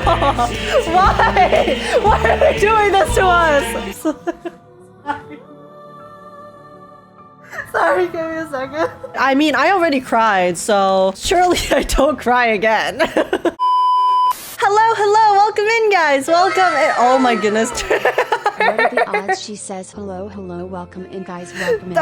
Why? Why are they doing this to us? Sorry. Sorry, give me a second. I mean, I already cried, so surely I don't cry again. Hello, hello, welcome in, guys. Welcome in. Oh my goodness. What are the odds she says hello, hello, welcome in, guys, welcome in.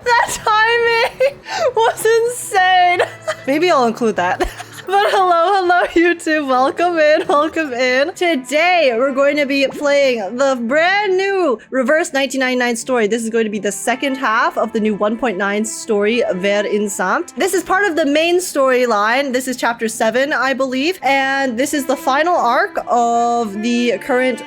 That timing was insane. Maybe I'll include that. But hello, YouTube. Welcome in, welcome in. Today, we're going to be playing the brand new Reverse 1999 story. This is going to be the second half of the new 1.9 story, Vereinsamt. This is part of the main storyline. This is chapter 7, I believe. And this is the final arc of the current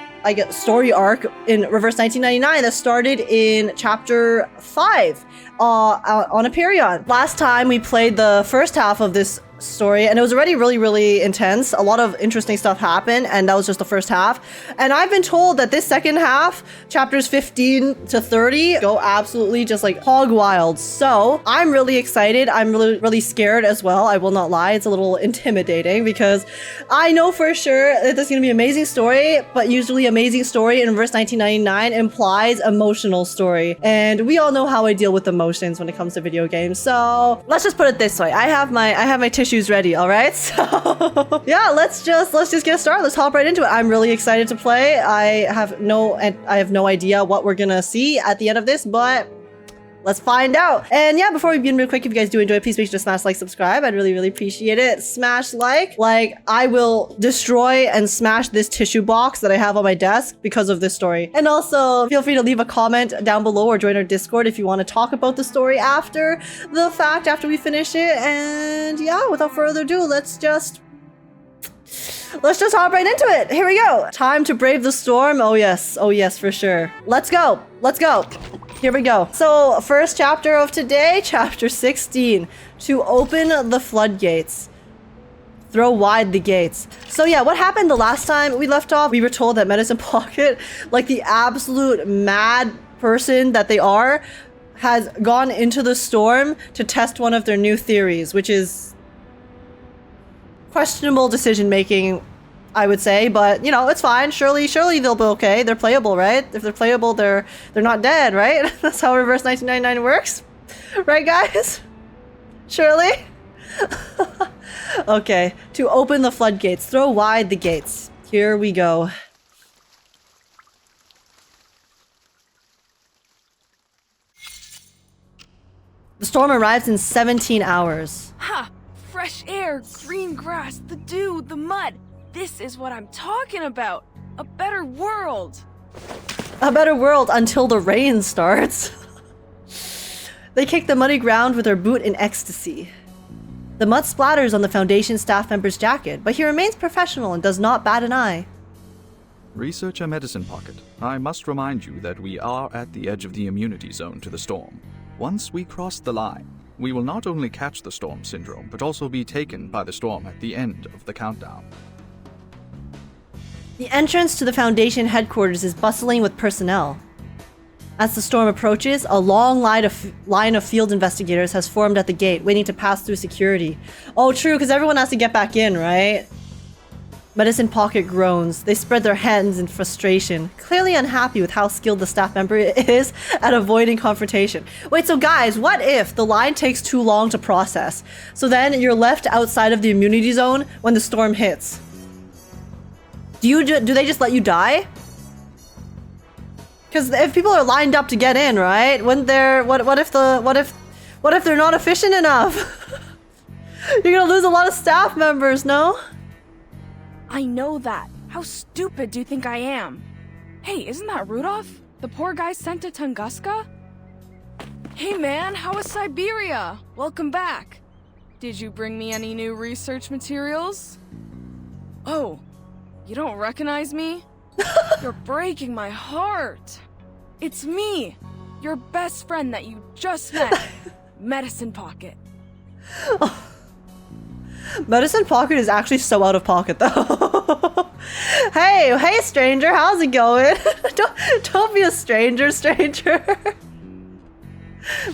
story arc in Reverse 1999 that started in chapter 5 on Aperion. Last time we played the first half of this story and it was already really intense. A lot of interesting stuff happened and that was just the first half. And I've been told that this second half, chapters 15 to 30, go absolutely just like hog wild. So I'm really excited. I'm really scared as well. I will not lie. It's a little intimidating because I know for sure that this is going to be an amazing story, but usually amazing story in Reverse 1999 implies emotional story. And we all know how I deal with emotions when it comes to video games. So let's just put it this way. I have my tissues ready, all right? So yeah, let's just get started. Let's hop right into it. I'm really excited to play. I have no idea what we're gonna see at the end of this, but let's find out. And yeah, before we begin real quick, if you guys do enjoy it, please make sure to smash like, subscribe. I'd really appreciate it. Smash like I will destroy and smash this tissue box that I have on my desk because of this story. And also feel free to leave a comment down below or join our Discord if you want to talk about the story after the fact, after we finish it. And yeah, without further ado, let's just hop right into it. Here we go. Time to brave the storm. Oh yes, for sure. Let's go. Here we go. So first chapter of today, chapter 16, to open the floodgates. Throw wide the gates. So yeah, what happened the last time we left off? We were told that Medicine Pocket, like the absolute mad person that they are, has gone into the storm to test one of their new theories, which is questionable decision making, I would say, but you know, it's fine. Surely they'll be okay. They're playable, right? If they're playable, they're not dead, right? That's how Reverse 1999 works. Right, guys? Surely? Okay, to open the floodgates, throw wide the gates. Here we go. The storm arrives in 17 hours. Ha! Fresh air, green grass, the dew, the mud. This is what I'm talking about. A better world. A better world until the rain starts. They kick the muddy ground with their boot in ecstasy. The mud splatters on the Foundation staff member's jacket, but he remains professional and does not bat an eye. Researcher Medicine Pocket, I must remind you that we are at the edge of the immunity zone to the storm. Once we cross the line, we will not only catch the storm syndrome, but also be taken by the storm at the end of the countdown. The entrance to the Foundation headquarters is bustling with personnel. As the storm approaches, a long line of field investigators has formed at the gate, waiting to pass through security. Oh, true, because everyone has to get back in, right? Medicine Pocket groans. They spread their hands in frustration, clearly unhappy with how skilled the staff member is at avoiding confrontation. Wait, so guys, what if the line takes too long to process? So then you're left outside of the immunity zone when the storm hits. Do they just let you die? Because if people are lined up to get in, right? When they're what if they're not efficient enough? You're gonna lose a lot of staff members, no? I know that. How stupid do you think I am? Hey, isn't that Rudolph? The poor guy sent to Tunguska? Hey man, how was Siberia? Welcome back. Did you bring me any new research materials? Oh, you don't recognize me? You're breaking my heart. It's me, your best friend that you just met, Medicine Pocket. Oh. Medicine Pocket is actually so out of pocket though. Hey stranger, how's it going? Don't be a stranger.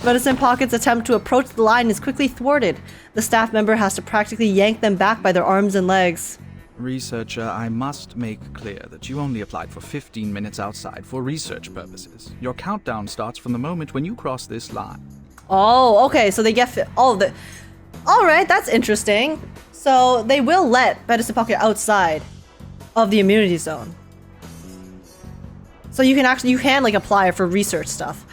Medicine Pocket's attempt to approach the line is quickly thwarted. The staff member has to practically yank them back by their arms and legs. Researcher, I must make clear that you only applied for 15 minutes outside for research purposes. Your countdown starts from the moment when you cross this line. Oh, okay, so they get... Alright, that's interesting. So they will let Medicine Pocket outside of the immunity zone. So you can like apply for research stuff.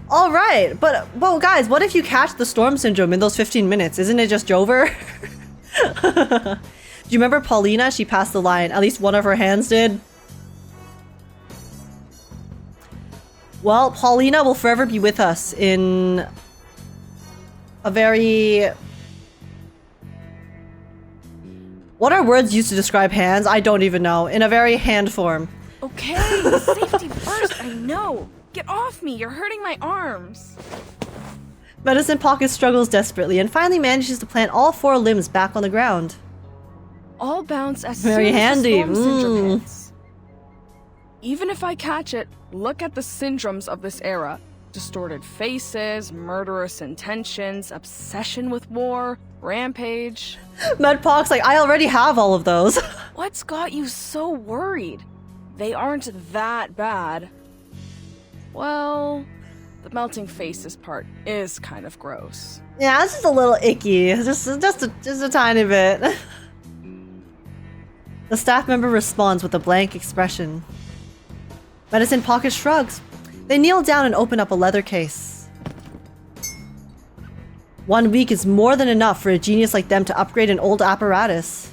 Alright, but guys, what if you catch the storm syndrome in those 15 minutes? Isn't it just over? Do you remember Paulina? She passed the line. At least one of her hands did. Well, Paulina will forever be with us in a very... What are words used to describe hands? I don't even know. In a very hand form. Okay, safety first, I know. Get off me, you're hurting my arms. Medicine Pocket struggles desperately and finally manages to plant all 4 limbs back on the ground. All bounce as Very soon handy. as the storm syndrome hits. Even if I catch it, look at the syndromes of this era. Distorted faces, murderous intentions, obsession with war, rampage. Medpoc's like, I already have all of those. What's got you so worried? They aren't that bad. Well, the melting faces part is kind of gross. Yeah, it's just a little icky. Just a tiny bit. The staff member responds with a blank expression. Medicine Pocket shrugs. They kneel down and open up a leather case. 1 week is more than enough for a genius like them to upgrade an old apparatus.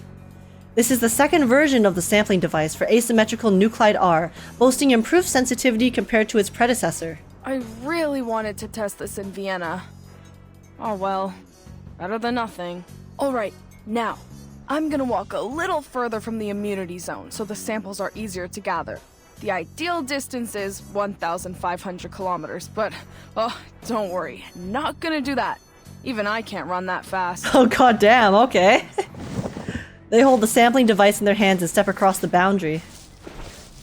This is the second version of the sampling device for asymmetrical nuclide R, boasting improved sensitivity compared to its predecessor. I really wanted to test this in Vienna. Oh well, better than nothing. Alright, now, I'm gonna walk a little further from the immunity zone so the samples are easier to gather. The ideal distance is 1,500 kilometers, but, oh, don't worry, not gonna do that. Even I can't run that fast. Oh goddamn, okay. They hold the sampling device in their hands and step across the boundary.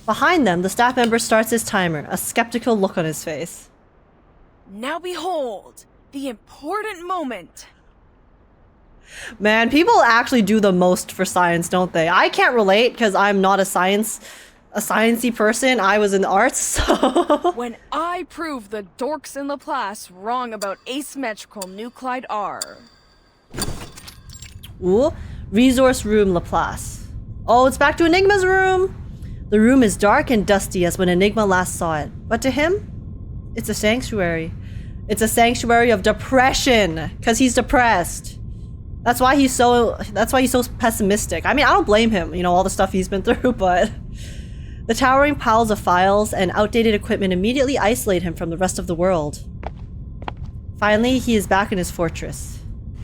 Behind them, the staff member starts his timer, a skeptical look on his face. Now behold, the important moment. Man, people actually do the most for science, don't they? I can't relate because I'm not a sciencey person. I was in the arts, so... When I prove the dorks in Laplace wrong about asymmetrical nuclide R. Ooh, resource room Laplace. Oh, it's back to Enigma's room! The room is dark and dusty as when Enigma last saw it. But to him, it's a sanctuary. It's a sanctuary of depression, because he's depressed. That's why he's so pessimistic. I mean, I don't blame him, you know, all the stuff he's been through, but... The towering piles of files and outdated equipment immediately isolate him from the rest of the world. Finally, he is back in his fortress.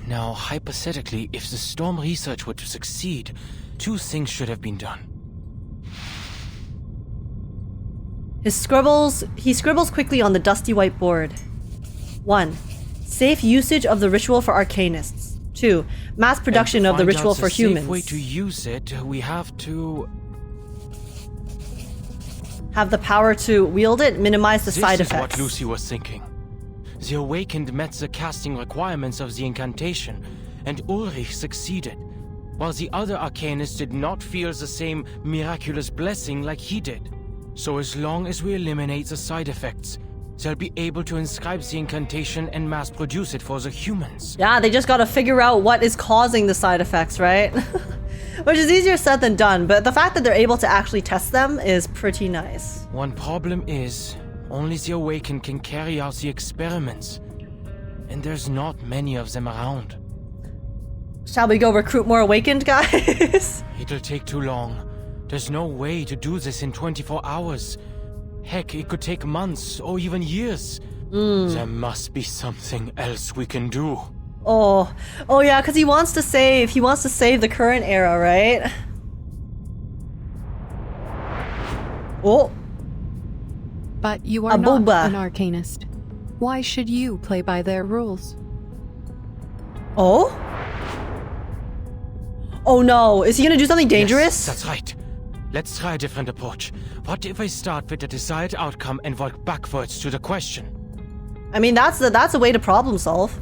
Now, hypothetically, if the storm research were to succeed, 2 things should have been done. He scribbles quickly on the dusty white board. 1. Safe usage of the ritual for arcanists. 2. Mass production of the ritual for humans. Safe way to use it, we have to... Have the power to wield it, minimize the side effects. This is what Lucy was thinking. The Awakened met the casting requirements of the incantation, and Ulrich succeeded, while the other Arcanists did not feel the same miraculous blessing like he did. So as long as we eliminate the side effects, they'll be able to inscribe the incantation and mass produce it for the humans. Yeah, they just gotta figure out what is causing the side effects, right? Which is easier said than done, but the fact that they're able to actually test them is pretty nice. One problem is, only the Awakened can carry out the experiments, and there's not many of them around. Shall we go recruit more Awakened guys? It'll take too long. There's no way to do this in 24 hours. Heck, it could take months or even years. There must be something else we can do. Oh yeah, because he wants to save the current era, right? Oh. But you are not an Arcanist. Why should you play by their rules? Oh? Oh no, is he gonna do something dangerous? Yes, that's right. Let's try a different approach. What if I start with the desired outcome and work backwards to the question? I mean, that's a way to problem solve.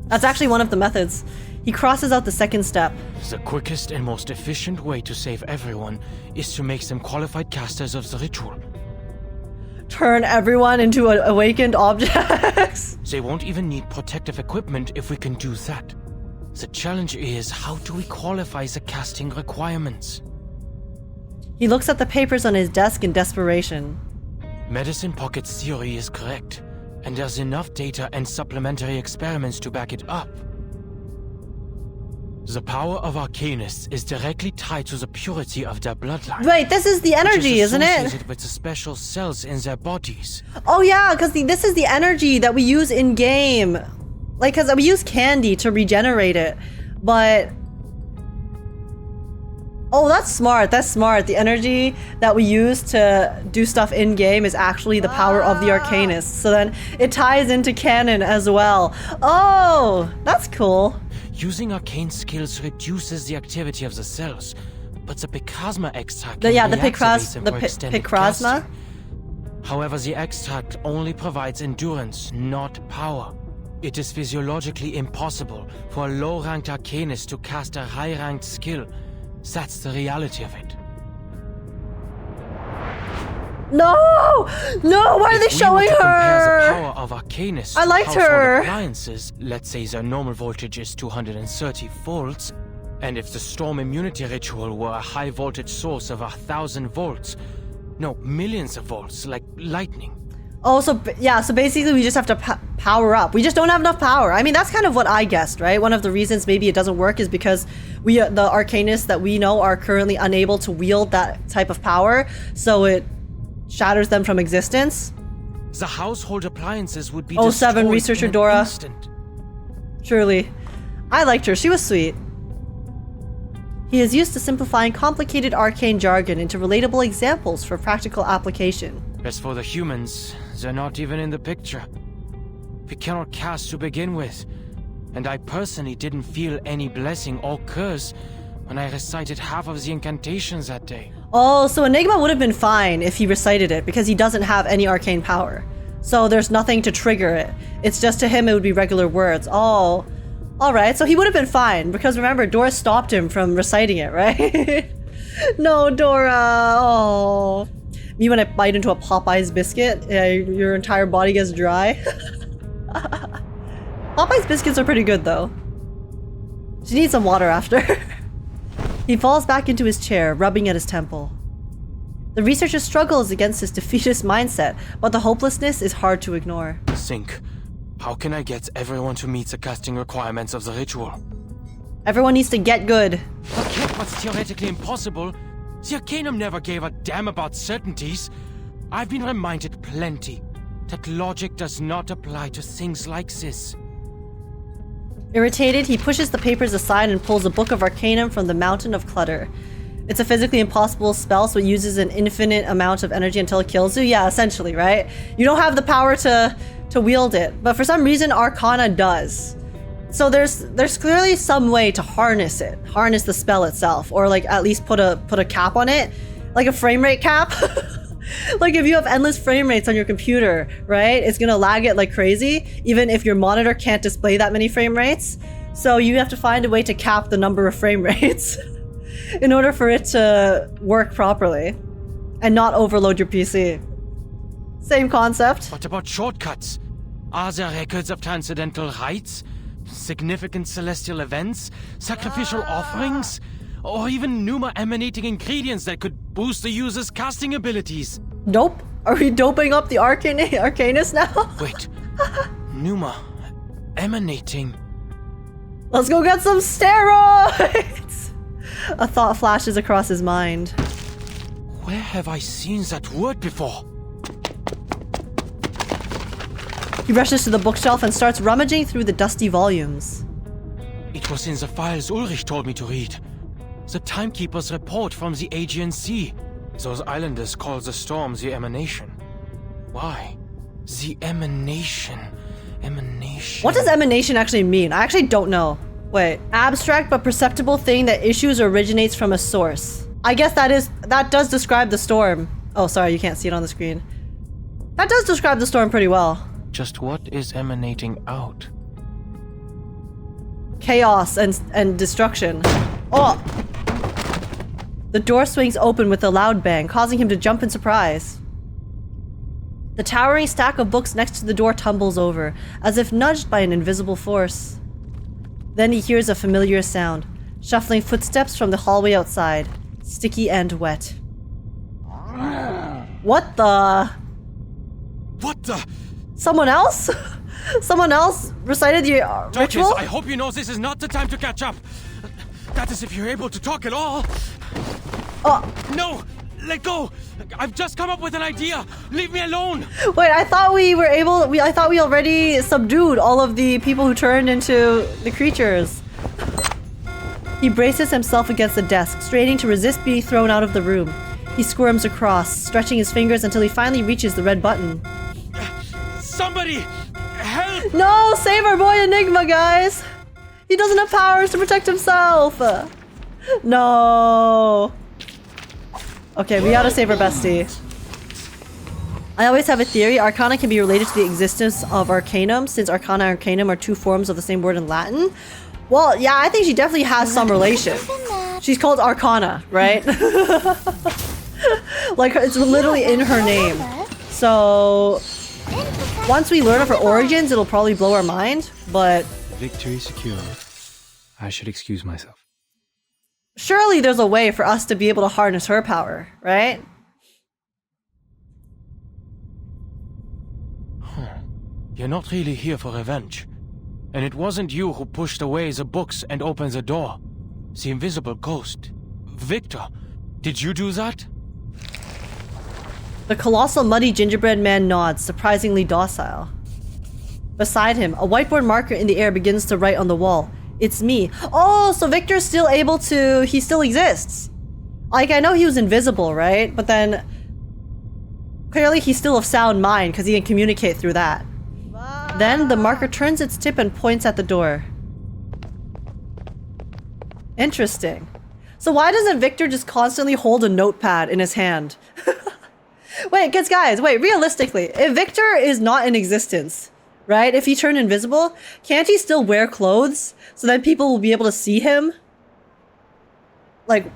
That's actually one of the methods. He crosses out the second step. The quickest and most efficient way to save everyone is to make them qualified casters of the ritual. Turn everyone into awakened objects. They won't even need protective equipment if we can do that. The challenge is, how do we qualify the casting requirements? He looks at the papers on his desk in desperation. Medicine Pocket's theory is correct, and there's enough data and supplementary experiments to back it up. The power of Arcanists is directly tied to the purity of their bloodline. Wait, this is the energy, isn't it? Associated with the special cells in their bodies. Oh yeah, because this is the energy that we use in game. Like, because we use candy to regenerate it, but... Oh, that's smart. That's smart. The energy that we use to do stuff in game is actually the power of the Arcanists. So then it ties into canon as well. Oh, that's cool. Using arcane skills reduces the activity of the cells, but the Picrasma extract the Picrasma. Picrasma. However, the extract only provides endurance, not power. It is physiologically impossible for a low-ranked Arcanist to cast a high-ranked skill. That's the reality of it. No! No, why are they showing her? Compare the power of Arcanists I liked to household her. appliances, let's say their normal voltage is 230 volts, and if the storm immunity ritual were a high voltage source of 1,000 volts, no, millions of volts, like lightning. Oh, so yeah, so basically we just have to power up. We just don't have enough power. I mean, that's kind of what I guessed, right? One of the reasons maybe it doesn't work is because the Arcanists that we know are currently unable to wield that type of power, so it shatters them from existence. The household appliances would be 07 researcher Dora. Instant. Truly. I liked her. She was sweet. He is used to simplifying complicated arcane jargon into relatable examples for practical application. As for the humans, they're not even in the picture. We cannot cast to begin with, and I personally didn't feel any blessing or curse when I recited half of the incantations that day. Oh, so Enigma would have been fine if he recited it because he doesn't have any arcane power. So there's nothing to trigger it. It's just to him it would be regular words. Oh, alright, so he would have been fine because remember, Dora stopped him from reciting it, right? No, Dora. Oh. Me when I bite into a Popeye's biscuit, your entire body gets dry. Popeye's biscuits are pretty good though. She needs some water after. He falls back into his chair, rubbing at his temple. The researcher struggles against his defeatist mindset, but the hopelessness is hard to ignore. Think, how can I get everyone to meet the casting requirements of the ritual? Everyone needs to get good. Okay, what's theoretically impossible? The Arcanum never gave a damn about certainties. I've been reminded plenty that logic does not apply to things like this. Irritated, he pushes the papers aside and pulls a book of Arcanum from the mountain of clutter. It's a physically impossible spell, so it uses an infinite amount of energy until it kills you. Yeah, essentially, right? You don't have the power to wield it, but for some reason Arcana does. So there's clearly some way to harness it, harness the spell itself, or like at least put a cap on it, like a frame rate cap. Like if you have endless frame rates on your computer, right? It's gonna lag it like crazy, even if your monitor can't display that many frame rates. So you have to find a way to cap the number of frame rates in order for it to work properly and not overload your PC. Same concept. What about shortcuts? Are there records of transcendental rites? Significant celestial events? Sacrificial offerings? Or even Numa emanating ingredients that could boost the user's casting abilities? Nope. Are we doping up the Arcanist now? Wait. Numa emanating. Let's go get some steroids! A thought flashes across his mind. Where have I seen that word before? He rushes to the bookshelf and starts rummaging through the dusty volumes. It was in the files Ulrich told me to read. The Timekeeper's report from the Aegean Sea. Those islanders call the storm the emanation. Why? The emanation. Emanation. What does emanation actually mean? I actually don't know. Wait. Abstract but perceptible thing that issues or originates from a source. I guess that does describe the storm. Oh, sorry, you can't see it on the screen. That does describe the storm pretty well. Just what is emanating out? Chaos and destruction. Oh! The door swings open with a loud bang, causing him to jump in surprise. The towering stack of books next to the door tumbles over, as if nudged by an invisible force. Then he hears a familiar sound, shuffling footsteps from the hallway outside, sticky and wet. What the? What the? Someone else? Someone else recited the ritual? I hope you know this is not the time to catch up. That is if you're able to talk at all. No! Let go! I've just come up with an idea! Leave me alone! Wait, I thought I thought we already subdued all of the people who turned into the creatures. He braces himself against the desk, straining to resist being thrown out of the room. He squirms across, stretching his fingers until he finally reaches the red button. Somebody! Help! No! Save our boy Enigma, guys! He doesn't have powers to protect himself! No! Okay, we gotta save our bestie. I always have a theory. Arcana can be related to the existence of Arcanum, since Arcana and Arcanum are two forms of the same word in Latin. Well, yeah, I think she definitely has some relation. She's called Arcana, right? Like, it's literally in her name. So, once we learn of her origins, it'll probably blow our mind, but... Victory secure. I should excuse myself. Surely there's a way for us to be able to harness her power, right? You're not really here for revenge. And it wasn't you who pushed away the books and opened the door. The invisible ghost. Victor, did you do that? The colossal muddy gingerbread man nods, surprisingly docile. Beside him, a whiteboard marker in the air begins to write on the wall. It's me. Oh, so Victor's still able to... He still exists. Like, I know he was invisible, right? But then... Clearly he's still of sound mind because he can communicate through that. Then the marker turns its tip and points at the door. Interesting. So why doesn't Victor just constantly hold a notepad in his hand? Wait, guys, wait, realistically, if Victor is not in existence, right? If he turned invisible, can't he still wear clothes so that people will be able to see him? Like,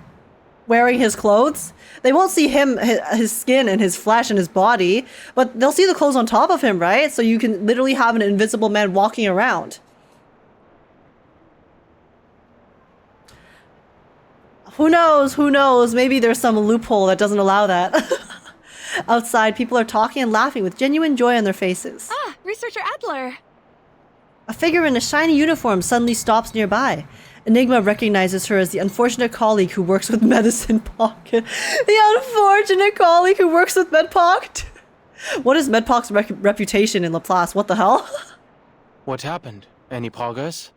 wearing his clothes? They won't see him, his skin and his flesh and his body, but they'll see the clothes on top of him, right? So you can literally have an invisible man walking around. Who knows? Who knows? Maybe there's some loophole that doesn't allow that. Outside, people are talking and laughing with genuine joy on their faces. Ah, Researcher Adler! A figure in a shiny uniform suddenly stops nearby. Enigma recognizes her as the unfortunate colleague who works with Medicine Pocket. The unfortunate colleague who works with Medpocket? What is Medpock's reputation in Laplace? What the hell? What happened? Any progress?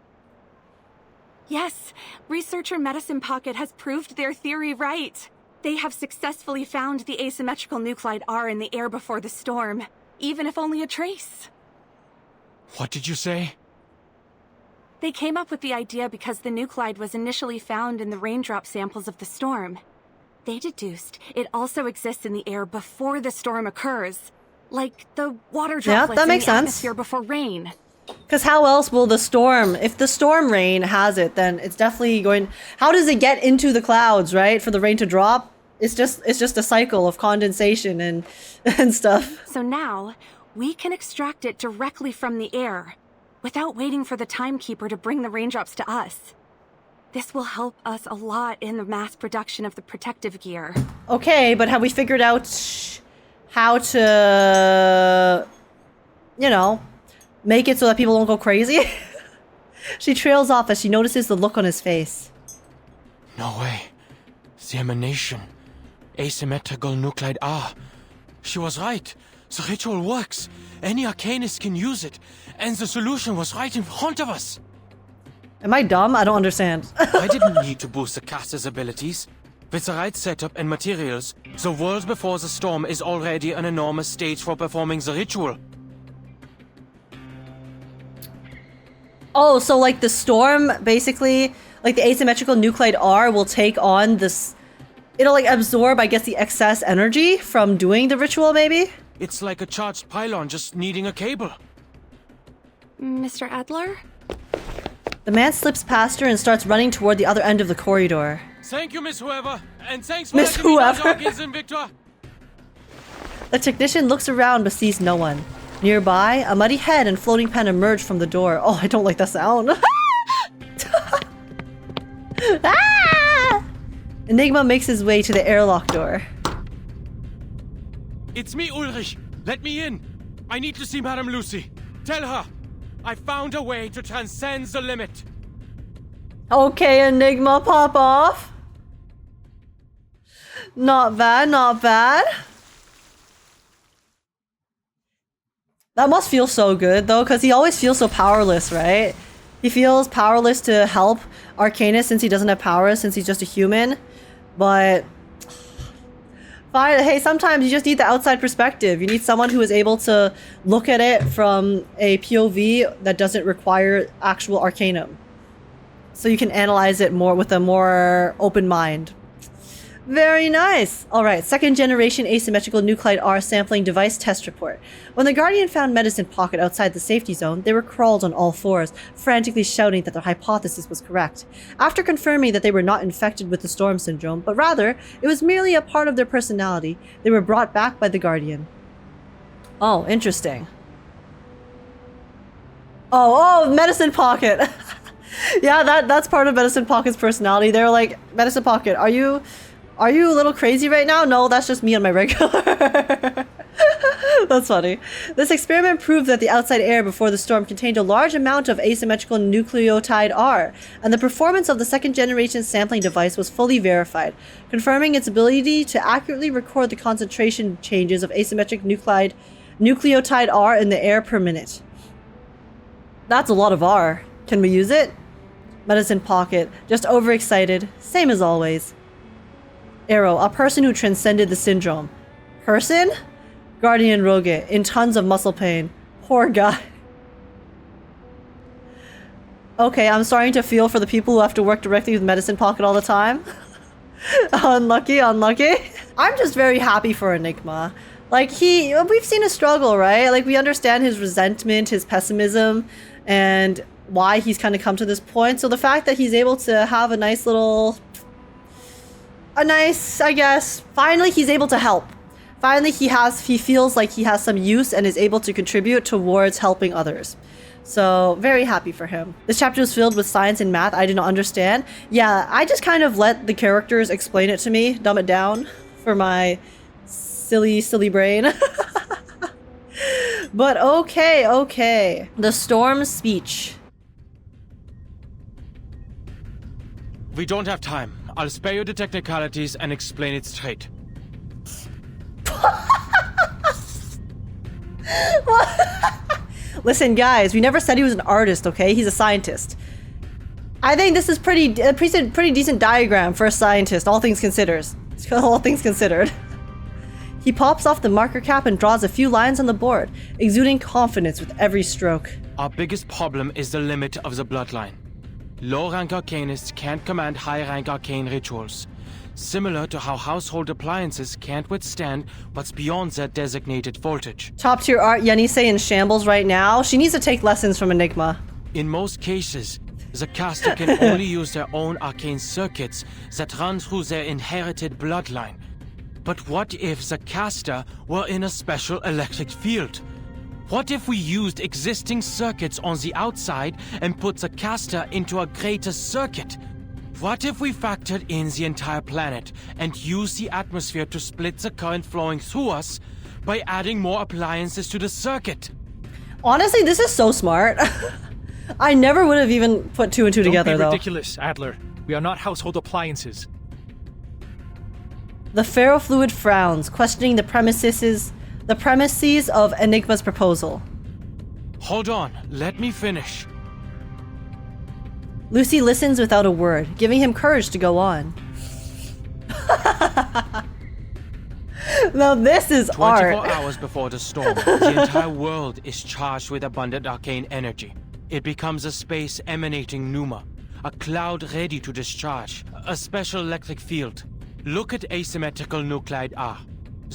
Yes, Researcher Medicine Pocket has proved their theory right. They have successfully found the asymmetrical nuclide R in the air before the storm, even if only a trace. What did you say? They came up with the idea because the nuclide was initially found in the raindrop samples of the storm. They deduced it also exists in the air before the storm occurs, like the water droplets in the atmosphere before rain. Because how else will the storm, if the storm rain has it, then it's definitely going... How does it get into the clouds, right? For the rain to drop? It's just a cycle of condensation and stuff. So now, we can extract it directly from the air, without waiting for the Timekeeper to bring the raindrops to us. This will help us a lot in the mass production of the protective gear. Okay, but have we figured out how to, you know, make it so that people don't go crazy? She trails off as she notices the look on his face. No way. The emanation. Asymmetrical nuclide R. She was right. The ritual works. Any arcanist can use it. And the solution was right in front of us. Am I dumb? I don't understand. I didn't need to boost the caster's abilities. With the right setup and materials, the world before the storm is already an enormous stage for performing the ritual. Oh, so like the storm, basically, like the asymmetrical nuclide R will take on this... It'll like absorb, I guess, the excess energy from doing the ritual, maybe? It's like a charged pylon just needing a cable. Mr. Adler? The man slips past her and starts running toward the other end of the corridor. Thank you, Miss Whoever, and thanks for Miss letting me know Whoever. Arcana, Victor. The technician looks around but sees no one. Nearby, a muddy head and floating pen emerge from the door. Oh, I don't like that sound. Ah! Enigma makes his way to the airlock door. It's me, Ulrich. Let me in. I need to see Madame Lucy. Tell her I found a way to transcend the limit. Okay, Enigma, pop off. Not bad, not bad. That must feel so good, though, because he always feels so powerless, right? He feels powerless to help Arcana since he doesn't have powers, since he's just a human. But fine, hey, sometimes you just need the outside perspective. You need someone who is able to look at it from a POV that doesn't require actual arcanum. So you can analyze it more with a more open mind. Very nice! Alright, second generation asymmetrical nuclide R sampling device test report. When the Guardian found Medicine Pocket outside the safety zone, they were crawled on all fours, frantically shouting that their hypothesis was correct. After confirming that they were not infected with the Storm Syndrome, but rather, it was merely a part of their personality, they were brought back by the Guardian. Oh, interesting. Oh, Medicine Pocket! Yeah, that's part of Medicine Pocket's personality. They're like, Medicine Pocket, are you a little crazy right now? No, that's just me on my regular. That's funny. This experiment proved that the outside air before the storm contained a large amount of asymmetrical nucleotide R, and the performance of the second generation sampling device was fully verified, confirming its ability to accurately record the concentration changes of asymmetric nucleotide R in the air per minute. That's a lot of R. Can we use it? Medicine Pocket, just overexcited, same as always. Arrow, a person who transcended the syndrome. Person? Guardian Rogue, in tons of muscle pain. Poor guy. Okay, I'm starting to feel for the people who have to work directly with Medicine Pocket all the time. Unlucky, unlucky. I'm just very happy for Enigma. Like, we've seen his struggle, right? Like, we understand his resentment, his pessimism, and why he's kind of come to this point. So the fact that he's able to have a nice, I guess, finally he's able to help. Finally he feels like he has some use and is able to contribute towards helping others. So very happy for him. This chapter was filled with science and math I did not understand. Yeah, I just kind of let the characters explain it to me, dumb it down for my silly brain. But okay. The Storm speech. We don't have time. I'll spare you the technicalities and explain it straight. Listen, guys, we never said he was an artist, okay? He's a scientist. I think this is pretty decent diagram for a scientist, all things considered. All things considered. He pops off the marker cap and draws a few lines on the board, exuding confidence with every stroke. Our biggest problem is the limit of the bloodline. Low-rank arcanists can't command high-rank arcane rituals, similar to how household appliances can't withstand what's beyond their designated voltage. Top-tier art Yenise in shambles right now. She needs to take lessons from Enigma. In most cases, the caster can only use their own arcane circuits that run through their inherited bloodline. But what if the caster were in a special electric field? What if we used existing circuits on the outside and put the caster into a greater circuit? What if we factored in the entire planet and used the atmosphere to split the current flowing through us by adding more appliances to the circuit? Honestly, this is so smart. I never would have even put two and two together, though. Don't be ridiculous, Adler. We are not household appliances. The ferrofluid frowns, questioning the premises of Enigma's proposal. Hold on, let me finish. Lucy listens without a word, giving him courage to go on. Now this is 24 art. hours before the storm, the entire world is charged with abundant arcane energy. It becomes a space emanating pneuma, a cloud ready to discharge, a special electric field. Look at asymmetrical nuclide R.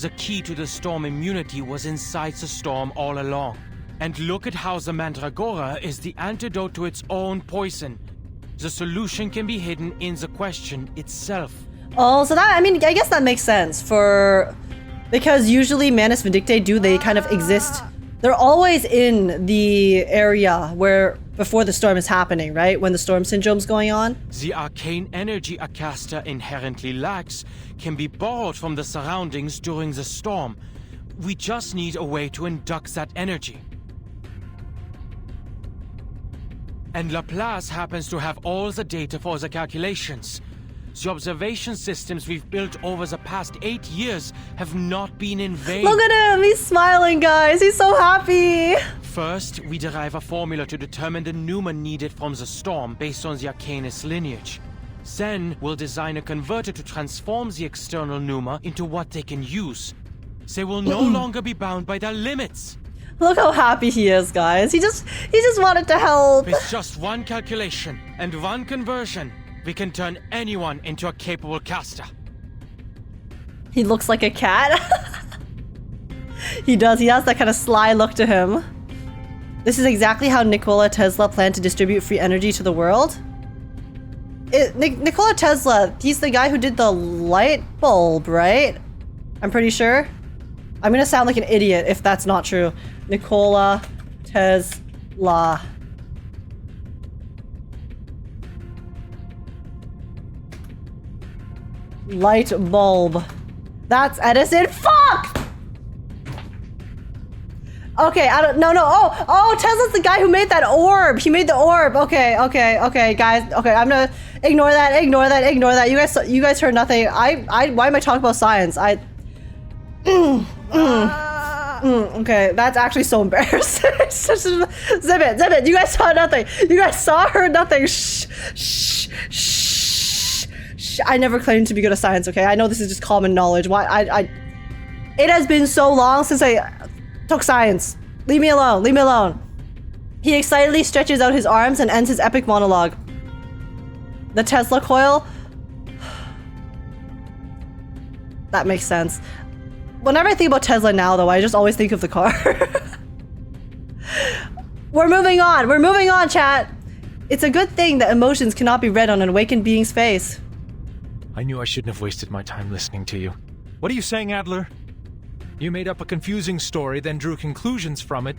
The key to the storm immunity was inside the storm all along. And look at how the Mandragora is the antidote to its own poison. The solution can be hidden in the question itself. Oh, so that, I mean, I guess that makes sense because usually Manus Vindictae they kind of exist. They're always in the area before the storm is happening, right? When the storm syndrome's going on. The arcane energy a caster inherently lacks can be borrowed from the surroundings during the storm. We just need a way to induct that energy. And Laplace happens to have all the data for the calculations. The observation systems we've built over the past 8 years have not been in vain. Look at him! He's smiling, guys! He's so happy! First, we derive a formula to determine the pneuma needed from the storm based on the Arcanist lineage. Then, we'll design a converter to transform the external pneuma into what they can use. They will no longer be bound by their limits. Look how happy he is, guys. He just wanted to help. With just one calculation and one conversion, we can turn anyone into a capable caster. He looks like a cat. He does. He has that kind of sly look to him. This is exactly how Nikola Tesla planned to distribute free energy to the world. Nikola Tesla, he's the guy who did the light bulb, right? I'm pretty sure. I'm gonna sound like an idiot if that's not true. Nikola Tesla. Light bulb. That's Edison. Fuck! Okay, no. Oh, Tesla's the guy who made that orb. He made the orb. Okay, guys. Okay, I'm gonna ignore that. You guys heard nothing. Why am I talking about science? Okay, that's actually so embarrassing. Zip it. You guys saw nothing. Heard nothing. Shh. I never claimed to be good at science, okay? I know this is just common knowledge. It has been so long since I took science. Leave me alone. He excitedly stretches out his arms and ends his epic monologue. The Tesla coil? That makes sense. Whenever I think about Tesla now, though, I just always think of the car. We're moving on, chat. It's a good thing that emotions cannot be read on an awakened being's face. I knew I shouldn't have wasted my time listening to you. What are you saying, Adler? You made up a confusing story, then drew conclusions from it.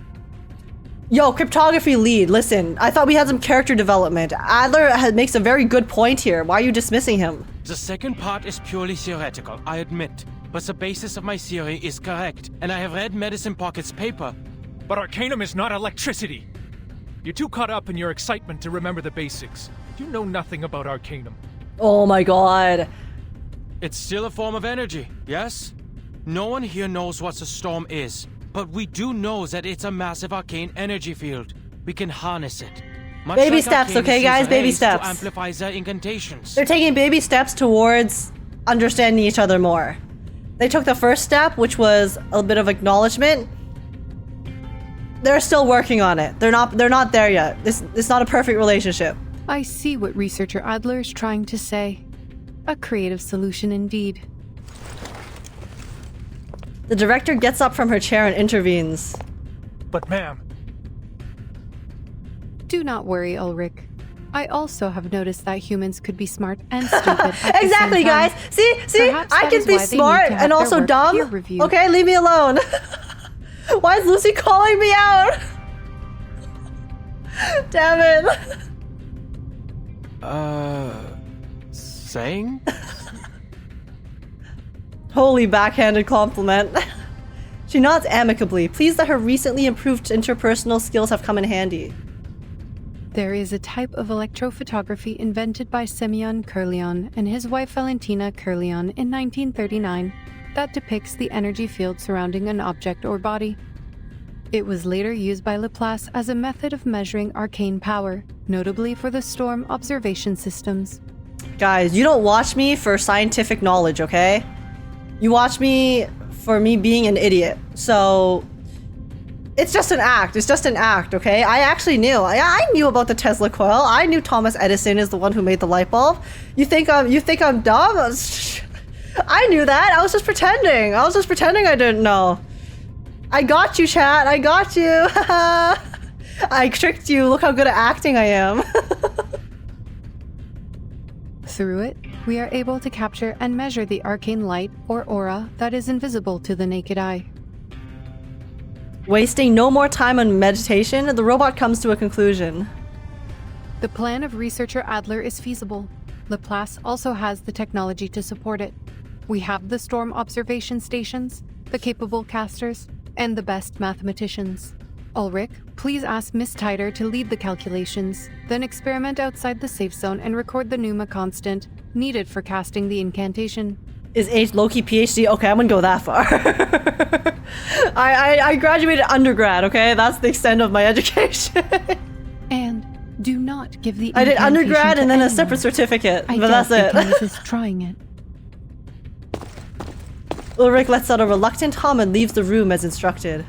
Yo, cryptography lead, listen. I thought we had some character development. Adler makes a very good point here. Why are you dismissing him? The second part is purely theoretical, I admit. But the basis of my theory is correct, and I have read Medicine Pocket's paper. But Arcanum is not electricity. You're too caught up in your excitement to remember the basics. You know nothing about Arcanum. Oh my god. It's still a form of energy, yes? No one here knows what the storm is, but we do know that it's a massive arcane energy field. We can harness it. Much baby like steps, Arcanists okay guys? use Baby rays steps. to amplify their incantations. They're taking baby steps towards understanding each other more. They took the first step, which was a bit of acknowledgement. They're still working on it. They're not there yet. It's not a perfect relationship. I see what researcher Adler is trying to say. A creative solution indeed. The director gets up from her chair and intervenes. But ma'am... Do not worry, Ulrich. I also have noticed that humans could be smart and stupid. Exactly, guys. See, Perhaps I can be smart and also dumb. Okay, leave me alone. Why is Lucy calling me out? Damn it. Saying? Holy backhanded compliment. She nods amicably, pleased that her recently improved interpersonal skills have come in handy. There is a type of electrophotography invented by Semyon Kirlian and his wife Valentina Kirlian in 1939 that depicts the energy field surrounding an object or body. It was later used by Laplace as a method of measuring arcane power, notably for the storm observation systems. Guys, you don't watch me for scientific knowledge, okay? You watch me for me being an idiot. So it's just an act. It's just an act, okay? I actually knew. I knew about the Tesla coil. I knew Thomas Edison is the one who made the light bulb. You think I'm dumb? I knew that. I was just pretending. I I didn't know. I got you, chat. I got you. I tricked you. Look how good at acting I am. Through it, we are able to capture and measure the arcane light or aura that is invisible to the naked eye. Wasting no more time on meditation, the robot comes to a conclusion. The plan of researcher Adler is feasible. Laplace also has the technology to support it. We have the storm observation stations, the capable casters, and the best mathematicians. Ulrich, please ask Miss Tider to lead the calculations, then experiment outside the safe zone and record the Pneuma constant needed for casting the incantation. Is H Loki PhD? Okay, I'm gonna go that far. I graduated undergrad, okay? That's the extent of my education. And do not give the I did undergrad and then anyone. a separate certificate, I but that's it. Resist trying it. Ulrich lets out a reluctant hum and leaves the room as instructed.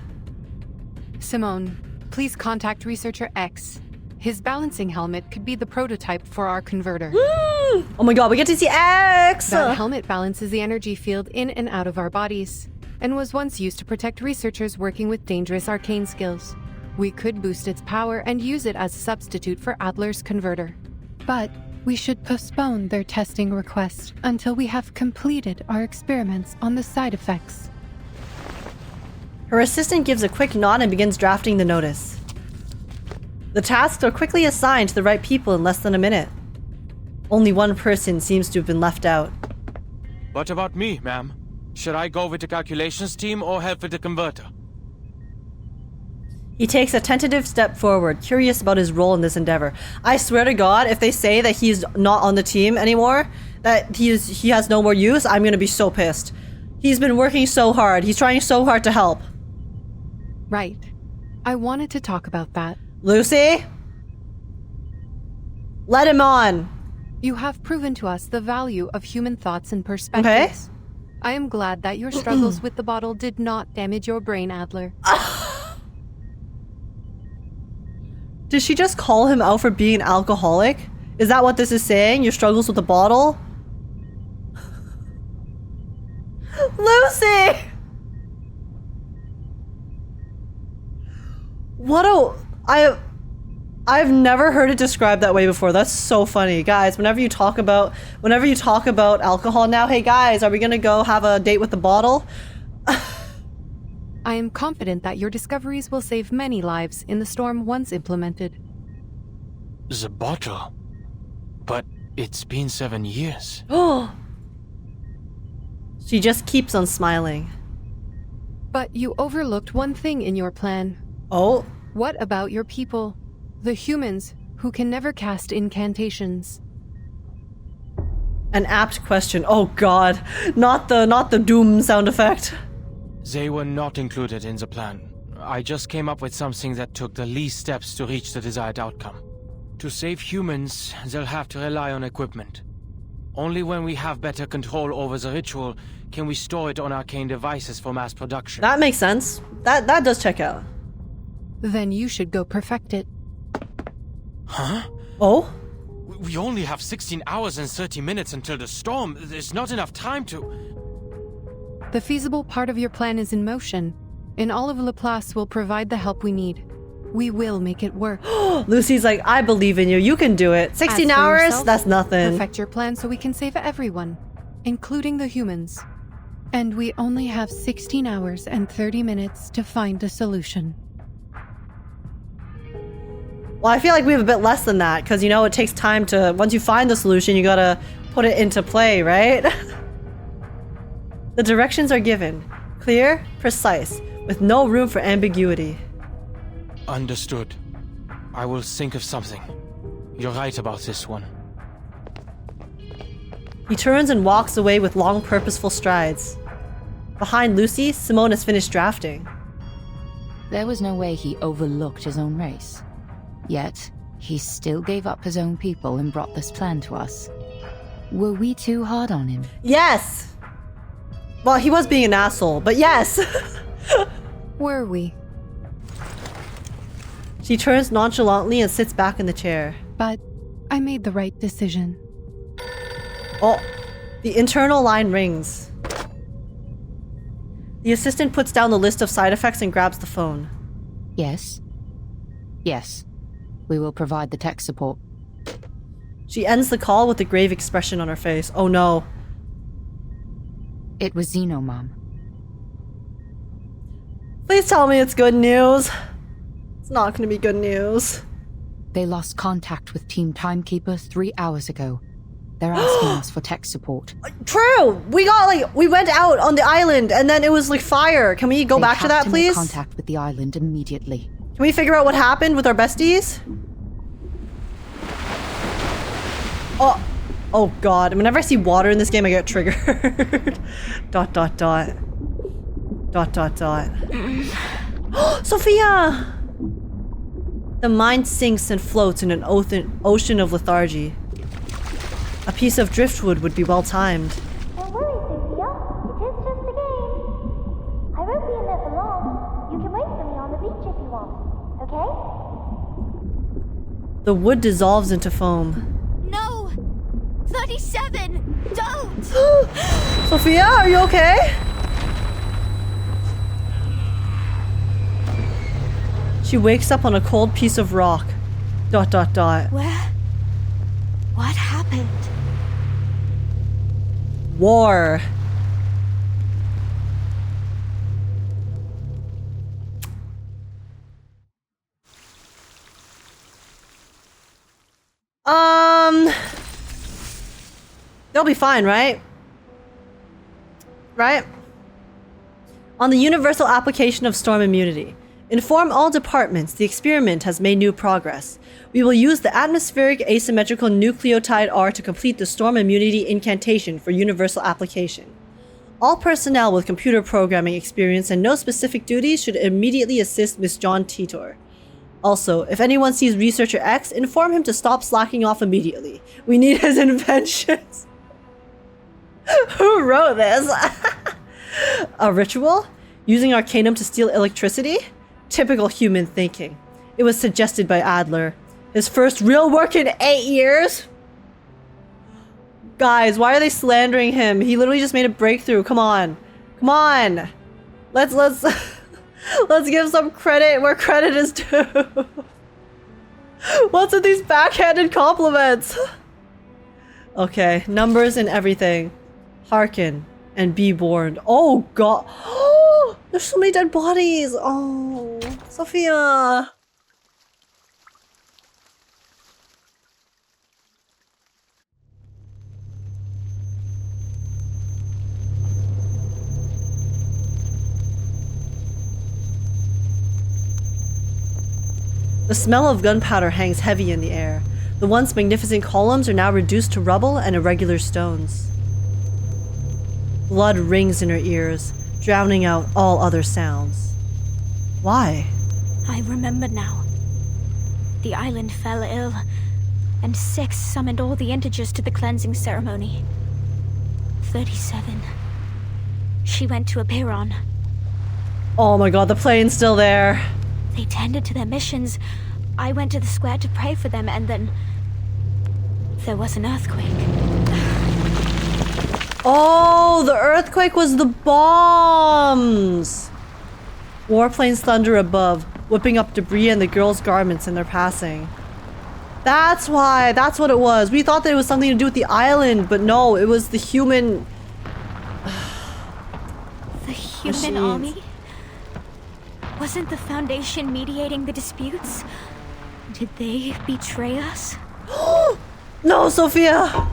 Simone, please contact Researcher X. His balancing helmet could be the prototype for our converter. Oh my god, we get to see X! That helmet balances the energy field in and out of our bodies, and was once used to protect researchers working with dangerous arcane skills. We could boost its power and use it as a substitute for Adler's converter. But we should postpone their testing request until we have completed our experiments on the side effects. Her assistant gives a quick nod and begins drafting the notice. The tasks are quickly assigned to the right people in less than a minute. Only one person seems to have been left out. What about me, ma'am? Should I go with the calculations team or help with the converter? He takes a tentative step forward, curious about his role in this endeavor. I swear to God, if they say that he's not on the team anymore, that he has no more use, I'm gonna be so pissed. He's been working so hard. He's trying so hard to help. Right. I wanted to talk about that. Lucy? Let him on. You have proven to us the value of human thoughts and perspectives. Okay. I am glad that your struggles with the bottle did not damage your brain, Adler. Did she just call him out for being an alcoholic? Is that what this is saying? Your struggles with the bottle? Lucy! I've never heard it described that way before. That's so funny. Guys, whenever you talk about alcohol now, hey guys, are we gonna go have a date with the bottle? I am confident that your discoveries will save many lives in the storm once implemented. The bottle? But it's been 7 years. Oh. She just keeps on smiling. But you overlooked one thing in your plan. Oh? What about your people? The humans who can never cast incantations. An apt question. Oh god. Not the doom sound effect. They were not included in the plan. I just came up with something that took the least steps to reach the desired outcome. To save humans, they'll have to rely on equipment. Only when we have better control over the ritual can we store it on arcane devices for mass production. That makes sense. That does check out. Then you should go perfect it. Huh? Oh? We only have 16 hours and 30 minutes until the storm. There's not enough time to... The feasible part of your plan is in motion, and all of Laplace will provide the help we need. We will make it work. Lucy's like, I believe in you. You can do it. 16 hours? Yourself, That's nothing. Perfect your plan so we can save everyone, including the humans. And we only have 16 hours and 30 minutes to find a solution. Well, I feel like we have a bit less than that, because, you know, it takes time to... Once you find the solution, you gotta put it into play, right? The directions are given. Clear, precise, with no room for ambiguity. Understood. I will think of something. You're right about this one. He turns and walks away with long, purposeful strides. Behind Lucy, Simone has finished drafting. There was no way he overlooked his own race. Yet, he still gave up his own people and brought this plan to us. Were we too hard on him? Yes! Well, he was being an asshole, but yes! Were we? She turns nonchalantly and sits back in the chair. But I made the right decision. Oh. The internal line rings. The assistant puts down the list of side effects and grabs the phone. Yes? Yes. We will provide the tech support. She ends the call with a grave expression on her face. Oh no. It was Zeno, Mom. Please tell me it's good news. It's not gonna be good news. They lost contact with Team Timekeeper 3 hours ago. They're asking us for tech support. True! We went out on the island and then it was like fire. Can we go back to that, please? Make contact with the island immediately. Can we figure out what happened with our besties? Oh god. Whenever I see water in this game, I get triggered. ... Sophia! The mind sinks and floats in an ocean of lethargy. A piece of driftwood would be well timed. Don't worry, Sophia. It is just a game. I won't be in there for long. You can wait for me on the beach if you want, okay? The wood dissolves into foam. No! 37! Don't! Sophia, are you okay? She wakes up on a cold piece of rock. ... Where? What happened? War. They'll be fine, right? Right? On the universal application of storm immunity. Inform all departments the experiment has made new progress. We will use the atmospheric asymmetrical nucleotide R to complete the storm immunity incantation for universal application. All personnel with computer programming experience and no specific duties should immediately assist Miss John Titor. Also, if anyone sees Researcher X, inform him to stop slacking off immediately. We need his inventions. Who wrote this? A ritual? Using Arcanum to steal electricity? Typical human thinking. It was suggested by Adler. His first real work in 8 years? Guys, why are they slandering him? He literally just made a breakthrough. Come on. Come on. Let's let's give some credit where credit is due. What's with these backhanded compliments? Okay, numbers and everything. Hearken and be warned. Oh god. Oh, there's so many dead bodies. Oh, Sophia. The smell of gunpowder hangs heavy in the air. The once magnificent columns are now reduced to rubble and irregular stones. Blood rings in her ears, drowning out all other sounds. Why? I remember now. The island fell ill, and 6 summoned all the integers to the cleansing ceremony. 37. She went to Apiron. Oh my god, the plane's still there. They tended to their missions. I went to the square to pray for them, and then there was an earthquake. Oh, the earthquake was the bombs! Warplanes thunder above, whipping up debris and the girls' garments in their passing. That's why, that's what it was. We thought that it was something to do with the island, but no, it was the human... The human army? Wasn't the Foundation mediating the disputes? Did they betray us? No, Sophia!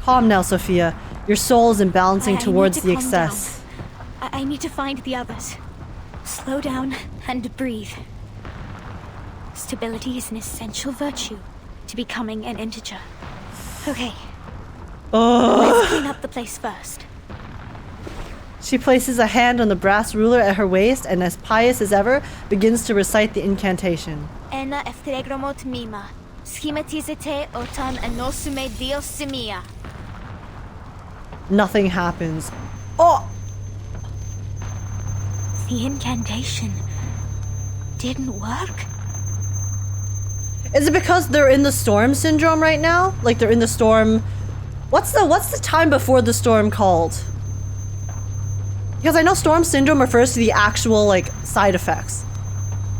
Calm now, Sophia. Your soul is imbalancing towards the excess. I need to find the others. Slow down and breathe. Stability is an essential virtue to becoming an integer. Okay. Let's clean up the place first. She places a hand on the brass ruler at her waist and, as pious as ever, begins to recite the incantation. Ena eftegromot mima, schematizete otan anosume dios semia. Nothing happens. Oh! The incantation didn't work? Is it because they're in the storm syndrome right now? Like they're in the storm What's the time before the storm called? Because I know storm syndrome refers to the actual like side effects.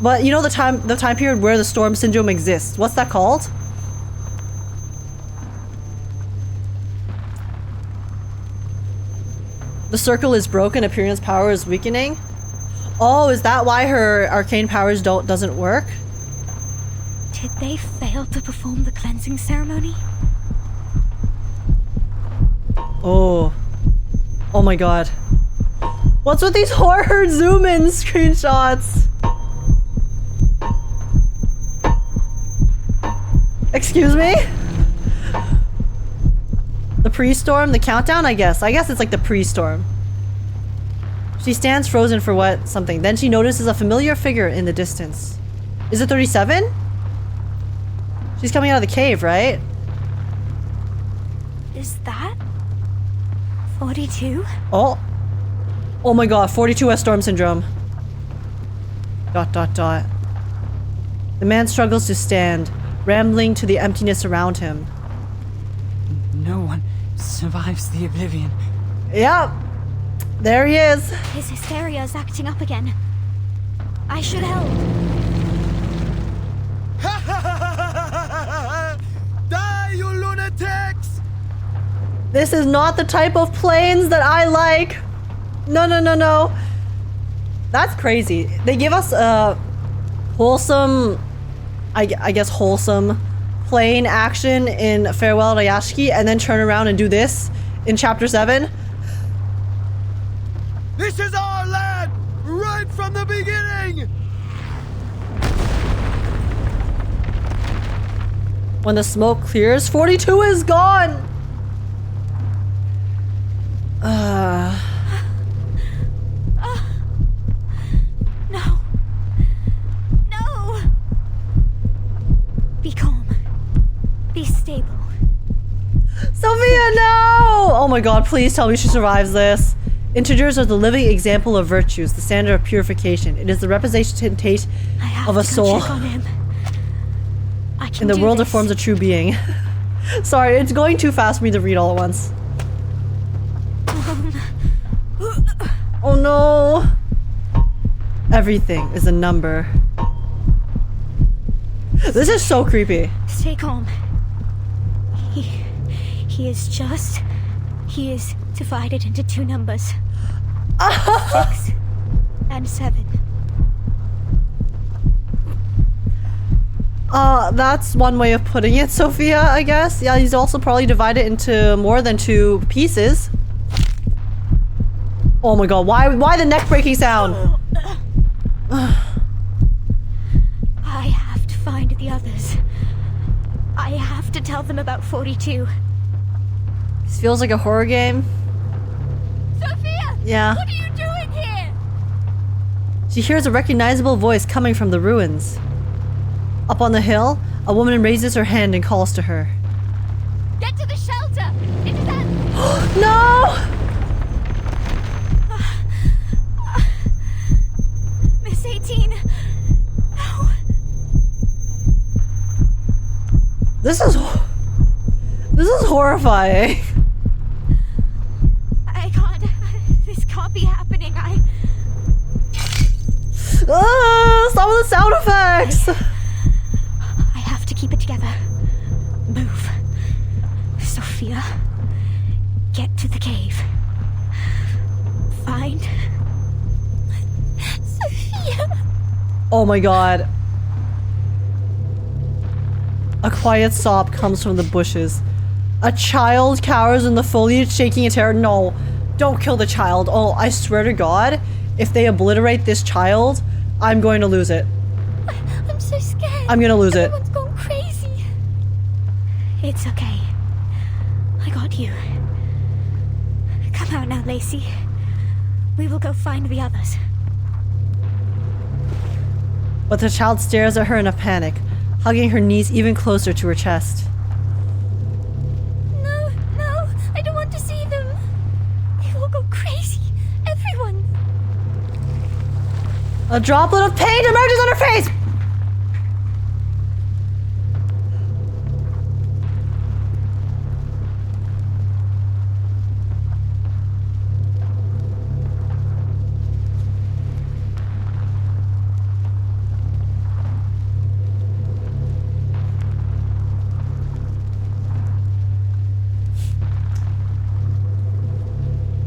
But you know the time period where the storm syndrome exists. What's that called? The circle is broken, Aperian's power is weakening. Oh, is that why her arcane powers doesn't work? Did they fail to perform the cleansing ceremony? Oh. Oh my god. What's with these horror zoom-in screenshots? Excuse me? The pre-storm? The countdown, I guess. I guess it's like the pre-storm. She stands frozen for what? Something. Then she notices a familiar figure in the distance. Is it 37? She's coming out of the cave, right? Is that 42? Oh. Oh my god, 42 has storm syndrome. ... The man struggles to stand, rambling to the emptiness around him. No one survives the oblivion. Yep. There he is. His hysteria is acting up again. I should help. Die, you lunatics! This is not the type of planes that I like. No, no, no, no. That's crazy. They give us a wholesome, I guess wholesome plane action in Farewell to Yashiki and then turn around and do this in chapter 7. This is our land, right from the beginning! When the smoke clears, 42 is gone! No. No! Be calm. Be stable. Sophia, no! Oh my god, please tell me she survives this. Integers are the living example of virtues, the standard of purification. It is the representation of a soul. Check on him. I can In the do world this. it forms a true being. Sorry, it's going too fast for me to read all at once. Oh no! Everything is a number. This is so creepy. Stay calm. He is just... He is divided into two numbers. 6 and 7. That's one way of putting it, Sophia, I guess. Yeah, he's also probably divided into more than 2 pieces. Oh my god, why the neck-breaking sound? I have to find the others. I have to tell them about 42. This feels like a horror game. Sophia! Yeah. What are you doing here? She hears a recognizable voice coming from the ruins. Up on the hill, a woman raises her hand and calls to her. Get to the shelter! It is that... No! Miss 18. No. This is horrifying. I can't... This can't be happening. Some of the sound effects! I have to keep it together. Move. Sophia. Get to the cave. Find... Sophia! Oh my god. A quiet sob comes from the bushes. A child cowers in the foliage, shaking in terror. No, don't kill the child. Oh, I swear to God, if they obliterate this child, I'm going to lose it. I'm so scared. I'm gonna lose it. Everyone's gone crazy. It's okay. I got you. Come out now, Lacey. We will go find the others. But the child stares at her in a panic, hugging her knees even closer to her chest. No, no, I don't want to see them. They will go crazy. Everyone. A droplet of paint emerges on her face!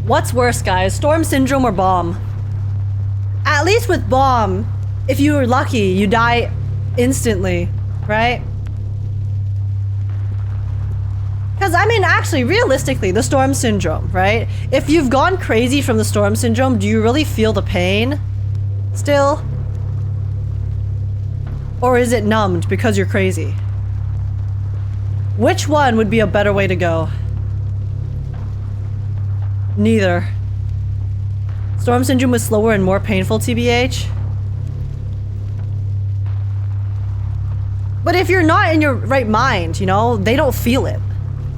What's worse, guys? Storm syndrome or bomb? At least with bomb, if you were lucky, you die instantly, right? Because, I mean, actually, realistically, the storm syndrome, right? If you've gone crazy from the storm syndrome, do you really feel the pain still? Or is it numbed because you're crazy? Which one would be a better way to go? Neither. Storm syndrome was slower and more painful, TBH. But if you're not in your right mind, you know, they don't feel it.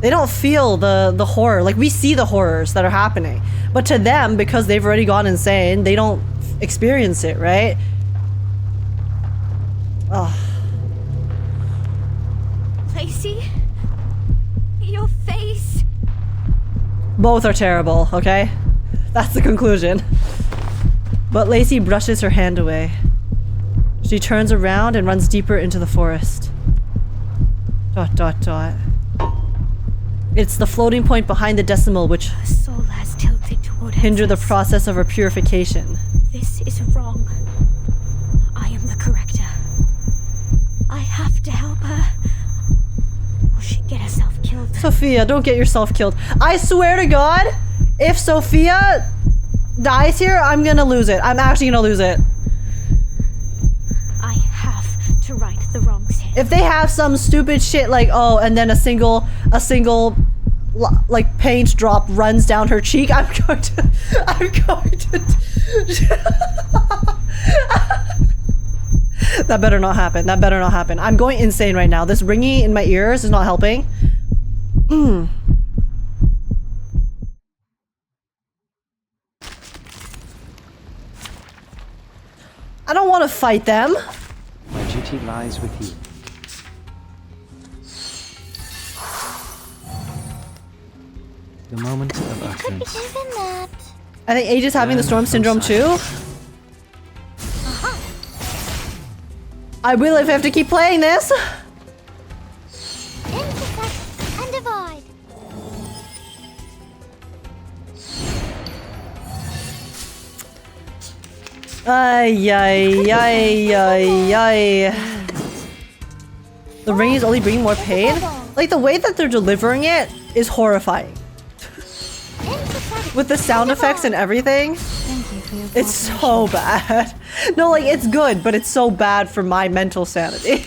They don't feel the horror. Like, we see the horrors that are happening. But to them, because they've already gone insane, they don't experience it, right? Ugh. Lacey? Your face? Both are terrible, okay? That's the conclusion. But Lacey brushes her hand away. She turns around and runs deeper into the forest. ... It's the floating point behind the decimal which Her soul has tilted toward hinder the excess. process of her purification. This is wrong. I am the corrector. I have to help her. Or she'd get herself killed. Sophia, don't get yourself killed. I swear to God, if Sophia dies here, I'm gonna lose it. I'm actually gonna lose it. I have to right the wrongs here. If they have some stupid shit like, oh, and then a single like paint drop runs down her cheek, I'm going to that better not happen. That better not happen. I'm going insane right now. This ringing in my ears is not helping. I don't want to fight them. My duty lies with you. The moment of utterance. I think Age is having the storm syndrome too. I will if I have to keep playing this. Intersect and divide. Ay, ay, ay, ay, ay. The ring is only bringing more pain? Like, the way that they're delivering it is horrifying. With the sound effects and everything, it's so bad. No, like, it's good, but it's so bad for my mental sanity.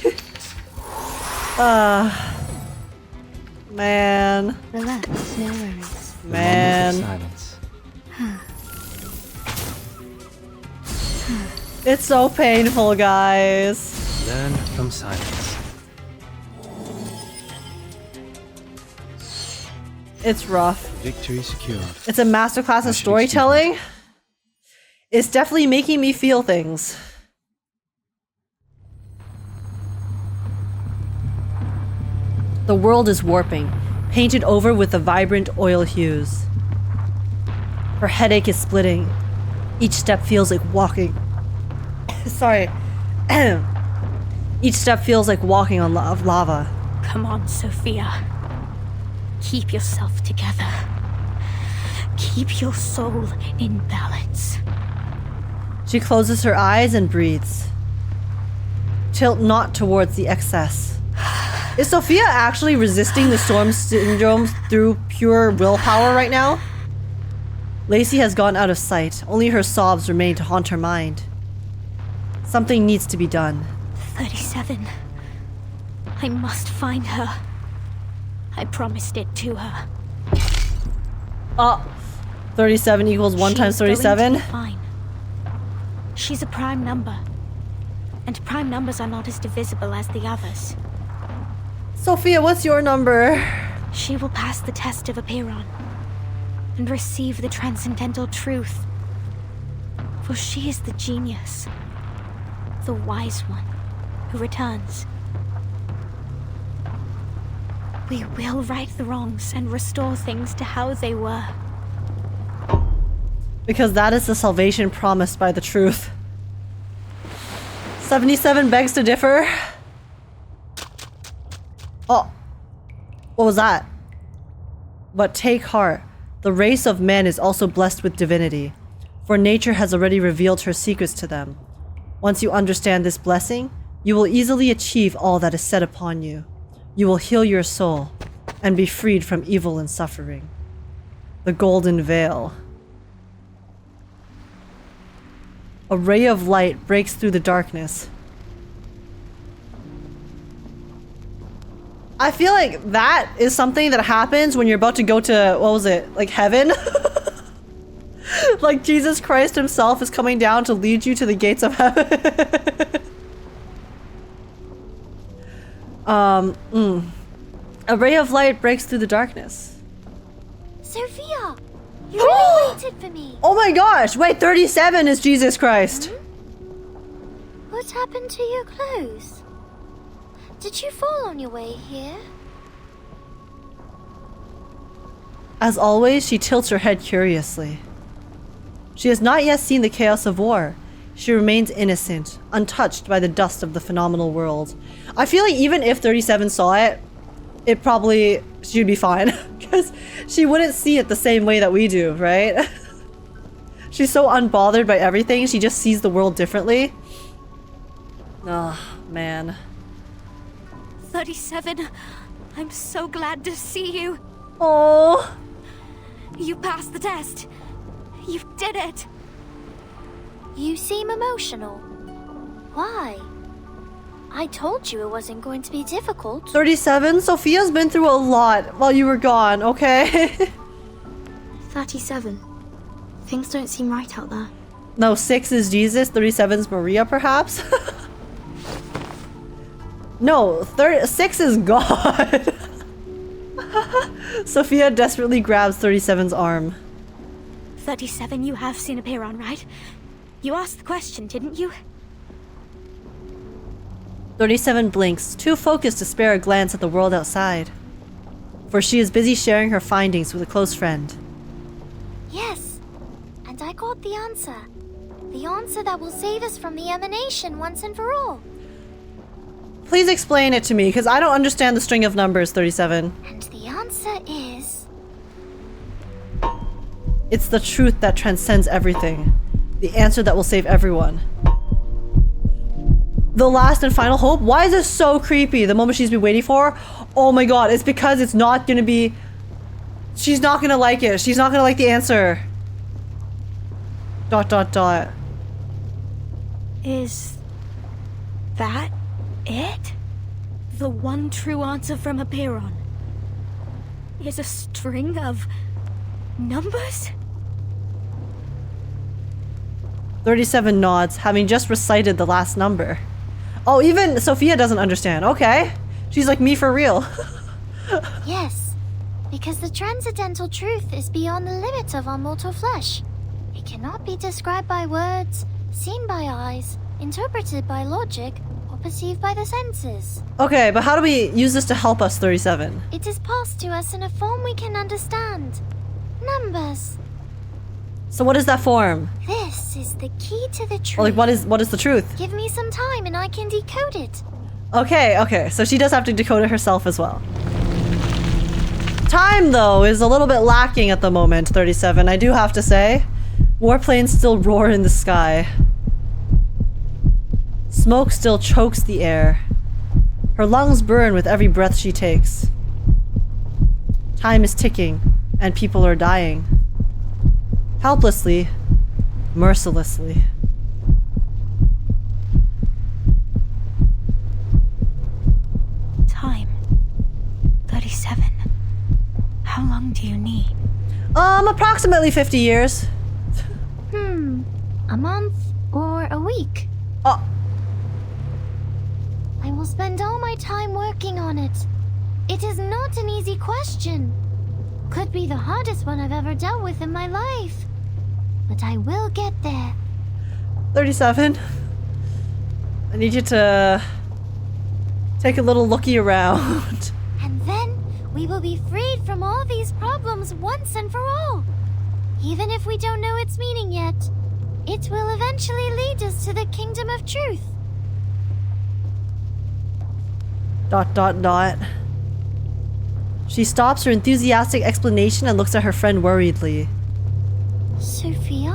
Man. Relax, no worries. Man. Silence. It's so painful, guys. Learn from silence. It's rough. Victory secured. It's a masterclass in storytelling. It's definitely making me feel things. The world is warping, painted over with the vibrant oil hues. Her headache is splitting. Each step feels like walking. Sorry. Each step feels like walking on lava. Come on, Sophia. Keep yourself together. Keep your soul in balance. She closes her eyes and breathes. Tilt not towards the excess. Is Sophia actually resisting the storm syndrome through pure willpower right now? Lacey has gone out of sight. Only her sobs remain to haunt her mind. Something needs to be done. 37. I must find her. I promised it to her. 37 equals 1 times 37? Fine. She's a prime number. And prime numbers are not as divisible as the others. Sophia, what's your number? She will pass the test of Apiron and receive the transcendental truth. For she is the genius, the wise one, who returns. We will right the wrongs and restore things to how they were. Because that is the salvation promised by the truth. 77 begs to differ. Oh. What was that? But take heart. The race of men is also blessed with divinity, for nature has already revealed her secrets to them. Once you understand this blessing, you will easily achieve all that is set upon you. You will heal your soul and be freed from evil and suffering. The Golden Veil. A ray of light breaks through the darkness. I feel like that is something that happens when you're about to go to, what was it, like heaven? Like Jesus Christ himself is coming down to lead you to the gates of heaven. A ray of light breaks through the darkness. Sophia! You really waited for me! Oh my gosh! Wait, 37 is Jesus Christ! What happened to your clothes? Did you fall on your way here? As always, she tilts her head curiously. She has not yet seen the chaos of war. She remains innocent, untouched by the dust of the phenomenal world. I feel like even if 37 saw it, she'd be fine. Because she wouldn't see it the same way that we do, right? She's so unbothered by everything, she just sees the world differently. Oh, man. 37. I'm so glad to see you. Oh. You passed the test. You did it. You seem emotional. Why? I told you it wasn't going to be difficult. 37? Sophia's been through a lot while you were gone, okay? 37. Things don't seem right out there. No, 6 is Jesus, 37's Maria, perhaps? No, 6 is God. Sophia desperately grabs 37's arm. 37, you have seen a Piran, right? You asked the question, didn't you? 37 blinks, too focused to spare a glance at the world outside. For she is busy sharing her findings with a close friend. Yes, and I got the answer. The answer that will save us from the emanation once and for all. Please explain it to me, because I don't understand the string of numbers, 37. And the answer is... It's the truth that transcends everything. The answer that will save everyone. The last and final hope? Why is this so creepy? The moment she's been waiting for? Oh my god, it's because it's not gonna be... She's not gonna like it. She's not gonna like the answer. ... Is... that it? The one true answer from a Piran is a string of... numbers? 37 nods, having just recited the last number. Oh, even Sophia doesn't understand. Okay. She's like me for real. Yes, because the transcendental truth is beyond the limits of our mortal flesh. It cannot be described by words, seen by eyes, interpreted by logic, or perceived by the senses. Okay, but how do we use this to help us, 37? It is passed to us in a form we can understand. Numbers. So what is that form? This is the key to the truth. Or like what is the truth? Give me some time and I can decode it. Okay, so she does have to decode it herself as well. Time, though, is a little bit lacking at the moment, 37, I do have to say. Warplanes still roar in the sky. Smoke still chokes the air. Her lungs burn with every breath she takes. Time is ticking, and people are dying. Helplessly, mercilessly. Time. 37. How long do you need? Approximately 50 years. A month or a week? I will spend all my time working on it. It is not an easy question. Could be the hardest one I've ever dealt with in my life. But I will get there. 37. I need you to take a little looky around. And then we will be freed from all these problems once and for all. Even if we don't know its meaning yet, it will eventually lead us to the kingdom of truth. ... She stops her enthusiastic explanation and looks at her friend worriedly. Sophia?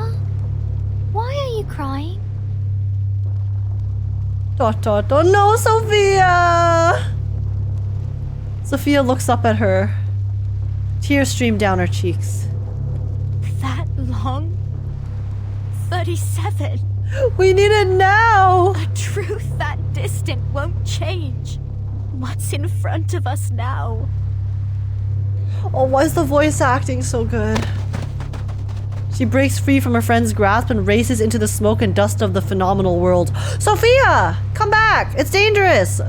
Why are you crying? Dot dot dot. No, Sophia! Sophia looks up at her. Tears stream down her cheeks. That long? 37. We need it now! A truth that distant won't change. What's in front of us now? Oh, why is the voice acting so good? She breaks free from her friend's grasp and races into the smoke and dust of the phenomenal world. Sophia! Come back! It's dangerous!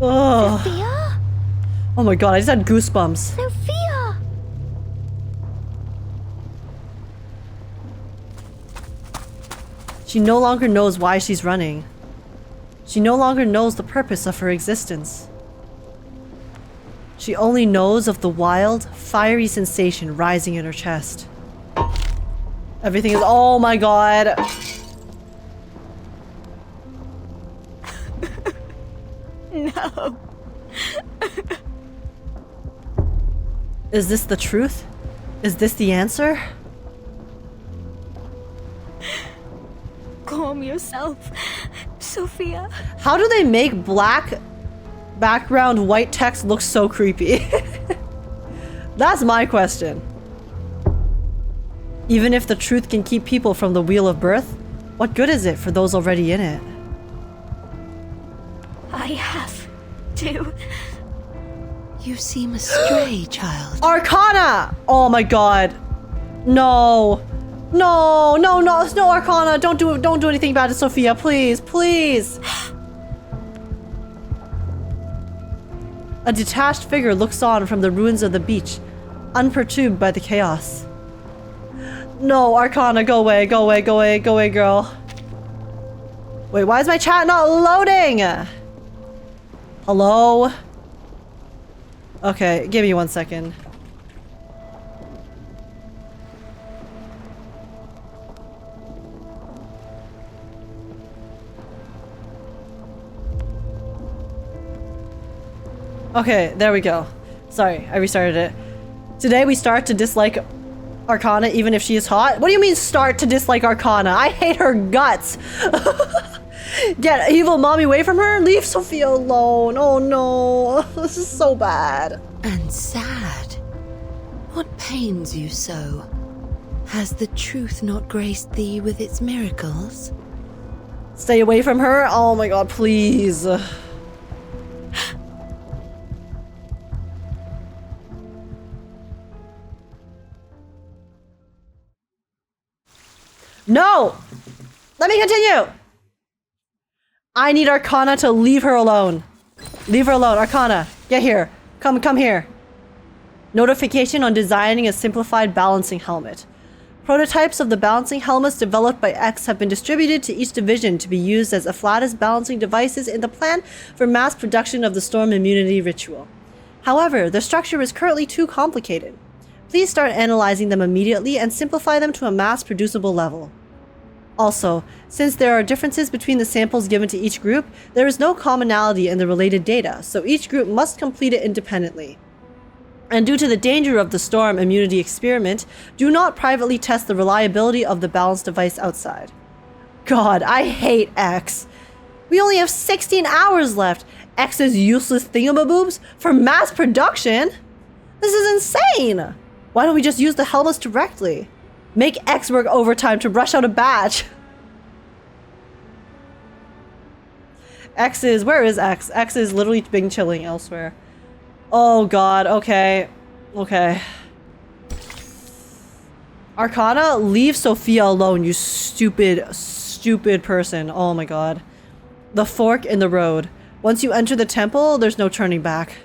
Sophia? Oh my god, I just had goosebumps. Sophia! She no longer knows why she's running. She no longer knows the purpose of her existence. She only knows of the wild, fiery sensation rising in her chest. Everything is— oh my god! No. Is this the truth? Is this the answer? Calm yourself, Sophia. How do they make black background white text look so creepy? That's my question. Even if the truth can keep people from the wheel of birth, what good is it for those already in it? I have to. You seem astray, child. Arcana! Oh my god. No. No, no, no, no, Arcana. Don't do anything bad to Sophia, please, please. A detached figure looks on from the ruins of the beach, unperturbed by the chaos. No, Arcana, go away, go away, go away, go away, girl. Wait, why is my chat not loading? Hello? Okay, give me 1 second. Okay, there we go. Sorry, I restarted it. Today we start to dislike Arcana even if she is hot. What do you mean start to dislike Arcana? I hate her guts. Get evil mommy away from her? Leave Sophia alone. Oh no. This is so bad. And sad. What pains you so? Has the truth not graced thee with its miracles? Stay away from her? Oh my god, please. No! Let me continue! I need Arcana to leave her alone. Leave her alone. Arcana, get here. Come here. Notification on designing a simplified balancing helmet. Prototypes of the balancing helmets developed by X have been distributed to each division to be used as afflatus balancing devices in the plan for mass production of the Storm Immunity Ritual. However, their structure is currently too complicated. Please start analyzing them immediately and simplify them to a mass-producible level. Also, since there are differences between the samples given to each group, there is no commonality in the related data, so each group must complete it independently. And due to the danger of the Storm Immunity experiment, do not privately test the reliability of the balance device outside. God, I hate X. We only have 16 hours left. X's useless thingamaboobs for mass production? This is insane! Why don't we just use the helmets directly? Make X work overtime to rush out a batch. X is— where is X? X is literally been chilling elsewhere. Oh god, okay. Okay. Arcana, leave Sophia alone, you stupid, stupid person. Oh my god. The fork in the road. Once you enter the temple, there's no turning back.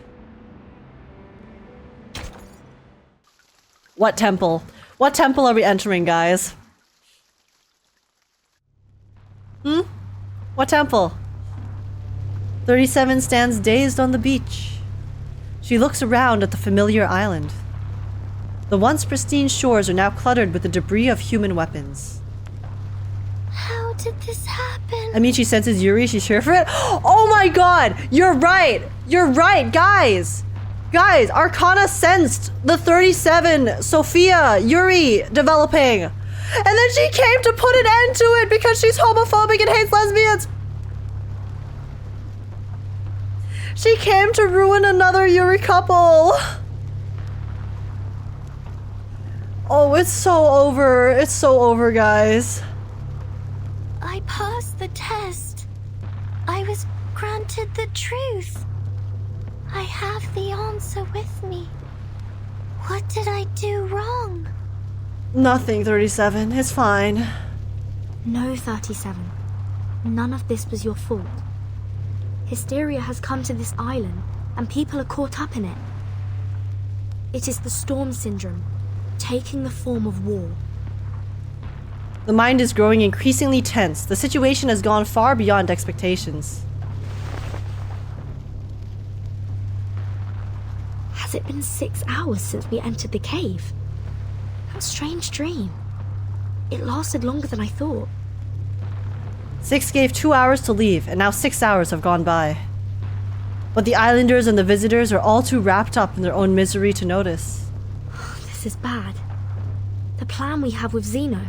What temple? What temple are we entering, guys? What temple? 37 stands dazed on the beach. She looks around at the familiar island. The once pristine shores are now cluttered with the debris of human weapons. How did this happen? I mean, she senses Yuri, she's here for it. Oh my god! You're right! You're right, guys! Guys, Arcana sensed the 37 Sophia, Yuri developing. And then she came to put an end to it because she's homophobic and hates lesbians. She came to ruin another Yuri couple. Oh, it's so over. It's so over, guys. I passed the test. I was granted the truth. I have the answer with me. What did I do wrong? Nothing, 37. It's fine. No, 37. None of this was your fault. Hysteria has come to this island, and people are caught up in it. It is the storm syndrome, taking the form of war. The mind is growing increasingly tense. The situation has gone far beyond expectations. Has it been 6 hours since we entered the cave? What a strange dream. It lasted longer than I thought. 6 gave 2 hours to leave, and now 6 hours have gone by. But the islanders and the visitors are all too wrapped up in their own misery to notice. This is bad. The plan we have with Zeno.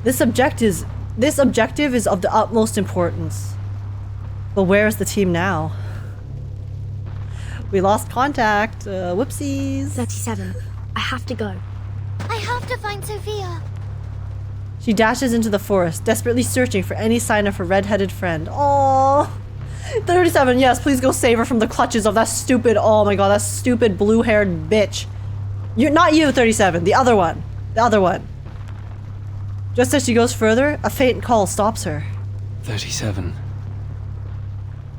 This objective is of the utmost importance. But where is the team now? We lost contact. Whoopsies. 37. I have to go. I have to find Sophia. She dashes into the forest, desperately searching for any sign of her red-headed friend. Aww. 37, yes, please go save her from the clutches of that stupid, oh my god, that stupid blue-haired bitch. You're not you, 37, the other one. The other one. Just as she goes further, a faint call stops her. 37.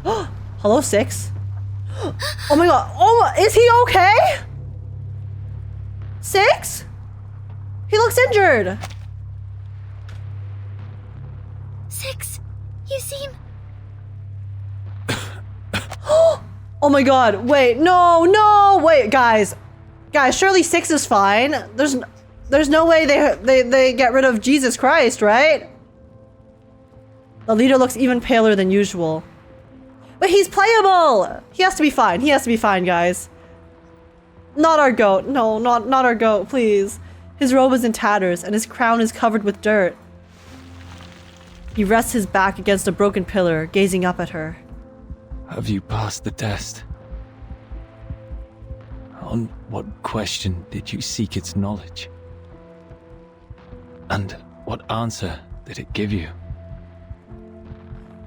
Hello, 6. Oh my god, oh, is he okay? 6? He looks injured. 6, you seem... Oh my god, wait, no, wait, guys, surely 6 is fine. There's no way they get rid of Jesus Christ, right? The leader looks even paler than usual. But he's playable! He has to be fine, guys. Not our goat, no, not our goat, please. His robe is in tatters, and his crown is covered with dirt. He rests his back against a broken pillar, gazing up at her. Have you passed the test? On what question did you seek its knowledge? And what answer did it give you?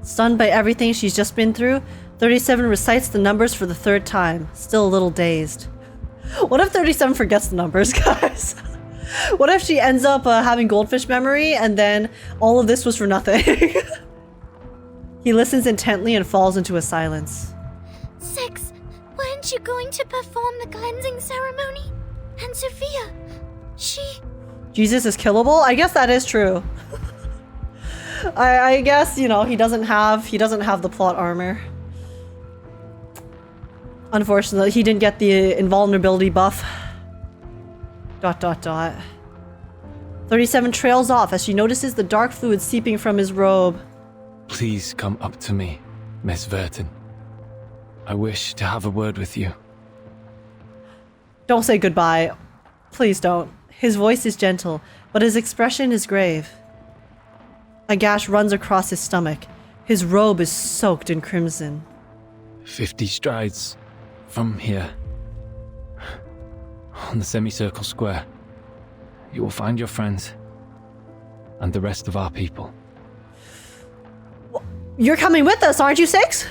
Stunned by everything she's just been through, 37 recites the numbers for the 3rd time, still a little dazed. What if 37 forgets the numbers, guys? What if she ends up having goldfish memory and then all of this was for nothing? He listens intently and falls into a silence. 6, weren't you going to perform the cleansing ceremony? And Sophia, she... Jesus is killable? I guess that is true. I guess, you know, he doesn't have the plot armor. Unfortunately, he didn't get the invulnerability buff. ... 37 trails off as she notices the dark fluid seeping from his robe. Please come up to me, Miss Verton. I wish to have a word with you. Don't say goodbye. Please don't. His voice is gentle, but his expression is grave. A gash runs across his stomach. His robe is soaked in crimson. 50 strides from here, on the semicircle square, you will find your friends and the rest of our people. You're coming with us, aren't you, 6?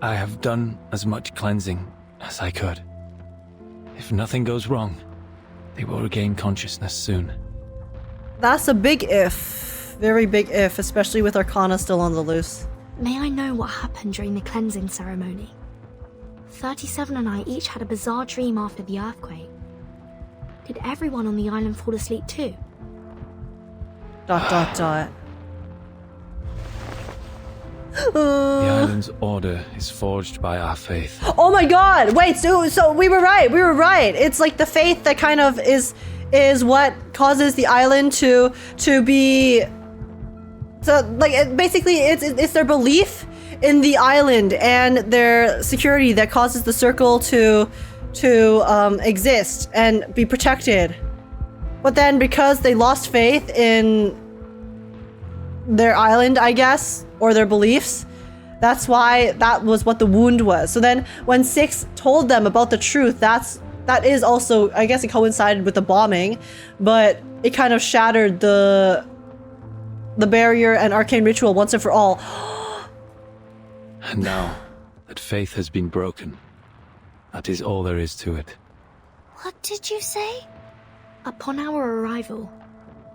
I have done as much cleansing as I could. If nothing goes wrong, they will regain consciousness soon. That's a big if. Very big if, especially with Arcana still on the loose. May I know what happened during the cleansing ceremony? 37 and I each had a bizarre dream after the earthquake. Did everyone on the island fall asleep too? ... The island's order is forged by our faith. Oh my god! Wait, so we were right. We were right. It's like the faith that kind of is what causes the island to be. So like basically it's their belief in the island and their security that causes the circle to exist and be protected. But then because they lost faith in their island, I guess, or their beliefs, that's why that was what the wound was. So then when 6 told them about the truth, that is also, I guess it coincided with the bombing, but it kind of shattered the barrier and arcane ritual once and for all. And now that faith has been broken, that is all there is to it. What did you say? Upon our arrival,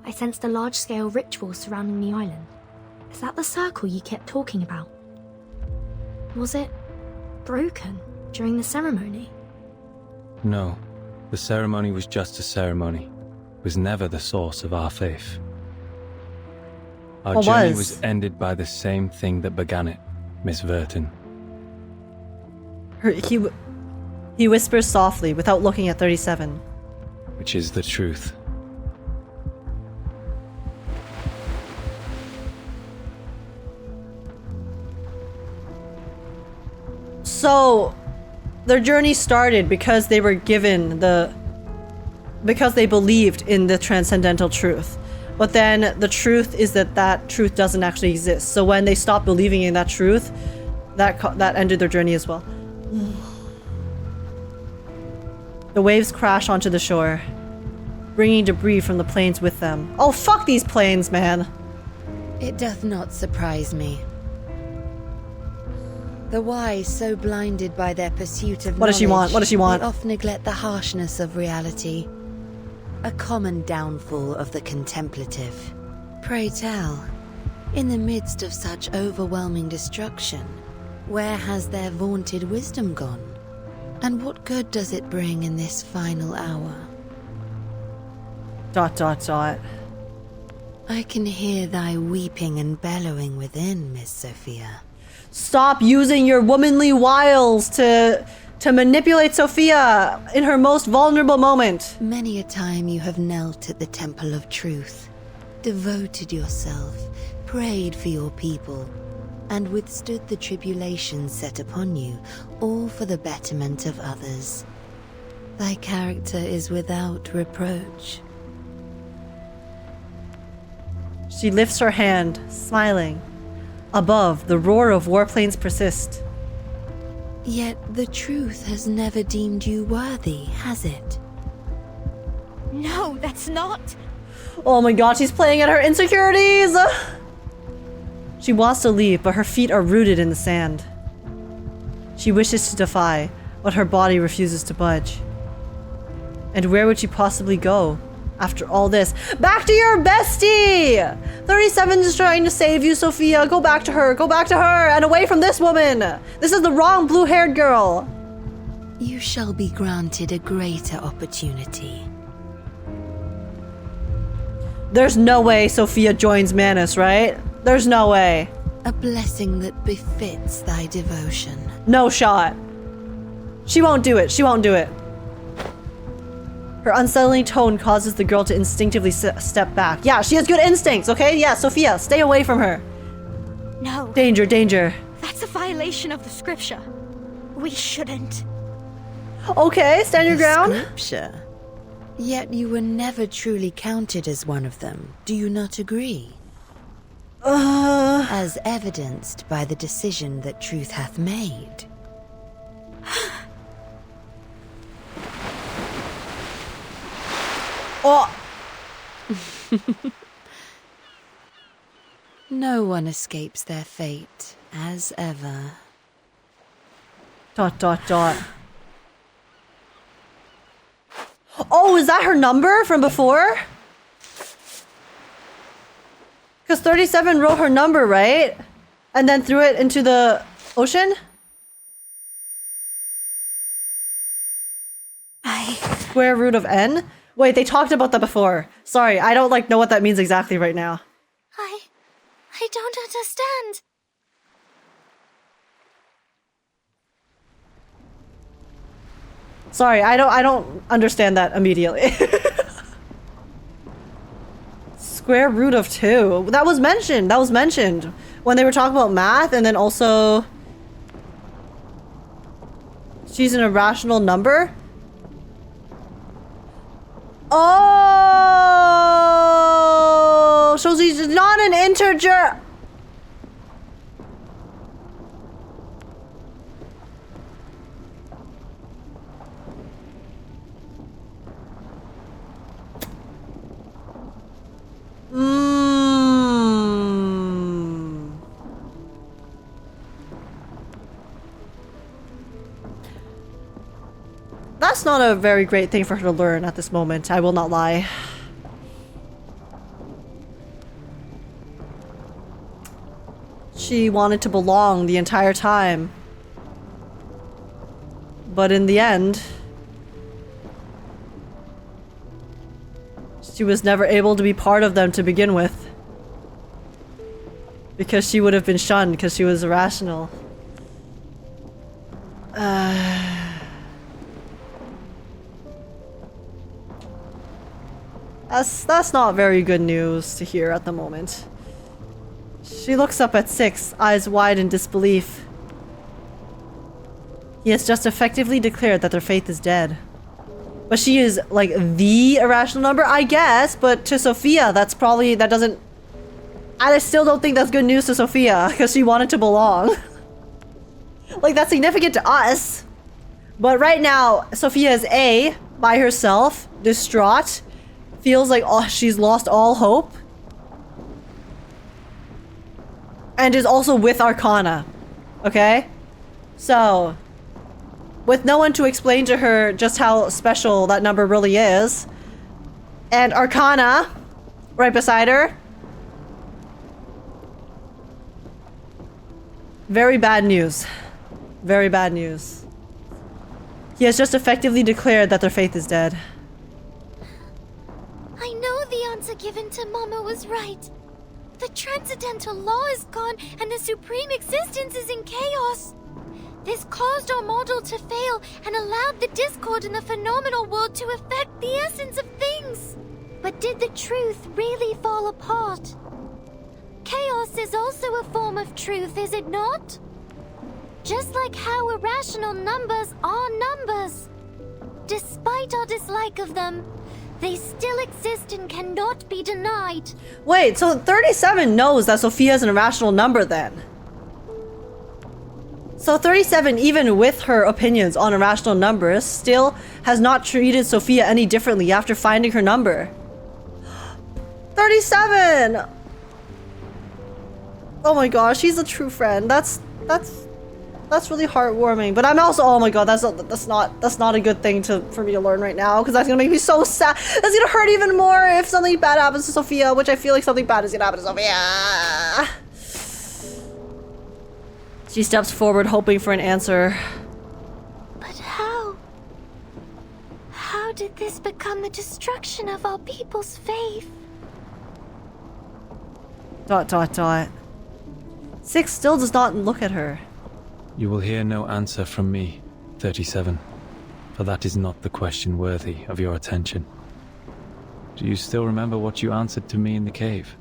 I sensed a large-scale ritual surrounding the island. Is that the circle you kept talking about? Was it broken during the ceremony? No, the ceremony was just a ceremony. It was never the source of our faith. Our journey was ended by the same thing that began it, Miss Verton. He whispers softly without looking at 37. Which is the truth. So, their journey started because they were given because they believed in the transcendental truth. But then the truth is that truth doesn't actually exist. So when they stopped believing in that truth, that ended their journey as well. The waves crash onto the shore, bringing debris from the planes with them. Oh, fuck these planes, man. It doth not surprise me. The wise, so blinded by their pursuit of What does she want? What does she want? They often neglect the harshness of reality. A common downfall of the contemplative. Pray tell, in the midst of such overwhelming destruction, where has their vaunted wisdom gone? And what good does it bring in this final hour? ... I can hear thy weeping and bellowing within, Miss Sophia. Stop using your womanly wiles to manipulate Sophia in her most vulnerable moment. Many a time you have knelt at the temple of truth, devoted yourself, prayed for your people, and withstood the tribulations set upon you, all for the betterment of others. Thy character is without reproach. She lifts her hand, smiling. Above, the roar of warplanes persist. Yet the truth has never deemed you worthy, has it? No, that's not. Oh my god, she's playing at her insecurities! She wants to leave, but her feet are rooted in the sand. She wishes to defy, but her body refuses to budge. And where would she possibly go? After all this, back to your bestie! 37 is trying to save you, Sophia. Go back to her, and away from this woman! This is the wrong blue-haired girl! You shall be granted a greater opportunity. There's no way Sophia joins Manus, right? There's no way. A blessing that befits thy devotion. No shot. She won't do it. Her unsettling tone causes the girl to instinctively step back. Yeah, she has good instincts, okay? Yeah, Sophia, stay away from her. No. Danger. That's a violation of the scripture. We shouldn't. Okay, stand your ground. Scripture? Yet you were never truly counted as one of them. Do you not agree? As evidenced by the decision that truth hath made. Oh. No one escapes their fate, as ever. ... Oh, is that her number from before? Because 37 wrote her number, right? And then threw it into the ocean? Square root of n? Wait, they talked about that before. Sorry, I don't know what that means exactly right now. I don't understand. Sorry, I don't understand that immediately. Square root of 2. That was mentioned. That was mentioned when they were talking about math, and then also she's an irrational number. Oh, so she's not an integer. That's not a very great thing for her to learn at this moment, I will not lie. She wanted to belong the entire time. But in the end, she was never able to be part of them to begin with. Because she would have been shunned because she was irrational. That's not very good news to hear at the moment. She looks up at 6, eyes wide in disbelief. He has just effectively declared that their faith is dead. But she is, like, the irrational number, I guess, but to Sophia, that's probably, that doesn't... I still don't think that's good news to Sophia, because she wanted to belong. Like, that's significant to us. But right now, Sophia is A, by herself, distraught, feels like she's lost all hope, and is also with Arcana. Okay? So, with no one to explain to her just how special that number really is, and Arcana right beside her, very bad news. Very bad news. He has just effectively declared that their faith is dead. I know the answer given to Mama was right. The transcendental law is gone and the supreme existence is in chaos. This caused our model to fail and allowed the discord in the phenomenal world to affect the essence of things. But did the truth really fall apart? Chaos is also a form of truth, is it not? Just like how irrational numbers are numbers. Despite our dislike of them, they still exist and cannot be denied. Wait, so 37 knows that Sophia is an irrational number then? So 37, even with her opinions on irrational numbers, still has not treated Sophia any differently after finding her number. 37! Oh my gosh, she's a true friend. That's really heartwarming. But I'm also, oh my god, that's not a good thing for me to learn right now, because that's gonna make me so sad. That's gonna hurt even more if something bad happens to Sophia, which I feel like something bad is gonna happen to Sophia. She steps forward, hoping for an answer. But how? How did this become the destruction of our people's faith? ... 6 still does not look at her. You will hear no answer from me, 37, for that is not the question worthy of your attention. Do you still remember what you answered to me in the cave?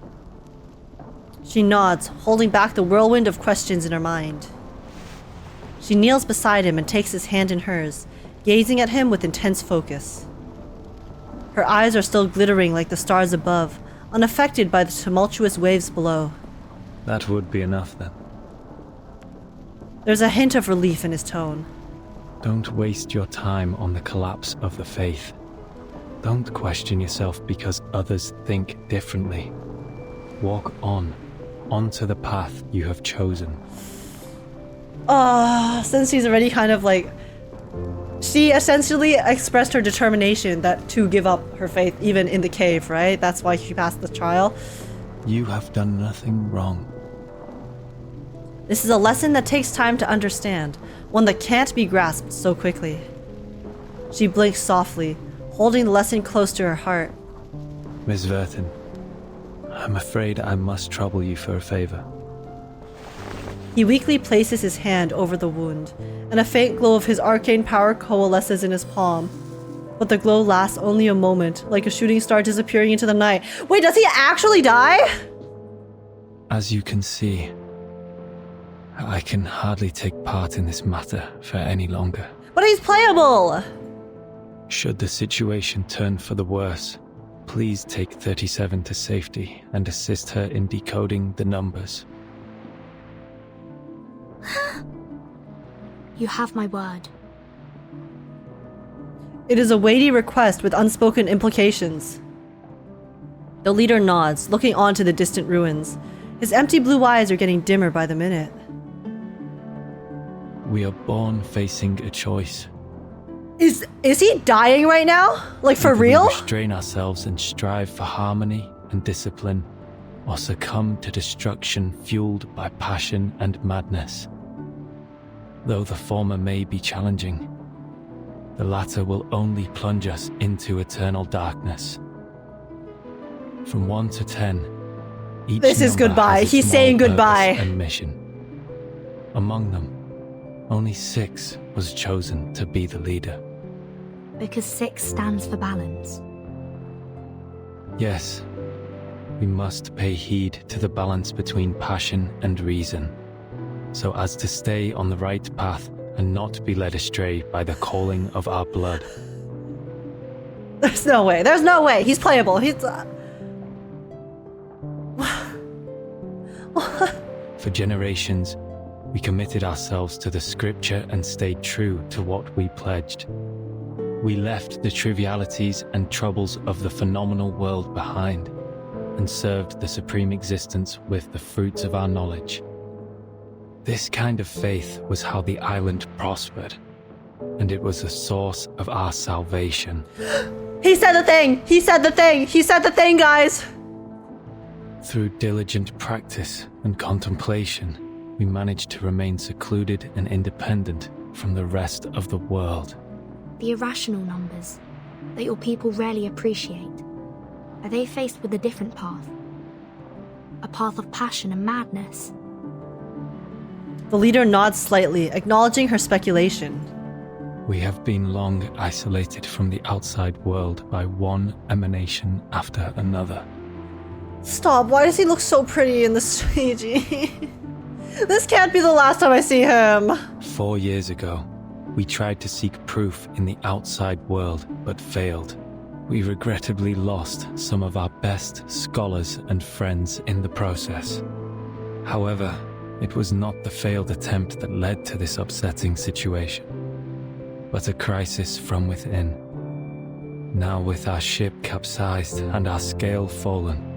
She nods, holding back the whirlwind of questions in her mind. She kneels beside him and takes his hand in hers, gazing at him with intense focus. Her eyes are still glittering like the stars above, unaffected by the tumultuous waves below. That would be enough then. There's a hint of relief in his tone. Don't waste your time on the collapse of the faith. Don't question yourself because others think differently. Walk on, onto the path you have chosen. Since she's already kind of like... She essentially expressed her determination to give up her faith even in the cave, right? That's why she passed the trial. You have done nothing wrong. This is a lesson that takes time to understand, one that can't be grasped so quickly. She blinks softly, holding the lesson close to her heart. Miss Vertin, I'm afraid I must trouble you for a favor. He weakly places his hand over the wound, and a faint glow of his arcane power coalesces in his palm. But the glow lasts only a moment, like a shooting star disappearing into the night. Wait, does he actually die? As you can see, I can hardly take part in this matter for any longer. But he's playable! Should the situation turn for the worse, please take 37 to safety and assist her in decoding the numbers. You have my word. It is a weighty request with unspoken implications. The leader nods, looking on to the distant ruins. His empty blue eyes are getting dimmer by the minute. We are born facing a choice. Is he dying right now? Like for Either real? we restrain ourselves and strive for harmony and discipline, or succumb to destruction fueled by passion and madness. Though the former may be challenging, the latter will only plunge us into eternal darkness. From 1 to 10, each This is number goodbye. has its He's small saying purpose goodbye. And mission. Among them, only 6 was chosen to be the leader. Because 6 stands for balance. Yes, we must pay heed to the balance between passion and reason, so as to stay on the right path and not be led astray by the calling of our blood. There's no way. There's no way. He's playable. He's... For generations, we committed ourselves to the scripture and stayed true to what we pledged. We left the trivialities and troubles of the phenomenal world behind and served the supreme existence with the fruits of our knowledge. This kind of faith was how the island prospered, and it was the source of our salvation. He said the thing! He said the thing! He said the thing, guys! Through diligent practice and contemplation, we managed to remain secluded and independent from the rest of the world. The irrational numbers that your people rarely appreciate. Are they faced with a different path? A path of passion and madness? The leader nods slightly, acknowledging her speculation. We have been long isolated from the outside world by one emanation after another. Stop, why does he look so pretty in this CG? This can't be the last time I see him. 4 years ago, we tried to seek proof in the outside world, but failed. We regrettably lost some of our best scholars and friends in the process. However, it was not the failed attempt that led to this upsetting situation, but a crisis from within. Now with our ship capsized and our scale fallen,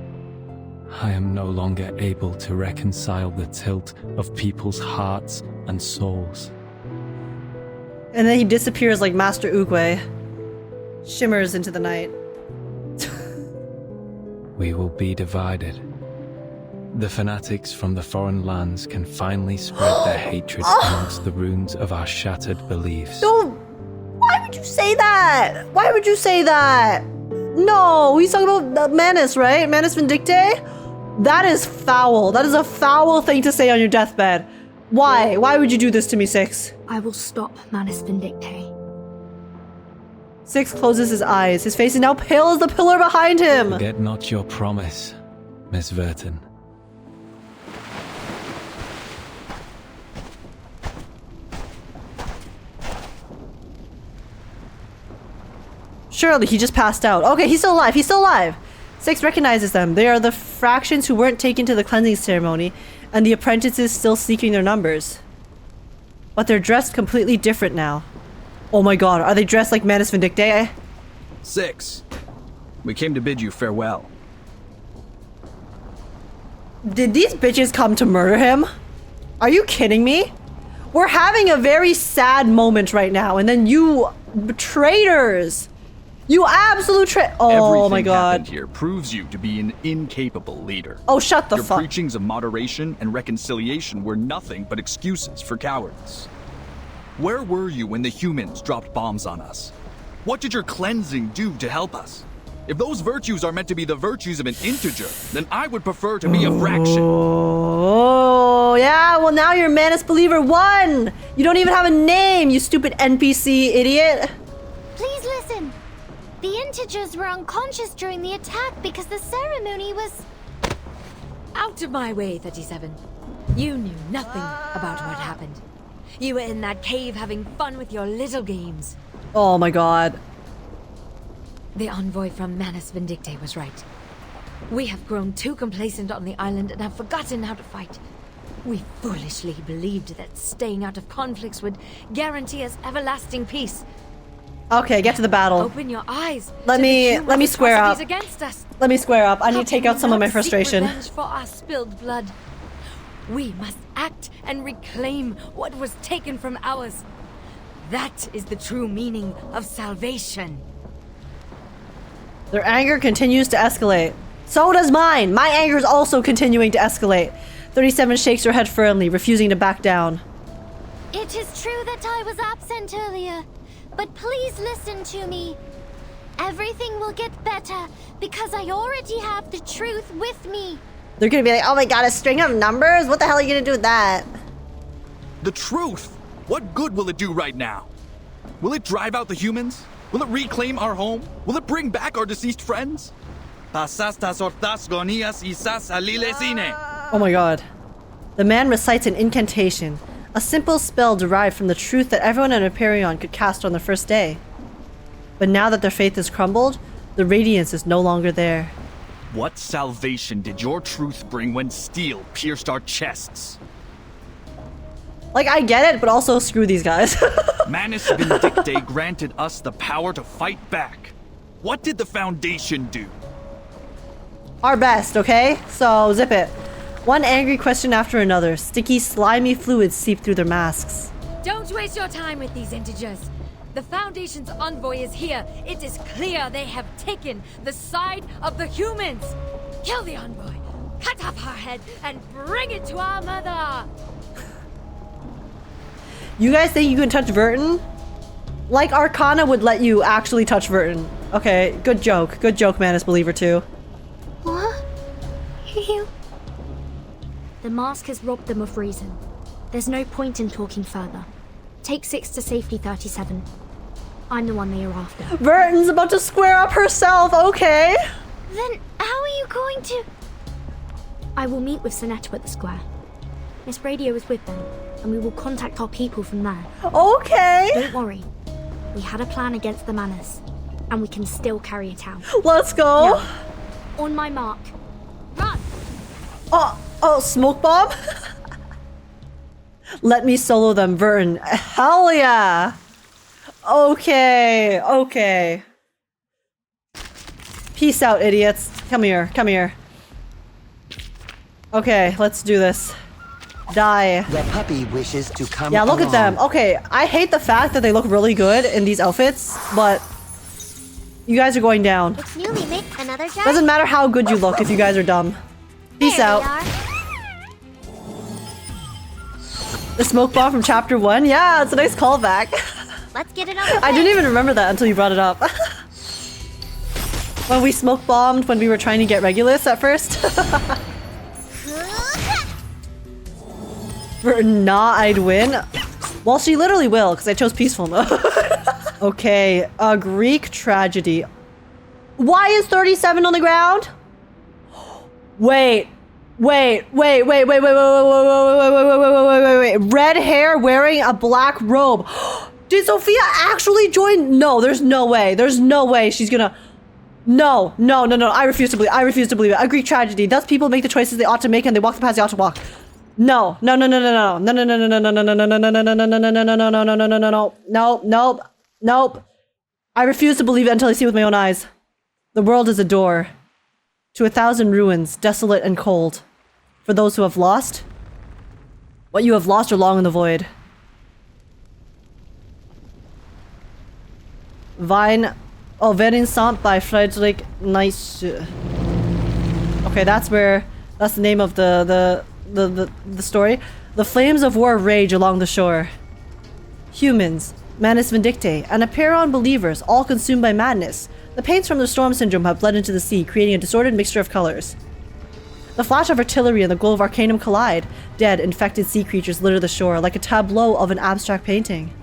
I am no longer able to reconcile the tilt of people's hearts and souls. And then he disappears like Master Oogway. Shimmers into the night. We will be divided. The fanatics from the foreign lands can finally spread their hatred amongst the ruins of our shattered beliefs. No! Why would you say that? Why would you say that? No, he's talking about Manus, right? Manus Vindictae? That is foul. That is a foul thing to say on your deathbed. Why? Why would you do this to me, Six? I will stop Manus Vindictae. Six closes his eyes. His face is now pale as the pillar behind him. Forget not your promise, Miss Verton. Surely he just passed out. Okay, he's still alive. He's still alive. Six recognizes them. They are the fractions who weren't taken to the cleansing ceremony, and the apprentices still seeking their numbers. But they're dressed completely different now. Oh my god, are they dressed like Manus Vindictae? 6. We came to bid you farewell. Did these bitches come to murder him? Are you kidding me? We're having a very sad moment right now, and then you traitors! You absolute oh my god. Everything here proves you to be an incapable leader. Oh, shut the Your fuck. preachings of moderation and reconciliation were nothing but excuses for cowardice. Where were you when the humans dropped bombs on us? What did your cleansing do to help us? If those virtues are meant to be the virtues of an integer, then I would prefer to be a fraction. Oh. Oh, yeah? Well, now you're Manus Believer 1! You don't even have a name, you stupid NPC idiot! Please listen. The integers were unconscious during the attack because the ceremony was... Out of my way, 37. You knew nothing about what happened. You were in that cave having fun with your little games. Oh my god. The envoy from Manus Vindicte was right. We have grown too complacent on the island and have forgotten how to fight. We foolishly believed that staying out of conflicts would guarantee us everlasting peace. Okay, get to the battle. Open your eyes. Let me square up. Against us. Let me square up. I need to take out some of my frustration. Revenge for our spilled blood. We must act and reclaim what was taken from ours. That is the true meaning of salvation. Their anger continues to escalate. So does mine! My anger is also continuing to escalate. 37 shakes her head firmly, refusing to back down. It is true that I was absent earlier, but please listen to me. Everything will get better because I already have the truth with me. They're gonna be like, oh my god, a string of numbers? What the hell are you gonna do with that? The truth? What good will it do right now? Will it drive out the humans? Will it reclaim our home? Will it bring back our deceased friends? Oh my god. The man recites an incantation, a simple spell derived from the truth that everyone in Hyperion could cast on their first day. But now that their faith has crumbled, the radiance is no longer there. What salvation did your truth bring when steel pierced our chests? Like, I get it, but also screw these guys. Manus Vindicte granted us the power to fight back. What did the Foundation do? Our best, okay? So, zip it. One angry question after another. Sticky, slimy fluids seep through their masks. Don't waste your time with these integers. The Foundation's envoy is here. It is clear they have taken the side of the humans. Kill the envoy, cut off her head, and bring it to our mother. You guys think you can touch Vertin? Like Arcana would let you actually touch Vertin. Okay, good joke. Good joke, Manus Believer 2. What? You? The mask has robbed them of reason. There's no point in talking further. Take 6 to safety, 37. I'm the one they are after. Vertin's about to square up herself, okay. Then how are you going to... I will meet with Sinetta at the square. Miss Radio is with them, and we will contact our people from there. Okay. Don't worry. We had a plan against the Manus, and we can still carry it out. Let's go. Now, on my mark. Run! Oh, smoke bomb? Let me solo them, Vertin. Hell yeah! Okay, okay. Peace out, idiots. Come here, come here. Okay, let's do this. Die. The puppy wishes to come Yeah, look along. at them. Okay, I hate the fact that they look really good in these outfits, but you guys are going down. It's newly made another jar. Doesn't matter how good you look if you guys are dumb. Peace There out. we are. The smoke bomb from chapter 1? Yeah, it's a nice callback. Let's get it on the I didn't even remember that until you brought it up. When we smoke bombed when we were trying to get Regulus at first. For nah, I'd win. Well, she literally will, because I chose peaceful mode. Okay, a Greek tragedy. Why is 37 on the ground? Wait. Red hair wearing a black robe. Did Sophia actually join? No, there's no way. There's no way she's gonna... No. I refuse to believe it. A Greek tragedy. Thus people make the choices they ought to make and they walk the paths they ought to walk. No. Nope. I refuse to believe it until I see it with my own eyes. The world is a door to 1,000 ruins, desolate and cold. For those who have lost, what you have lost are long in the void. Vereinsamt by Friedrich Nietzsche. Okay, that's the name of the story. The flames of war rage along the shore. Humans, Manus Vindicte, and Hyperion believers, all consumed by madness. The paints from the storm syndrome have bled into the sea, creating a disordered mixture of colors. The flash of artillery and the glow of Arcanum collide. Dead, infected sea creatures litter the shore like a tableau of an abstract painting.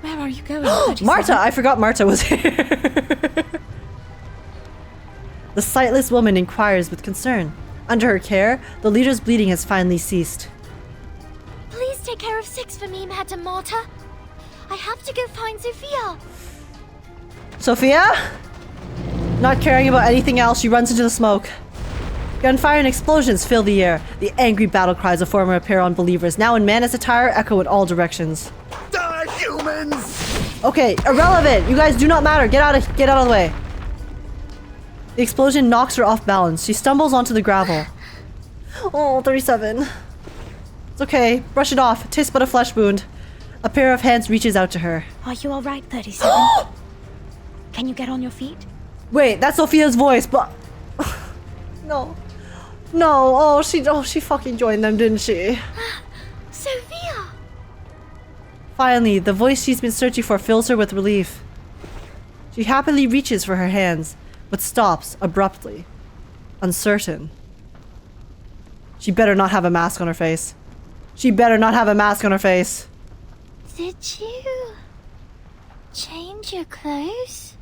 Where are you going? Marta! I forgot Marta was here. The sightless woman inquires with concern. Under her care, the leader's bleeding has finally ceased. Please take care of 6 for me, Madam Marta. I have to go find Sophia. Sophia? Not caring about anything else, she runs into the smoke. Gunfire and explosions fill the air. The angry battle cries of former Aperon believers, now in Manus attire, echo in all directions. Die, humans! Okay, irrelevant. You guys do not matter. Get out of the way. The explosion knocks her off balance. She stumbles onto the gravel. Oh, 37. It's okay. Brush it off. Tis but a flesh wound. A pair of hands reaches out to her. Are you alright, 37? Can you get on your feet? Wait, that's Sophia's voice, but... No. No. Oh, she fucking joined them, didn't she? Sophia! Finally, the voice she's been searching for fills her with relief. She happily reaches for her hands, but stops abruptly, uncertain. She better not have a mask on her face. She better not have a mask on her face. Did you change your clothes?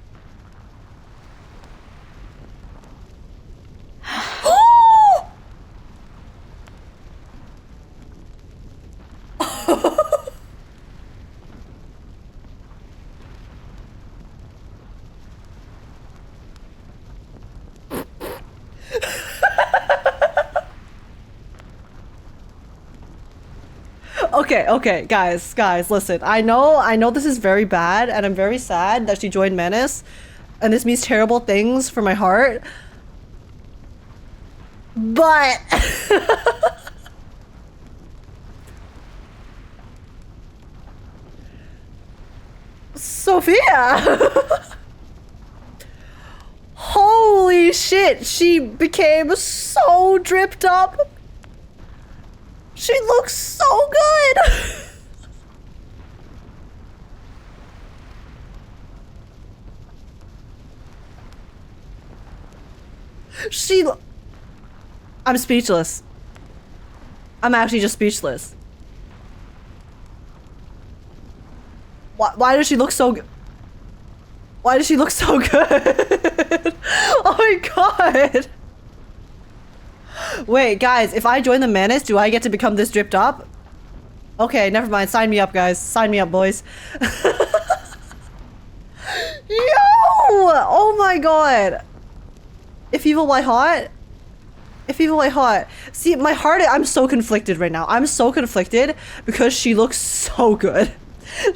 Okay, guys, listen. I know this is very bad, and I'm very sad that she joined Manus, and this means terrible things for my heart. But Sophia! Holy shit, she became so dripped up. She looks so good! I'm speechless. I'm actually just speechless. Why does she look so good? Why does she look so good? Oh my god! Wait, guys, if I join the Manus, do I get to become this dripped up? Okay, never mind. Sign me up, guys. Sign me up, boys. Yo! Oh my god! If evil, why hot? If evil, why hot? See, my heart, I'm so conflicted right now. I'm so conflicted because she looks so good.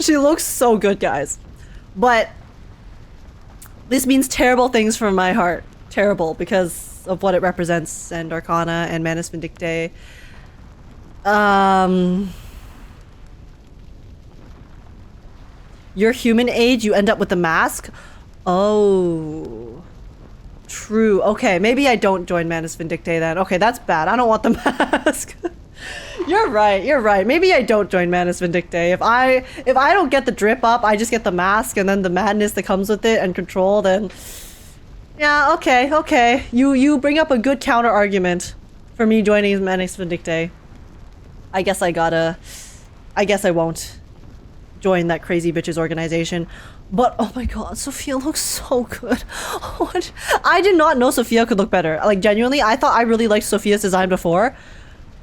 She looks so good, guys. But this means terrible things for my heart. Terrible, because of what it represents, and Arcana and Manus Vindictae. Your human age, you end up with the mask? Oh. True. Okay, maybe I don't join Manus Vindictae then. Okay, that's bad. I don't want the mask. You're right. Maybe I don't join Manus Vindictae. If I don't get the drip up, I just get the mask and then the madness that comes with it and control, then yeah, okay. You bring up a good counter argument for me joining Manus Vindictae. I guess I won't join that crazy bitch's organization. But oh my god, Sophia looks so good. What? I did not know Sophia could look better. Like genuinely, I thought I really liked Sophia's design before.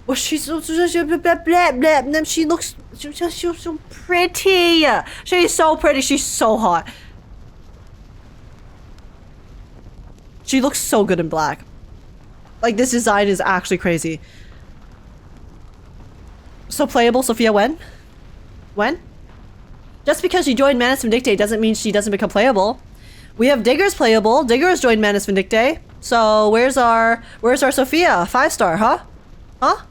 Well, she's so blah, blah, blah. And then she looks so pretty. She's so pretty. She's so hot. She looks so good in black. Like this design is actually crazy. So playable, Sophia, when? When? Just because she joined Manus Vindictae doesn't mean she doesn't become playable. We have Diggers playable. Diggers joined Manus Vindictae. So where's our Sophia? 5-star, huh? Huh?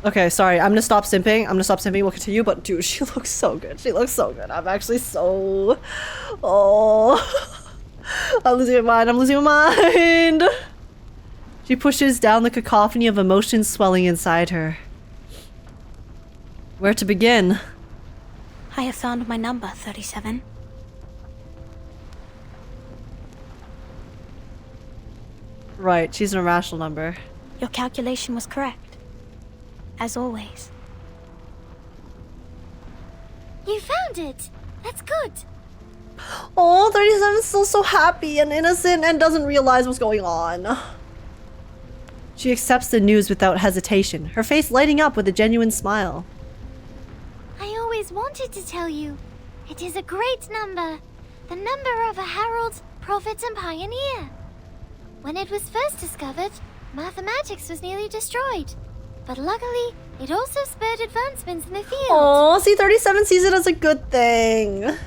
Okay, sorry. I'm gonna stop simping. We'll continue. But dude, she looks so good. I'm actually so... Oh... I'm losing my mind. She pushes down the cacophony of emotions swelling inside her. Where to begin? I have found my number, 37. Right, she's an irrational number. Your calculation was correct. As always. You found it! That's good! Oh, 37 is still so happy and innocent and doesn't realize what's going on. She accepts the news without hesitation, her face lighting up with a genuine smile. I always wanted to tell you. It is a great number. The number of a herald, prophet, and pioneer. When it was first discovered, mathematics was nearly destroyed. But luckily, it also spurred advancements in the field. Oh, C37 sees it as a good thing.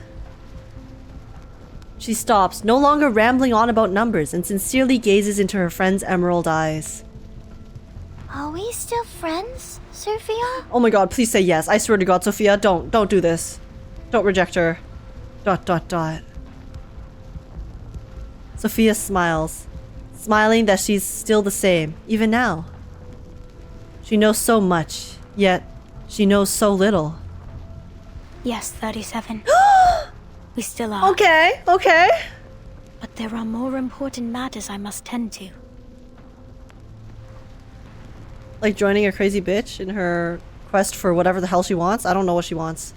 She stops, no longer rambling on about numbers, and sincerely gazes into her friend's emerald eyes. Are we still friends, Sophia? Oh my god, please say yes. I swear to god, Sophia, don't do this. Don't reject her. ... Sophia smiles, smiling that she's still the same, even now. She knows so much, yet she knows so little. Yes, 37. We still are. Okay. But there are more important matters I must tend to. Like joining a crazy bitch in her quest for whatever the hell she wants? I don't know what she wants.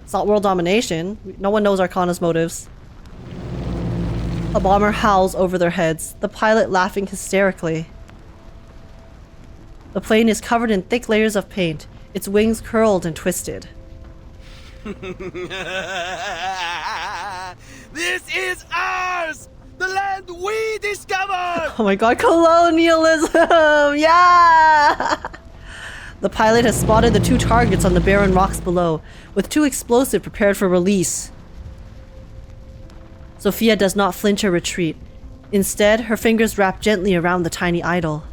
It's not world domination. No one knows Arcana's motives. A bomber howls over their heads, the pilot laughing hysterically. The plane is covered in thick layers of paint, its wings curled and twisted. This is ours! The land we discovered! Oh my god, colonialism! Yeah! The pilot has spotted the 2 targets on the barren rocks below, with 2 explosives prepared for release. Sophia does not flinch or retreat. Instead, her fingers wrap gently around the tiny idol.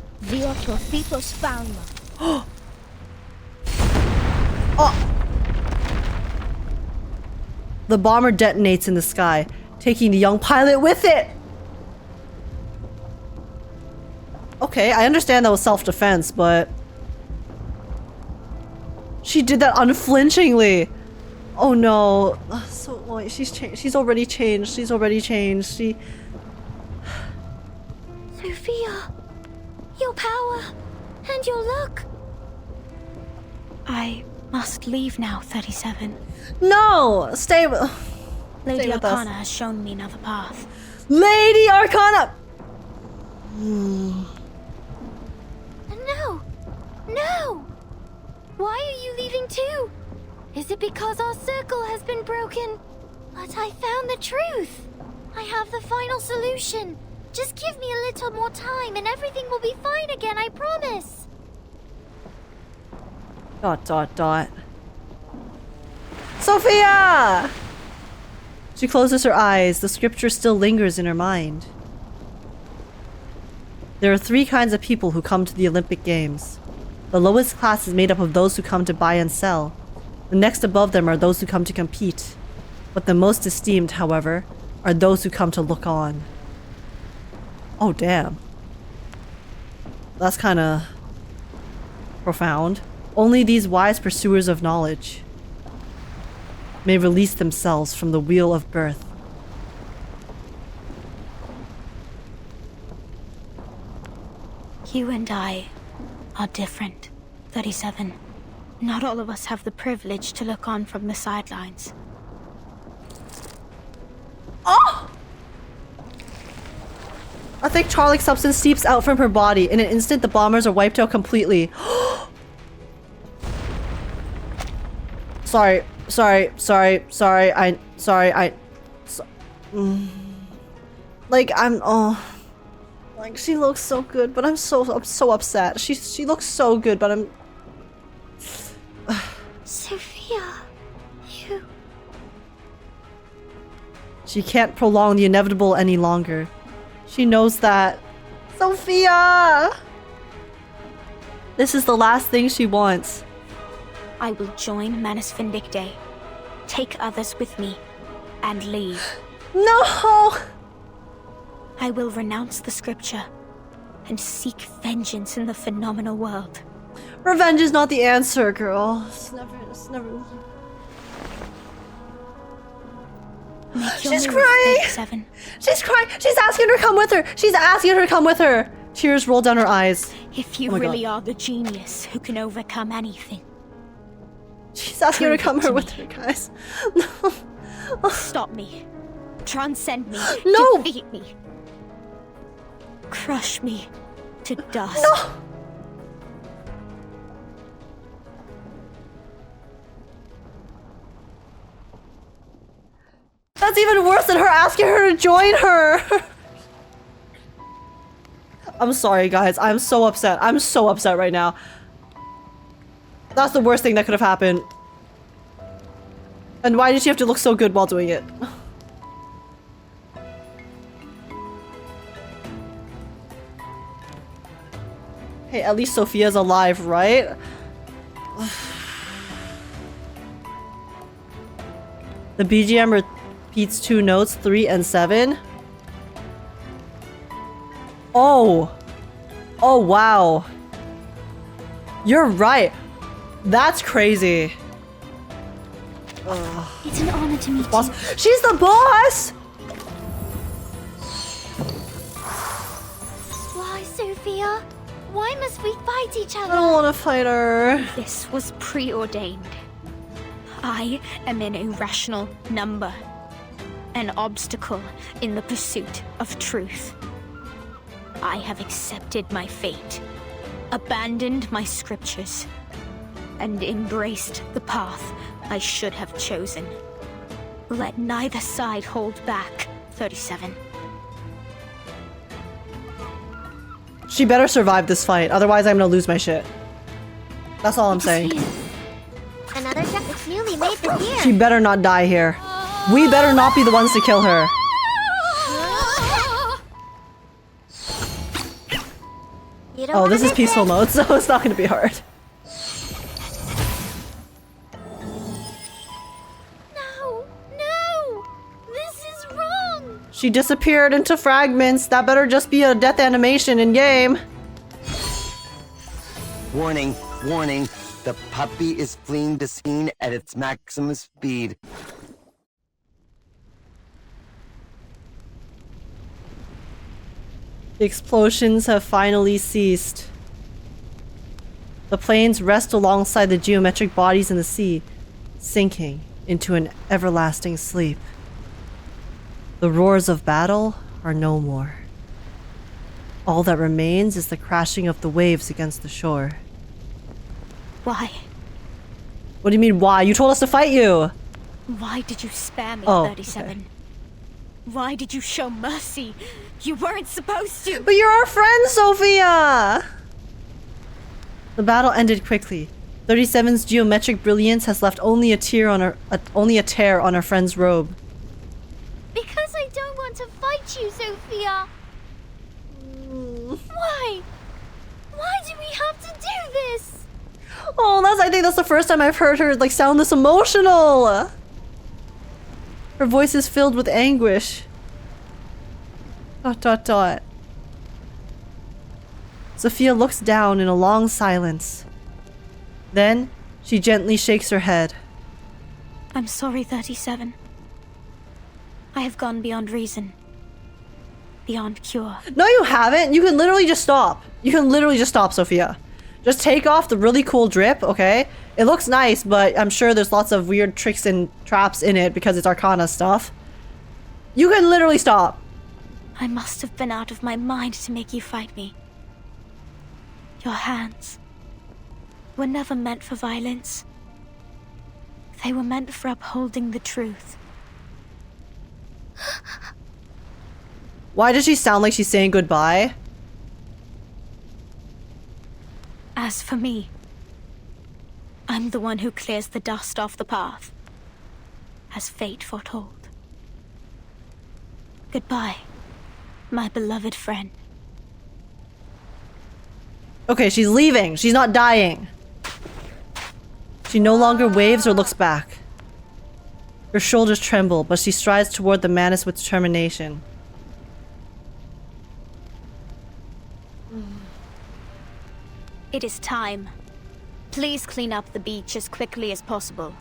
Oh! The bomber detonates in the sky, taking the young pilot with it! Okay, I understand that was self-defense, but... she did that unflinchingly! Oh no. So, wait, she's changed. She's already changed. She... Sophia, your power and your luck. I must leave now, 37. No! Stay with... Lady Arcana has shown me another path. Lady Arcana! No! Why are you leaving too? Is it because our circle has been broken? But I found the truth. I have the final solution. Just give me a little more time and everything will be fine again, I promise. ... Sophia! She closes her eyes. The scripture still lingers in her mind. There are 3 kinds of people who come to the Olympic Games. The lowest class is made up of those who come to buy and sell. The next above them are those who come to compete. But the most esteemed, however, are those who come to look on. Oh, damn. That's kinda... profound. Only these wise pursuers of knowledge may release themselves from the wheel of birth. You and I are different, 37. Not all of us have the privilege to look on from the sidelines. Oh! A thick charlic substance seeps out from her body. In an instant, the bombers are wiped out completely. Sorry. Like, like, she looks so good, but I'm so upset. She looks so good, but I'm... Sophia, you... She can't prolong the inevitable any longer. She knows that. Sophia! This is the last thing she wants. I will join Manus Vindictae, take others with me, and leave. No! I will renounce the scripture and seek vengeance in the phenomenal world. Revenge is not the answer, girl. It's never... She's crying. 37. She's crying. She's asking her to come with her. She's asking her to come with her. Tears roll down her eyes. If you really are the genius who can overcome anything. She's asking her to come with her, guys. No. Stop me. Transcend me. No. Defeat me. Crush me to dust. No. That's even worse than her asking her to join her. I'm sorry, guys. I'm so upset. I'm so upset right now. That's the worst thing that could have happened. And why did she have to look so good while doing it? Hey, at least Sophia's alive, right? The BGM repeats 2 notes, 3 and 7. Oh. Oh, wow. You're right. That's crazy. Ugh. It's an honor to meet Boss. you. She's the boss! Why, Sophia? Why must we fight each other? I don't want to fight her. This was preordained. I am an irrational number. An obstacle in the pursuit of truth. I have accepted my fate, abandoned my scriptures, and embraced the path I should have chosen. Let neither side hold back, 37. She better survive this fight, otherwise I'm gonna lose my shit. That's all I'm saying. Another chef that's newly made this year. She better not die here. We better not be the ones to kill her. Oh, this is peaceful mode, so it's not gonna be hard. No! No! This is wrong! She disappeared into fragments. That better just be a death animation in game. Warning, warning. The puppy is fleeing the scene at its maximum speed. The explosions have finally ceased. The planes rest alongside the geometric bodies in the sea, sinking into an everlasting sleep. The roars of battle are no more. All that remains is the crashing of the waves against the shore. Why? What do you mean, why? You told us to fight you! Why did you spare me, Oh, 37? okay. Why did you show mercy? You weren't supposed to! But you're our friend, Sophia! The battle ended quickly. 37's geometric brilliance has left only a tear on her, only a tear on her friend's robe. Because I don't want to fight you, Sophia! Why? Why do we have to do this? Oh, I think that's the first time I've heard her like sound this emotional. Her voice is filled with anguish. ... Sophia looks down in a long silence. Then she gently shakes her head. I'm sorry, 37. I have gone beyond reason. Beyond cure. No, you haven't. You can literally just stop. You can literally just stop, Sophia. Just take off the really cool drip, okay? It looks nice, but I'm sure there's lots of weird tricks and traps in it because it's Arcana stuff. You can literally stop. I must have been out of my mind to make you fight me. Your hands were never meant for violence. They were meant for upholding the truth. Why does she sound like she's saying goodbye? As for me, I'm the one who clears the dust off the path, as fate foretold. Goodbye, my beloved friend. Okay, she's leaving. She's not dying. She no longer waves or looks back. Her shoulders tremble, but she strides toward the Manus with determination. It is time. Please clean up the beach as quickly as possible.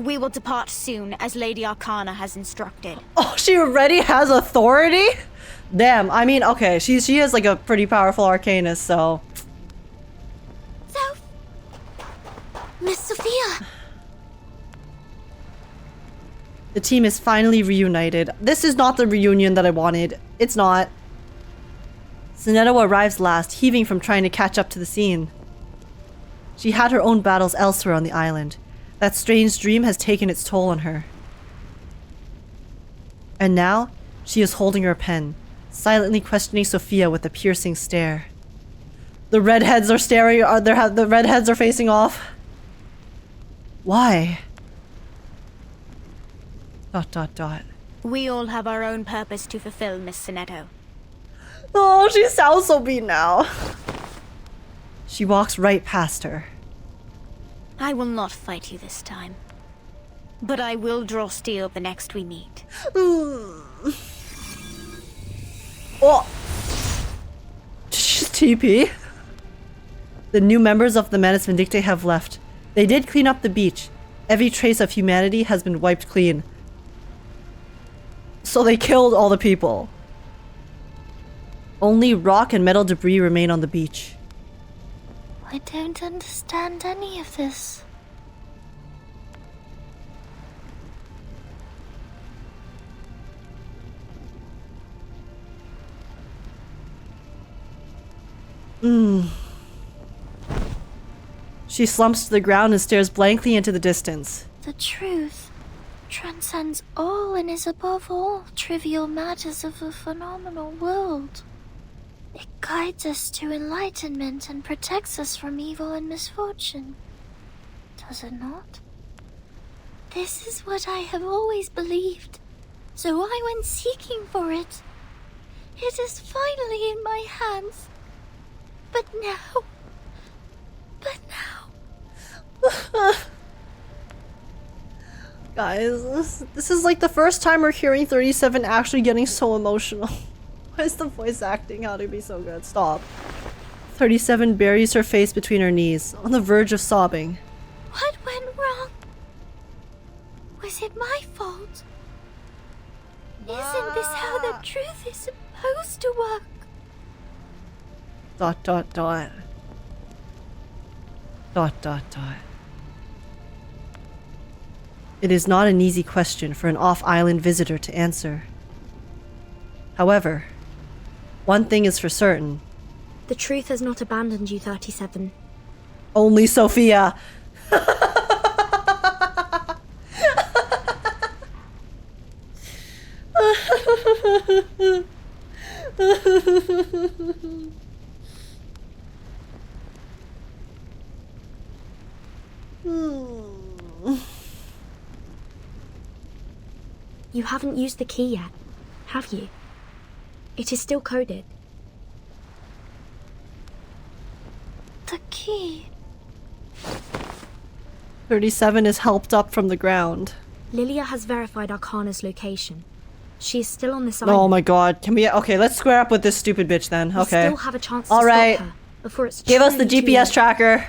We will depart soon, as Lady Arcana has instructed. Oh, she already has authority? Damn, I mean, okay, she is like a pretty powerful arcanist, so... Miss Sophia! The team is finally reunited. This is not the reunion that I wanted. It's not. Sinetto arrives last, heaving from trying to catch up to the scene. She had her own battles elsewhere on the island. That strange dream has taken its toll on her. And now, she is holding her pen, silently questioning Sophia with a piercing stare. The redheads are staring, the redheads are facing off. Why? ... We all have our own purpose to fulfill, Miss Sinetto. Oh, she sounds so mean now. She walks right past her. I will not fight you this time. But I will draw steel the next we meet. Oh! She's TP. The new members of the Manus Vindictae have left. They did clean up the beach. Every trace of humanity has been wiped clean. So they killed all the people. Only rock and metal debris remain on the beach. I don't understand any of this. She slumps to the ground and stares blankly into the distance. The truth transcends all and is above all trivial matters of a phenomenal world. It guides us to enlightenment and protects us from evil and misfortune. Does it not? This is what I have always believed, so I went seeking for it. It is finally in my hands. But now... Guys, this is like the first time we're hearing 37 actually getting so emotional. Why is the voice acting how to be so good? Stop. 37 buries her face between her knees, on the verge of sobbing. What went wrong? Was it my fault? Isn't this how the truth is supposed to work? ... It is not an easy question for an off-island visitor to answer. However, one thing is for certain. The truth has not abandoned you, 37. Only Sophia! You haven't used the key yet, have you? It is still coded. The key. 37 is helped up from the ground. Lilia has verified Arcana's location. She is still on this island. Oh my god, can we... Okay, let's square up with this stupid bitch then. Okay. We still have a chance to Alright. stop her before it's Give us the truly too GPS late. tracker.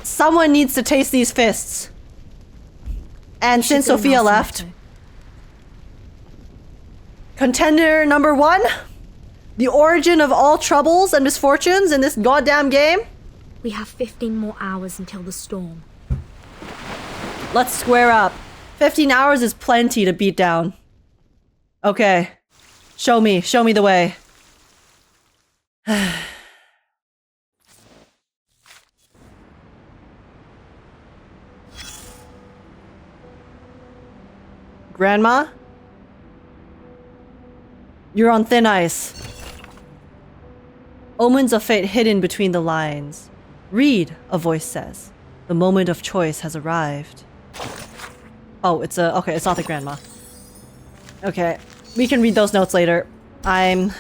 Someone needs to taste these fists. And since should go Sophia now, left... Sinetto. Contender number 1? The origin of all troubles and misfortunes in this goddamn game? We have 15 more hours until the storm. Let's square up. 15 hours is plenty to beat down. Okay. Show me the way. Grandma? You're on thin ice. Omens of fate hidden between the lines. Read, a voice says. The moment of choice has arrived. Oh, it's a... Okay, it's not the grandma. Okay, we can read those notes later. I'm...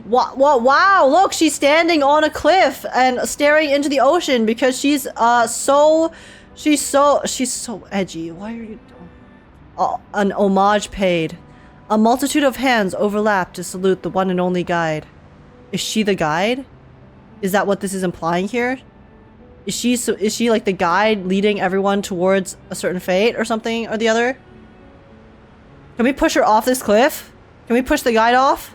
Wow, look, she's standing on a cliff and staring into the ocean because she's so edgy. Why are you... an homage paid. A multitude of hands overlap to salute the one and only guide. Is she the guide? Is that what this is implying here? Is she like the guide leading everyone towards a certain fate or something or the other? Can we push her off this cliff? Can we push the guide off?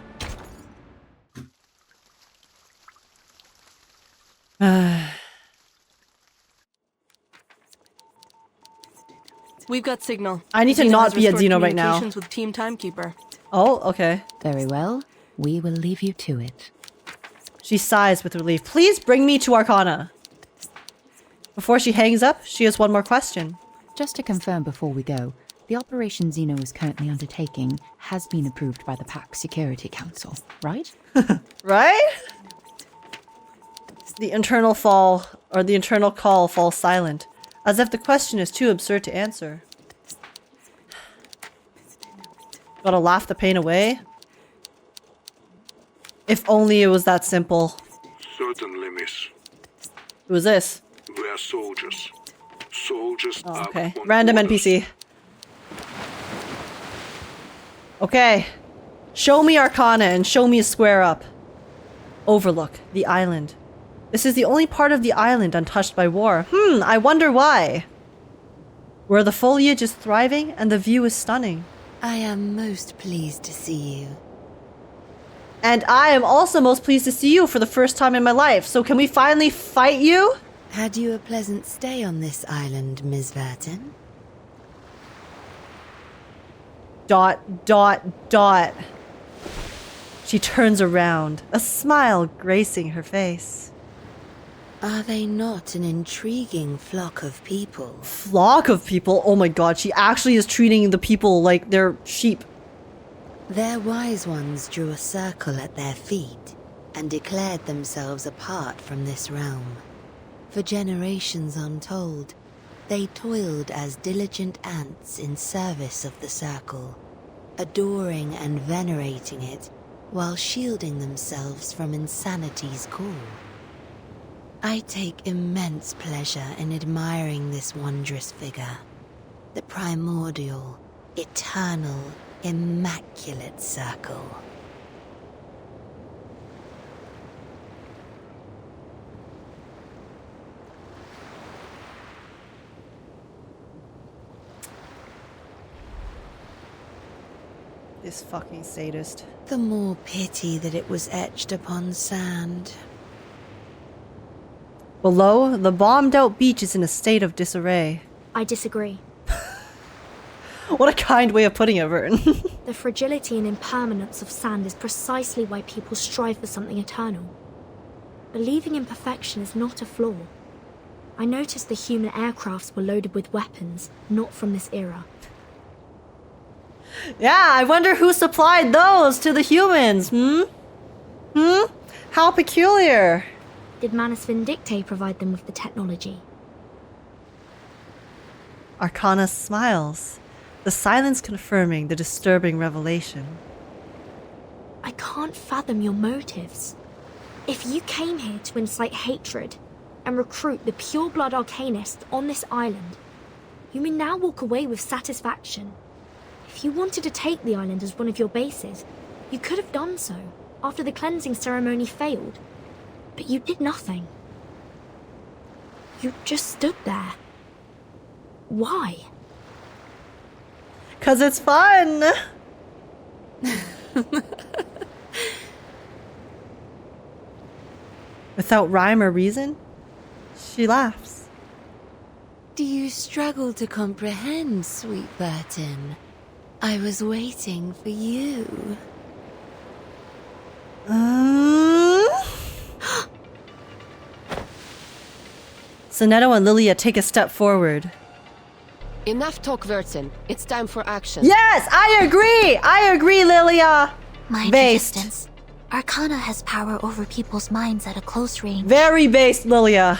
We've got signal. I need to Xeno not has be at restored Xeno right now. communications with Team Timekeeper. Oh, okay. Very well. We will leave you to it. She sighs with relief. Please bring me to Arcana. Before she hangs up, she has one more question. Just to confirm before we go, the operation Xeno is currently undertaking has been approved by the PAC Security Council, right? Right? The internal call falls silent, as if the question is too absurd to answer. Gotta laugh the pain away. If only it was that simple. Certainly, miss. Who is this? We're soldiers. Soldiers Oh, are okay. on Random orders. NPC. Okay. Show me Arcana and show me a square up. Overlook the island. This is the only part of the island untouched by war. I wonder why. Where the foliage is thriving and the view is stunning. I am most pleased to see you. And I am also most pleased to see you for the first time in my life. So can we finally fight you? Had you a pleasant stay on this island, Ms. Vertin? ... She turns around, a smile gracing her face. Are they not an intriguing flock of people? Flock of people? Oh my god, she actually is treating the people like they're sheep. Their wise ones drew a circle at their feet and declared themselves apart from this realm. For generations untold, they toiled as diligent ants in service of the circle, adoring and venerating it while shielding themselves from insanity's call. I take immense pleasure in admiring this wondrous figure, the primordial, eternal, immaculate circle. This fucking sadist. The more pity that it was etched upon sand. Below, the bombed-out beach is in a state of disarray. I disagree. What a kind way of putting it, Vern. The fragility and impermanence of sand is precisely why people strive for something eternal. Believing in perfection is not a flaw. I noticed the human aircrafts were loaded with weapons, not from this era. Yeah, I wonder who supplied those to the humans, How peculiar. Did Manus Vindictae provide them with the technology? Arcana smiles, the silence confirming the disturbing revelation. I can't fathom your motives. If you came here to incite hatred and recruit the pure-blood arcanists on this island, you may now walk away with satisfaction. If you wanted to take the island as one of your bases, you could have done so after the cleansing ceremony failed. But you did nothing. You just stood there. Why? 'Cause it's fun! Without rhyme or reason, she laughs. Do you struggle to comprehend, sweet Vertin? I was waiting for you. Sonetto and Lilia take a step forward. Enough talk, Vertin. It's time for action. Yes, I agree! I agree, Lilia! Mind Based. resistance. Arcana has power over people's minds at a close range. Very based, Lilia.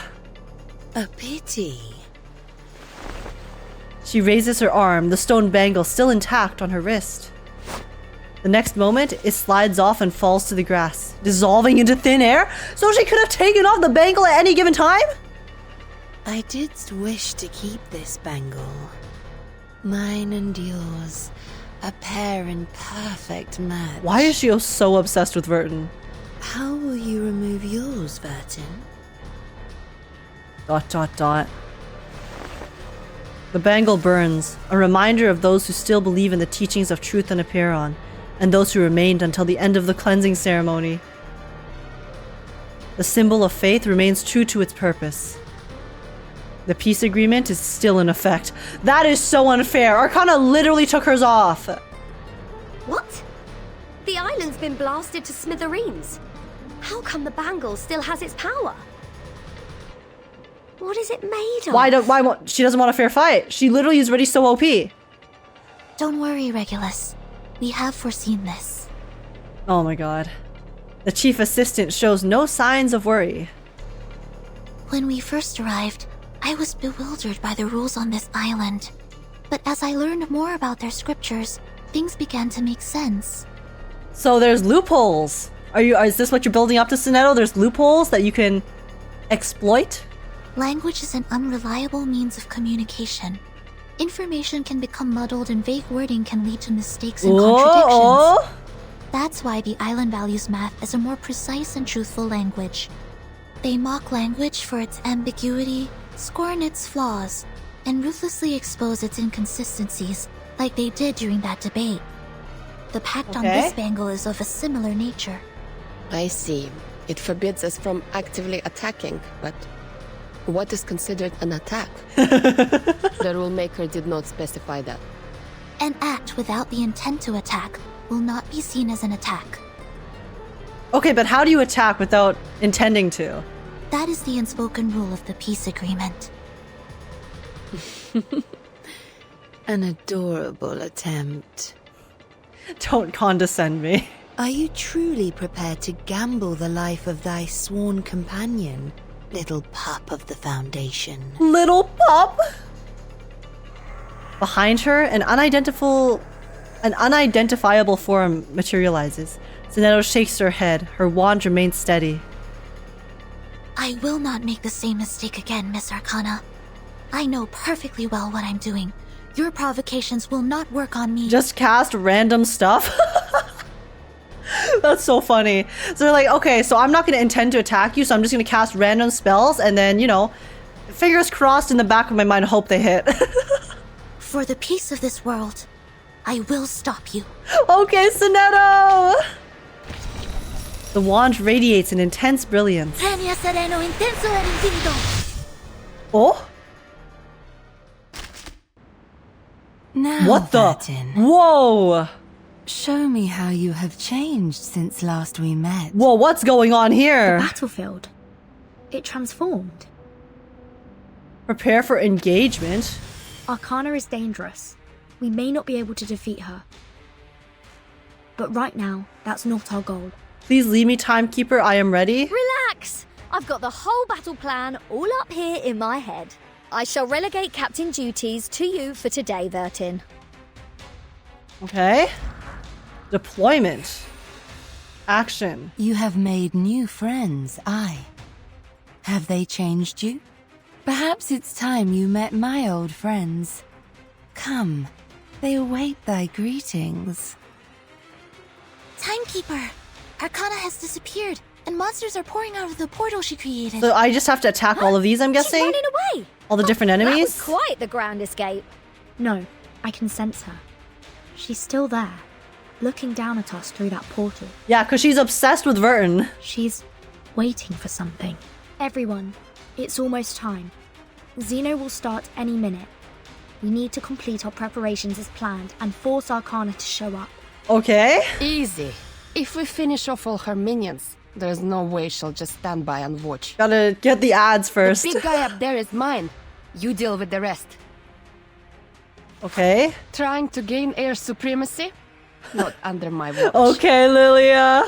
A pity. She raises her arm, the stone bangle still intact on her wrist. The next moment, it slides off and falls to the grass, dissolving into thin air, so she could have taken off the bangle at any given time? I did wish to keep this bangle. Mine and yours, a pair in perfect match. Why is she so obsessed with Vertin? How will you remove yours, Vertin? Dot dot dot. The bangle burns, a reminder of those who still believe in the teachings of truth and Aperon, and those who remained until the end of the cleansing ceremony. The symbol of faith remains true to its purpose. The peace agreement is still in effect. That is so unfair. Arcana literally took hers off. What? The island's been blasted to smithereens. How come the bangle still has its power? What is it made of? Why she doesn't want a fair fight? She literally is already so OP. Don't worry, Regulus. We have foreseen this. Oh my god. The chief assistant shows no signs of worry. When we first arrived, I was bewildered by the rules on this island. But as I learned more about their scriptures, things began to make sense. So there's loopholes. Is this what you're building up to, Sonetto? There's loopholes that you can exploit? Language is an unreliable means of communication. Information can become muddled and vague wording can lead to mistakes and contradictions. That's why the island values math as a more precise and truthful language. They mock language for its ambiguity, scorn its flaws, and ruthlessly expose its inconsistencies, like they did during that debate. The pact on this bangle is of a similar nature. I see. It forbids us from actively attacking, but what is considered an attack? The rulemaker did not specify that. An act without the intent to attack will not be seen as an attack. Okay, but how do you attack without intending to? That is the unspoken rule of the peace agreement. An adorable attempt. Don't condescend me. Are you truly prepared to gamble the life of thy sworn companion, little pup of the Foundation? Little pup? Behind her, an unidentifiable form materializes. Sonetto shakes her head. Her wand remains steady. I will not make the same mistake again, Miss Arcana. I know perfectly well what I'm doing. Your provocations will not work on me. Just cast random stuff? That's so funny. So they're like, okay, so I'm not going to intend to attack you, so I'm just going to cast random spells, and then, you know, fingers crossed in the back of my mind, hope they hit. For the peace of this world, I will stop you. Okay, Sonetto! The wand radiates an intense brilliance. Oh? Now, what the? Vertin, whoa! Show me how you have changed since last we met. Whoa, what's going on here? The battlefield. It transformed. Prepare for engagement. Arcana is dangerous. We may not be able to defeat her. But right now, that's not our goal. Please lead me, Timekeeper. I am ready. Relax! I've got the whole battle plan all up here in my head. I shall relegate captain duties to you for today, Vertin. Okay. Deployment. Action. You have made new friends, aye. Have they changed you? Perhaps it's time you met my old friends. Come, they await thy greetings. Timekeeper! Arcana has disappeared, and monsters are pouring out of the portal she created. So I just have to attack all of these, I'm guessing? She's running away! All the different enemies? That was quite the grand escape. No, I can sense her. She's still there, looking down at us through that portal. Yeah, because she's obsessed with Vertin. She's waiting for something. Everyone, it's almost time. Xeno will start any minute. We need to complete our preparations as planned and force Arcana to show up. Okay. Easy. If we finish off all her minions, there's no way she'll just stand by and watch. Gotta get the ads first. The big guy up there is mine. You deal with the rest. Okay. Trying to gain air supremacy? Not under my watch. Okay, Lilia.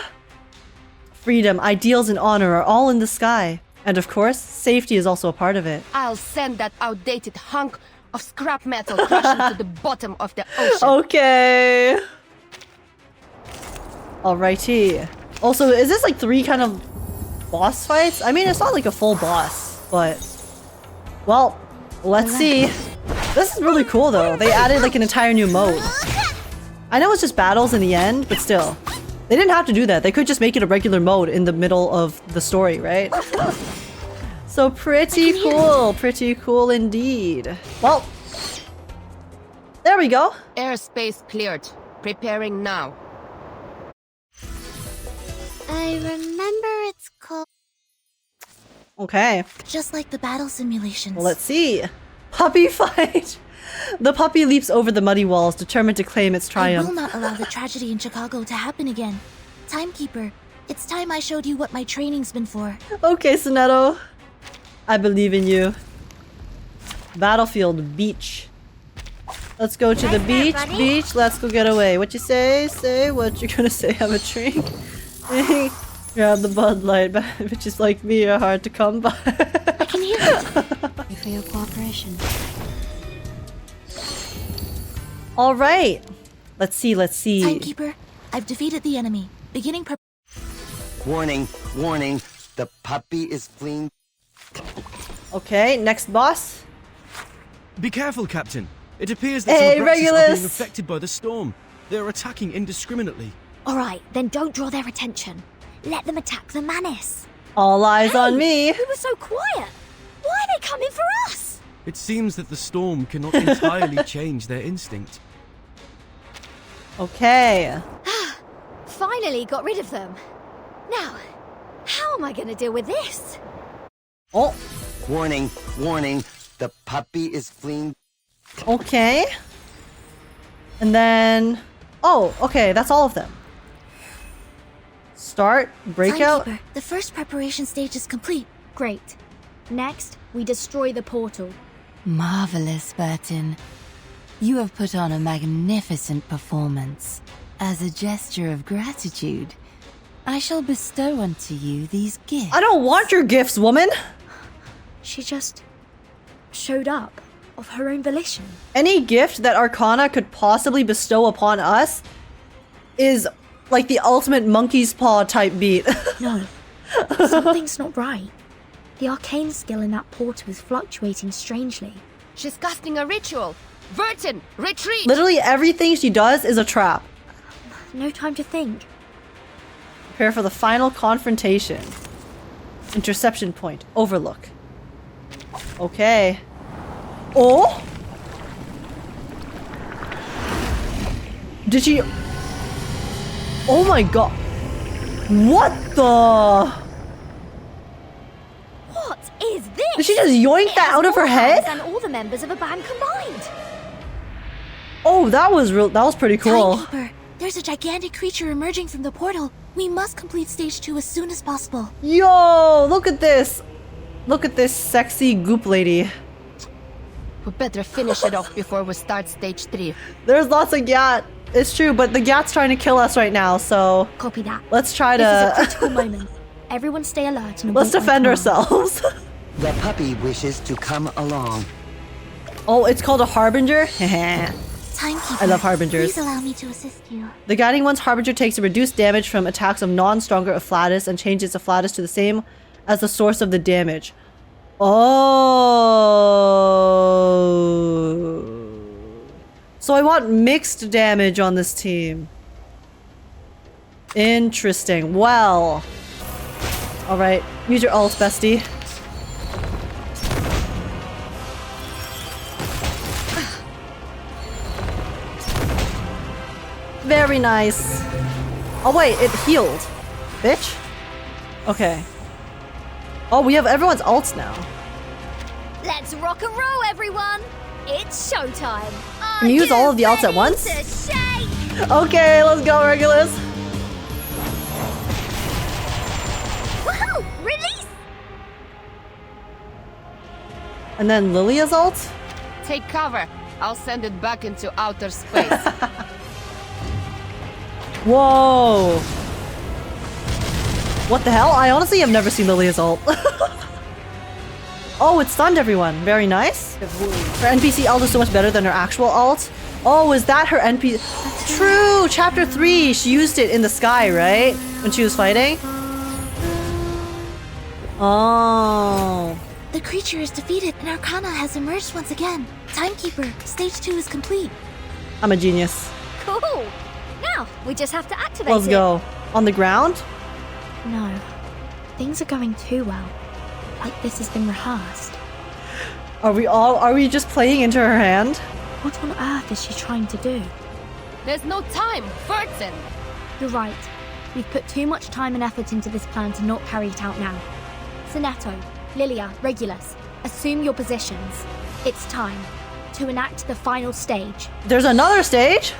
Freedom, ideals, and honor are all in the sky. And of course, safety is also a part of it. I'll send that outdated hunk of scrap metal crashing to the bottom of the ocean. Okay. Alrighty. Also, is this like 3 kind of boss fights? I mean, it's not like a full boss, but... Well, let's see. This is really cool though. They added like an entire new mode. I know it's just battles in the end, but still. They didn't have to do that. They could just make it a regular mode in the middle of the story, right? So pretty cool. Pretty cool indeed. Well, there we go. Airspace cleared. Preparing now. I remember it's called... Okay. Just like the battle simulations. Well, let's see. Puppy fight. The puppy leaps over the muddy walls, determined to claim its triumph. I will not allow the tragedy in Chicago to happen again. Timekeeper, it's time I showed you what my training's been for. Okay, Sonetto. I believe in you. Battlefield, beach. Let's go to the beach, beach. Let's go get away. What you say? Say what you're gonna say. Have a drink. Grab the Bud Light. Bitches like me are hard to come by. I can hear it. Thank you for your cooperation. All right. Let's see. Let's see. Timekeeper, I've defeated the enemy. Beginning Warning, warning. The puppy is fleeing. Okay, next boss. Be careful, Captain. It appears that Hey, some Abraxas are being Regulus! affected by the storm. They're attacking indiscriminately. Alright, then don't draw their attention. Let them attack the Manus. All eyes on me. We were so quiet. Why are they coming for us? It seems that the storm cannot entirely change their instinct. Okay. Finally got rid of them. Now, how am I going to deal with this? Oh. Warning, warning. The puppy is fleeing. Okay. And then... Oh, okay, that's all of them. Start, breakout. Timekeeper, the first preparation stage is complete. Great. Next, we destroy the portal. Marvelous, Burton. You have put on a magnificent performance. As a gesture of gratitude, I shall bestow unto you these gifts. I don't want your gifts, woman. She just showed up of her own volition. Any gift that Arcana could possibly bestow upon us is like the ultimate monkey's paw type beat. No, something's not right. The arcane skill in that portal is fluctuating strangely. She's casting a ritual. Burton, retreat! Literally everything she does is a trap. No time to think. Prepare for the final confrontation. Interception point. Overlook. Okay. Oh? Did she... Oh my god. What the... What is this? Did she just yoink that out of her head? And all the members of a band combined. Oh, that was pretty cool. Timekeeper, there's a gigantic creature emerging from the portal. We must complete stage 2 as soon as possible. Yo, look at this. Look at this sexy goop lady. We better finish it off before we start stage 3. There's lots of Gyat. It's true, but the Gyat's trying to kill us right now, so... Copy that. Let's try This is a to... critical moment. Everyone stay alert and Let's await my defend command. ourselves. The puppy wishes to come along. Oh, it's called a Harbinger? Timekeeper, I love Harbingers. please allow me to assist you. The Guiding One's Harbinger takes a reduced damage from attacks of non-stronger Afflatus and changes Afflatus to the same as the source of the damage. Oh. So I want mixed damage on this team. Interesting. Well. Alright. Use your ult, bestie. Very nice. Oh wait, it healed. Bitch. Okay. Oh, we have everyone's ults now. Let's rock and roll, everyone. It's showtime. Can you use all of the ults at once? Okay, let's go, Regulus. Woohoo! Release! And then Lilia's ult? Take cover. I'll send it back into outer space. Whoa. What the hell? I honestly have never seen Lilia's ult. Oh, it stunned everyone. Very nice. Her NPC ult is so much better than her actual ult. Oh, is that her NPC? True! Chapter 3, she used it in the sky, right? When she was fighting? Oh. The creature is defeated and Arcana has emerged once again. Timekeeper, stage 2 is complete. I'm a genius. Cool. Now, we just have to activate Let's it. go. On the ground? No. Things are going too well. like this has been rehearsed. Are we just playing into her hand? What on earth is she trying to do? There's no time, Vereinsamt. You're right. We've put too much time and effort into this plan to not carry it out now. Sonetto, Lilia, Regulus, assume your positions. It's time to enact the final stage. There's another stage?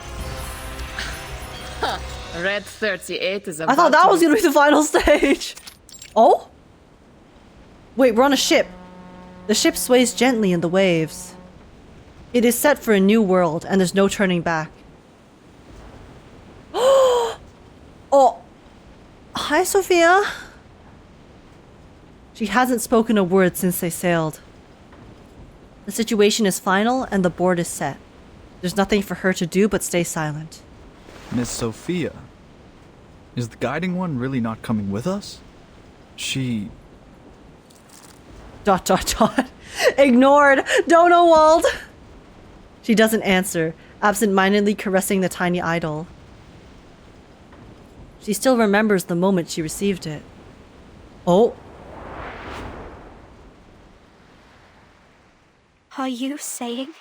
Red 38 is about I thought that was gonna be the final stage. Oh? Wait, we're on a ship. The ship sways gently in the waves. It is set for a new world, and there's no turning back. Oh! Hi, Sophia. She hasn't spoken a word since they sailed. The situation is final, and the board is set. There's nothing for her to do but stay silent. Miss Sophia, is the Guiding One really not coming with us? She... ... Ignored! Donowald! She doesn't answer, absent-mindedly caressing the tiny idol. She still remembers the moment she received it. Oh. Are you saying?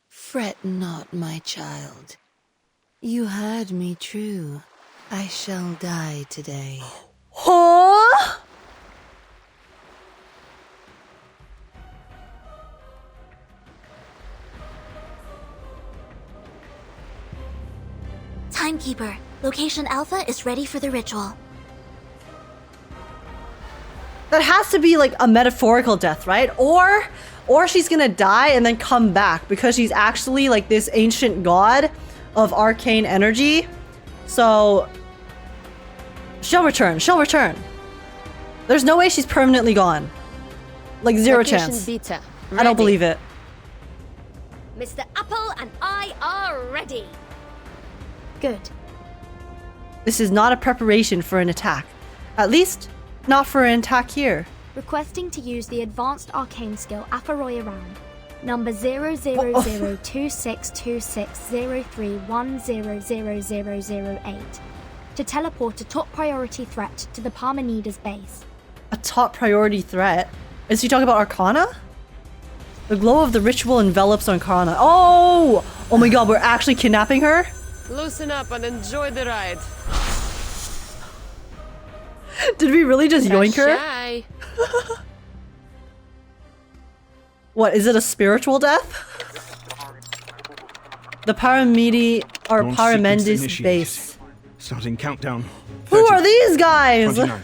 Fret not, my child. You heard me true. I shall die today. Huh? Timekeeper, location Alpha is ready for the ritual. That has to be like a metaphorical death, right? Or she's gonna die and then come back because she's actually like this ancient god of arcane energy. So she'll return. There's no way she's permanently gone. Like zero Location chance. Beta. I don't believe it. Mr. Apple and I are ready. Good. This is not a preparation for an attack. At least, not for an attack here. Requesting to use the advanced arcane skill Afaroi Around. Number 000262603100008. To teleport a top priority threat to the Parmenides base. A top priority threat? Is he talking about Arcana? The glow of the ritual envelops Arcana. Oh! Oh my god, we're actually kidnapping her? Loosen up and enjoy the ride. Did we really just yoink her? What, is it a spiritual death? The Parmenides base. Starting countdown. 30, Who are these guys? 29,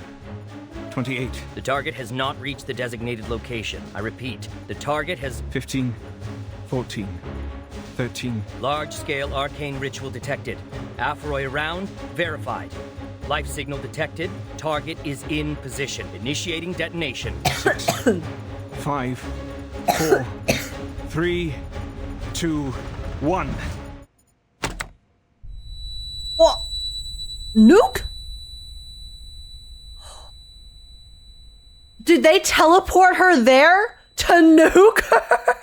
28. The target has not reached the designated location. I repeat, the target has... 15, 14, 13. Large-scale arcane ritual detected. Afaroi around, verified. Life signal detected. Target is in position. Initiating detonation. 6, 5, 4, 3, 2, 1. What? Nuke? Did they teleport her there to nuke her?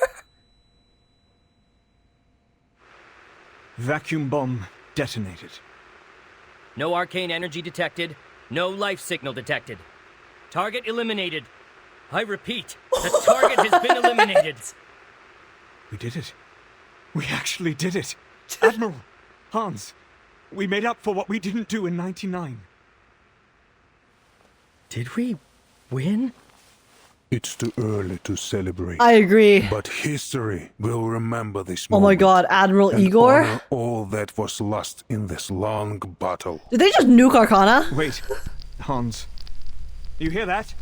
Vacuum bomb detonated. No arcane energy detected. No life signal detected. Target eliminated. I repeat, the target has been eliminated. We did it. We actually did it. Admiral, Hans, we made up for what we didn't do in 99. Did we win? It's too early to celebrate. I agree. But history will remember this Oh moment. my god, Admiral and Igor? honor all that was lost in this long battle. Did they just nuke Arcana? Wait, Hans. You hear that?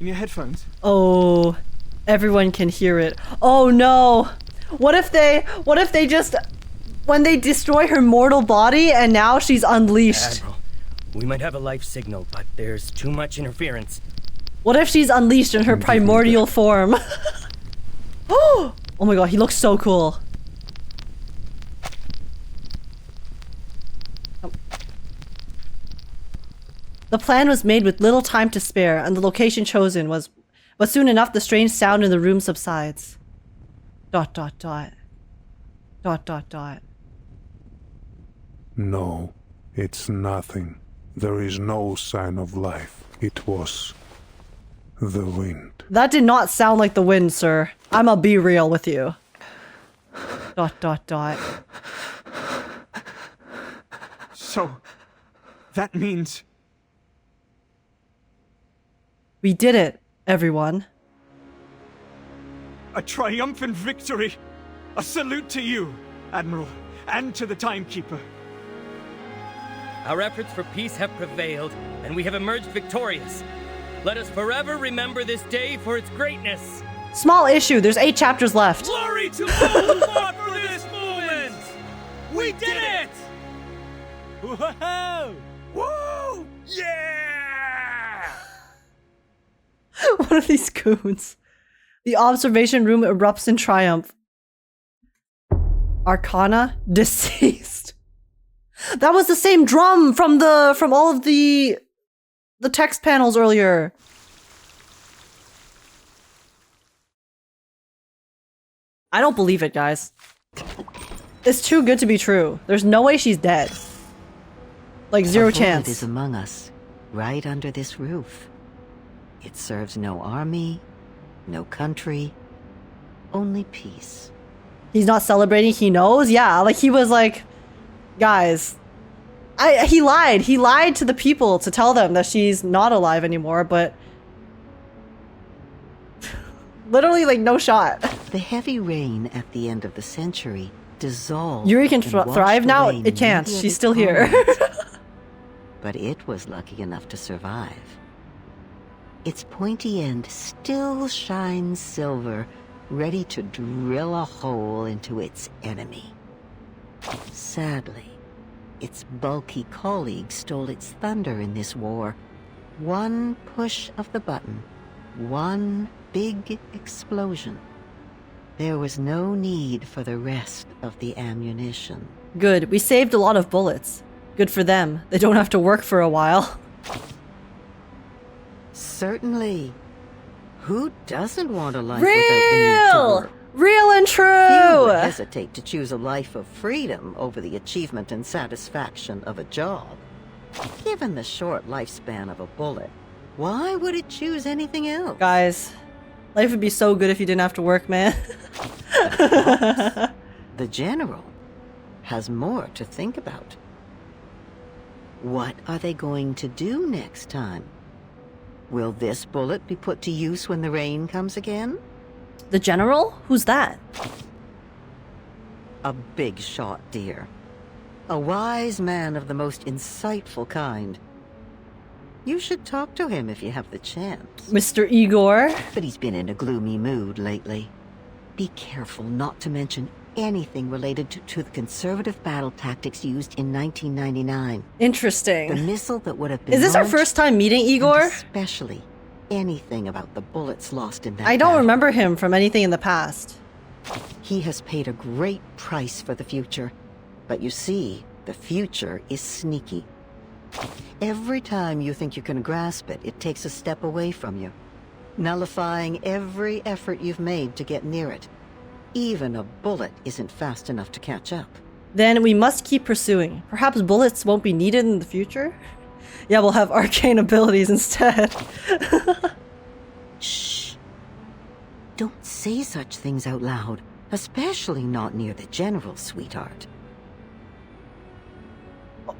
In your headphones? Oh, everyone can hear it. Oh no. What if they just, when they destroy her mortal body and now she's unleashed? Admiral, we might have a life signal, but there's too much interference. What if she's unleashed in her primordial form? Oh my god, he looks so cool. The plan was made with little time to spare, and the location chosen was... But soon enough, the strange sound in the room subsides. ... No, it's nothing. There is no sign of life. It was The wind. That did not sound like the wind, sir. I'ma be real with you. ... So, that means... We did it, everyone. A triumphant victory! A salute to you, Admiral, and to the Timekeeper. Our efforts for peace have prevailed, and we have emerged victorious. Let us forever remember this day for its greatness. Small issue, there's 8 chapters left. Glory to all who fought for this moment! We did it! Whoa! Woo! Yeah! What are these goons? The observation room erupts in triumph. Arcana deceased. That was the same drum from all of the text panels earlier. I don't believe it, guys. It's too good to be true. There's no way she's dead. Like, zero chance. It is among us, right under this roof. It serves no army, no country, only peace. He's not celebrating, he knows? Yeah, like he was like, guys, he lied. He lied to the people to tell them that she's not alive anymore, but literally like no shot. The heavy rain at the end of the century dissolved. Yuri can thrive now? It can't. She's still here. But it was lucky enough to survive. Its pointy end still shines silver, ready to drill a hole into its enemy. Sadly, its bulky colleague stole its thunder in this war. One push of the button, one big explosion. There was no need for the rest of the ammunition. Good. We saved a lot of bullets. Good for them. They don't have to work for a while. Certainly. Who doesn't want a life without the need to work? Real and true! Few would hesitate to choose a life of freedom over the achievement and satisfaction of a job. Given the short lifespan of a bullet, why would it choose anything else? Guys, life would be so good if you didn't have to work, man. The General has more to think about. What are they going to do next time? Will this bullet be put to use when the rain comes again? The General? Who's that? A big shot, dear. A wise man of the most insightful kind. You should talk to him if you have the chance. Mr. Igor? But he's been in a gloomy mood lately. Be careful not to mention anything related to the conservative battle tactics used in 1999. Interesting. The missile that would have been Is this our first time meeting Igor? Especially anything about the bullets lost in that I don't battle. remember him from anything in the past. He has paid a great price for the future. But you see, the future is sneaky. Every time you think you can grasp it, it takes a step away from you, nullifying every effort you've made to get near it. Even a bullet isn't fast enough to catch up. Then we must keep pursuing. Perhaps bullets won't be needed in the future? Yeah, we'll have arcane abilities instead. Shh. Don't say such things out loud, especially not near the General, sweetheart.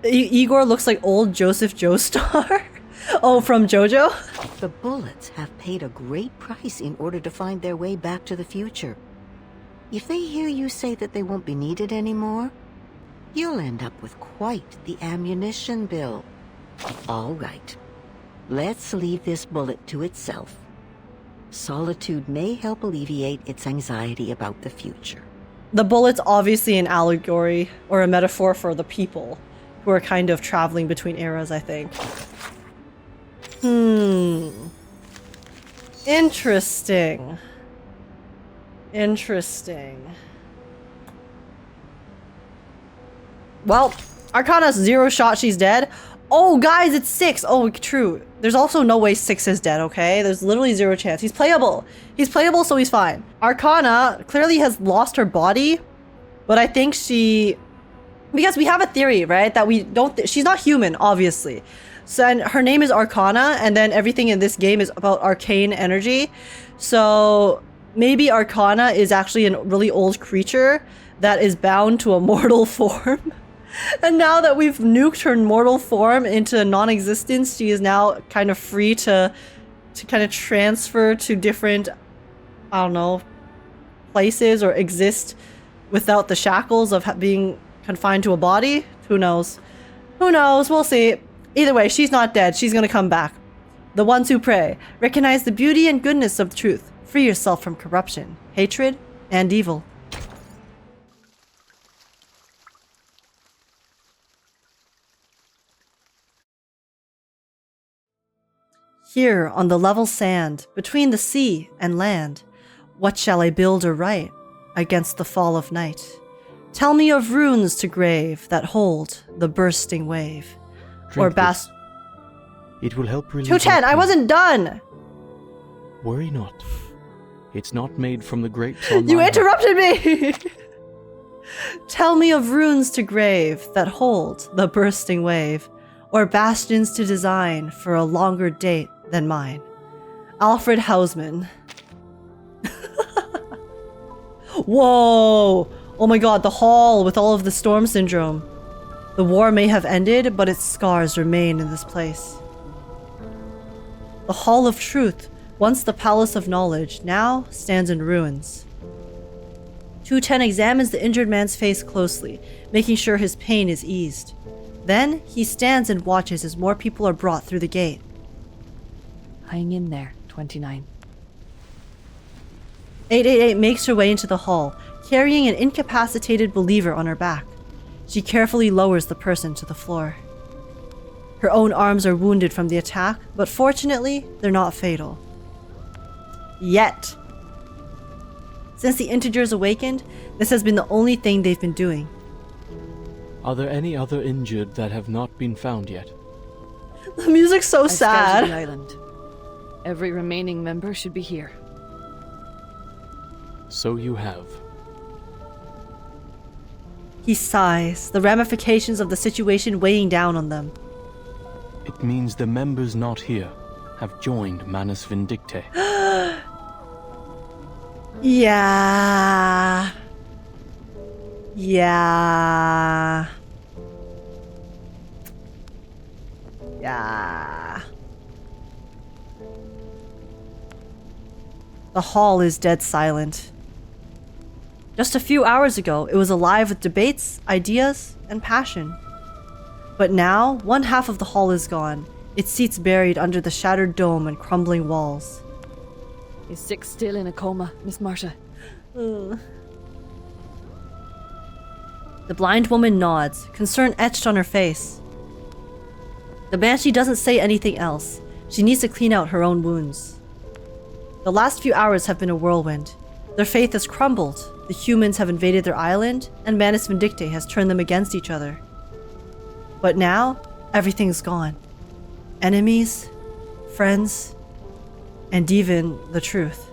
Igor looks like old Joseph Joestar. Oh, from JoJo? The bullets have paid a great price in order to find their way back to the future. If they hear you say that they won't be needed anymore, you'll end up with quite the ammunition bill. All right. Let's leave this bullet to itself. Solitude may help alleviate its anxiety about the future. The bullet's obviously an allegory or a metaphor for the people who are kind of traveling between eras, I think. Interesting. Interesting. Well, Arcana's 0 shot, she's dead. Oh, guys, it's 6. Oh, true. There's also no way 6 is dead, okay? There's literally 0 chance. He's playable. He's playable, so he's fine. Arcana clearly has lost her body, but I think she... Because we have a theory, right? That we don't... she's not human, obviously. So, and her name is Arcana, and then everything in this game is about arcane energy. So maybe Arcana is actually a really old creature that is bound to a mortal form. And now that we've nuked her mortal form into non-existence, she is now kind of free to kind of transfer to different, I don't know, places or exist without the shackles of being confined to a body. Who knows? Who knows? We'll see. Either way, she's not dead. She's gonna come back. The ones who pray, recognize the beauty and goodness of truth. Free yourself from corruption, hatred, and evil. Here on the level sand, between the sea and land, what shall I build or write against the fall of night? Tell me of runes to grave that hold the bursting wave. Drink this. It will help relieve. 210, I wasn't done! Worry not. It's not made from the grapes on You my interrupted me! Tell me of runes to grave that hold the bursting wave, or bastions to design for a longer date than mine. Alfred Hausmann. Whoa! Oh my god, the hall with all of the storm syndrome. The war may have ended, but its scars remain in this place. The Hall of Truth, once the Palace of Knowledge, now stands in ruins. 210 examines the injured man's face closely, making sure his pain is eased. Then, he stands and watches as more people are brought through the gate. Hang in there, 29. 888 makes her way into the hall, carrying an incapacitated believer on her back. She carefully lowers the person to the floor. Her own arms are wounded from the attack, but fortunately, they're not fatal. Yet. Since the integers awakened, this has been the only thing they've been doing. Are there any other injured that have not been found yet? The music's so I sad. scouted the island. Every remaining member should be here. So you have. He sighs, the ramifications of the situation weighing down on them. It means the members not here have joined Manus Vindictae. Yeah. Yeah. Yeah. The hall is dead silent. Just a few hours ago, it was alive with debates, ideas, and passion. But now, one half of the hall is gone, its seats buried under the shattered dome and crumbling walls. Is Six still in a coma, Miss Marta? The blind woman nods, concern etched on her face. The Banshee doesn't say anything else. She needs to clean out her own wounds. The last few hours have been a whirlwind. Their faith has crumbled. The humans have invaded their island, and Manus Vindictae has turned them against each other. But now, everything's gone. Enemies, friends, and even the truth.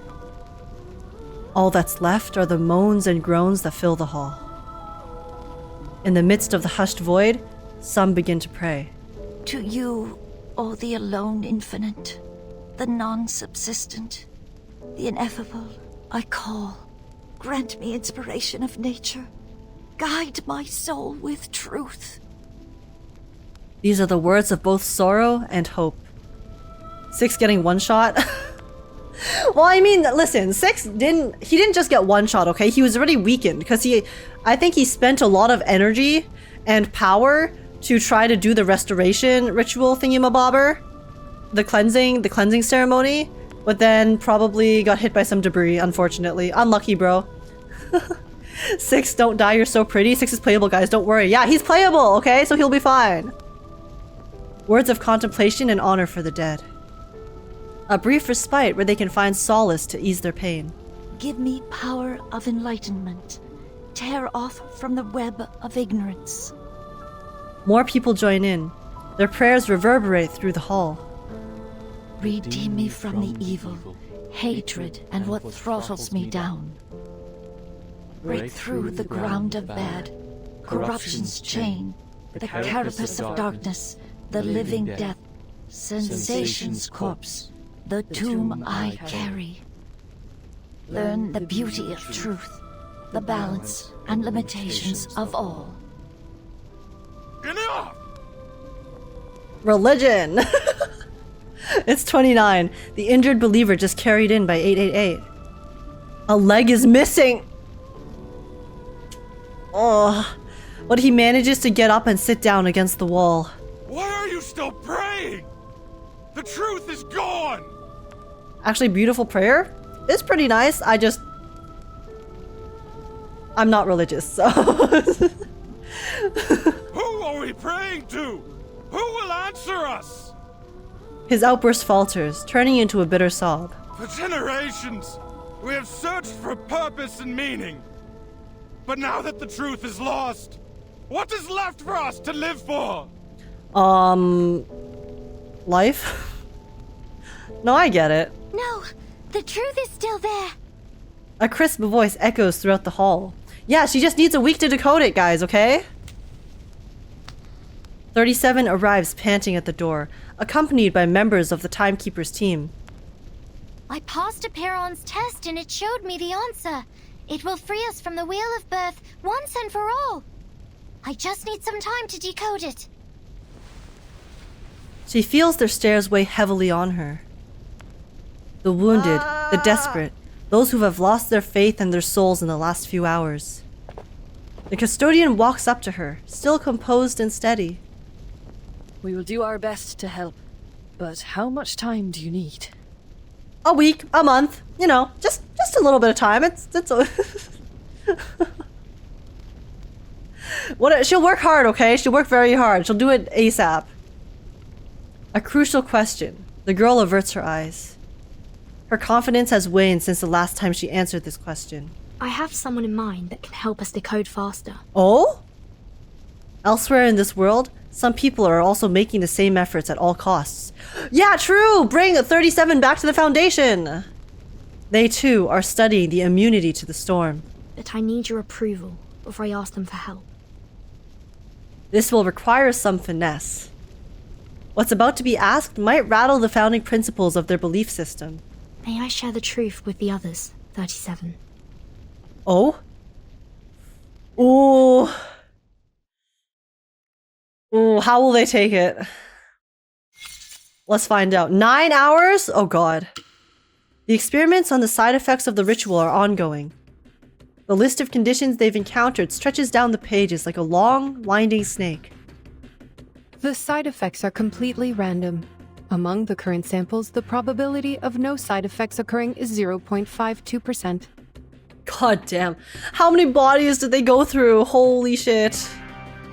All that's left are the moans and groans that fill the hall. In the midst of the hushed void, some begin to pray. To you, O the alone infinite, the non-subsistent, the ineffable, I call. Grant me inspiration of nature. Guide my soul with truth. These are the words of both sorrow and hope. Six getting one shot. Well, I mean, listen, Six didn't just get one shot, okay? He was already weakened because I think he spent a lot of energy and power to try to do the restoration ritual thingy-mabobber, the cleansing ceremony, but then probably got hit by some debris, unfortunately. Unlucky, bro. Six, don't die, you're so pretty. Six is playable, guys, don't worry. Yeah, he's playable, okay? So he'll be fine. Words of contemplation and honor for the dead. A brief respite where they can find solace to ease their pain. Give me power of enlightenment. Tear off from the web of ignorance. More people join in. Their prayers reverberate through the hall. Redeem me from the evil, hatred, and what throttles me down. Break through the ground of bad, corruption's chain, the carapace of darkness, the living death, sensation's corpse, the tomb I carry. Learn the beauty of truth, the balance and limitations of all. Enough! Religion! It's 29. The injured believer just carried in by 888. A leg is missing! Oh, but he manages to get up and sit down against the wall. Why are you still praying? The truth is gone! Actually, beautiful prayer. It's pretty nice. I'm not religious, so... Who are we praying to? Who will answer us? His outburst falters, turning into a bitter sob. For generations, we have searched for purpose and meaning. But now that the truth is lost, what is left for us to live for? Life? No, I get it. No, the truth is still there. A crisp voice echoes throughout the hall. Yeah, she just needs a week to decode it, guys, okay? 37 arrives panting at the door, accompanied by members of the Timekeeper's team. I passed a Perron's test and it showed me the answer. It will free us from the Wheel of Birth once and for all. I just need some time to decode it. She feels their stares weigh heavily on her. The wounded, the desperate, those who have lost their faith and their souls in the last few hours. The custodian walks up to her, still composed and steady. We will do our best to help, but how much time do you need? A week, a month, you know, just a little bit of time. It's she'll work hard, okay? She'll work very hard. She'll do it ASAP. A crucial question. The girl averts her eyes. Her confidence has waned since the last time she answered this question. I have someone in mind that can help us decode faster. Oh? Elsewhere in this world, some people are also making the same efforts at all costs. Yeah, true! Bring 37 back to the Foundation! They too are studying the immunity to the storm. But I need your approval before I ask them for help. This will require some finesse. What's about to be asked might rattle the founding principles of their belief system. May I share the truth with the others, 37? Oh? Ooh. Ooh, how will they take it? Let's find out. 9 hours? Oh god. The experiments on the side effects of the ritual are ongoing. The list of conditions they've encountered stretches down the pages like a long, winding snake. The side effects are completely random. Among the current samples, the probability of no side effects occurring is 0.52%. God damn. How many bodies did they go through? Holy shit.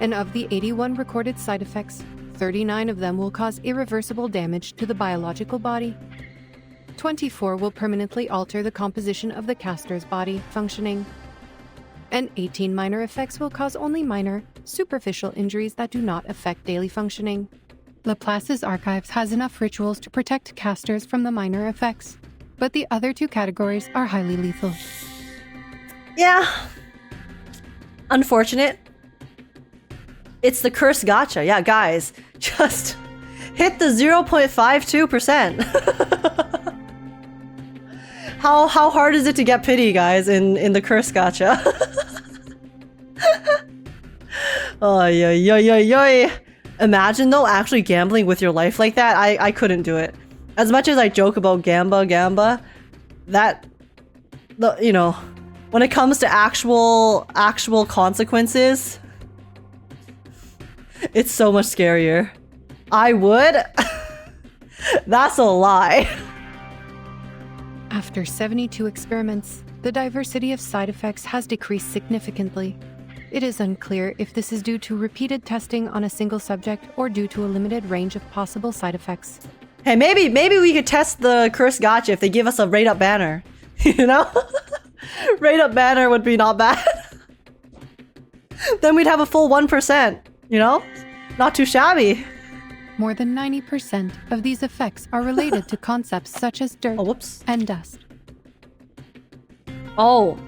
And of the 81 recorded side effects, 39 of them will cause irreversible damage to the biological body. 24 will permanently alter the composition of the caster's body functioning. And 18 minor effects will cause only minor, superficial injuries that do not affect daily functioning. Laplace's archives has enough rituals to protect casters from the minor effects, but the other two categories are highly lethal. Yeah. Unfortunate. It's the curse gotcha. Yeah, guys, just hit the 0.52%. How hard is it to get pity, guys, in the curse gotcha? Oh, yo. Imagine, though, actually gambling with your life like that. I couldn't do it. As much as I joke about gamba, that, you know, when it comes to actual consequences, it's so much scarier. I would? That's a lie. After 72 experiments, the diversity of side effects has decreased significantly. It is unclear if this is due to repeated testing on a single subject or due to a limited range of possible side effects. Hey, maybe we could test the curse gotcha if they give us a rate up banner. You know? Rate up banner would be not bad. Then we'd have a full 1%, you know? Not too shabby. More than 90% of these effects are related to concepts such as dirt and dust. Oh.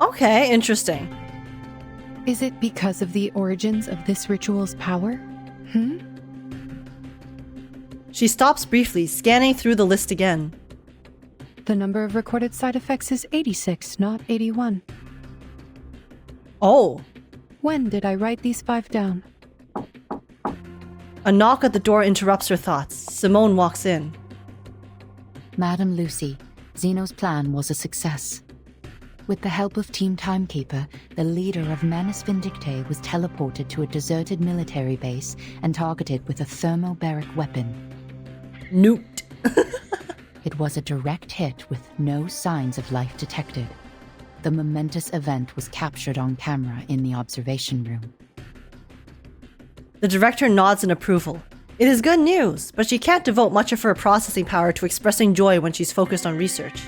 Okay, interesting. Is it because of the origins of this ritual's power? She stops briefly, scanning through the list again. The number of recorded side effects is 86, not 81. Oh. When did I write these 5 down? A knock at the door interrupts her thoughts. Simone walks in. Madam Lucy, Zeno's plan was a success. With the help of Team Timekeeper, the leader of Manus Vindictae was teleported to a deserted military base and targeted with a thermobaric weapon. Nuked. It was a direct hit with no signs of life detected. The momentous event was captured on camera in the observation room. The director nods in approval. It is good news, but she can't devote much of her processing power to expressing joy when she's focused on research.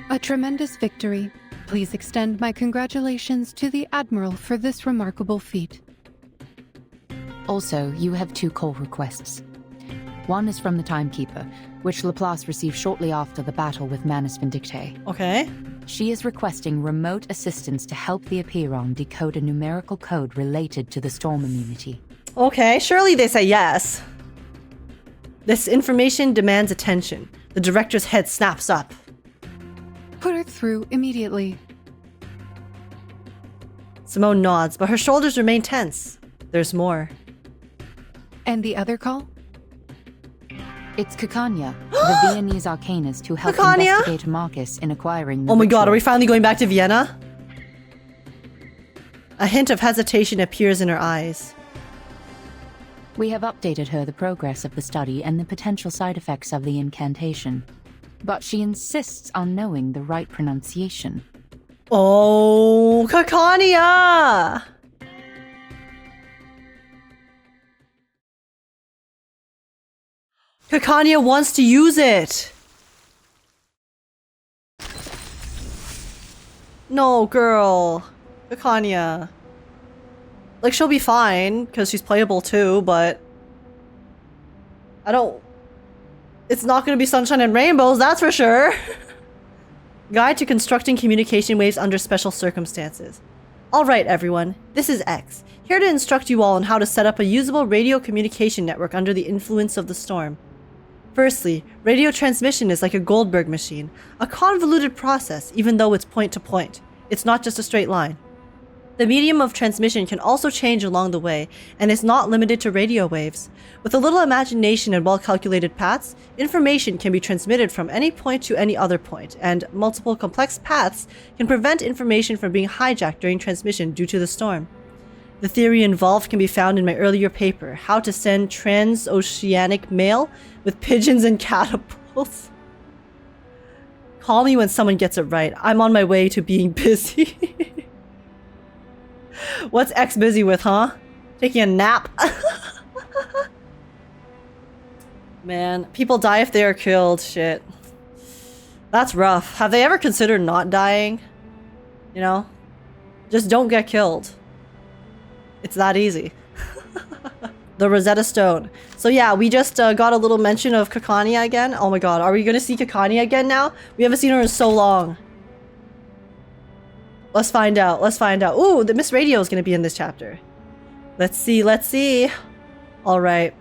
A tremendous victory. Please extend my congratulations to the Admiral for this remarkable feat. Also, you have 2 call requests. One is from the Timekeeper, which Laplace received shortly after the battle with Manus Vindictae. Okay. She is requesting remote assistance to help the Apiron decode a numerical code related to the storm immunity. Okay, surely they say yes. This information demands attention. The director's head snaps up. Put her through immediately. Simone nods, but her shoulders remain tense. There's more. And the other call? It's Kakania, the Viennese arcanist who helped Kakania? investigate Marcus in acquiring the Oh my god, ritual. are we finally going back to Vienna? A hint of hesitation appears in her eyes. We have updated her the progress of the study and the potential side effects of the incantation. But she insists on knowing the right pronunciation. Oh, Kakania! Kakania wants to use it! No, girl. Kakania. Like, she'll be fine, because she's playable too, but... I don't... It's not gonna be sunshine and rainbows, that's for sure! Guide to constructing communication waves under special circumstances. Alright everyone, this is X, here to instruct you all on how to set up a usable radio communication network under the influence of the storm. Firstly, radio transmission is like a Goldberg machine, a convoluted process even though it's point to point. It's not just a straight line. The medium of transmission can also change along the way, and is not limited to radio waves. With a little imagination and well-calculated paths, information can be transmitted from any point to any other point, and multiple complex paths can prevent information from being hijacked during transmission due to the storm. The theory involved can be found in my earlier paper, How to Send Transoceanic Mail with Pigeons and Catapults. Call me when someone gets it right. I'm on my way to being busy. What's X busy with, huh? Taking a nap? Man, people die if they are killed. Shit. That's rough. Have they ever considered not dying? You know? Just don't get killed. It's that easy. The Rosetta Stone. So yeah, we just got a little mention of Kakania again. Oh my god, are we gonna see Kakania again now? We haven't seen her in so long. Let's find out. Let's find out. Ooh, the Miss Radio is gonna be in this chapter. Let's see. Let's see. All right.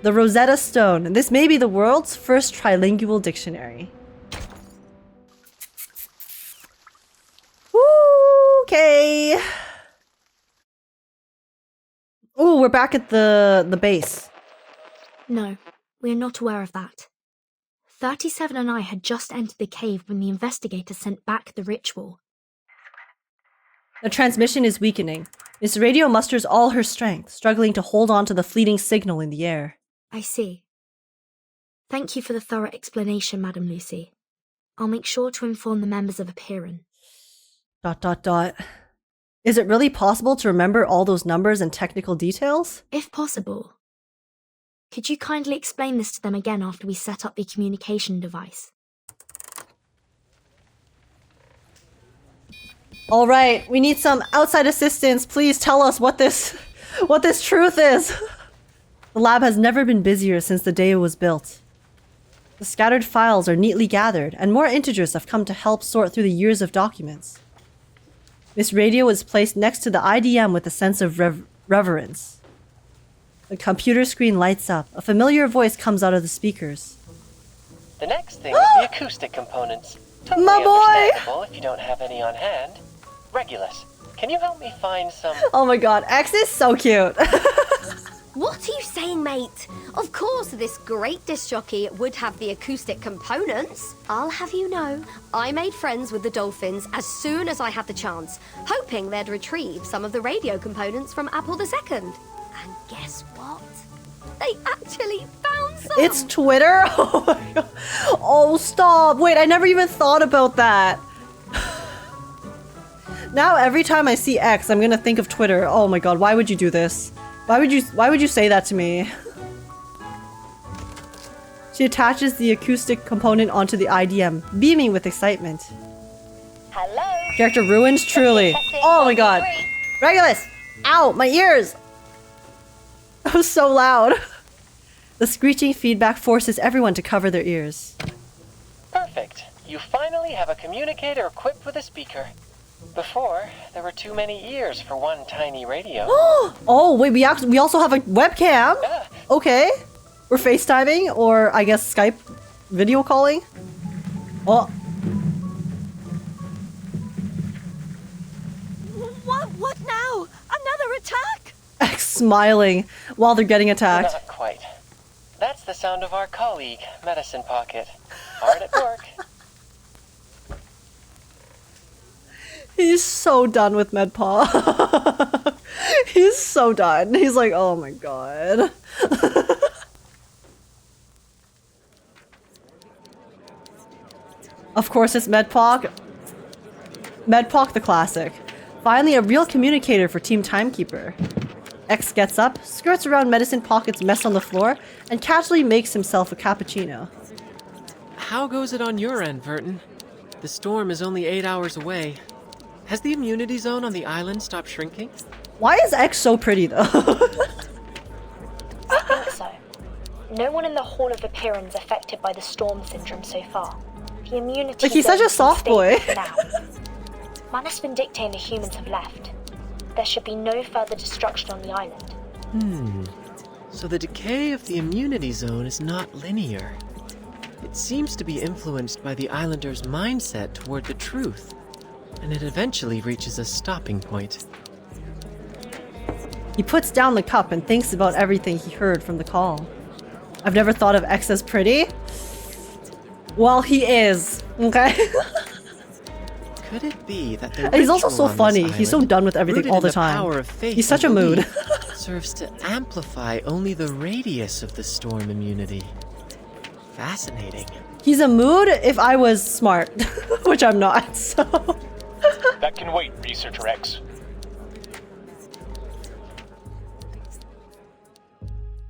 The Rosetta Stone. And this may be the world's first trilingual dictionary. Okay. Ooh, we're back at the base. No, we're not aware of that. 37 and I had just entered the cave when the investigator sent back the ritual. The transmission is weakening. Miss Radio musters all her strength, struggling to hold on to the fleeting signal in the air. I see. Thank you for the thorough explanation, Madam Lucy. I'll make sure to inform the members of Apiron. ... Is it really possible to remember all those numbers and technical details? If possible. Could you kindly explain this to them again after we set up the communication device? All right, we need some outside assistance. Please tell us what this truth is. The lab has never been busier since the day it was built. The scattered files are neatly gathered, and more integers have come to help sort through the years of documents. Miss Radio is placed next to the IDM with a sense of reverence. The computer screen lights up. A familiar voice comes out of the speakers. The next thing is the acoustic components. Totally My boy! understandable if you don't have any on hand. Regulus, can you help me find some... Oh my god, X is so cute. What are you saying, mate? Of course, this great disc jockey would have the acoustic components. I'll have you know, I made friends with the dolphins as soon as I had the chance, hoping they'd retrieve some of the radio components from Apple II. And guess what? They actually found some! It's Twitter? Oh my god. Oh, stop. Wait, I never even thought about that. Now every time I see X, I'm gonna think of Twitter. Oh my god, why would you do this? Why would you say that to me? She attaches the acoustic component onto the IDM, beaming with excitement. Hello. Character ruined truly. Oh my god. Regulus! Ow, my ears! That was so loud. The screeching feedback forces everyone to cover their ears. Perfect. You finally have a communicator equipped with a speaker. Before, there were too many ears for one tiny radio. Oh, wait, we also have a webcam? Yeah. Okay. We're FaceTiming, or I guess Skype video calling? Oh. What now? Another attack? X smiling while they're getting attacked. Not quite. That's the sound of our colleague, Medicine Pocket. Hard at work. He's so done with MedPaw. He's so done. He's like, oh my god. Of course it's MedPaw. MedPaw the classic. Finally a real communicator for Team Timekeeper. X gets up, skirts around Medicine Pocket's mess on the floor, and casually makes himself a cappuccino. How goes it on your end, Vertin? The storm is only 8 hours away. Has the immunity zone on the island stopped shrinking? Why is X so pretty though? I think so. No one in the Hall of Appearance affected by the storm syndrome so far. The immunity Like, he's such a soft boy. now. Manus Vindictae and the humans have left. There should be no further destruction on the island. So the decay of the immunity zone is not linear. It seems to be influenced by the islanders' mindset toward the truth, and it eventually reaches a stopping point. He puts down the cup and thinks about everything he heard from the call. I've never thought of X as pretty. Well, he is. Okay? Could it be that the And he's also so ritual on funny. this He's so island, done with everything rooted all in the time. Power of faith He's such a and mood. belief, serves to amplify only the radius of the storm immunity. Fascinating. He's a mood if I was smart, which I'm not, so... That can wait, Researcher X.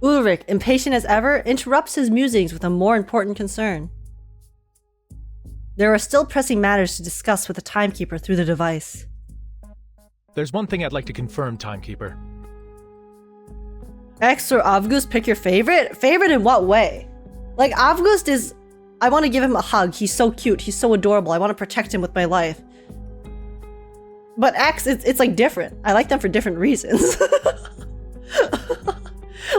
Ulrich, impatient as ever, interrupts his musings with a more important concern. There are still pressing matters to discuss with the Timekeeper through the device. There's one thing I'd like to confirm, Timekeeper. X or Avgust, pick your favorite? Favorite in what way? Like, Avgust is... I want to give him a hug. He's so cute. He's so adorable. I want to protect him with my life. But X, it's like different. I like them for different reasons.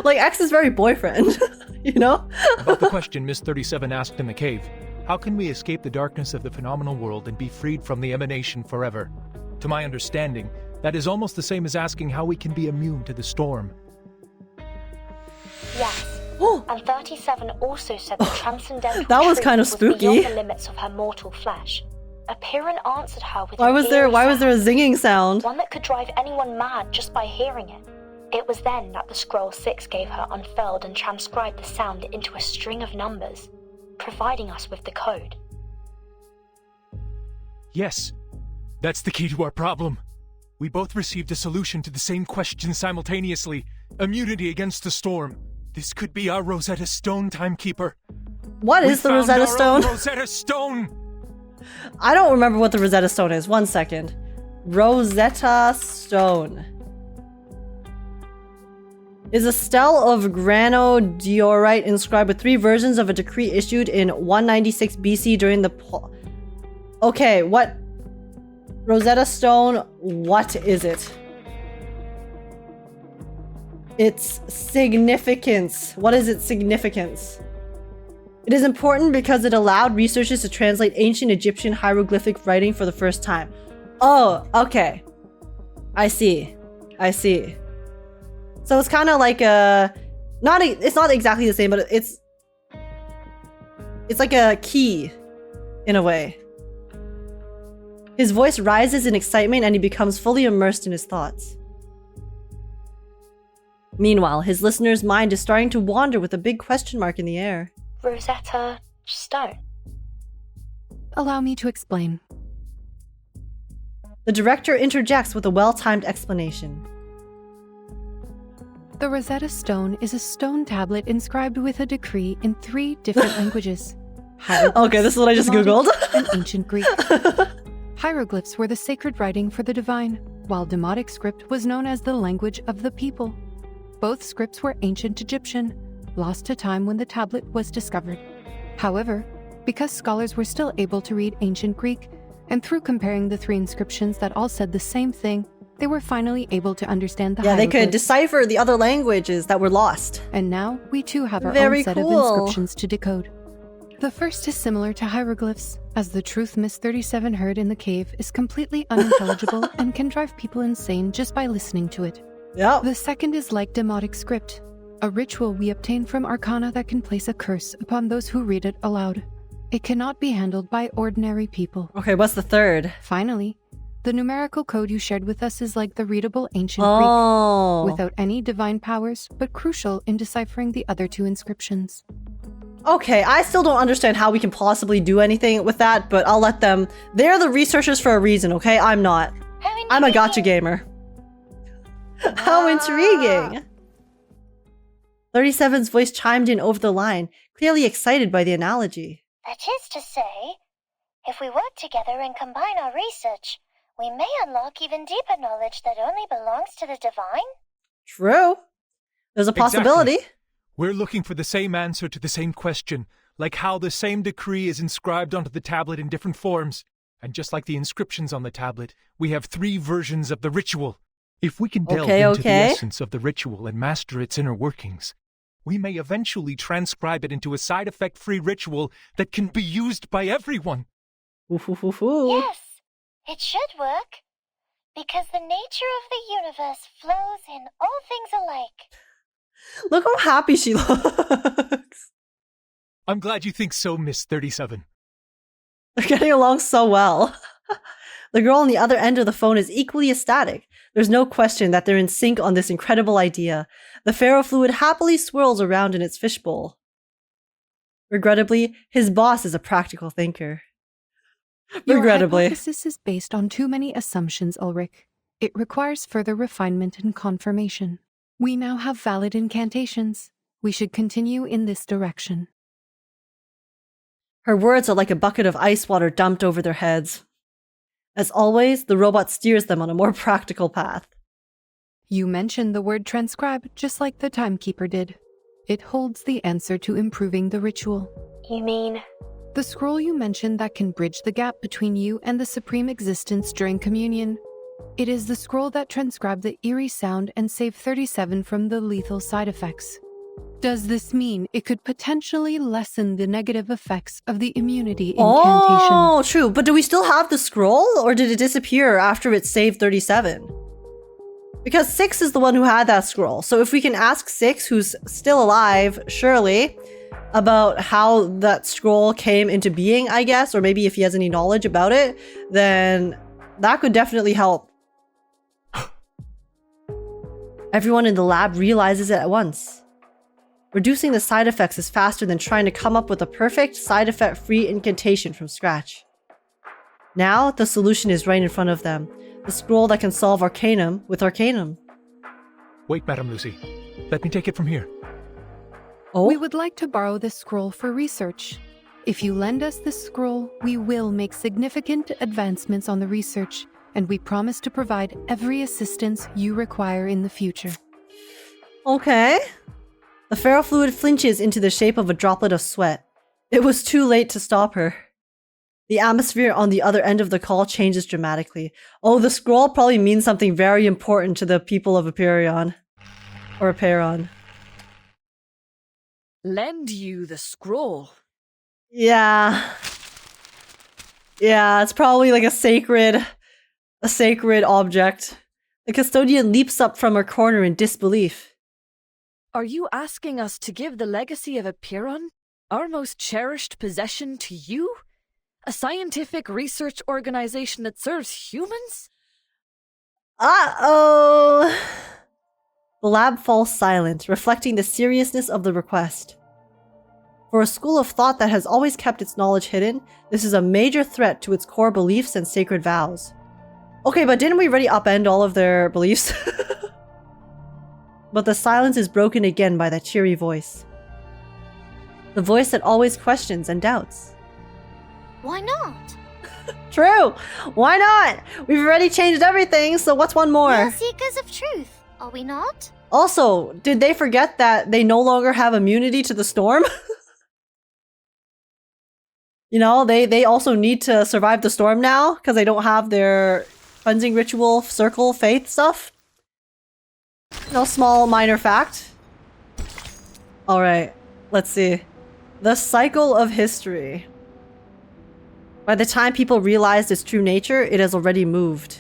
Like, X is very boyfriend, you know? About the question Miss 37 asked in the cave, how can we escape the darkness of the phenomenal world and be freed from the emanation forever? To my understanding, that is almost the same as asking how we can be immune to the storm. Yes. And 37 also said the transcendental That was truth kind of was spooky. beyond the limits of her mortal flesh. Appearant answered her with Why an was there eerie a zinging sound? one that could drive anyone mad just by hearing it. It was then that the Scroll 6 gave her unfurled and transcribed the sound into a string of numbers, providing us with the code. Yes, that's the key to our problem. We both received a solution to the same question simultaneously. Immunity against the storm. This could be our Rosetta Stone, Timekeeper. What is the Rosetta Stone? Rosetta Stone! I don't remember what the Rosetta Stone is. 1 second. Rosetta Stone is a stele of granodiorite inscribed with 3 versions of a decree issued in 196 BC during the... Okay, what? Rosetta Stone, what is it? Its significance. What is its significance? It is important because it allowed researchers to translate ancient Egyptian hieroglyphic writing for the first time. Oh, okay. I see. I see. So it's kind of like a... it's not exactly the same, but it's like a key, in a way. His voice rises in excitement and he becomes fully immersed in his thoughts. Meanwhile, his listener's mind is starting to wander with a big question mark in the air. Rosetta Stone. Allow me to explain. The director interjects with a well-timed explanation. The Rosetta Stone is a stone tablet inscribed with a decree in 3 different languages. Okay, this is what I just googled. And ancient Greek. Hieroglyphs were the sacred writing for the divine, while Demotic script was known as the language of the people. Both scripts were ancient Egyptian, lost to time when the tablet was discovered. However, because scholars were still able to read ancient Greek, and through comparing the 3 inscriptions that all said the same thing, they were finally able to understand the hieroglyphs. They could hieroglyphs. Decipher the other languages that were lost. And now, we too have our Very own set cool. of inscriptions to decode. The first is similar to hieroglyphs, as the truth Miss 37 heard in the cave is completely unintelligible and can drive people insane just by listening to it. Yep. The second is like Demotic script, a ritual we obtain from Arcana that can place a curse upon those who read it aloud. It cannot be handled by ordinary people. Okay, what's the third? Finally, the numerical code you shared with us is like the readable ancient Oh. Greek, without any divine powers, but crucial in deciphering the other 2 inscriptions. Okay, I still don't understand how we can possibly do anything with that, but I'll let them. They're the researchers for a reason, okay? I'm not. I'm a gotcha gamer. How intriguing! 37's voice chimed in over the line, clearly excited by the analogy. That is to say, if we work together and combine our research, we may unlock even deeper knowledge that only belongs to the divine? True. There's a possibility. Exactly. We're looking for the same answer to the same question, like how the same decree is inscribed onto the tablet in different forms. And just like the inscriptions on the tablet, we have 3 versions of the ritual. If we can delve into the essence of the ritual and master its inner workings, we may eventually transcribe it into a side effect-free ritual that can be used by everyone. Yes, it should work. Because the nature of the universe flows in all things alike. Look how happy she looks. I'm glad you think so, Miss 37. They're getting along so well. The girl on the other end of the phone is equally ecstatic. There's no question that they're in sync on this incredible idea. The ferrofluid happily swirls around in its fishbowl. Regrettably, his boss is a practical thinker. Regrettably. Your hypothesis is based on too many assumptions, Ulrich. It requires further refinement and confirmation. We now have valid incantations. We should continue in this direction. Her words are like a bucket of ice water dumped over their heads. As always, the robot steers them on a more practical path. You mentioned the word transcribe just like the Timekeeper did. It holds the answer to improving the ritual. You mean? The scroll you mentioned that can bridge the gap between you and the Supreme Existence during communion. It is the scroll that transcribed the eerie sound and saved 37 from the lethal side effects. Does this mean it could potentially lessen the negative effects of the immunity incantation? Oh, true. But do we still have the scroll, or did it disappear after it saved 37? Because 6 is the one who had that scroll. So if we can ask 6, who's still alive, surely, about how that scroll came into being, I guess, or maybe if he has any knowledge about it, then that could definitely help. Everyone in the lab realizes it at once. Reducing the side effects is faster than trying to come up with a perfect, side effect-free incantation from scratch. Now, the solution is right in front of them. The scroll that can solve Arcanum with Arcanum. Wait, Madame Lucy. Let me take it from here. Oh? We would like to borrow this scroll for research. If you lend us this scroll, we will make significant advancements on the research, and we promise to provide every assistance you require in the future. Okay. The ferrofluid flinches into the shape of a droplet of sweat. It was too late to stop her. The atmosphere on the other end of the call changes dramatically. Oh, the scroll probably means something very important to the people of Hyperion. Or a Peron. Lend you the scroll. Yeah. Yeah, it's probably like a sacred object. The custodian leaps up from her corner in disbelief. Are you asking us to give the legacy of Epiron, our most cherished possession, to you? A scientific research organization that serves humans? Uh-oh! The lab falls silent, reflecting the seriousness of the request. For a school of thought that has always kept its knowledge hidden, this is a major threat to its core beliefs and sacred vows. Okay, but didn't we already upend all of their beliefs? But the silence is broken again by that cheery voice. The voice that always questions and doubts. Why not? True! Why not? We've already changed everything, so what's one more? We're seekers of truth, are we not? Also, did they forget that they no longer have immunity to the storm? You know, they also need to survive the storm now because they don't have their cleansing ritual, circle, faith stuff. No small minor fact. Alright, let's see. The cycle of history. By the time people realized its true nature, it has already moved.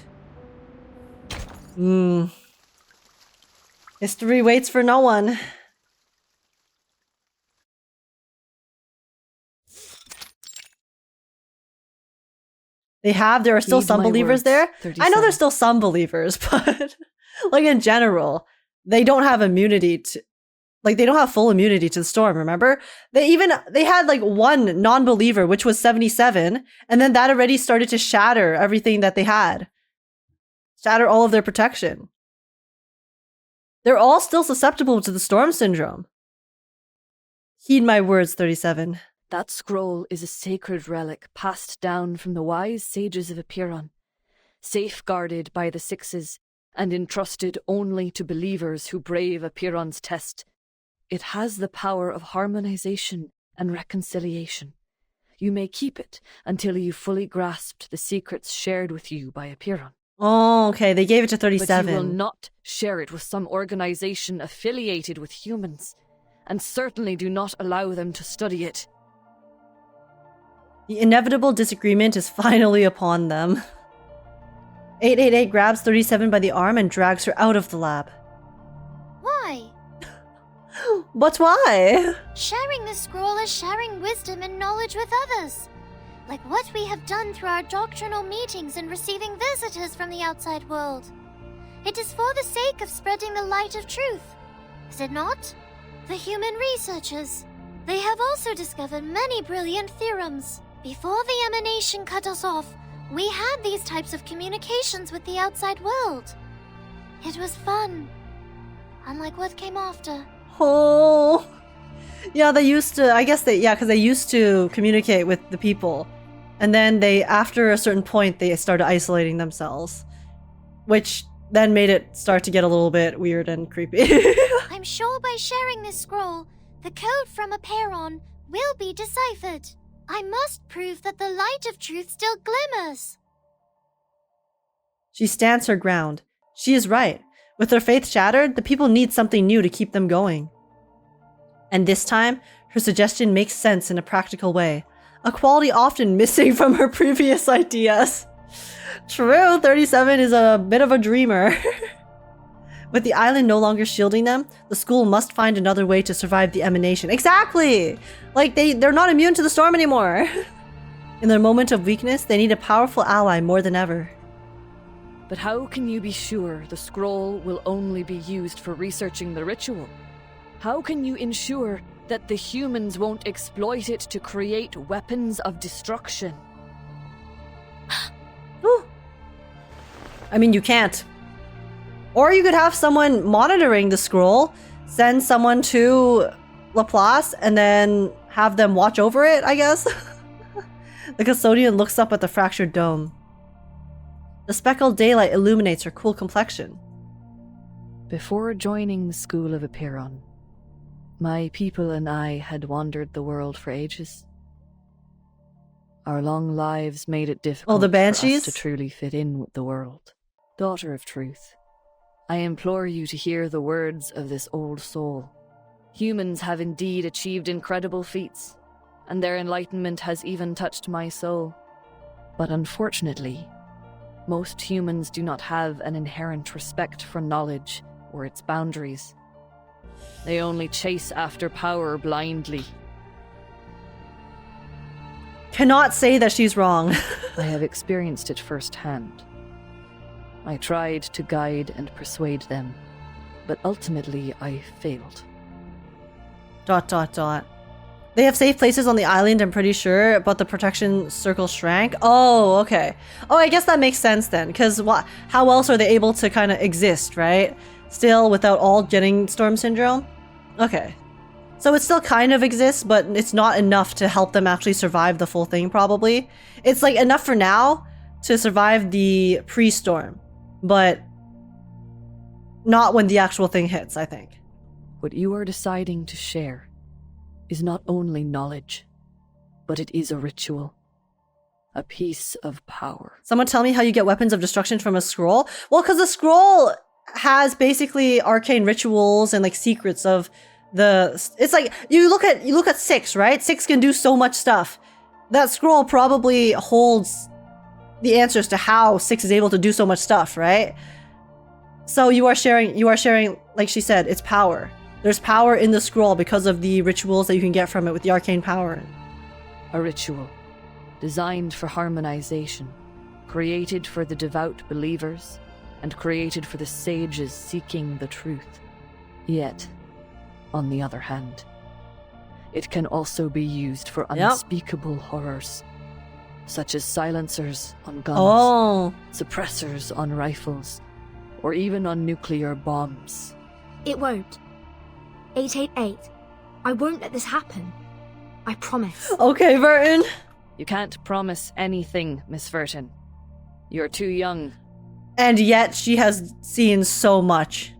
History waits for no one. There are still Heed some my believers words, there. 37. I know there's still some believers, but like in general, they don't have immunity to, like they don't have full immunity to the storm, remember? They had like one non-believer, which was 77, and then that already started to shatter everything that they had. Shatter all of their protection. They're all still susceptible to the storm syndrome. Heed my words, 37. That scroll is a sacred relic passed down from the wise sages of Epiron, safeguarded by the Sixes and entrusted only to believers who brave Epiron's test. It has the power of harmonization and reconciliation. You may keep it until you fully grasped the secrets shared with you by Epiron. Oh, okay. They gave it to 37. But you will not share it with some organization affiliated with humans, and certainly do not allow them to study it. The inevitable disagreement is finally upon them. 888 grabs 37 by the arm and drags her out of the lab. Why? But why? Sharing the scroll is sharing wisdom and knowledge with others. Like what we have done through our doctrinal meetings and receiving visitors from the outside world. It is for the sake of spreading the light of truth, is it not? The human researchers. They have also discovered many brilliant theorems. Before the emanation cut us off, we had these types of communications with the outside world. It was fun. Unlike what came after. Oh. Yeah, they used to, I guess because they used to communicate with the people. And then after a certain point, they started isolating themselves. Which then made it start to get a little bit weird and creepy. I'm sure by sharing this scroll, the code from Epiron will be deciphered. I must prove that the light of truth still glimmers. She stands her ground. She is right. With her faith shattered, the people need something new to keep them going. And this time, her suggestion makes sense in a practical way, a quality often missing from her previous ideas. True, 37 is a bit of a dreamer. With the island no longer shielding them, the school must find another way to survive the emanation. Exactly! Like, they're not immune to the storm anymore. In their moment of weakness, they need a powerful ally more than ever. But how can you be sure the scroll will only be used for researching the ritual? How can you ensure that the humans won't exploit it to create weapons of destruction? I mean, you can't. Or you could have someone monitoring the scroll, send someone to Laplace, and then have them watch over it, I guess. The custodian looks up at the fractured dome. The speckled daylight illuminates her cool complexion. Before joining the School of Epiron, my people and I had wandered the world for ages. Our long lives made it difficult the Banshees? for us to truly fit in with the world. Daughter of Truth, I implore you to hear the words of this old soul. Humans have indeed achieved incredible feats, and their enlightenment has even touched my soul. But unfortunately, most humans do not have an inherent respect for knowledge or its boundaries. They only chase after power blindly. Cannot say that she's wrong. I have experienced it firsthand. I tried to guide and persuade them, but ultimately I failed. ... They have safe places on the island, I'm pretty sure, but the protection circle shrank. Oh, okay. Oh, I guess that makes sense then, because how else are they able to kind of exist, right? Still without all getting storm syndrome? Okay. So it still kind of exists, but it's not enough to help them actually survive the full thing, probably. It's like enough for now to survive the pre-storm, but not when the actual thing hits, I think. What you are deciding to share is not only knowledge, but it is a ritual. A piece of power. Someone tell me how you get weapons of destruction from a scroll? Well, because the scroll has basically arcane rituals and like secrets of the... It's like, you look at 6, right? 6 can do so much stuff. That scroll probably holds the answers to how 6 is able to do so much stuff, right? So you are sharing, like she said, it's power. There's power in the scroll because of the rituals that you can get from it with the arcane power. A ritual, designed for harmonization, created for the devout believers, and created for the sages seeking the truth. Yet, on the other hand, it can also be used for unspeakable horrors, such as silencers on guns, suppressors on rifles, or even on nuclear bombs. It won't. 888. I won't let this happen. I promise. Okay, Vertin. You can't promise anything, Miss Vertin. You're too young. And yet she has seen so much.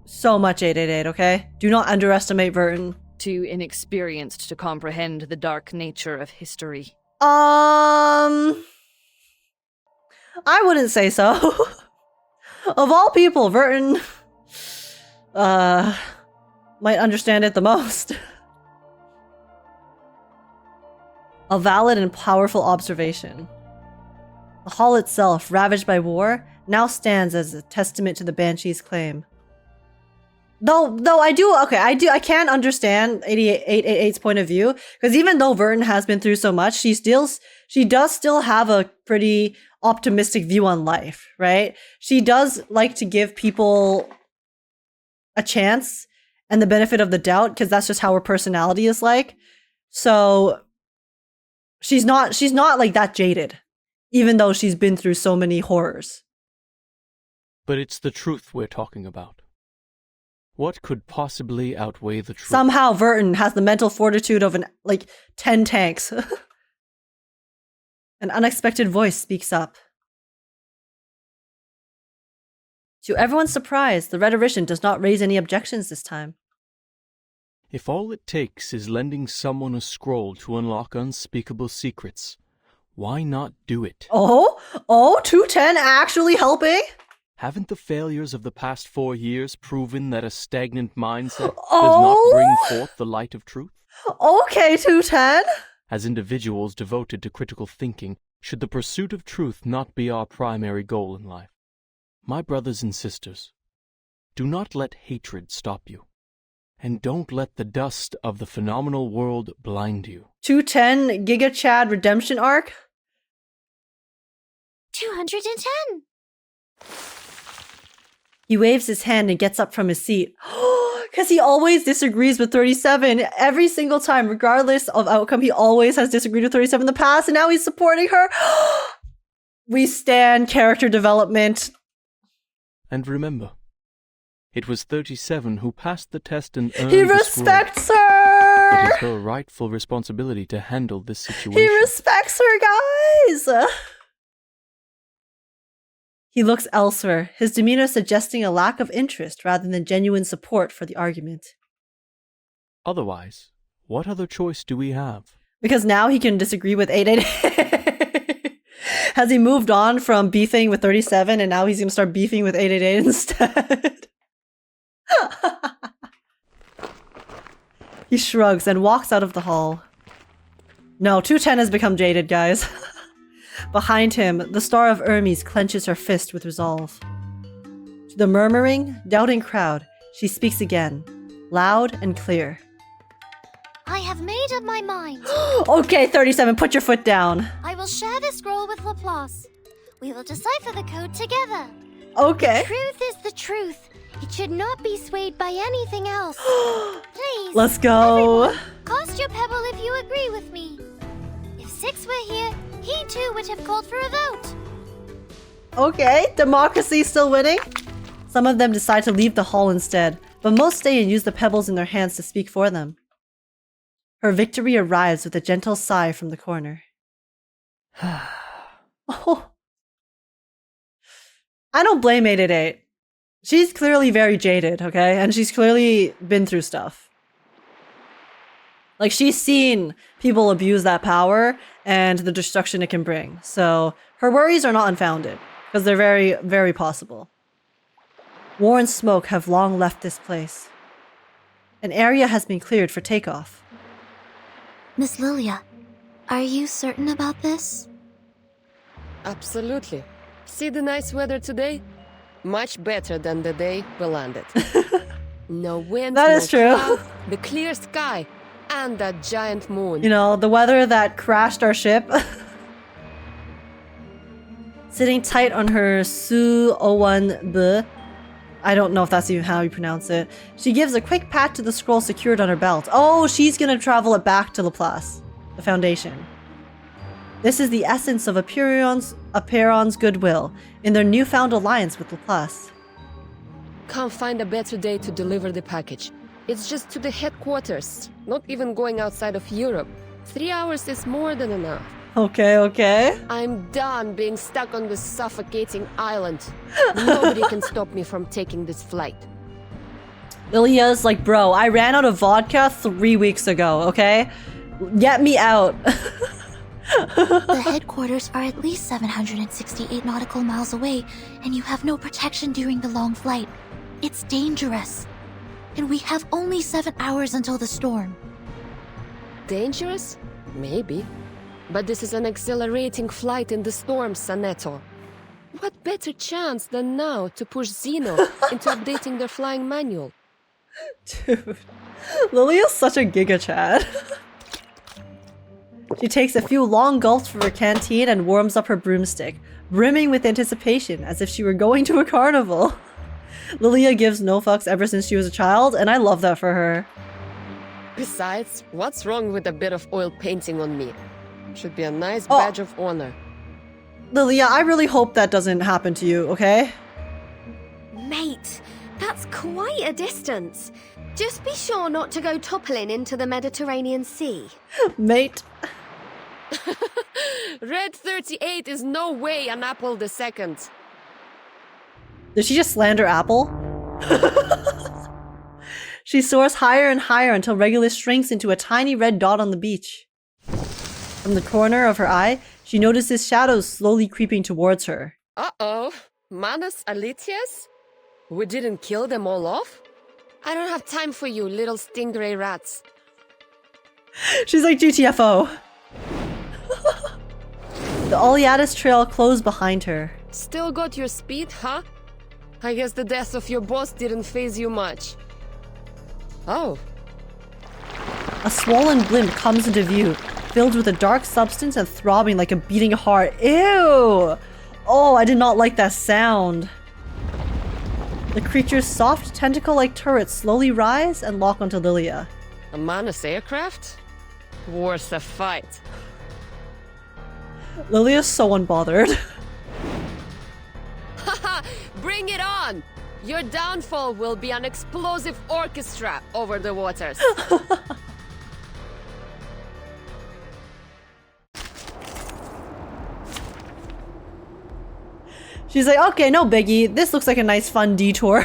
So much 888, okay? Do not underestimate Vertin. Too inexperienced to comprehend the dark nature of history. I wouldn't say so. Of all people, Vertin might understand it the most. A valid and powerful observation. The hall itself, ravaged by war, now stands as a testament to the Banshee's claim. Though I can understand 888's point of view, because even though Vertin has been through so much, she does still have a pretty optimistic view on life, right? She does like to give people a chance and the benefit of the doubt, because that's just how her personality is like. So she's not like that jaded, even though she's been through so many horrors. But it's the truth we're talking about. What could possibly outweigh the truth? Somehow Vertin has the mental fortitude of 10 tanks. An unexpected voice speaks up. To everyone's surprise, the rhetorician does not raise any objections this time. If all it takes is lending someone a scroll to unlock unspeakable secrets, why not do it? Oh, 210 actually helping? Haven't the failures of the past 4 years proven that a stagnant mindset does not bring forth the light of truth? Okay, 210. As individuals devoted to critical thinking, should the pursuit of truth not be our primary goal in life? My brothers and sisters, do not let hatred stop you. And don't let the dust of the phenomenal world blind you. 210 Giga Chad redemption arc? 210. He waves his hand and gets up from his seat. Because he always disagrees with 37. Every single time, regardless of outcome, he always has disagreed with 37 in the past, and now he's supporting her. We stand character development. And remember, it was 37 who passed the test and earned He the respects scroll. her! It is her rightful responsibility to handle this situation. He respects her, guys! He looks elsewhere, his demeanor suggesting a lack of interest rather than genuine support for the argument. Otherwise, what other choice do we have? Because now he can disagree with 888. Has he moved on from beefing with 37 and now he's gonna start beefing with 888 instead? He shrugs and walks out of the hall. No, 210 has become jaded, guys. Behind him, the Star of Hermes clenches her fist with resolve. To the murmuring, doubting crowd, she speaks again, loud and clear. I have made up my mind. Okay, 37, put your foot down. I will share the scroll with Laplace. We will decipher the code together. Okay. The truth is the truth. It should not be swayed by anything else. Please. Let's go. Everyone, cast your pebble if you agree with me. If Six were here, he too would have called for a vote. Okay, democracy still winning? Some of them decide to leave the hall instead, but most stay and use the pebbles in their hands to speak for them. Her victory arrives with a gentle sigh from the corner. Oh. I don't blame 888. She's clearly very jaded, okay? And she's clearly been through stuff. Like, she's seen people abuse that power and the destruction it can bring. So, her worries are not unfounded, because they're very, very possible. War and smoke have long left this place. An area has been cleared for takeoff. Miss Lilia, are you certain about this? Absolutely. See the nice weather today? Much better than the day we landed. No wind, That no is true. cloud, the clear sky, and that giant moon. You know, the weather that crashed our ship. Sitting tight on her Su-01B. I don't know if that's even how you pronounce it. She gives a quick pat to the scroll secured on her belt. Oh, she's gonna travel it back to Laplace, the Foundation. This is the essence of Aperon's goodwill in their newfound alliance with Laplace. Can't find a better day to deliver the package. It's just to the headquarters, not even going outside of Europe. 3 hours is more than enough. Okay, okay. I'm done being stuck on this suffocating island. Nobody can stop me from taking this flight. Lilia's like, bro, I ran out of vodka 3 weeks ago, okay? Get me out. The headquarters are at least 768 nautical miles away, and you have no protection during the long flight. It's dangerous. And we have only 7 hours until the storm. Dangerous? Maybe. But this is an exhilarating flight in the storm, Saneto. What better chance than now to push Zeno into updating their flying manual? Dude, Lilia's such a giga chad. She takes a few long gulps from her canteen and warms up her broomstick, brimming with anticipation as if she were going to a carnival. Lilia gives no fucks ever since she was a child, and I love that for her. Besides, what's wrong with a bit of oil painting on me? Should be a nice badge of honor. Lilia, I really hope that doesn't happen to you, okay? Mate, that's quite a distance. Just be sure not to go toppling into the Mediterranean Sea. Mate. Red 38 is no way an Apple II. Did she just slander Apple? She soars higher and higher until Regulus shrinks into a tiny red dot on the beach. From the corner of her eye, she notices shadows slowly creeping towards her. Uh-oh. Manus Alitius? We didn't kill them all off? I don't have time for you, little stingray rats. She's like GTFO. The Oleatis trail closed behind her. Still got your speed, huh? I guess the death of your boss didn't faze you much. Oh. A swollen blimp comes into view, filled with a dark substance and throbbing like a beating heart. Ew! Oh, I did not like that sound. The creature's soft, tentacle-like turrets slowly rise and lock onto Lilia. A Manus aircraft? Worth a fight. Lilia's so unbothered. Haha! Bring it on! Your downfall will be an explosive orchestra over the waters. She's like, okay, no biggie. This looks like a nice fun detour.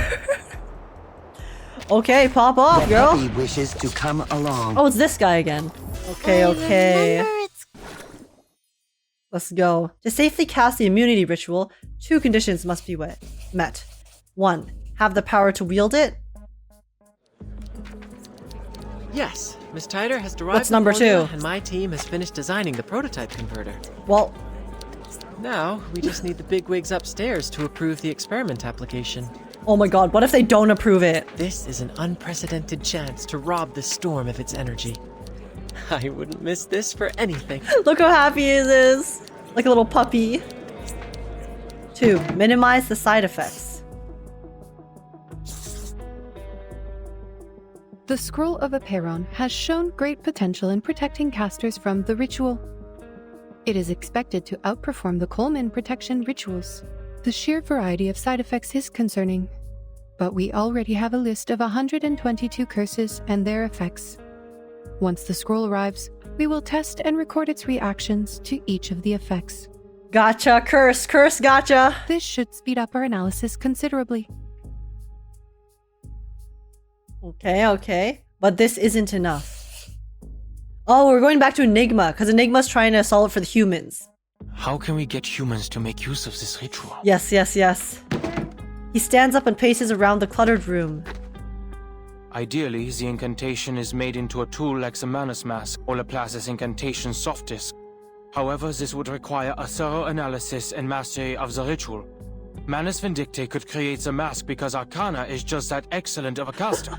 Okay, pop off, girl. Puppy wishes to come along. Oh, it's this guy again. Okay, okay. Let's go. To safely cast the immunity ritual, 2 conditions must be met. 1. Have the power to wield it. Yes, Miss Tyder has derived What's the number formula, 2? and my team has finished designing the prototype converter. Well, now we just need the bigwigs upstairs to approve the experiment application. oh my god, what if they don't approve it? This is an unprecedented chance to rob the storm of its energy. I wouldn't miss this for anything. Look how happy he is. Like a little puppy. 2. Minimize the side effects. The Scroll of Aperon has shown great potential in protecting casters from the ritual. It is expected to outperform the Coleman protection rituals. The sheer variety of side effects is concerning, but we already have a list of 122 curses and their effects. Once the scroll arrives, we will test and record its reactions to each of the effects. Gotcha, curse, gotcha. This should speed up our analysis considerably. Okay. But this isn't enough. Oh, we're going back to Enigma, because Enigma's trying to solve it for the humans. How can we get humans to make use of this ritual? Yes. He stands up and paces around the cluttered room. Ideally, the incantation is made into a tool like the Manus Mask or Laplace's incantation soft disk. However, this would require a thorough analysis and mastery of the ritual. Manus Vindicte could create the mask because Arcana is just that excellent of a caster.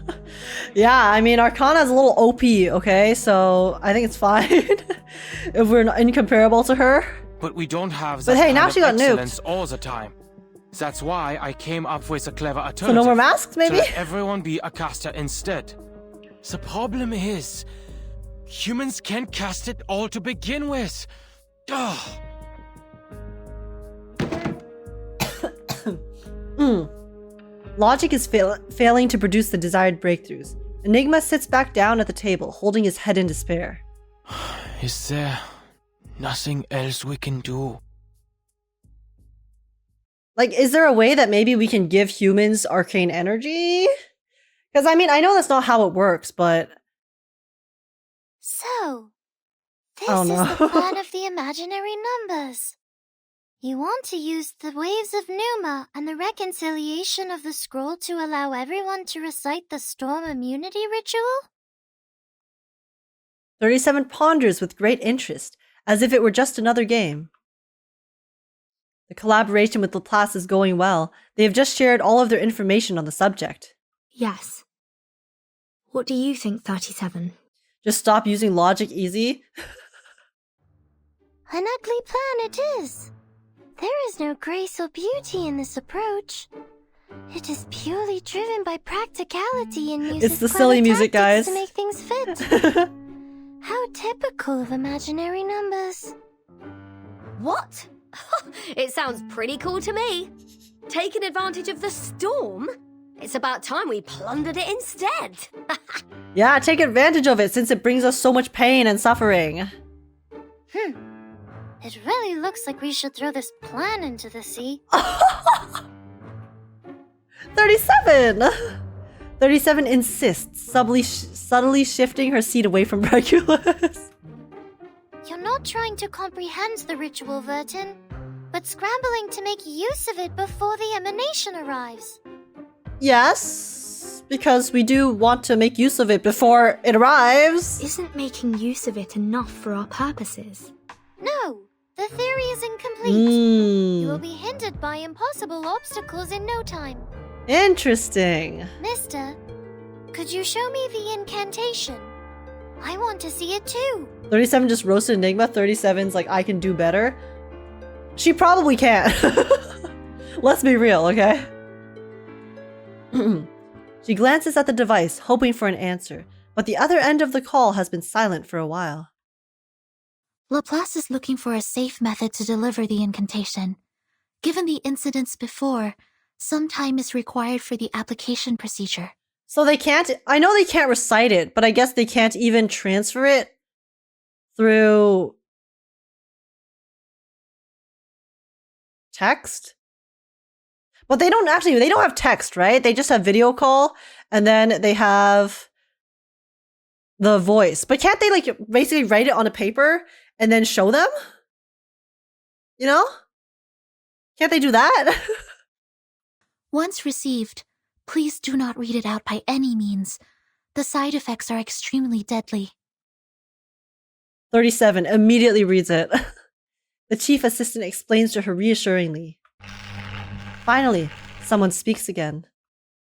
Yeah, I mean, Arcana's a little OP, okay? So I think it's fine if we're not incomparable to her. But we don't have But that hey, now kind she of got excellence nuked. all the time. That's why I came up with a clever alternative. So no more masks, maybe? To let everyone be a caster instead. The problem is, humans can't cast it all to begin with. Ugh. Logic is failing to produce the desired breakthroughs. Enigma sits back down at the table, holding his head in despair. Is there nothing else we can do? Like, is there a way that maybe we can give humans arcane energy? Because, I mean, I know that's not how it works, but... So, this Oh, is no. the plan of the imaginary numbers. You want to use the waves of Numa and the reconciliation of the scroll to allow everyone to recite the storm immunity ritual? 37 ponders with great interest, as if it were just another game. The collaboration with Laplace is going well. They have just shared all of their information on the subject. Yes. What do you think, 37? Just stop using logic easy. An ugly plan it is. There is no grace or beauty in this approach. It is purely driven by practicality and uses It's the clever silly music, tactics guys. to make things fit. How typical of imaginary numbers. What? It sounds pretty cool to me. Taking advantage of the storm? It's about time we plundered it instead. Yeah, take advantage of it since it brings us so much pain and suffering. It really looks like we should throw this plan into the sea. 37! 37 insists, subtly shifting her seat away from Regulus. You're not trying to comprehend the ritual, Vertin, but scrambling to make use of it before the emanation arrives. Yes, because we do want to make use of it before it arrives. Isn't making use of it enough for our purposes? No, the theory is incomplete. You will Mm. be hindered by impossible obstacles in no time. Interesting. Mister, could you show me the incantation? I want to see it too. 37 just roasted Enigma. 37's like, I can do better. She probably can't. Let's be real, okay? She glances at the device, hoping for an answer, but the other end of the call has been silent for a while. Laplace is looking for a safe method to deliver the incantation. Given the incidents before, some time is required for the application procedure. So they can't, I know they can't recite it, but I guess they can't even transfer it through text? But they don't have text, right? They just have video call and then they have the voice. But can't they like basically write it on a paper and then show them? You know? Can't they do that? Once received, please do not read it out by any means. The side effects are extremely deadly. 37 immediately reads it. The chief assistant explains to her reassuringly. Finally, someone speaks again.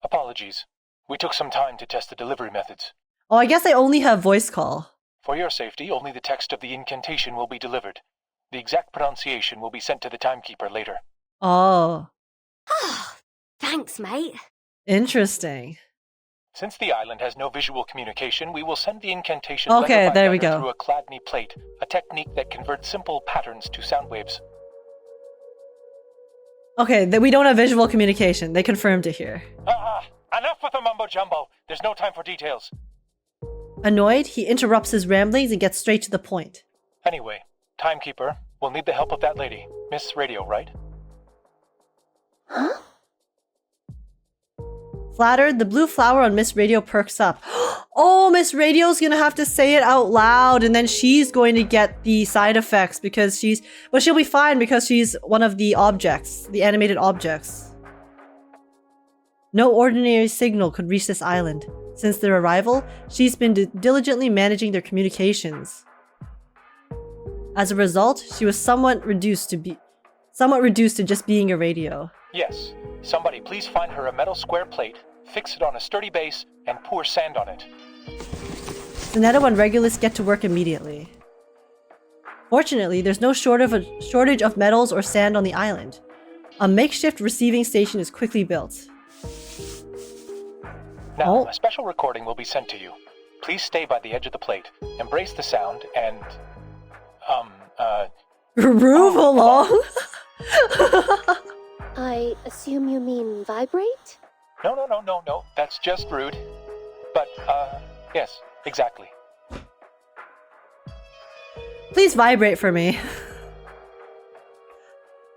Apologies. We took some time to test the delivery methods. Oh, I guess I only have voice call. For your safety, only the text of the incantation will be delivered. The exact pronunciation will be sent to the Timekeeper later. Oh. Thanks, mate. Interesting. Since the island has no visual communication, we will send the incantation okay, letter by there we letter go. through a Chladni plate, a technique that converts simple patterns to sound waves. Okay, we don't have visual communication. They confirmed it here. Enough with the mumbo-jumbo. There's no time for details. Annoyed, he interrupts his ramblings and gets straight to the point. Anyway, Timekeeper, we'll need the help of that lady. Miss Radio, right? Huh? Flattered, the blue flower on Miss Radio perks up. Oh, Miss Radio's gonna have to say it out loud, and then she's going to get the side effects because she'll be fine because she's one of the objects, the animated objects. No ordinary signal could reach this island. Since their arrival, she's been diligently managing their communications. As a result, she was somewhat reduced to just being a radio. Yes. Somebody please find her a metal square plate, fix it on a sturdy base, and pour sand on it. Zanetto and Regulus get to work immediately. Fortunately, there's no shortage of metals or sand on the island. A makeshift receiving station is quickly built. Now, a special recording will be sent to you. Please stay by the edge of the plate, embrace the sound, and... groove along? I assume you mean vibrate? No. That's just rude. But, yes, exactly. Please vibrate for me.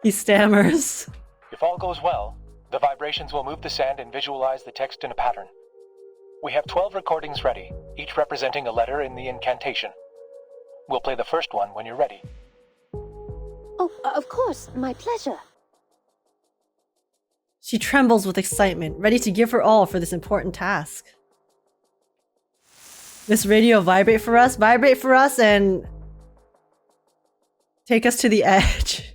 He stammers. If all goes well, the vibrations will move the sand and visualize the text in a pattern. We have 12 recordings ready, each representing a letter in the incantation. We'll play the first one when you're ready. Oh, of course, my pleasure. She trembles with excitement, ready to give her all for this important task. Miss Radio, vibrate for us, and take us to the edge.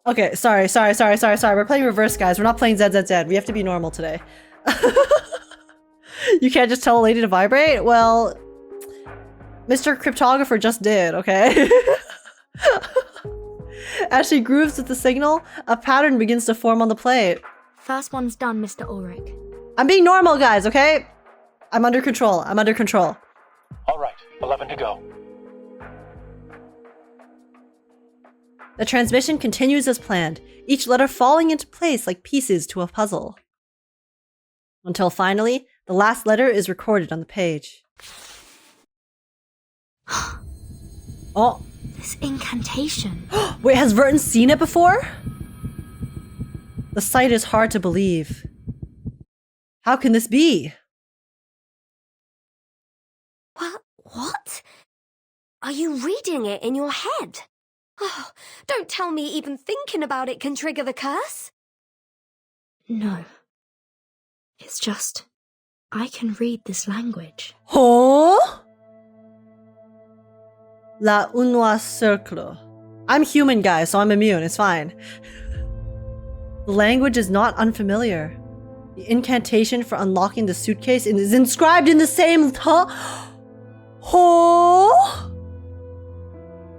Okay, sorry. We're playing reverse, guys. We're not playing ZZZ. We have to be normal today. You can't just tell a lady to vibrate? Well, Mr. Cryptographer just did, okay? As she grooves with the signal, a pattern begins to form on the plate. First one's done, Mr. Ulrich. I'm being normal, guys, okay? I'm under control. All right, 11 to go. The transmission continues as planned, each letter falling into place like pieces to a puzzle. Until finally, the last letter is recorded on the page. Oh. This incantation. Wait, has Verton seen it before? The sight is hard to believe. How can this be? What? Are you reading it in your head? Oh, don't tell me even thinking about it can trigger the curse. No. It's just, I can read this language. Huh? La unua circlo. I'm human, guys, so I'm immune. It's fine. The language is not unfamiliar. The incantation for unlocking the suitcase is inscribed in the same... Huh?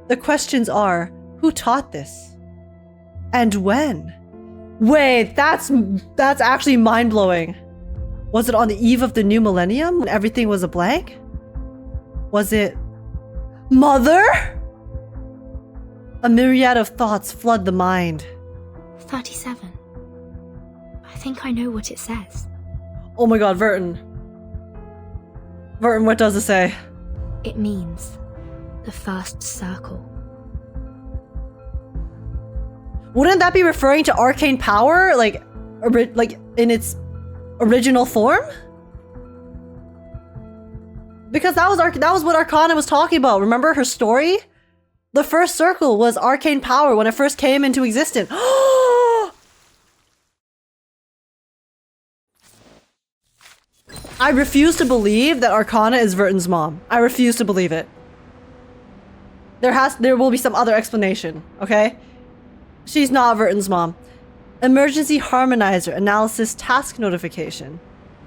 The questions are, who taught this? And when? Wait, that's actually mind-blowing. Was it on the eve of the new millennium when everything was a blank? Was it... Mother? A myriad of thoughts flood the mind. 37. I think I know what it says. Oh my god, Verton. Verton, what does it say? It means the first circle. Wouldn't that be referring to arcane power? Like in its original form? Because that was what Arcana was talking about. Remember her story? The first circle was arcane power when it first came into existence. I refuse to believe that Arcana is Vertin's mom. I refuse to believe it. There will be some other explanation, okay? She's not Vertin's mom. Emergency Harmonizer Analysis Task Notification.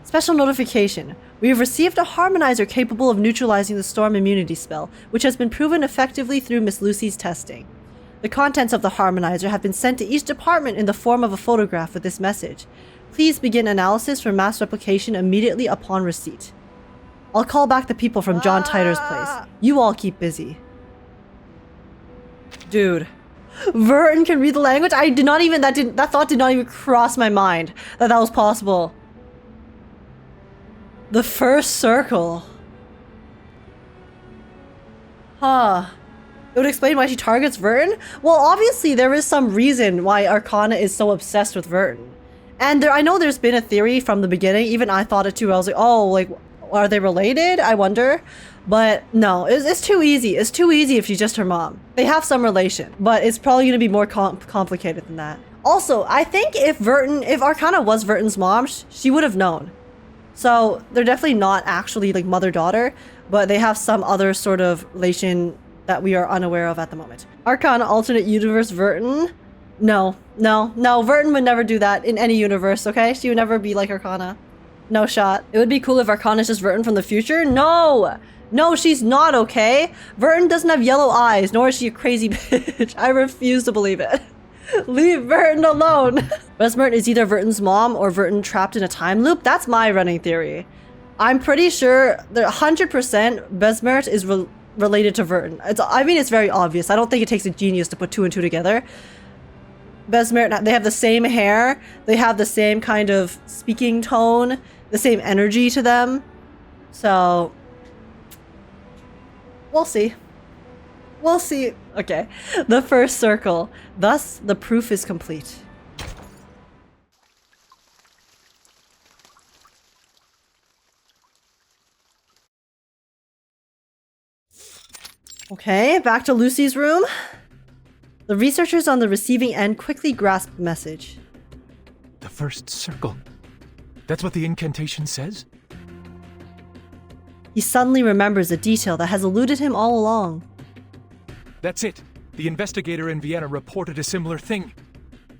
Special notification. We have received a harmonizer capable of neutralizing the storm immunity spell, which has been proven effectively through Miss Lucy's testing. The contents of the harmonizer have been sent to each department in the form of a photograph with this message. Please begin analysis for mass replication immediately upon receipt. I'll call back the people from John Titor's place. You all keep busy. Dude. Vertin can read the language? I did not even, that thought did not even cross my mind that was possible. The first circle. Huh. It would explain why she targets Vertin? Well, obviously there is some reason why Arcana is so obsessed with Vertin. And I know there's been a theory from the beginning, even I thought it too. I was like, oh, like, are they related? I wonder. But no, it's too easy. It's too easy if she's just her mom. They have some relation, but it's probably going to be more complicated than that. Also, I think if Arcana was Vertin's mom, she would have known. So they're definitely not actually like mother-daughter, but they have some other sort of relation that we are unaware of at the moment. Arcana alternate universe Vertin? No, Vertin would never do that in any universe, okay? She would never be like Arcana. No shot. It would be cool if Arcana's just Vertin from the future? No! No, she's not, okay? Vertin doesn't have yellow eyes, nor is she a crazy bitch. I refuse to believe it. Leave Vertin alone. Besmert is either Vertin's mom or Vertin trapped in a time loop. That's my running theory. I'm pretty sure that 100% Besmert is related to Vertin. I mean, it's very obvious. I don't think it takes a genius to put two and two together. Besmert, they have the same hair. They have the same kind of speaking tone, the same energy to them. So we'll see. We'll see. Okay. The first circle. Thus, the proof is complete. Okay, back to Lucy's room. The researchers on the receiving end quickly grasp the message. The first circle. That's what the incantation says? He suddenly remembers a detail that has eluded him all along. That's it. The investigator in Vienna reported a similar thing.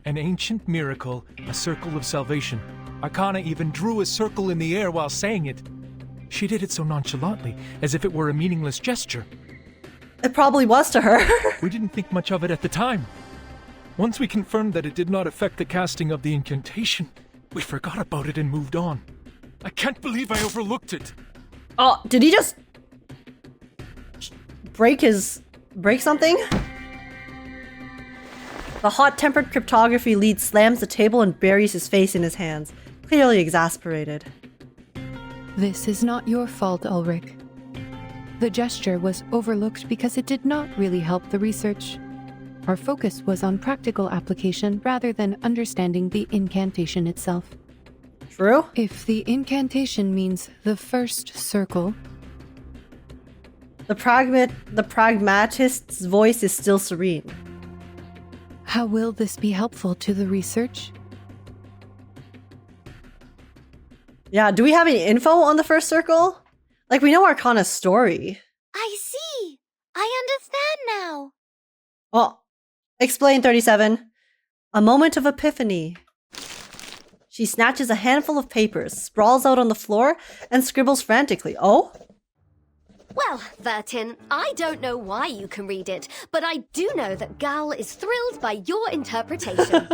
An ancient miracle, a circle of salvation. Arcana even drew a circle in the air while saying it. She did it so nonchalantly, as if it were a meaningless gesture. It probably was to her. We didn't think much of it at the time. Once we confirmed that it did not affect the casting of the incantation, we forgot about it and moved on. I can't believe I overlooked it. Oh, did he just break something? The hot-tempered cryptography lead slams the table and buries his face in his hands, clearly exasperated. This is not your fault, Ulrich. The gesture was overlooked because it did not really help the research. Our focus was on practical application rather than understanding the incantation itself. True? If the incantation means the first circle... The pragmatist's voice is still serene. How will this be helpful to the research? Yeah, do we have any info on the first circle? Like, we know Arcana's story. I see. I understand now. Oh, explain, 37. A moment of epiphany. She snatches a handful of papers, sprawls out on the floor, and scribbles frantically. Oh? Well, Vertin, I don't know why you can read it, but I do know that Gal is thrilled by your interpretation.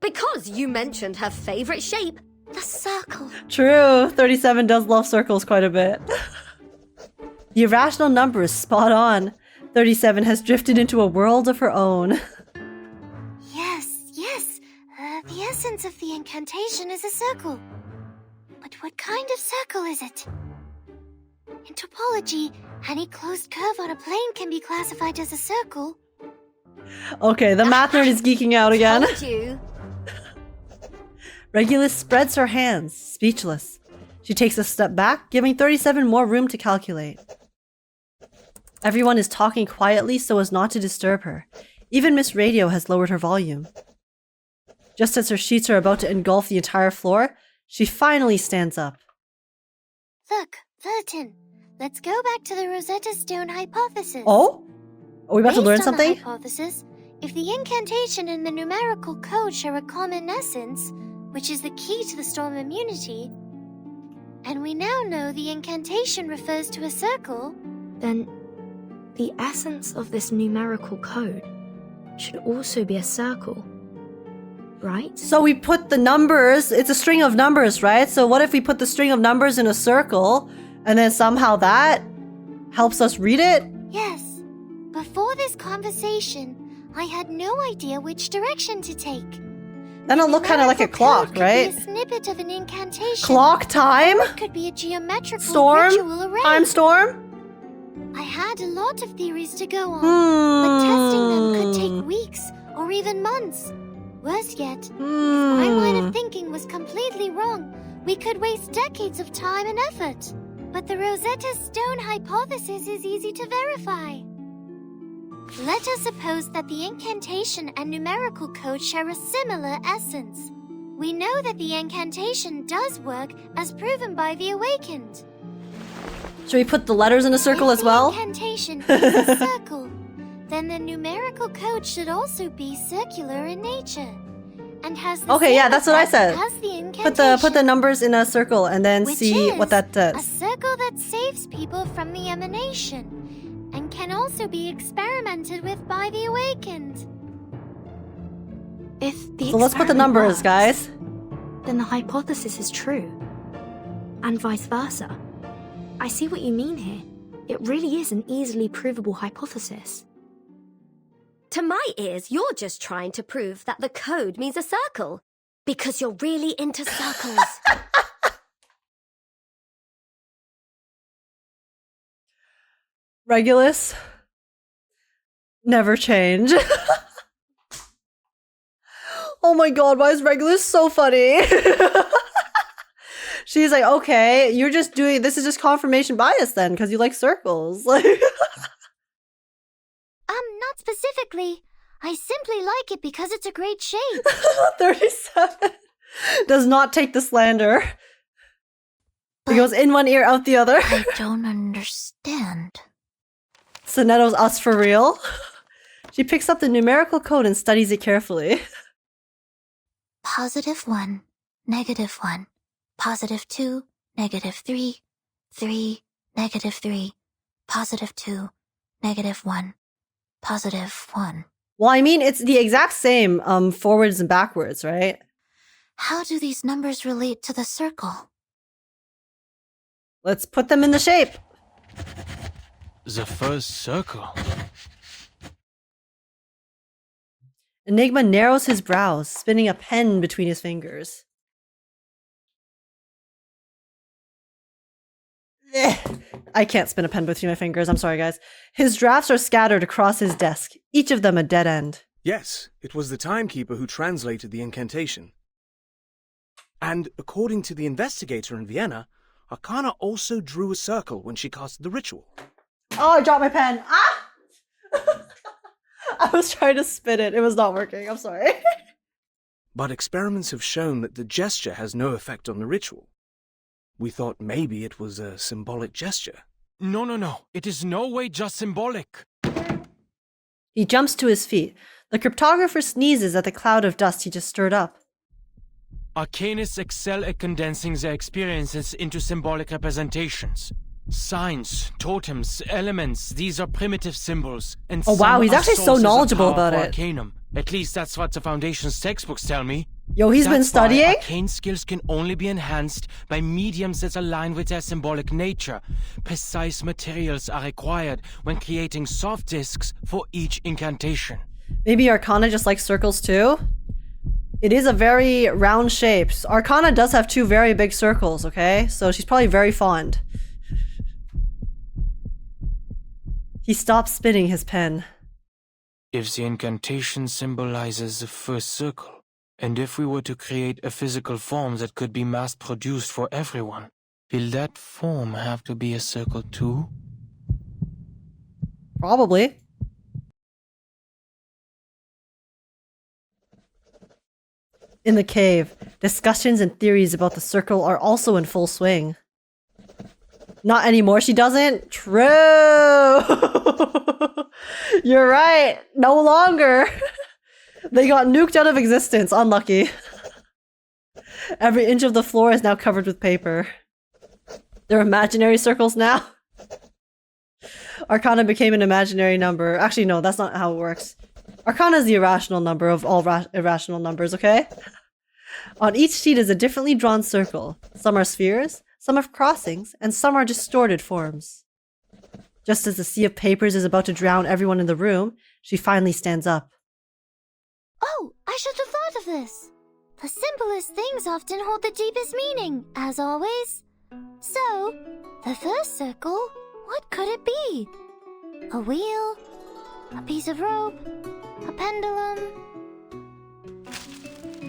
Because you mentioned her favorite shape, the circle. True, 37 does love circles quite a bit. The irrational number is spot on. 37 has drifted into a world of her own. Yes. The essence of the incantation is a circle. But what kind of circle is it? In topology, any closed curve on a plane can be classified as a circle. Okay, the math nerd is geeking out again. Told you. Regulus spreads her hands, speechless. She takes a step back, giving 37 more room to calculate. Everyone is talking quietly so as not to disturb her. Even Miss Radio has lowered her volume. Just as her sheets are about to engulf the entire floor, she finally stands up. Look, Vertin, let's go back to the Rosetta Stone hypothesis. Oh? Are we about to learn something? Based on the hypothesis, if the incantation and the numerical code share a common essence, which is the key to the storm immunity, and we now know the incantation refers to a circle, then the essence of this numerical code should also be a circle, right? So we put the numbers, it's a string of numbers, right? So what if we put the string of numbers in a circle, and then somehow that helps us read it? Yes. Before this conversation, I had no idea which direction to take. Then it'll look kind of like a clock, right? Could be a snippet of an incantation. Clock time? It could be a geometrical Storm? ritual array. Time storm? I had a lot of theories to go on, but testing them could take weeks or even months. Worse yet, if my line of thinking was completely wrong, we could waste decades of time and effort. But the Rosetta Stone hypothesis is easy to verify. Let us suppose that the incantation and numerical code share a similar essence. We know that the incantation does work as proven by the Awakened. Should we put the letters in a circle as well? If the incantation is a circle, then the numerical code should also be circular in nature. And has the Okay, same yeah, that's what I effect said. as the incantation. Put the numbers in a circle and then Which see is what that a does. circle that saves people from the emanation, and can also be experimented with by the Awakened. If the So let's put the experiment numbers, works, guys. then the hypothesis is true. And vice versa. I see what you mean here. It really is an easily provable hypothesis. To my ears, you're just trying to prove that the code means a circle. Because you're really into circles. Regulus, never change. Oh my god, why is Regulus so funny? She's like, okay, you're just doing, this is just confirmation bias then, because you like circles. Not specifically. I simply like it because it's a great shape. 37 does not take the slander. It goes in one ear, out the other. I don't understand. Sonetto's us for real. She picks up the numerical code and studies it carefully. +1, -1, +2, -3, 3, -3, +2, -1, +1. Well, I mean, it's the exact same forwards and backwards, right? How do these numbers relate to the circle? Let's put them in the shape. The first circle. Enigma narrows his brows, spinning a pen between his fingers. I can't spin a pen between my fingers, I'm sorry guys. His drafts are scattered across his desk, each of them a dead end. Yes, it was the Timekeeper who translated the incantation. And according to the investigator in Vienna, Arcana also drew a circle when she cast the ritual. Oh, I dropped my pen. Ah! I was trying to spin it. It was not working. I'm sorry. But experiments have shown that the gesture has no effect on the ritual. We thought maybe it was a symbolic gesture. No. It is no way just symbolic. He jumps to his feet. The cryptographer sneezes at the cloud of dust he just stirred up. Arcanists excel at condensing their experiences into symbolic representations. Signs, totems, elements, these are primitive symbols. And oh wow, he's actually so knowledgeable about it. Arcanum. At least that's what the Foundation's textbooks tell me. Yo, he's been studying? Why arcane skills can only be enhanced by mediums that align with their symbolic nature. Precise materials are required when creating soft discs for each incantation. Maybe Arcana just likes circles too? It is a very round shape. Arcana does have two very big circles, okay? So she's probably very fond. He stops spinning his pen. If the incantation symbolizes the first circle, and if we were to create a physical form that could be mass-produced for everyone, Will that form have to be a circle too? Probably. In the cave, discussions and theories about the circle are also in full swing. Not anymore, she doesn't? True! You're right, no longer! They got nuked out of existence, unlucky. Every inch of the floor is now covered with paper. They're imaginary circles now? Arcana became an imaginary number. Actually, no, that's not how it works. Arcana is the irrational number of all irrational numbers, okay? On each sheet is a differently drawn circle. Some are spheres, some have crossings, and some are distorted forms. Just as the sea of papers is about to drown everyone in the room, she finally stands up. Oh, I should have thought of this. The simplest things often hold the deepest meaning, as always. So, the first circle, what could it be? A wheel? A piece of rope? A pendulum?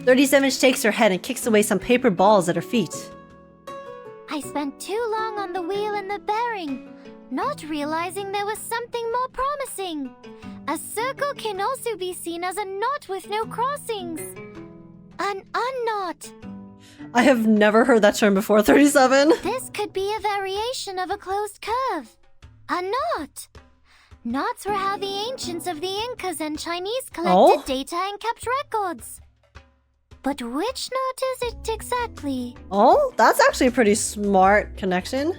37 shakes her head and kicks away some paper balls at her feet. I spent too long on the wheel and the bearing, not realizing there was something more promising. A circle can also be seen as a knot with no crossings. An unknot. I have never heard that term before, 37. This could be a variation of a closed curve. A knot. Knots were how the ancients of the Incas and Chinese collected data and kept records. But which knot is it exactly? Oh, that's actually a pretty smart connection.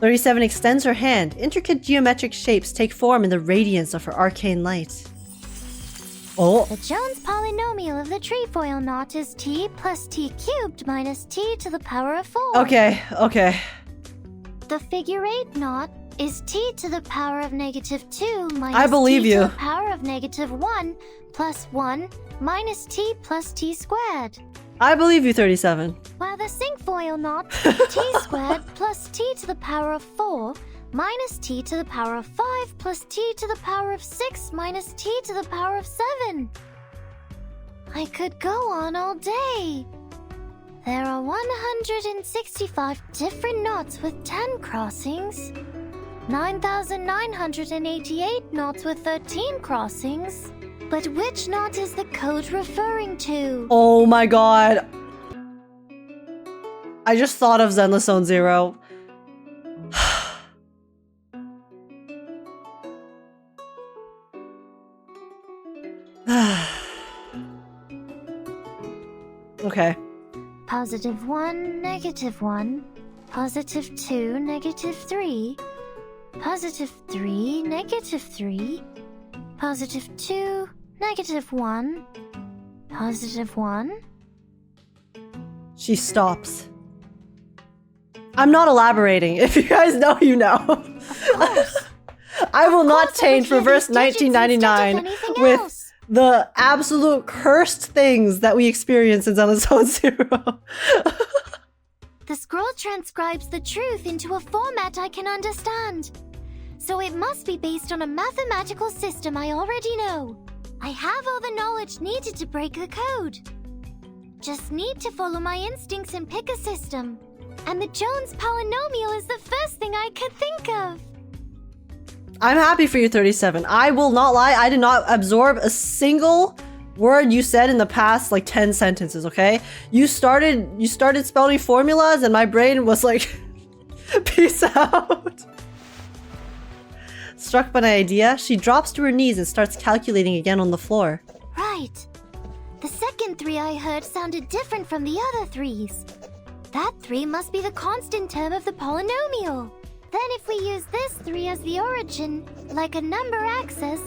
37 extends her hand. Intricate geometric shapes take form in the radiance of her arcane light. Oh. The Jones polynomial of the trefoil knot is t plus t cubed minus t to the power of 4. Okay. The figure 8 knot is t to the power of -2 minus I believe t you. to the power of -1 plus 1 minus t plus t squared. I believe you, 37. While the cinquefoil knot t squared plus t to the power of 4 minus t to the power of 5 plus t to the power of 6 minus t to the power of 7. I could go on all day. There are 165 different knots with 10 crossings, 9,988 knots with 13 crossings. But which knot is the code referring to? Oh my god. I just thought of Zenless Zone Zero. Okay. +1, -1, +2, -3, +3, -3, +2, -1, +1. She stops. I'm not elaborating. If you guys know, you know. I will not change reverse 1999 with the absolute cursed things that we experience in Zenless Zone Zero. The scroll transcribes the truth into a format I can understand. So it must be based on a mathematical system I already know. I have all the knowledge needed to break the code. Just need to follow my instincts and pick a system. And the Jones polynomial is the first thing I could think of. I'm happy for you, 37. I will not lie, I did not absorb a single word you said in the past, like, 10 sentences, okay? You started spelling formulas and my brain was like, peace out. Struck by an idea, she drops to her knees and starts calculating again on the floor. Right. The second 3 I heard sounded different from the other 3s. That 3 must be the constant term of the polynomial. Then if we use this 3 as the origin, like a number axis,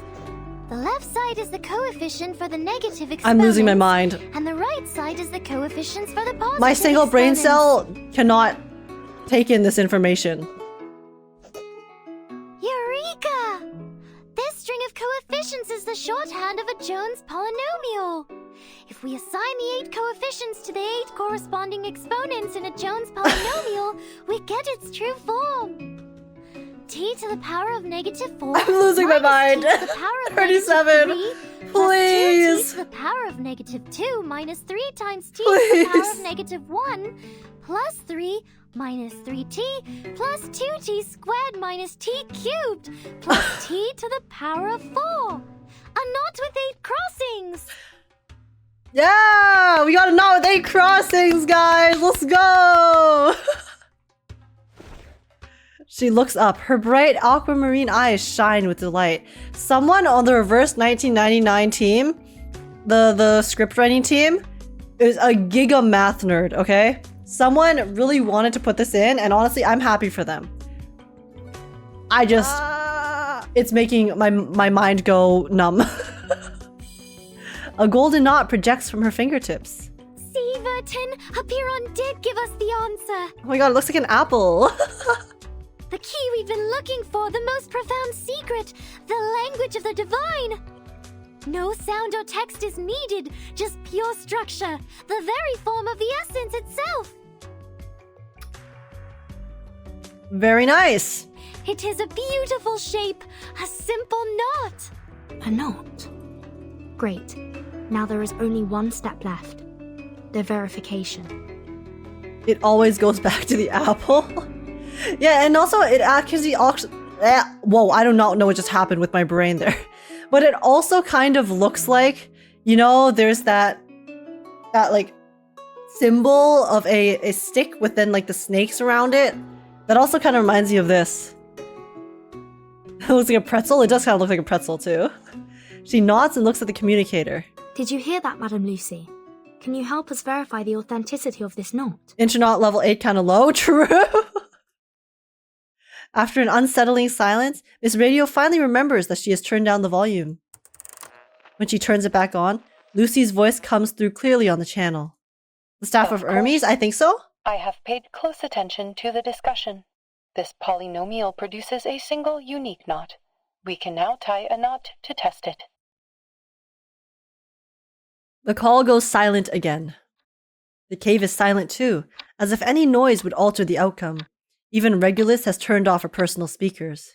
the left side is the coefficient for the negative exponents. I'm losing my mind. And the right side is the coefficients for the positive My single brain exponents. cell cannot take in this information. Eureka! This string of coefficients is the shorthand of a Jones polynomial. If we assign the 8 coefficients to the 8 corresponding exponents in a Jones polynomial, we get its true form. T to the power of -4. I'm losing my mind. 37. Please. T to the power of -2 minus 3 times t to the power of -1 plus 3 minus 3t plus 2t squared minus t cubed plus t to the power of 4. A knot with 8 crossings. Yeah, we got a knot with 8 crossings, guys. Let's go. She looks up. Her bright aquamarine eyes shine with delight. Someone on the reverse 1999 team, the script writing team, is a giga math nerd, okay? Someone really wanted to put this in, and honestly, I'm happy for them. I just... It's making my mind go numb. A golden knot projects from her fingertips. See, Vertin, Apiron did give us the answer. Oh my god, it looks like an apple. The key we've been looking for, the most profound secret, the language of the divine. No sound or text is needed, just pure structure, the very form of the essence itself. Very nice. It is a beautiful shape, a simple knot. A knot? Great. Now there is only one step left. The verification. It always goes back to the apple. Yeah, and also it actually... Whoa, I do not know what just happened with my brain there. But it also kind of looks like, you know, there's that like symbol of a stick with then like the snakes around it. That also kind of reminds me of this. It looks like a pretzel. It does kind of look like a pretzel too. She nods and looks at the communicator. Did you hear that, Madame Lucy? Can you help us verify the authenticity of this knot? Interknot level 8 kind of low. True. After an unsettling silence, Miss Radio finally remembers that she has turned down the volume. When she turns it back on, Lucy's voice comes through clearly on the channel. The staff of Hermes, I think so? I have paid close attention to the discussion. This polynomial produces a single unique knot. We can now tie a knot to test it. The call goes silent again. The cave is silent too, as if any noise would alter the outcome. Even Regulus has turned off her personal speakers.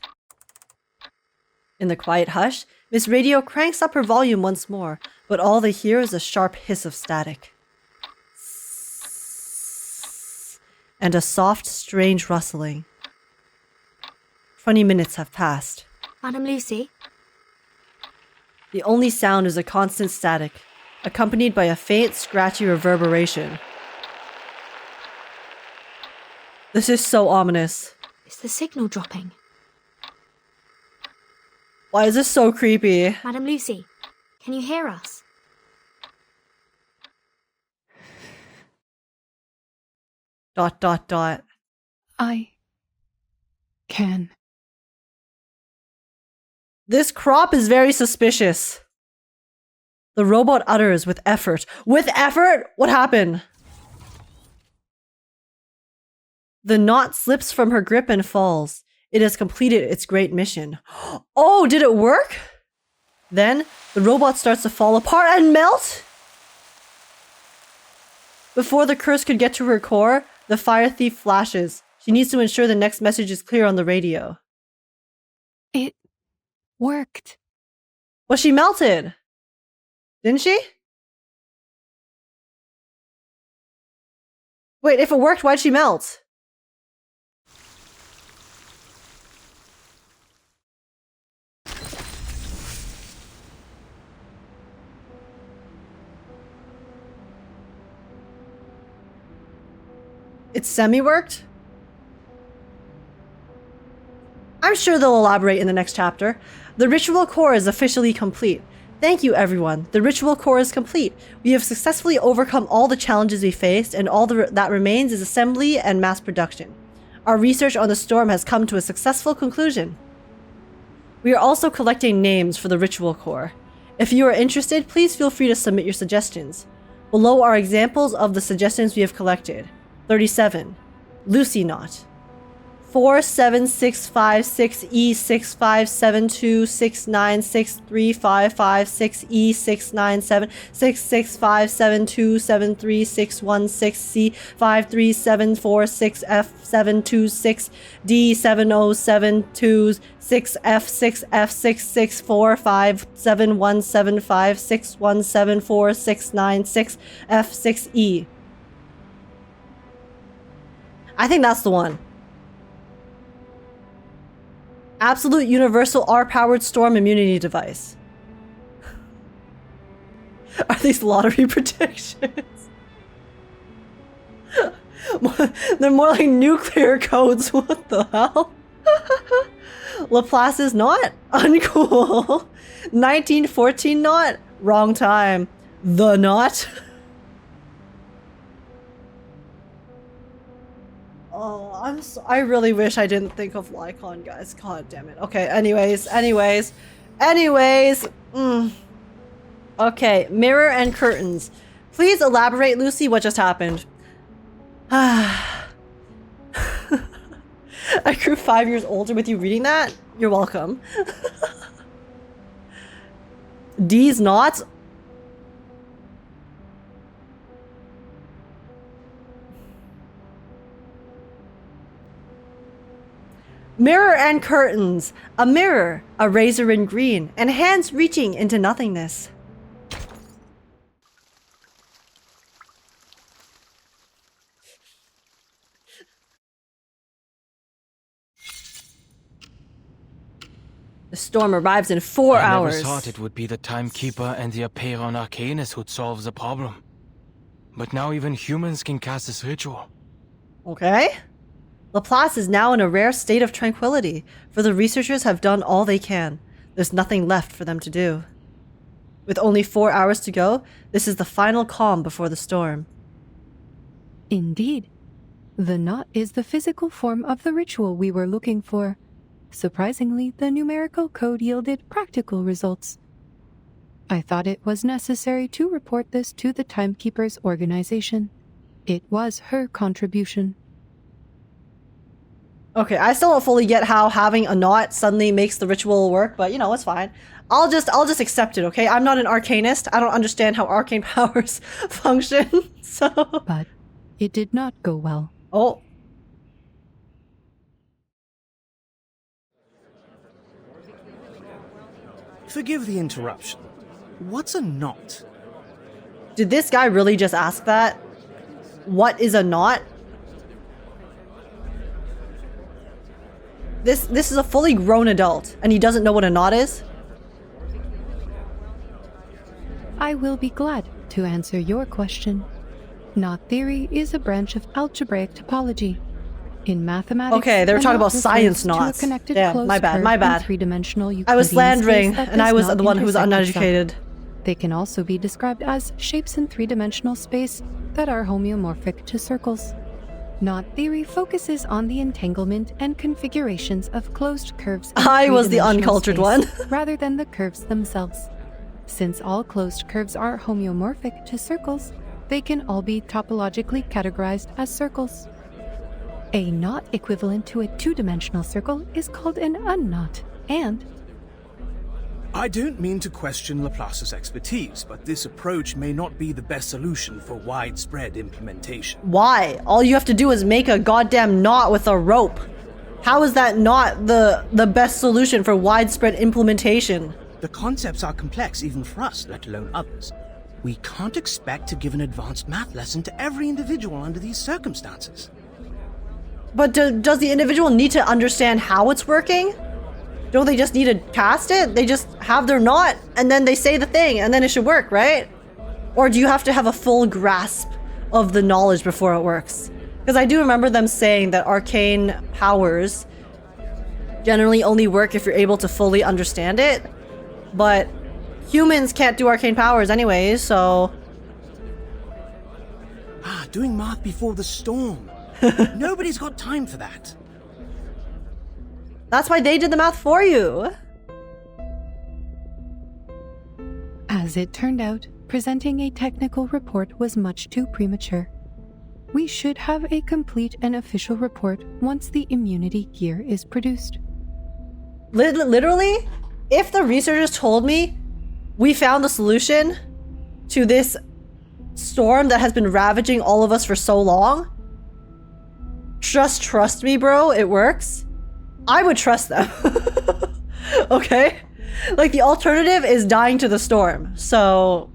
In the quiet hush, Miss Radio cranks up her volume once more, but all they hear is a sharp hiss of static. And a soft, strange rustling. 20 minutes have passed. Madame Lucy? The only sound is a constant static, accompanied by a faint, scratchy reverberation. This is so ominous. Is the signal dropping? Why is this so creepy? Madame Lucy, can you hear us? Dot, dot, dot. I can. This crop is very suspicious. The robot utters with effort. With effort? What happened? The knot slips from her grip and falls. It has completed its great mission. Oh, did it work? Then, the robot starts to fall apart and melt? Before the curse could get to her core, the fire thief flashes. She needs to ensure the next message is clear on the radio. It worked. Well, she melted. Didn't she? Wait, if it worked, why'd she melt? It semi-worked? I'm sure they'll elaborate in the next chapter. The ritual core is officially complete. Thank you, everyone. The ritual core is complete. We have successfully overcome all the challenges we faced, and all that remains is assembly and mass production. Our research on the storm has come to a successful conclusion. We are also collecting names for the ritual core. If you are interested, please feel free to submit your suggestions. Below are examples of the suggestions we have collected. 37. Lucy Knot. 47656E657269635556E697 66572736166C53746F726 D70726F6F6F67175617469 F6E. I think that's the one. Absolute universal R-powered storm immunity device. Are these lottery predictions? They're more like nuclear codes. What the hell? Laplace is not? Uncool. 1914 not? Wrong time. The not? Oh, I really wish I didn't think of Lycon, guys. God damn it. Okay, anyways. Okay, mirror and curtains. Please elaborate, Lucy, what just happened. I grew 5 years older with you reading that? You're welcome. D's not? Mirror and curtains. A mirror, a razor in green, and hands reaching into nothingness. The storm arrives in 4 hours. I never thought it would be the Timekeeper and the Apeiron Arcanus who'd solve the problem. But now even humans can cast this ritual. Okay. Laplace is now in a rare state of tranquility, for the researchers have done all they can. There's nothing left for them to do. With only 4 hours to go, this is the final calm before the storm. Indeed. The knot is the physical form of the ritual we were looking for. Surprisingly, the numerical code yielded practical results. I thought it was necessary to report this to the Timekeeper's organization. It was her contribution. Okay, I still don't fully get how having a knot suddenly makes the ritual work, but you know, it's fine. I'll just accept it, okay? I'm not an arcanist. I don't understand how arcane powers function, so... But it did not go well. Oh. Forgive the interruption. What's a knot? Did this guy really just ask that? What is a knot? This is a fully grown adult, and he doesn't know what a knot is? I will be glad to answer your question. Knot theory is a branch of algebraic topology. In mathematics, okay, they were talking about science knots. Damn, my bad. Three-dimensional I was slandering, and I was the one who was uneducated. They can also be described as shapes in three-dimensional space that are homeomorphic to circles. Knot theory focuses on the entanglement and configurations of closed curves. I was the uncultured one. rather than the curves themselves. Since all closed curves are homeomorphic to circles, they can all be topologically categorized as circles. A knot equivalent to a two-dimensional circle is called an unknot, and... I don't mean to question Laplace's expertise, but this approach may not be the best solution for widespread implementation. Why? All you have to do is make a goddamn knot with a rope. How is that not the best solution for widespread implementation? The concepts are complex even for us, let alone others. We can't expect to give an advanced math lesson to every individual under these circumstances. But does the individual need to understand how it's working? Don't they just need to cast it? They just have their knot, and then they say the thing, and then it should work, right? Or do you have to have a full grasp of the knowledge before it works? Because I do remember them saying that arcane powers generally only work if you're able to fully understand it. But humans can't do arcane powers anyways, so... Doing math before the storm. Nobody's got time for that. That's why they did the math for you. As it turned out, presenting a technical report was much too premature. We should have a complete and official report once the immunity gear is produced. Literally, if the researchers told me we found the solution to this storm that has been ravaging all of us for so long, just trust me, bro, it works, I would trust them. Okay? Like, the alternative is dying to the storm. So,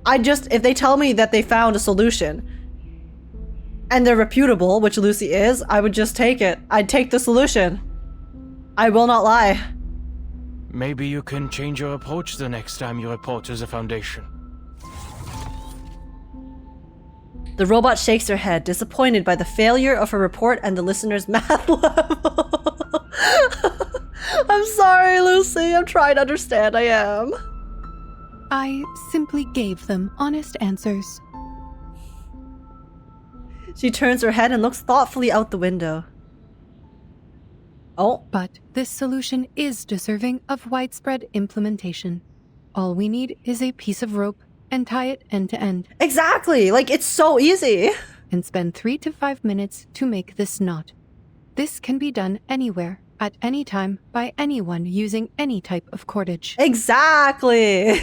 if they tell me that they found a solution, and they're reputable, which Lucy is, I would just take it. I'd take the solution. I will not lie. Maybe you can change your approach the next time you report to the Foundation. The robot shakes her head, disappointed by the failure of her report and the listener's math level. I'm sorry, Lucy. I'm trying to understand. I am. I simply gave them honest answers. She turns her head and looks thoughtfully out the window. Oh. But this solution is deserving of widespread implementation. All we need is a piece of rope and tie it end to end. Exactly! Like, it's so easy! And spend 3 to 5 minutes to make this knot. This can be done anywhere, at any time, by anyone using any type of cordage. Exactly!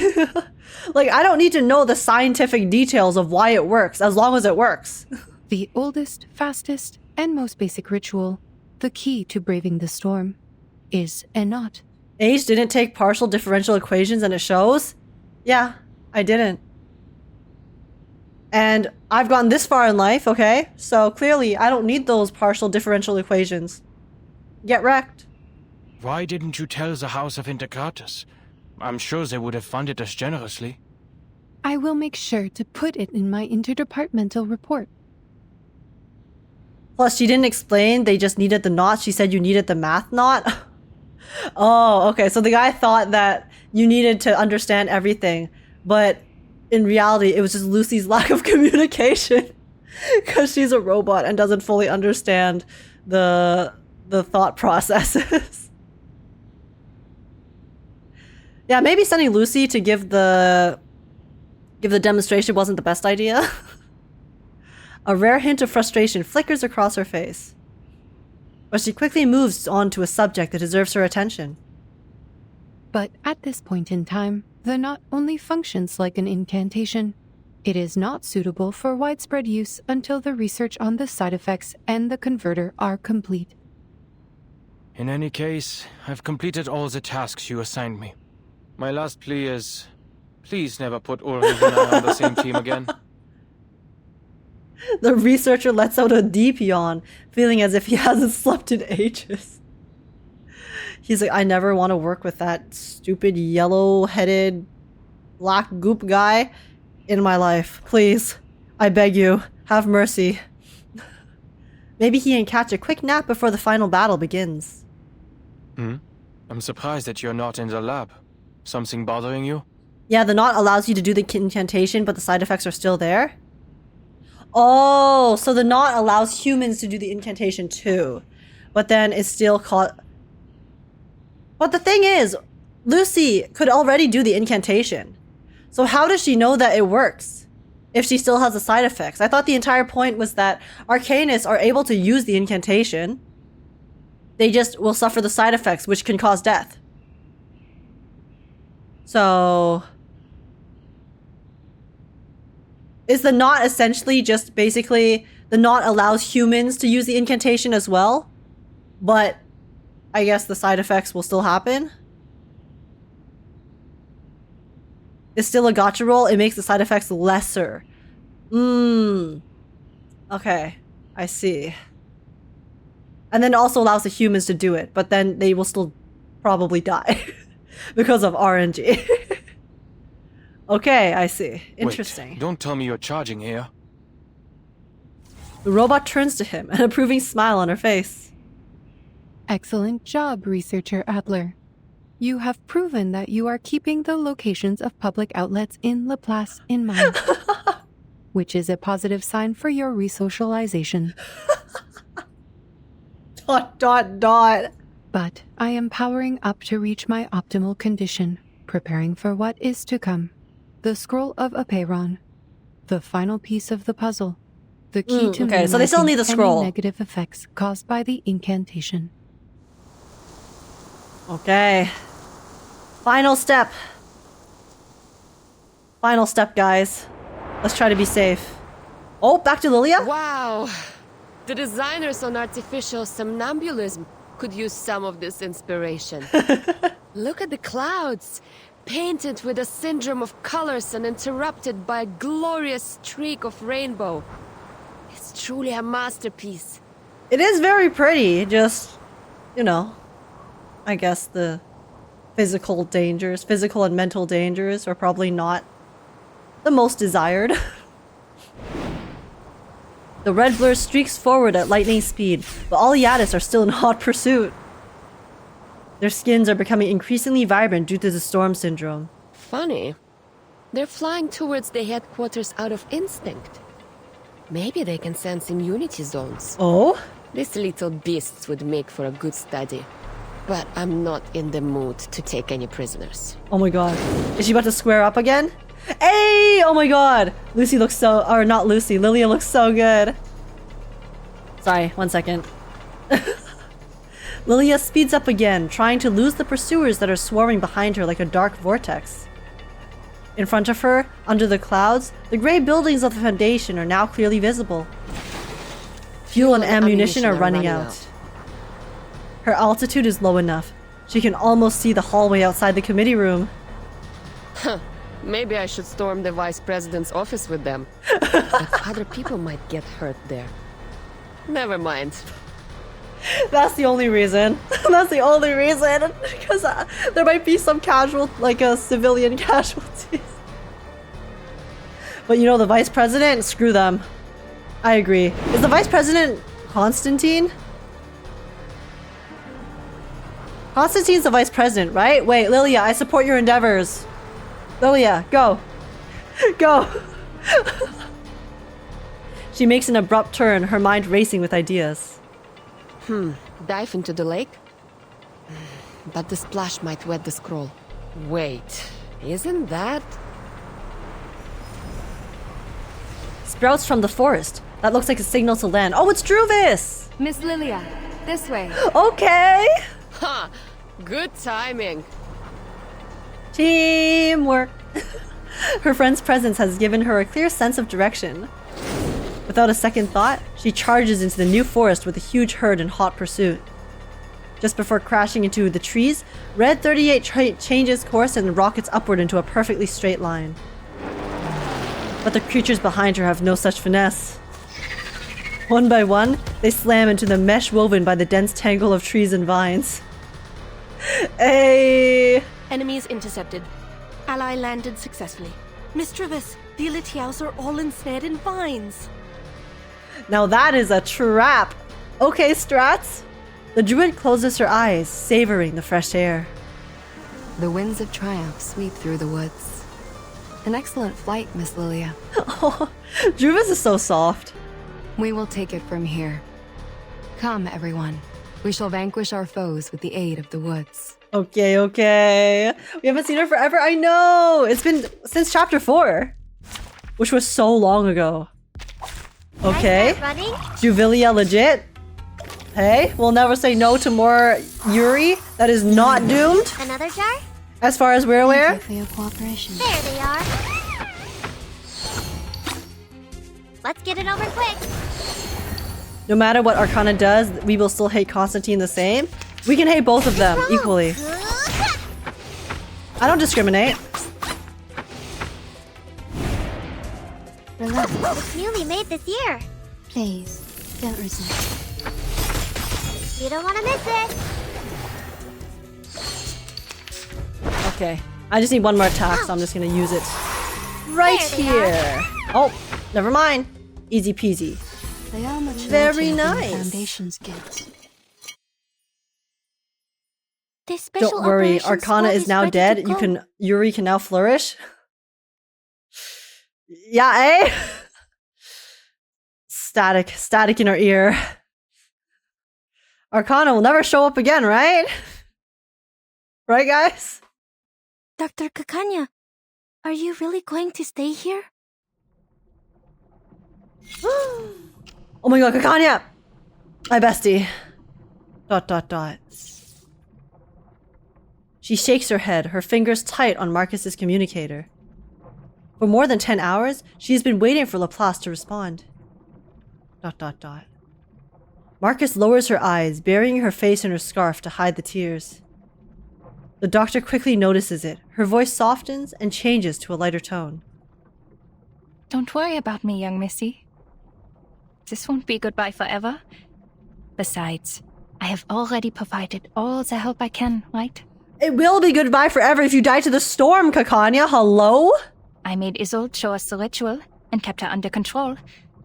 Like, I don't need to know the scientific details of why it works, as long as it works. The oldest, fastest, and most basic ritual, the key to braving the storm, is a knot. Age didn't take partial differential equations and it shows? Yeah, I didn't. And I've gotten this far in life, okay? So clearly I don't need those partial differential equations. Get wrecked. Why didn't you tell the House of Integratus? I'm sure they would have funded us generously. I will make sure to put it in my interdepartmental report. Plus, she didn't explain they just needed the knot. She said you needed the math knot. Oh, okay. So the guy thought that you needed to understand everything. But in reality, it was just Lucy's lack of communication. Because she's a robot and doesn't fully understand the thought processes. Yeah, maybe sending Lucy to give the demonstration wasn't the best idea. A rare hint of frustration flickers across her face. But she quickly moves on to a subject that deserves her attention. But at this point in time, the knot only functions like an incantation. It is not suitable for widespread use until the research on the side effects and the converter are complete. In any case, I've completed all the tasks you assigned me. My last plea is, please never put Ulrich and I on the same team again. The researcher lets out a deep yawn, feeling as if he hasn't slept in ages. He's like, I never want to work with that stupid yellow-headed black goop guy in my life. Please, I beg you, have mercy. Maybe he can catch a quick nap before the final battle begins. I'm surprised that you're not in the lab. Something bothering you? Yeah, the knot allows you to do the incantation, but the side effects are still there? Oh, so the knot allows humans to do the incantation too. But then it's still caught... But the thing is, Lucy could already do the incantation. So how does she know that it works if she still has the side effects? I thought the entire point was that Arcanists are able to use the incantation. They just will suffer the side effects, which can cause death. So... is the knot essentially just basically the knot allows humans to use the incantation as well? But I guess the side effects will still happen? It's still a gotcha roll. It makes the side effects lesser. Okay, I see. And then it also allows the humans to do it, but then they will still probably die because of RNG. Okay, I see. Interesting. Wait, don't tell me you're charging here. The robot turns to him, an approving smile on her face. Excellent job, Researcher Adler. You have proven that you are keeping the locations of public outlets in Laplace in mind, which is a positive sign for your resocialization. ... But I am powering up to reach my optimal condition, preparing for what is to come. The Scroll of Apeiron, the final piece of the puzzle, the key to okay, so they still need the scroll. Any negative effects caused by the incantation. Okay. Final step. Final step, guys. Let's try to be safe. Oh, back to Lilia? Wow. The designers on artificial somnambulism could use some of this inspiration. Look at the clouds. Painted with a syndrome of colors and interrupted by a glorious streak of rainbow. It's truly a masterpiece. It is very pretty, just, you know, I guess the physical and mental dangers are probably not the most desired. The red blur streaks forward at lightning speed, but all Yaddis are still in hot pursuit. Their skins are becoming increasingly vibrant due to the storm syndrome. Funny. They're flying towards the headquarters out of instinct. Maybe they can sense immunity zones. Oh? These little beasts would make for a good study. But I'm not in the mood to take any prisoners. Oh my god. Is she about to square up again? Hey! Oh my god! Lucy looks so... Or not Lucy. Lilia looks so good. Sorry, 1 second. Lilia speeds up again, trying to lose the pursuers that are swarming behind her like a dark vortex. In front of her, under the clouds, the gray buildings of the Foundation are now clearly visible. Fuel and ammunition are running out. Her altitude is low enough. She can almost see the hallway outside the committee room. Huh. Maybe I should storm the Vice President's office with them. But other people might get hurt there. Never mind. That's the only reason. That's the only reason. Because there might be some civilian casualties. But you know, the Vice President? Screw them. I agree. Is the Vice President Constantine? Constantine's the Vice President, right? Wait, Lilia, I support your endeavors. Lilia, go. Go. She makes an abrupt turn, her mind racing with ideas. Dive into the lake? But the splash might wet the scroll. Wait, isn't that... Sprouts from the forest. That looks like a signal to land. Oh, it's Druvis! Miss Lilia, this way. Okay! Ha! Good timing. Teamwork. Her friend's presence has given her a clear sense of direction. Without a second thought, she charges into the new forest with a huge herd in hot pursuit. Just before crashing into the trees, Red 38 changes course and rockets upward into a perfectly straight line. But the creatures behind her have no such finesse. One by one, they slam into the mesh woven by the dense tangle of trees and vines. Hey! Enemies intercepted. Ally landed successfully. Miss Travis, the Elitiaus are all ensnared in vines. Now that is a trap! Okay, Strats. The druid closes her eyes, savoring the fresh air. The winds of triumph sweep through the woods. An excellent flight, Miss Lilia. Oh, Druvis is so soft. We will take it from here. Come, everyone. We shall vanquish our foes with the aid of the woods. Okay, okay. We haven't seen her forever. I know! It's been since chapter 4. Which was so long ago. Okay. Juvilia legit. Hey, we'll never say no to more Yuri that is not doomed. Another jar? As far as we're aware. Thank you for your cooperation. There they are. Let's get it over quick. No matter what Arcana does, we will still hate Constantine the same. We can hate both of them equally. I don't discriminate. Relax. It's newly made this year. Please, don't resist. You don't want to miss it. Okay. I just need one more attack, so I'm just gonna use it right here. Oh, never mind. Easy peasy. They are much very larger than the nice. Foundation's gifts. Don't worry, Arcana is now dead. Yuri can now flourish. Yeah, eh? Static in our ear. Arcana will never show up again, right? Right, guys? Dr. Kakania, are you really going to stay here? Oh my god, Kakania! My bestie. ... She shakes her head, her fingers tight on Marcus's communicator. For more than 10 hours, she has been waiting for Laplace to respond. ... Marcus lowers her eyes, burying her face in her scarf to hide the tears. The doctor quickly notices it. Her voice softens and changes to a lighter tone. Don't worry about me, young missy. This won't be goodbye forever. Besides, I have already provided all the help I can, right? It will be goodbye forever if you die to the storm, Kakania. Hello? I made Isolde show us the ritual and kept her under control.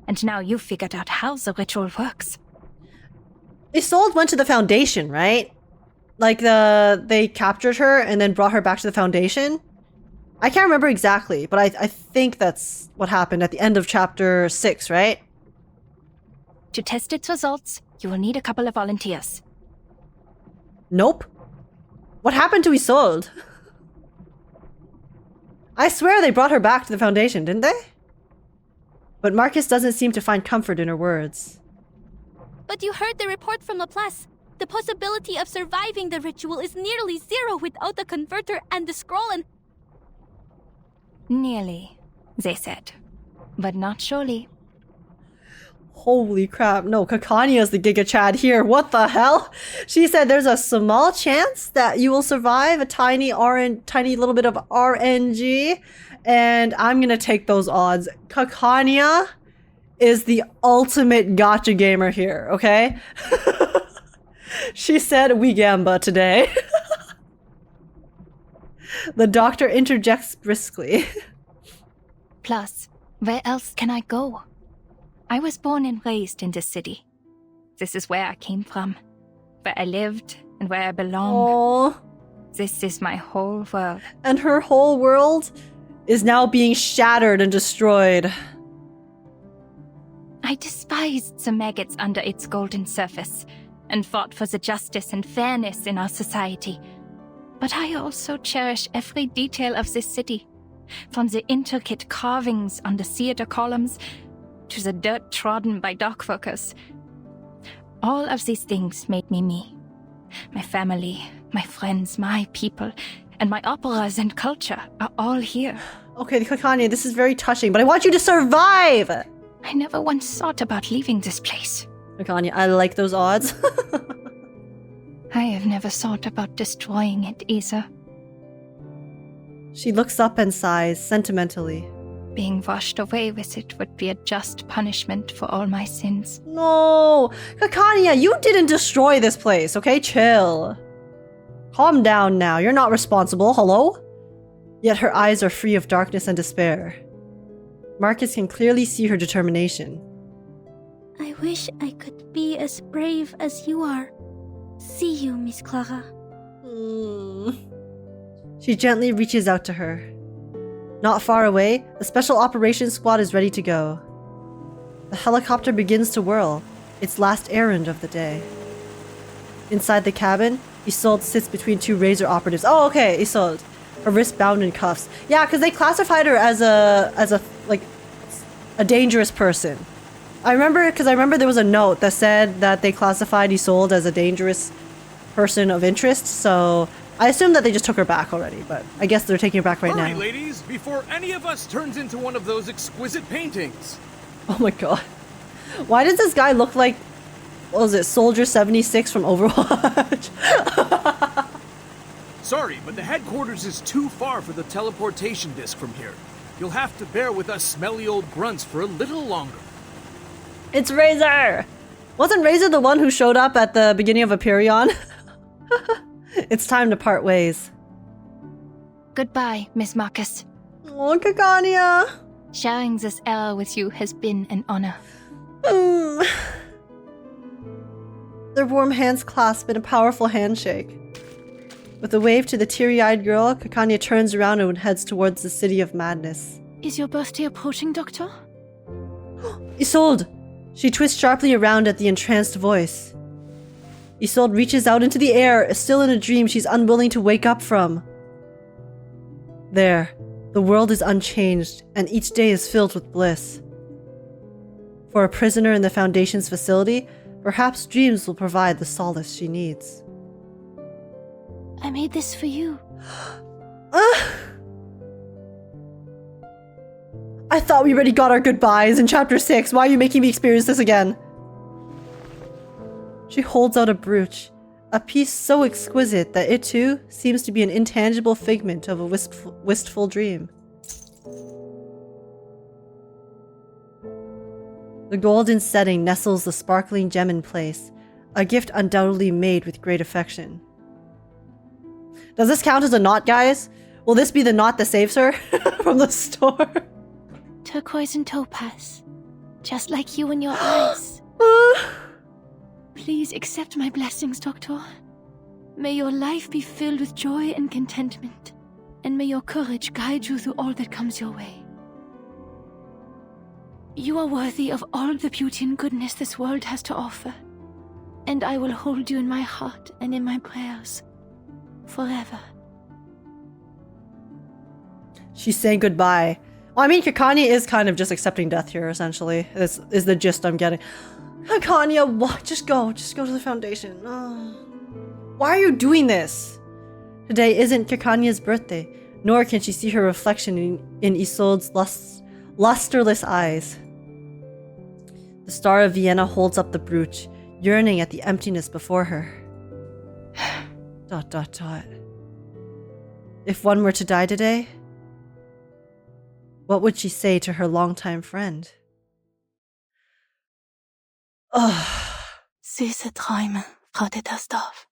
And now you've figured out how the ritual works. Isolde went to the Foundation, right? Like they captured her and then brought her back to the Foundation? I can't remember exactly, but I think that's what happened at the end of chapter 6, right? To test its results, you will need a couple of volunteers. Nope. What happened to Isolde? I swear they brought her back to the Foundation, didn't they? But Marcus doesn't seem to find comfort in her words. But you heard the report from Laplace. The possibility of surviving the ritual is nearly zero without the converter and the scroll and... Nearly, they said. But not surely. Holy crap, no, Kakania is the Giga Chad here. What the hell? She said there's a small chance that you will survive a tiny little bit of RNG, and I'm gonna take those odds. Kakania is the ultimate gotcha gamer here, okay? She said we gamba today. The doctor interjects briskly. Plus, where else can I go? I was born and raised in this city. This is where I came from, where I lived and where I belong. Aww. This is my whole world. And her whole world is now being shattered and destroyed. I despised the maggots under its golden surface and fought for the justice and fairness in our society. But I also cherish every detail of this city, from the intricate carvings on the theater columns to the dirt trodden by dock workers. All of these things made me me. My family, my friends, my people, and my operas and culture are all here. Okay, Kakania, this is very touching, but I want you to survive! I never once thought about leaving this place. Kakania, I like those odds. I have never thought about destroying it either. She looks up and sighs sentimentally. Being washed away with it would be a just punishment for all my sins. No! Kakania, you didn't destroy this place, okay? Chill. Calm down now. You're not responsible, hello? Yet her eyes are free of darkness and despair. Marcus can clearly see her determination. I wish I could be as brave as you are. See you, Miss Clara. She gently reaches out to her. Not far away, the Special Operations Squad is ready to go. The helicopter begins to whirl, its last errand of the day. Inside the cabin, Isolde sits between two Razor operatives. Oh, okay, Isolde. Her wrist bound in cuffs. Yeah, because they classified her as a dangerous person. I remember there was a note that said that they classified Isolde as a dangerous person of interest, so I assume that they just took her back already, but I guess they're taking her back right now. Hurry, ladies, before any of us turns into one of those exquisite paintings. Oh my god. Why does this guy look like, what was it, Soldier 76 from Overwatch? Sorry, but the headquarters is too far for the teleportation disc from here. You'll have to bear with us smelly old grunts for a little longer. It's Razor! Wasn't Razor the one who showed up at the beginning of Aperion? It's time to part ways. Goodbye, Miss Marcus. Oh, Kakania. Sharing this hour with you has been an honor. Their warm hands clasp in a powerful handshake. With a wave to the teary-eyed girl, Kakania turns around and heads towards the City of Madness. Is your birthday approaching, Doctor? Isolde! She twists sharply around at the entranced voice. Isolde reaches out into the air, still in a dream she's unwilling to wake up from. There, the world is unchanged, and each day is filled with bliss. For a prisoner in the Foundation's facility, perhaps dreams will provide the solace she needs. I made this for you. I thought we already got our goodbyes in Chapter 6. Why are you making me experience this again? She holds out a brooch, a piece so exquisite that it too seems to be an intangible figment of a wistful dream. The golden setting nestles the sparkling gem in place, a gift undoubtedly made with great affection. Does this count as a knot, guys? Will this be the knot that saves her from the storm? Turquoise and topaz, just like you and your eyes. Please accept my blessings, Doctor. May your life be filled with joy and contentment, and may your courage guide you through all that comes your way. You are worthy of all the beauty and goodness this world has to offer, and I will hold you in my heart and in my prayers forever. She's saying goodbye. Well, I mean, Kakania is kind of just accepting death here, essentially. This is the gist I'm getting. Kakania, what? Just go to the Foundation. Why are you doing this? Today isn't Kakania's birthday, nor can she see her reflection in Isolde's lusterless eyes. The Star of Vienna holds up the brooch, yearning at the emptiness before her. ... If one were to die today, what would she say to her longtime friend? Süße Träume, Frau Dittersdorf.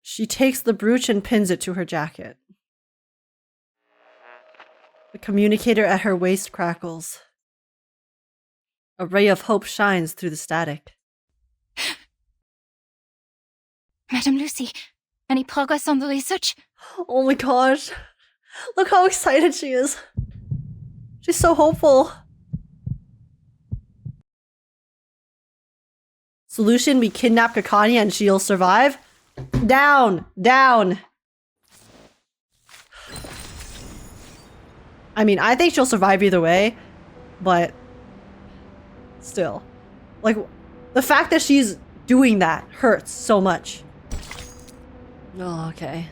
She takes the brooch and pins it to her jacket. The communicator at her waist crackles. A ray of hope shines through the static. Madam Lucy, any progress on the research? Oh my gosh. Look how excited she is. She's so hopeful. Solution, we kidnap Kakania and she'll survive? Down! Down! I mean, I think she'll survive either way, but still. Like, the fact that she's doing that hurts so much. Oh, okay.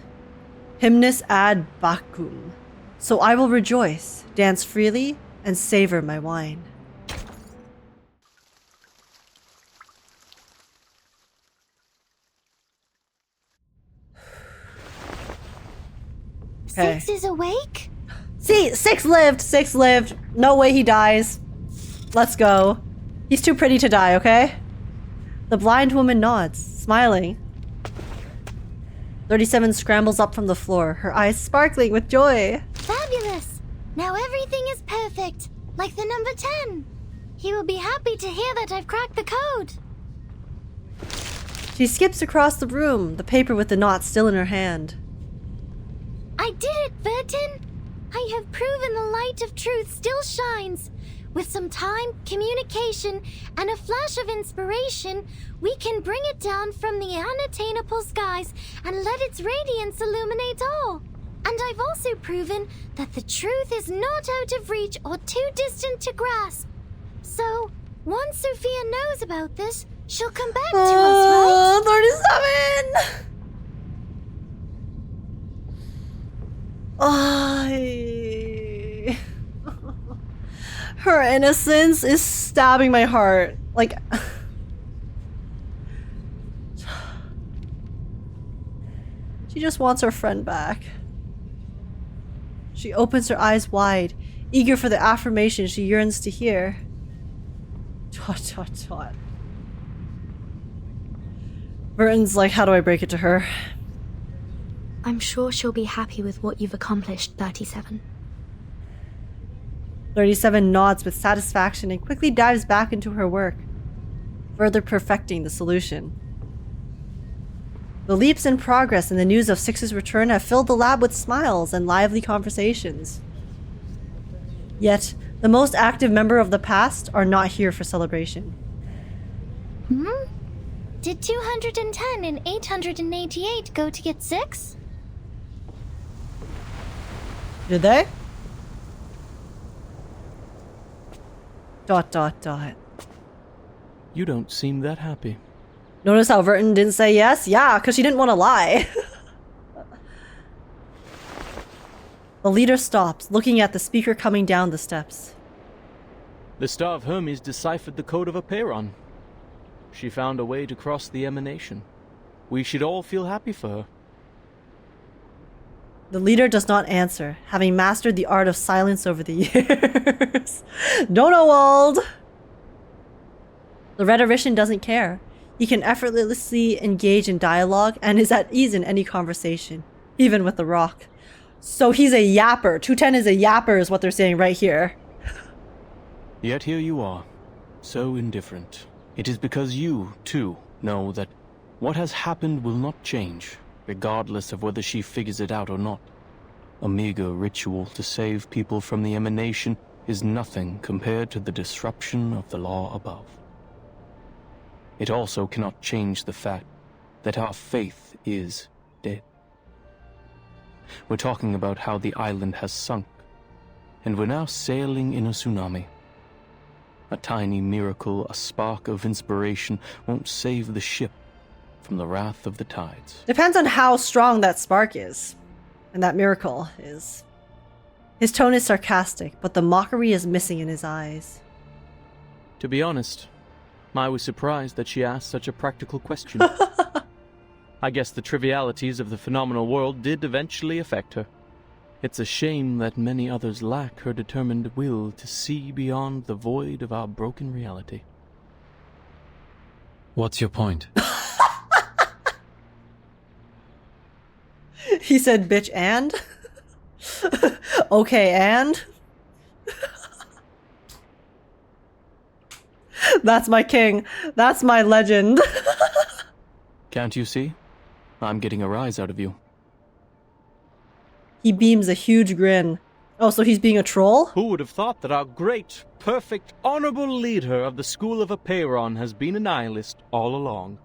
Hymnus ad Bacchum. So I will rejoice, dance freely, and savor my wine. Okay. 6 is awake? See, 6 lived, 6 lived. No way he dies. Let's go. He's too pretty to die, okay? The blind woman nods, smiling. 37 scrambles up from the floor, her eyes sparkling with joy. Fabulous! Now everything is perfect, like the number 10. He will be happy to hear that I've cracked the code. She skips across the room, the paper with the knot still in her hand. I did it, Vertin! I have proven the light of truth still shines. With some time, communication, and a flash of inspiration, we can bring it down from the unattainable skies and let its radiance illuminate all. And I've also proven that the truth is not out of reach or too distant to grasp. So, once Sophia knows about this, she'll come back to us, right? 37! Her innocence is stabbing my heart. Like... She just wants her friend back. She opens her eyes wide, eager for the affirmation she yearns to hear. ... Burton's like, how do I break it to her? I'm sure she'll be happy with what you've accomplished, 37. 37 nods with satisfaction and quickly dives back into her work, further perfecting the solution. The leaps in progress and the news of Six's return have filled the lab with smiles and lively conversations. Yet, the most active member of the past are not here for celebration. Did 210 and 888 go to get 6? Did they? ... You don't seem that happy. Notice how Vertin didn't say yes? Yeah, because she didn't want to lie. The leader stops, looking at the speaker coming down the steps. The Star of Hermes deciphered the code of Aperon. She found a way to cross the emanation. We should all feel happy for her. The leader does not answer, having mastered the art of silence over the years. Donowald! The rhetorician doesn't care. He can effortlessly engage in dialogue and is at ease in any conversation, even with the rock. So he's a yapper. 210 is a yapper is what they're saying right here. Yet here you are, so indifferent. It is because you, too, know that what has happened will not change, regardless of whether she figures it out or not. A meager ritual to save people from the emanation is nothing compared to the disruption of the law above. It also cannot change the fact that our faith is dead. We're talking about how the island has sunk, and we're now sailing in a tsunami. A tiny miracle, a spark of inspiration, won't save the ship from the wrath of the tides. Depends on how strong that spark is, and that miracle is. His tone is sarcastic, but the mockery is missing in his eyes. To be honest, I was surprised that she asked such a practical question. I guess the trivialities of the phenomenal world did eventually affect her. It's a shame that many others lack her determined will to see beyond the void of our broken reality. What's your point? He said, bitch, and? Okay, and? That's my king. That's my legend. Can't you see? I'm getting a rise out of you. He beams a huge grin. Oh, so he's being a troll? Who would have thought that our great, perfect, honorable leader of the School of Apeiron has been a nihilist all along?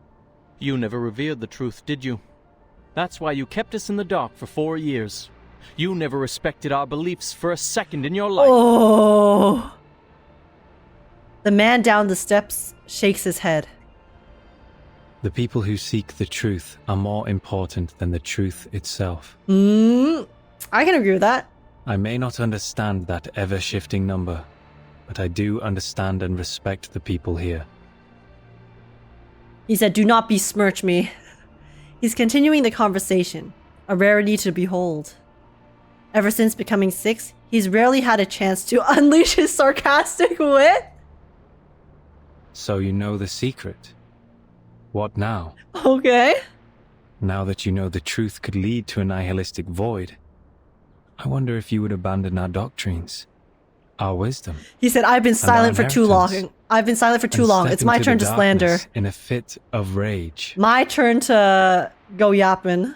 You never revered the truth, did you? That's why you kept us in the dark for 4 years. You never respected our beliefs for a second in your life. Oh. The man down the steps shakes his head. The people who seek the truth are more important than the truth itself. I can agree with that. I may not understand that ever-shifting number, but I do understand and respect the people here. He said, do not besmirch me. He's continuing the conversation, a rarity to behold. Ever since becoming 6, he's rarely had a chance to unleash his sarcastic wit. So you know the secret. What now? Okay. Now that you know the truth could lead to a nihilistic void, I wonder if you would abandon our doctrines, our wisdom. He said, I've been silent for too long. I've been silent for too long. It's my turn to slander. In a fit of rage. My turn to go yapping.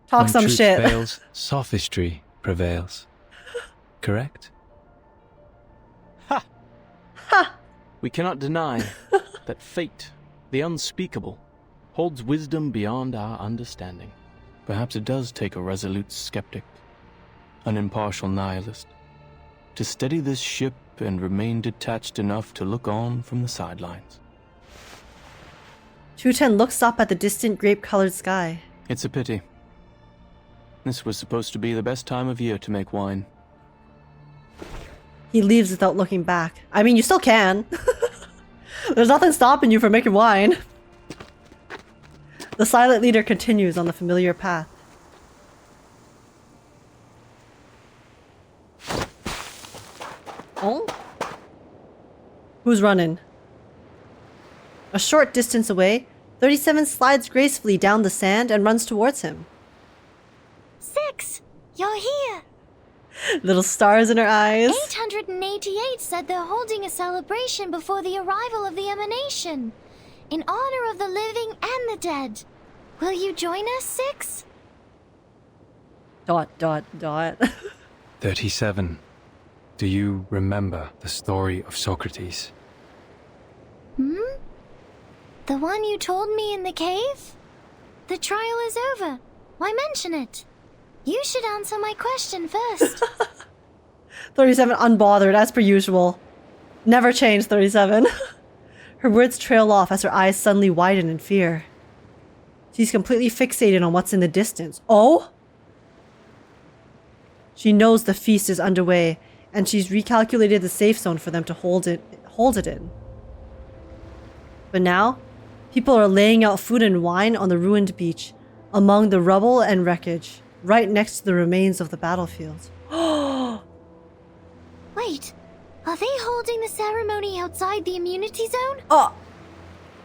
Talk when some truth shit. Fails, sophistry prevails. Correct? Ha! Ha! We cannot deny that fate, the unspeakable, holds wisdom beyond our understanding. Perhaps it does take a resolute skeptic, an impartial nihilist, to steady this ship and remain detached enough to look on from the sidelines. 210 looks up at the distant grape-colored sky. It's a pity. This was supposed to be the best time of year to make wine. He leaves without looking back. I mean, you still can. There's nothing stopping you from making wine. The silent leader continues on the familiar path. Oh? Who's running? A short distance away, 37 slides gracefully down the sand and runs towards him. 6! You're here! Little stars in her eyes. 888 said they're holding a celebration before the arrival of the emanation, in honor of the living and the dead. Will you join us, 6? ... 37. Do you remember the story of Socrates? The one you told me in the cave? The trial is over. Why mention it? You should answer my question first. 37 unbothered, as per usual. Never change, 37. Her words trail off as her eyes suddenly widen in fear. She's completely fixated on what's in the distance. Oh? She knows the feast is underway, and she's recalculated the safe zone for them to hold it in. But now, People are laying out food and wine on the ruined beach, among the rubble and wreckage, right next to the remains of the battlefield. Wait, are they holding the ceremony outside the immunity zone? Oh!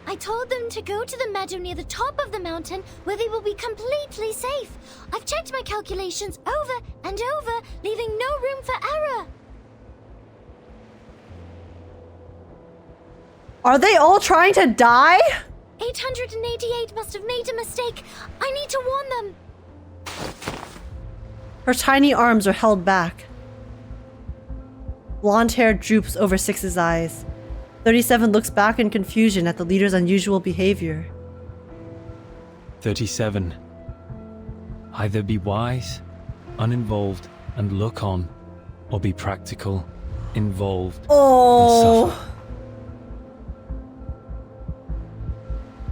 I told them to go to the meadow near the top of the mountain where they will be completely safe. I've checked my calculations over and over, leaving no room for error. Are they all trying to die? 888 must have made a mistake. I need to warn them. Her tiny arms are held back. Blonde hair droops over 6's eyes. 37 looks back in confusion at the leader's unusual behavior. 37. Either be wise, uninvolved, and look on, or be practical, involved, and suffer.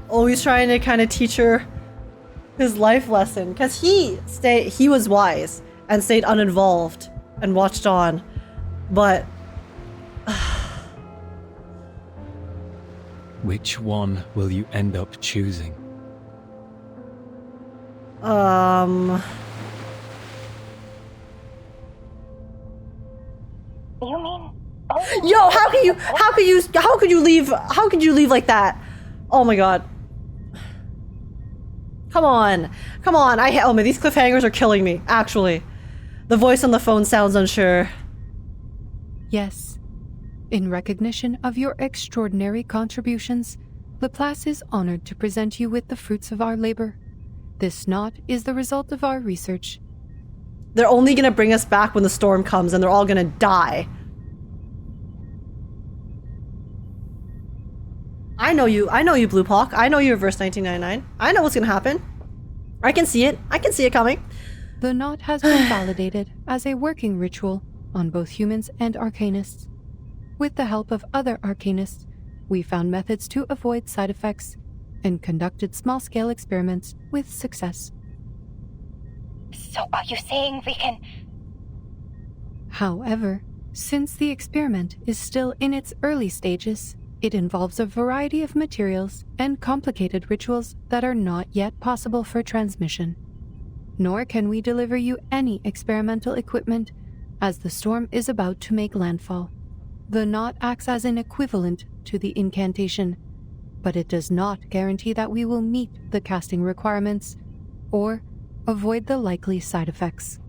Oh, he's trying to kind of teach her his life lesson. Because he was wise and stayed uninvolved and watched on. But... Which one will you end up choosing? You mean? Oh. Yo, how could you leave like that? Oh my god. Come on. Oh man, these cliffhangers are killing me, actually. The voice on the phone sounds unsure. Yes. In recognition of your extraordinary contributions, Laplace is honored to present you with the fruits of our labor. This knot is the result of our research. They're only gonna bring us back when the storm comes and they're all gonna die. I know you, Blue Hawk. I know you, Reverse 1999. I know what's gonna happen. I can see it coming. The knot has been validated as a working ritual on both humans and Arcanists. With the help of other Arcanists, we found methods to avoid side effects and conducted small-scale experiments with success. So are you saying we can... However, since the experiment is still in its early stages, it involves a variety of materials and complicated rituals that are not yet possible for transmission. Nor can we deliver you any experimental equipment as the storm is about to make landfall. The knot acts as an equivalent to the incantation, but it does not guarantee that we will meet the casting requirements or avoid the likely side effects.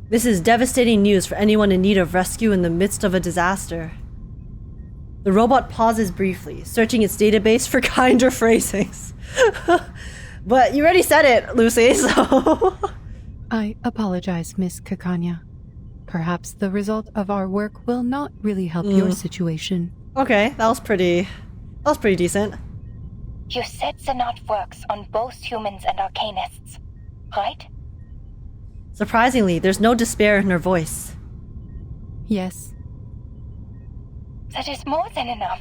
This is devastating news for anyone in need of rescue in the midst of a disaster. The robot pauses briefly, searching its database for kinder phrasings. But you already said it, Lucy, so... I apologize, Miss Kakania. Perhaps the result of our work will not really help your situation. Okay, that was pretty decent. You said the knot works on both humans and Arcanists, right? Surprisingly, there's no despair in her voice. Yes. That is more than enough.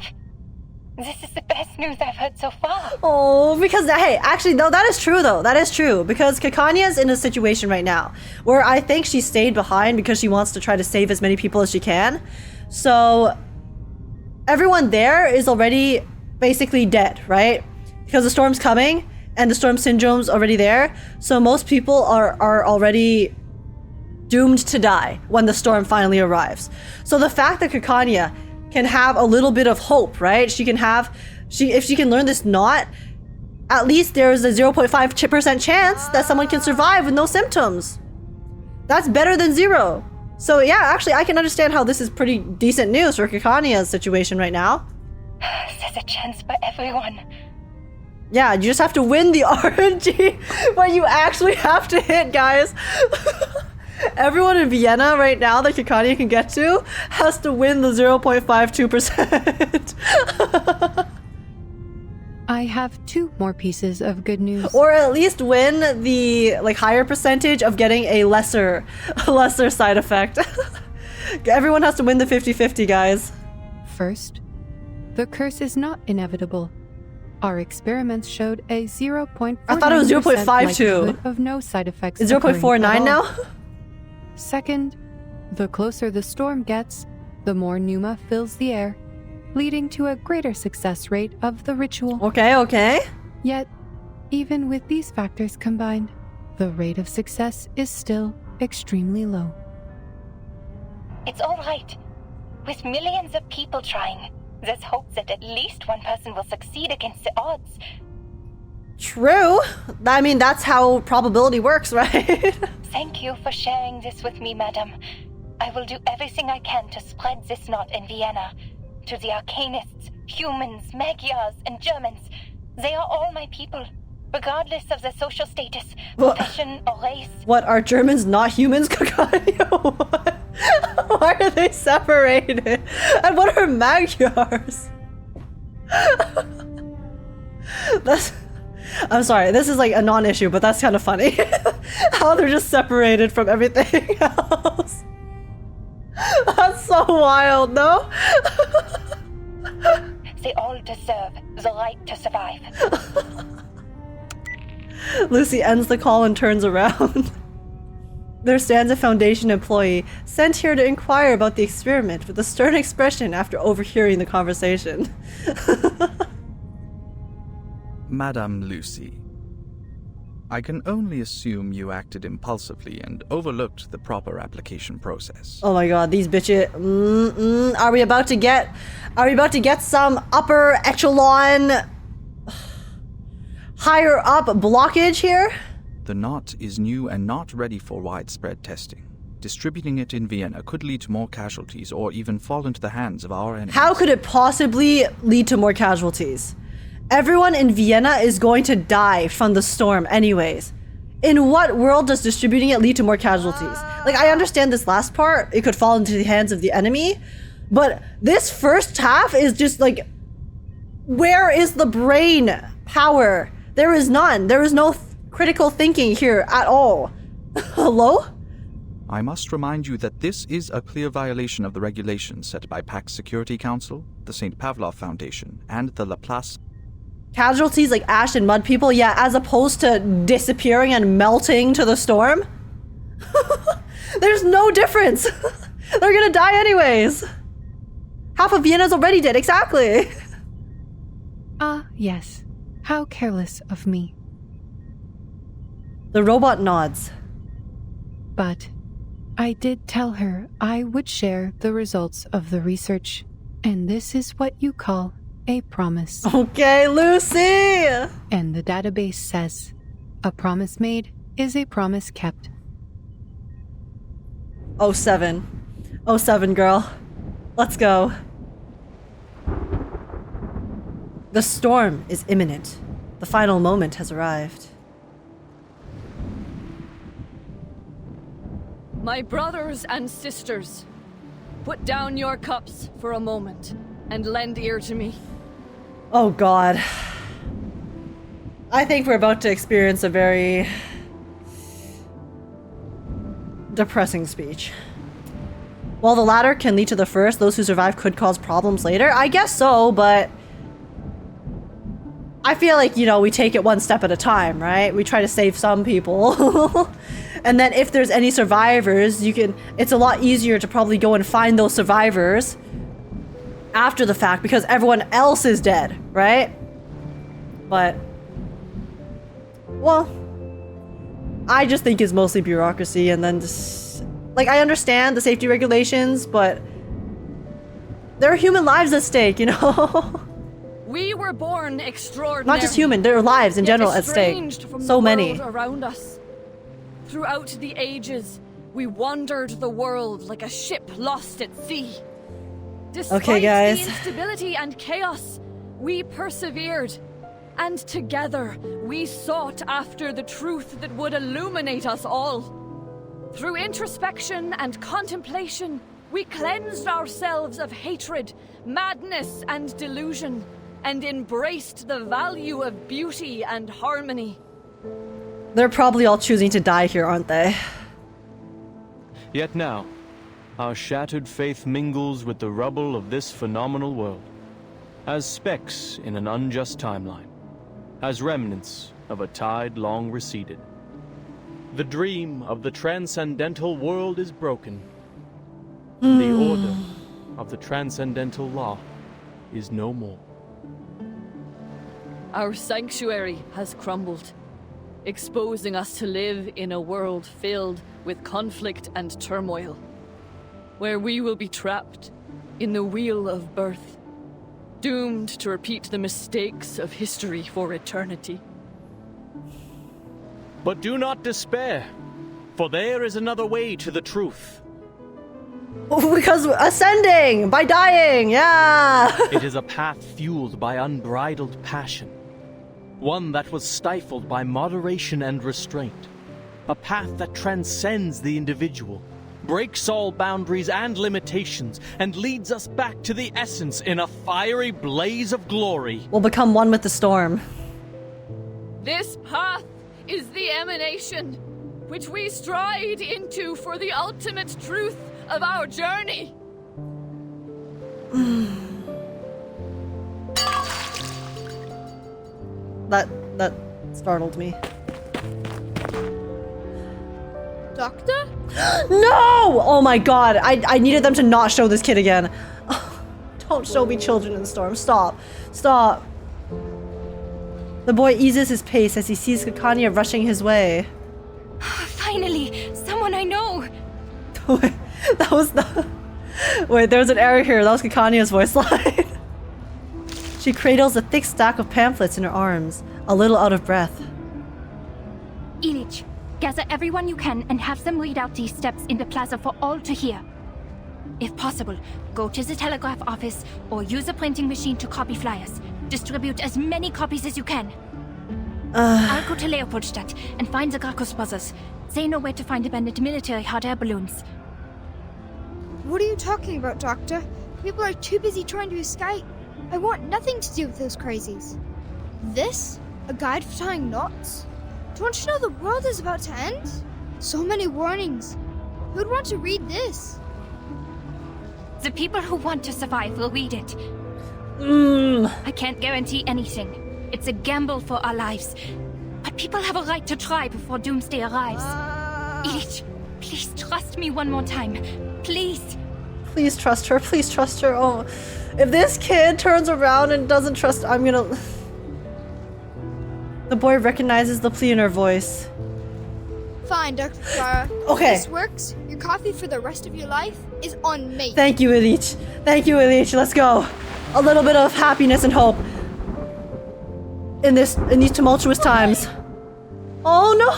This is the best news I've heard so far. Oh, because, hey, actually, no, that is true, though. That is true. Because Kakania's in a situation right now where I think she stayed behind because she wants to try to save as many people as she can. So, everyone there is already basically dead, right? Because the storm's coming and the storm syndrome's already there. So most people are already doomed to die when the storm finally arrives. So the fact that Kakania can have a little bit of hope, right? If she can learn this knot, at least there's a 0.5% chance that someone can survive with no symptoms. That's better than 0. So yeah, actually I can understand how this is pretty decent news for Kakania's situation right now. There's a chance for everyone. Yeah, you just have to win the RNG, but you actually have to hit, guys. Everyone in Vienna right now that Kakania can get to has to win the 0.52%. I have 2 more pieces of good news. Or at least win the higher percentage of getting a lesser side effect. Everyone has to win the 50-50, guys. First, the curse is not inevitable. Our experiments showed a 0.49% I thought it was 0.52 likelihood of no side effects. Is 0.49 now? Second, the closer the storm gets, the more pneuma fills the air, leading to a greater success rate of the ritual. Okay. Yet, even with these factors combined, the rate of success is still extremely low. It's all right. With millions of people trying, there's hope that at least one person will succeed against the odds. True. I mean, that's how probability works, right? Thank you for sharing this with me, madam. I will do everything I can to spread this knot in Vienna. To the Arcanists, humans, Magyars, and Germans. They are all my people, regardless of their social status, profession, or race. What, are Germans not humans, Kakania? What? Why are they separated? And what are Magyars? I'm sorry, this is like a non-issue, but that's kind of funny. How they're just separated from everything else. That's so wild, no? They all deserve the right to survive. Lucy ends the call and turns around. There stands a Foundation employee sent here to inquire about the experiment with a stern expression after overhearing the conversation. Madame Lucy, I can only assume you acted impulsively and overlooked the proper application process. Oh my god, these bitches. Are we about to get some upper echelon, higher up blockage here? The knot is new and not ready for widespread testing. Distributing it in Vienna could lead to more casualties or even fall into the hands of our enemies. How could it possibly lead to more casualties? Everyone in Vienna is going to die from the storm anyways. In what world does distributing it lead to more casualties? Like, I understand this last part, it could fall into the hands of the enemy, but this first half is just like, where is the brain power? There is none. There is no critical thinking here at all. Hello? I must remind you that this is a clear violation of the regulations set by Pax Security Council, the St. Pavlov Foundation, and the Laplace. Casualties like ash and mud people, yeah, as opposed to disappearing and melting to the storm? There's no difference. They're gonna die anyways. Half of Vienna's already dead, exactly. Yes. How careless of me. The robot nods. But I did tell her I would share the results of the research, and this is what you call a promise. Okay, Lucy! And the database says, a promise made is a promise kept. 07. 07, girl. Let's go. The storm is imminent. The final moment has arrived. My brothers and sisters, put down your cups for a moment and lend ear to me. Oh god. I think we're about to experience a very depressing speech. While the latter can lead to the first, those who survive could cause problems later. I guess so, but I feel like, you know, we take it one step at a time, right? We try to save some people. And then if there's any survivors, it's a lot easier to probably go and find those survivors after the fact because everyone else is dead, right? But, well, I just think it's mostly bureaucracy and then just, like, I understand the safety regulations, but there are human lives at stake, you know? We were born extraordinary. Not just human, there are lives in general at stake. So many. Around us. Throughout the ages, we wandered the world like a ship lost at sea. Despite okay, guys. the instability and chaos, we persevered. And together, we sought after the truth that would illuminate us all. Through introspection and contemplation, we cleansed ourselves of hatred, madness, and delusion, and embraced the value of beauty and harmony. They're probably all choosing to die here, aren't they? Yet now, our shattered faith mingles with the rubble of this phenomenal world, as specks in an unjust timeline, as remnants of a tide long receded. The dream of the transcendental world is broken. The order of the transcendental law is no more. Our sanctuary has crumbled, exposing us to live in a world filled with conflict and turmoil, where we will be trapped in the wheel of birth, doomed to repeat the mistakes of history for eternity. But do not despair, for there is another way to the truth. Because ascending by dying, yeah. It is a path fueled by unbridled passion. One that was stifled by moderation and restraint. A path that transcends the individual, breaks all boundaries and limitations, and leads us back to the essence in a fiery blaze of glory. We'll become one with the storm. This path is the emanation which we stride into for the ultimate truth of our journey. That startled me. Doctor? No! Oh my god, I needed them to not show this kid again. Don't show me children in the storm. Stop. Stop. The boy eases his pace as he sees Kakania rushing his way. Finally, someone I know. That was the... Wait, there was an error here. That was Kakania's voice line. She cradles a thick stack of pamphlets in her arms, a little out of breath. Ilich, gather everyone you can and have them read out these steps in the plaza for all to hear. If possible, go to the telegraph office or use a printing machine to copy flyers. Distribute as many copies as you can. I'll go to Leopoldstadt and find the Gracchus brothers. They know where to find abandoned military hot air balloons. What are you talking about, Doctor? People are too busy trying to escape. I want nothing to do with those crazies. This? A guide for tying knots? Don't you know the world is about to end? So many warnings. Who'd want to read this? The people who want to survive will read it. I can't guarantee anything. It's a gamble for our lives. But people have a right to try before doomsday arrives. Ilich, please trust me one more time. Please. Please trust her. Please trust her. Oh, if this kid turns around and doesn't trust, I'm gonna... The boy recognizes the plea in her voice. Fine, Dr. Clara. Okay. If this works, your coffee for the rest of your life is on me. Thank you, Ilich. Thank you, Ilich. Let's go. A little bit of happiness and hope in these tumultuous times. Oh no!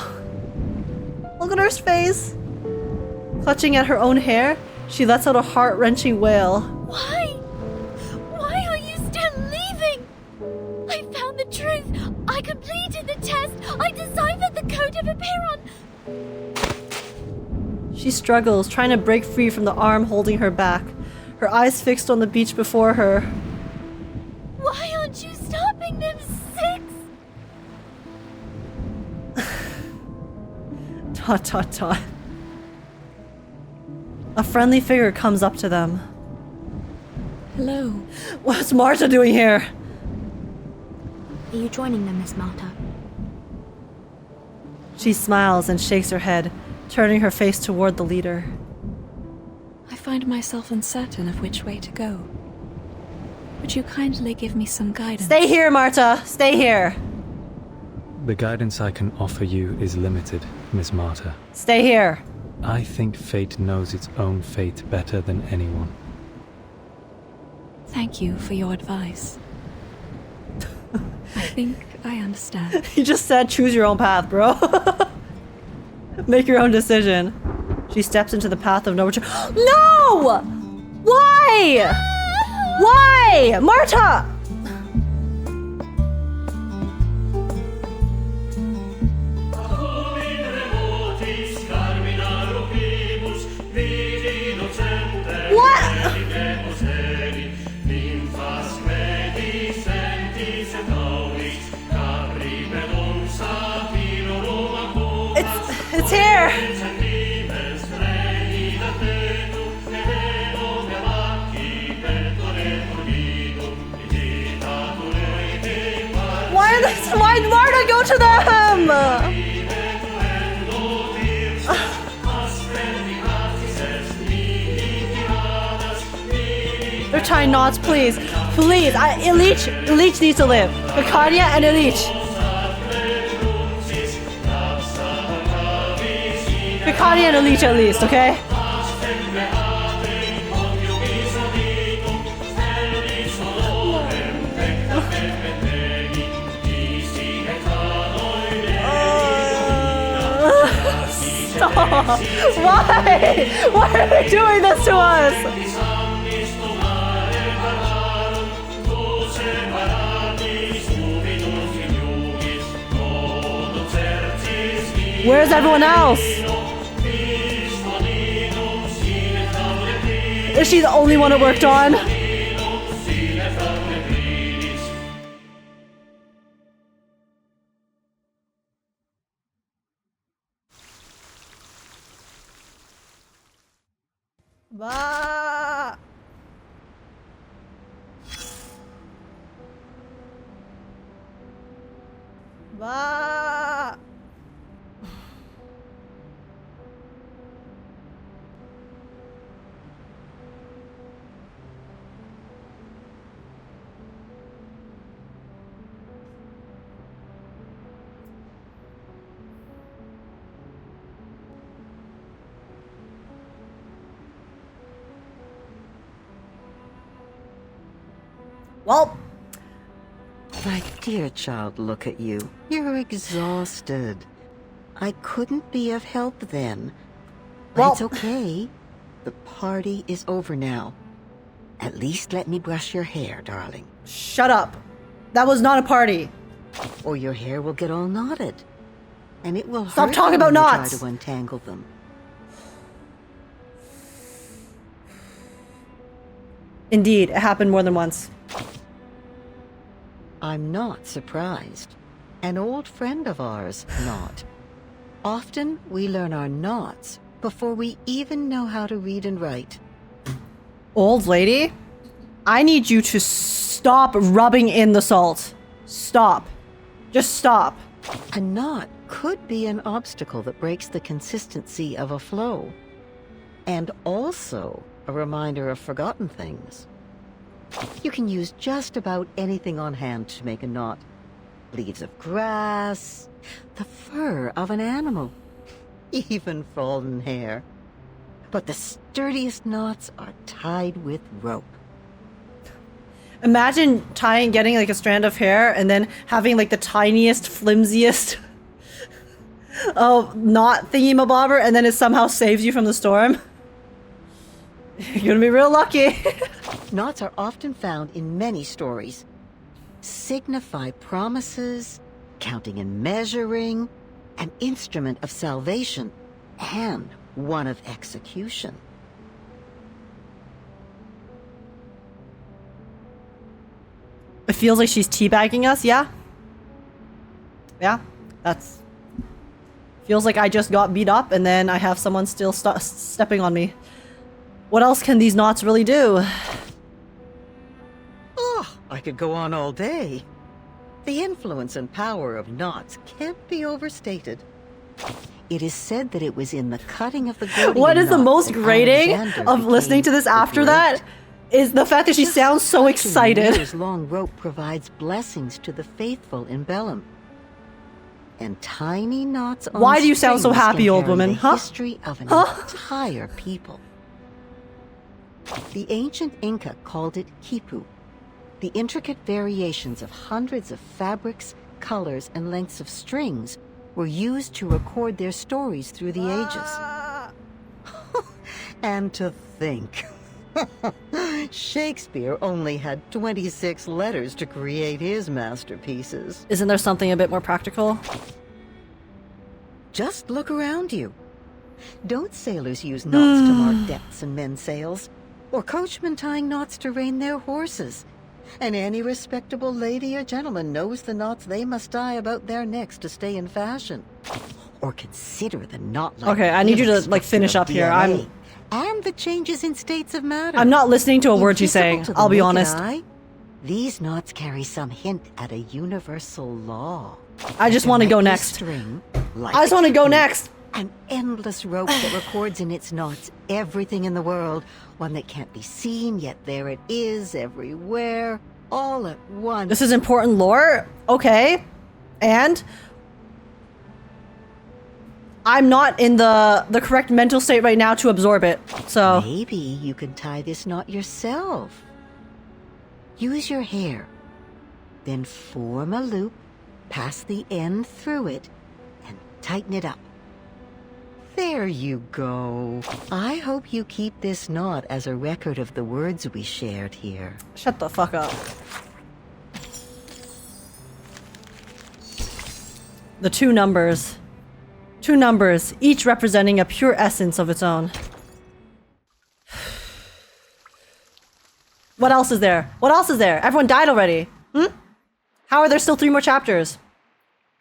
Look at her face. Clutching at her own hair, she lets out a heart-wrenching wail. Why? Why are you still leaving? I found the truth. I completed the test. I deciphered the code of Apiron. She struggles, trying to break free from the arm holding her back, her eyes fixed on the beach before her. Why aren't you stopping them, Six? Dot dot dot. A friendly figure comes up to them. Hello. What's Marta doing here? Are you joining them, Miss Marta? She smiles and shakes her head, turning her face toward the leader. I find myself uncertain of which way to go. Would you kindly give me some guidance? Stay here, Marta! Stay here! The guidance I can offer you is limited, Miss Marta. Stay here! I think fate knows its own fate better than anyone. Thank you for your advice. I think I understand. You just said choose your own path, bro. Make your own decision. She steps into the path of no return. No! Why? Why? Marta! It's here! Why'd Marta go to them? They're tying knots, please. Please, Ilich needs to live. Kakania and Ilich. Kakania and Ilich at least, okay? Stop! Why? Why are they doing this to us? Where's everyone else? Is she the only one it worked on? Bah! Bah! Well, my dear child, look at you. You're exhausted. I couldn't be of help then. But well, it's okay. The party is over now. At least let me brush your hair, darling. Shut up. That was not a party. Or your hair will get all knotted. And it will Stop hurt talking when about you knots. try to untangle them. Indeed, it happened more than once. I'm not surprised. An old friend of ours, not. Often we learn our knots before we even know how to read and write. Old lady, I need you to stop rubbing in the salt. Stop. Just stop. A knot could be an obstacle that breaks the consistency of a flow. And also a reminder of forgotten things. You can use just about anything on hand to make a knot. Leaves of grass, the fur of an animal, even fallen hair. But the sturdiest knots are tied with rope. Imagine getting like a strand of hair and then having like the tiniest, flimsiest knot thingy-mabobber, and then it somehow saves you from the storm. You're gonna be real lucky. Knots are often found in many stories. Signify promises, counting and measuring, an instrument of salvation, and one of execution. It feels like she's teabagging us, yeah? Yeah, that's... Feels like I just got beat up and then I have someone still stepping on me. What else can these knots really do? Oh, I could go on all day. The influence and power of knots can't be overstated. It is said that it was in the cutting of the Gordian What is the knot most that grating Alexander of listening to this became after the that Great. is the fact that she sounds so excited. Years-long rope provides blessings to the faithful in Bellum. And tiny knots on Why do you sound so strings happy, can old carry woman? the Huh? history of an Huh? entire people. The ancient Inca called it quipu. The intricate variations of hundreds of fabrics, colors, and lengths of strings were used to record their stories through the ages. And to think, Shakespeare only had 26 letters to create his masterpieces. Isn't there something a bit more practical? Just look around you. Don't sailors use knots to mark depths in men's sails? Or coachmen tying knots to rein their horses? And any respectable lady or gentleman knows the knots they must tie about their necks to stay in fashion. Or consider the knot-like Okay, I need you to helix like finish structure up of here. DNA and the changes in states of matter. I'm not listening to a word she's saying. Invisible to the I'll be naked honest. eye, these knots carry some hint at a universal law. I just want to go next. String, like I just want to go next. An endless rope that records in its knots everything in the world. One that can't be seen, yet there it is, everywhere, all at once. This is important lore? Okay. And? I'm not in the correct mental state right now to absorb it, so... Maybe you can tie this knot yourself. Use your hair. Then form a loop, pass the end through it, and tighten it up. There you go. I hope you keep this knot as a record of the words we shared here. Shut the fuck up. The two numbers. Two numbers, each representing a pure essence of its own. What else is there? What else is there? Everyone died already. How are there still 3 more chapters?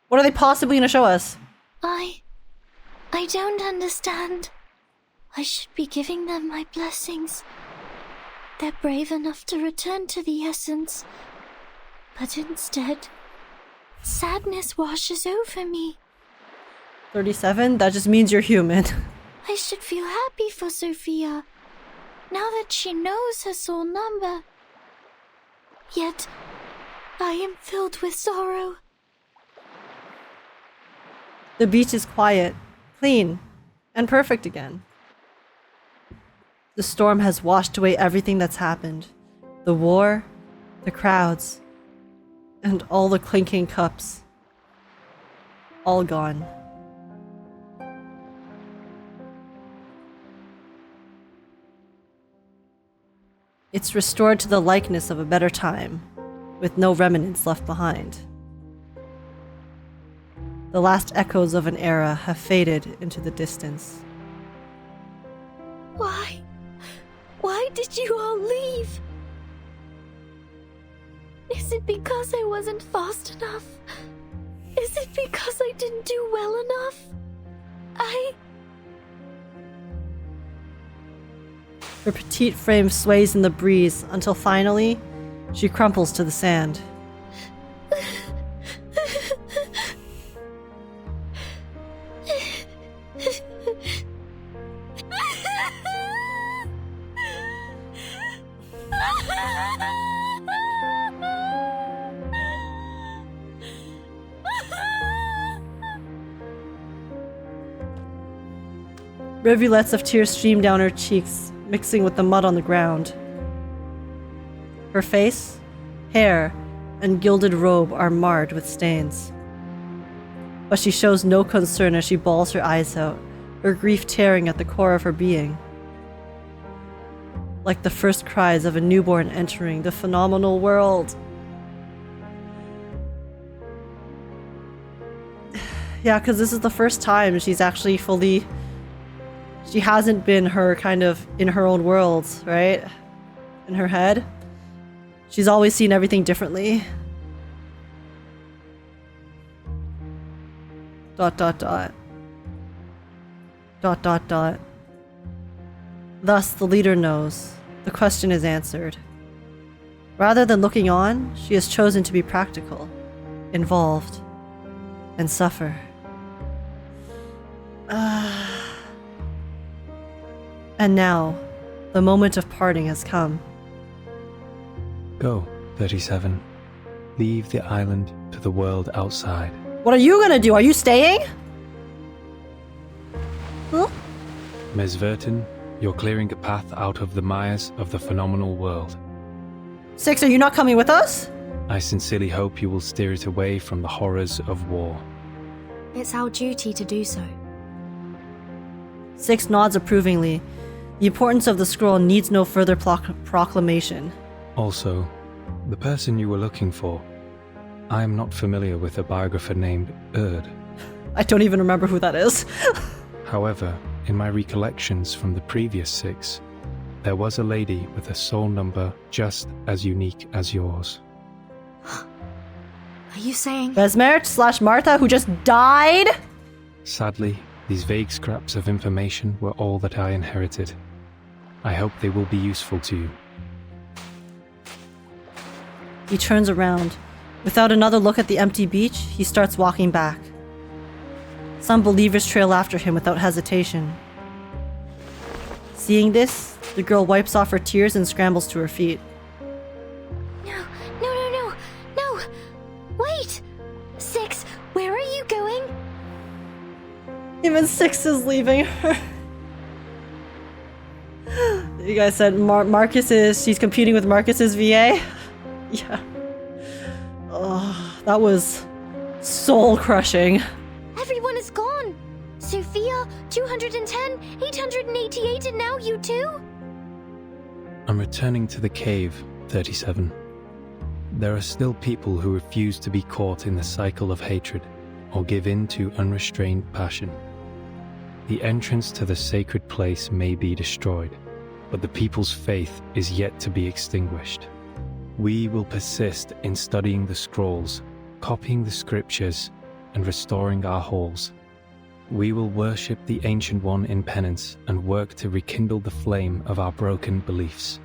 What are they possibly going to show us? I don't understand. I should be giving them my blessings. They're brave enough to return to the essence. But instead, sadness washes over me. 37? That just means you're human. I should feel happy for Sophia, now that she knows her soul number. Yet, I am filled with sorrow. The beach is quiet, clean, and perfect again. The storm has washed away everything that's happened. The war, the crowds, and all the clinking cups. All gone. It's restored to the likeness of a better time, with no remnants left behind. The last echoes of an era have faded into the distance. Why? Why did you all leave? Is it because I wasn't fast enough? Is it because I didn't do well enough? Her petite frame sways in the breeze until finally, she crumples to the sand. Rivulets of tears stream down her cheeks, mixing with the mud on the ground. Her face, hair, and gilded robe are marred with stains. But she shows no concern as she bawls her eyes out, her grief tearing at the core of her being. Like the first cries of a newborn entering the phenomenal world. Yeah, because this is the first time she's actually fully... She hasn't been her kind of in her own world, right? In her head. She's always seen everything differently. ... Thus, the leader knows. The question is answered. Rather than looking on, she has chosen to be practical, involved, and suffer. And now, the moment of parting has come. Go, 37. Leave the island to the world outside. What are you gonna do? Are you staying? Huh? Ms. Vertin, you're clearing a path out of the mires of the phenomenal world. 6, are you not coming with us? I sincerely hope you will steer it away from the horrors of war. It's our duty to do so. 6 nods approvingly. The importance of the scroll needs no further proclamation. Also, the person you were looking for, I am not familiar with a biographer named Erd. I don't even remember who that is. However, in my recollections from the previous 6, there was a lady with a soul number just as unique as yours. Are you saying... Besmert/Martha, who just died? Sadly, these vague scraps of information were all that I inherited. I hope they will be useful to you. He turns around. Without another look at the empty beach, he starts walking back. Some believers trail after him without hesitation. Seeing this, the girl wipes off her tears and scrambles to her feet. No! Wait! Six, where are you going? Even Six is leaving her. You guys said she's competing with Marcus's VA? Yeah. Oh, that was soul-crushing. Everyone is gone! Sophia, 210, 888, and now you too? I'm returning to the cave, 37. There are still people who refuse to be caught in the cycle of hatred or give in to unrestrained passion. The entrance to the sacred place may be destroyed, but the people's faith is yet to be extinguished. We will persist in studying the scrolls, copying the scriptures, and restoring our halls. We will worship the Ancient One in penance and work to rekindle the flame of our broken beliefs.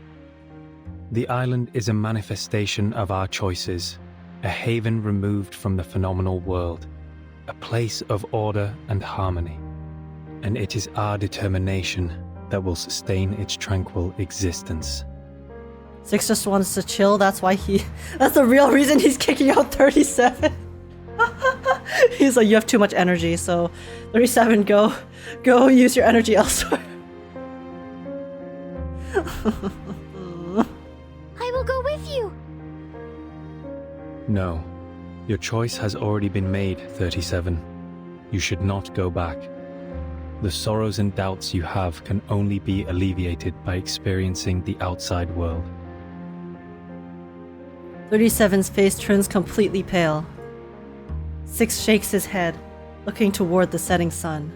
The island is a manifestation of our choices, a haven removed from the phenomenal world, a place of order and harmony. And it is our determination that will sustain its tranquil existence. Six just wants to chill, that's the real reason he's kicking out 37. He's like, you have too much energy, so 37, go use your energy elsewhere. I will go with you! No, your choice has already been made, 37. You should not go back. The sorrows and doubts you have can only be alleviated by experiencing the outside world. 37's face turns completely pale. Six shakes his head, looking toward the setting sun.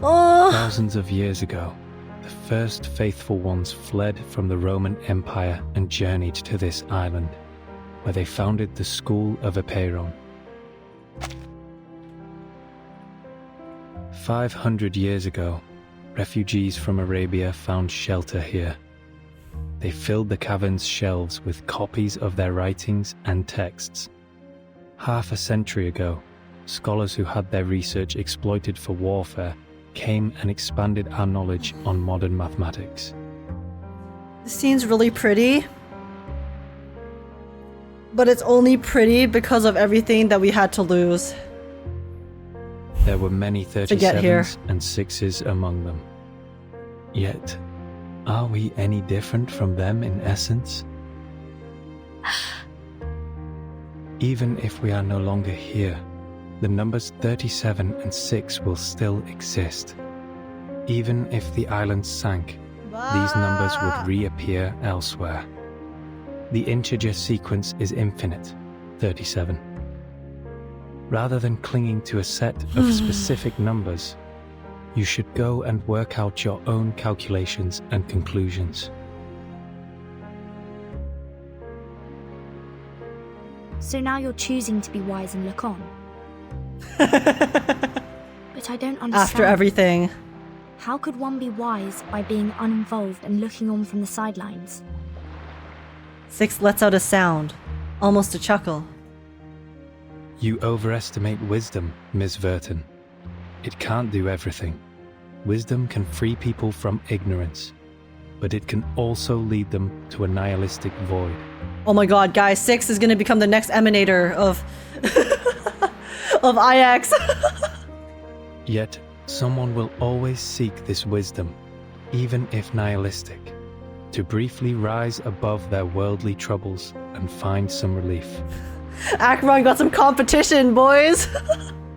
Oh! Thousands of years ago, the first faithful ones fled from the Roman Empire and journeyed to this island, where they founded the School of Apeiron. 500 years ago, refugees from Arabia found shelter here. They filled the cavern's shelves with copies of their writings and texts. Half a century ago, scholars who had their research exploited for warfare came and expanded our knowledge on modern mathematics. This scene's really pretty, but it's only pretty because of everything that we had to lose. There were many 37s and 6s among them. Yet, are we any different from them in essence? Even if we are no longer here, the numbers 37 and 6 will still exist. Even if the island sank, these numbers would reappear elsewhere. The integer sequence is infinite, 37. Rather than clinging to a set of specific numbers, you should go and work out your own calculations and conclusions. So now you're choosing to be wise and look on. But I don't understand. After everything. How could one be wise by being uninvolved and looking on from the sidelines? Six lets out a sound, almost a chuckle. You overestimate wisdom, Miss Verton. It can't do everything. Wisdom can free people from ignorance, but it can also lead them to a nihilistic void. Oh my god, guys, Six is gonna become the next emanator of of IX. Yet, someone will always seek this wisdom, even if nihilistic, to briefly rise above their worldly troubles and find some relief. Acheron got some competition, boys!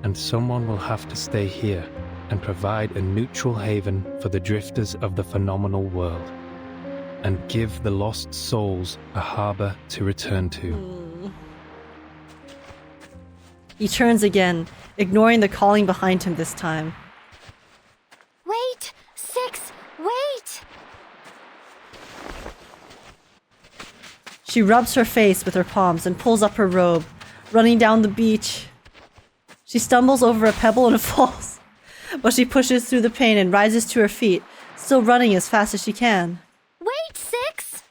And someone will have to stay here and provide a neutral haven for the drifters of the phenomenal world, and give the lost souls a harbor to return to. He turns again, ignoring the calling behind him this time. Wait! Six! Wait! She rubs her face with her palms and pulls up her robe, running down the beach. She stumbles over a pebble and falls, but she pushes through the pain and rises to her feet, still running as fast as she can. Wait, Six!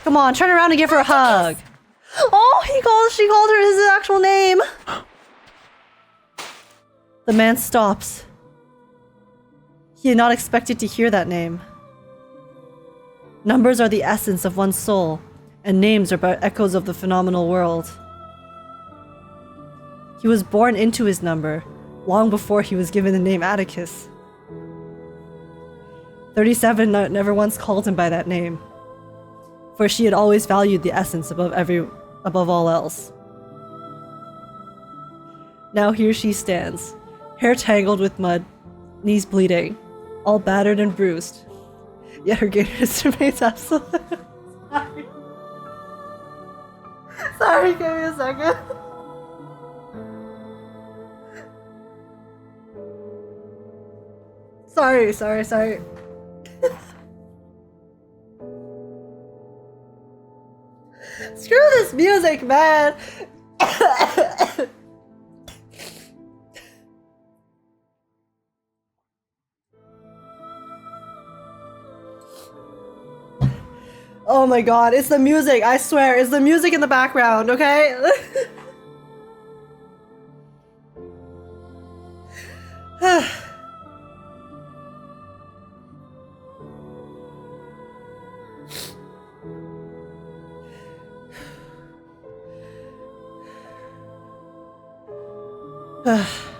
Come on, turn around and give her a hug. Oh! she called her his actual name. The man stops. He had not expected to hear that name. Numbers are the essence of one's soul, and names are but echoes of the phenomenal world. He was born into his number, long before he was given the name Atticus. 37 never once called him by that name, for she had always valued the essence above all else. Now here she stands, hair tangled with mud, knees bleeding, all battered and bruised. Yet her gayness remains absolute. Sorry, give me a second. Sorry. Screw this music, man! Oh my god, it's the music, I swear, it's the music in the background, okay?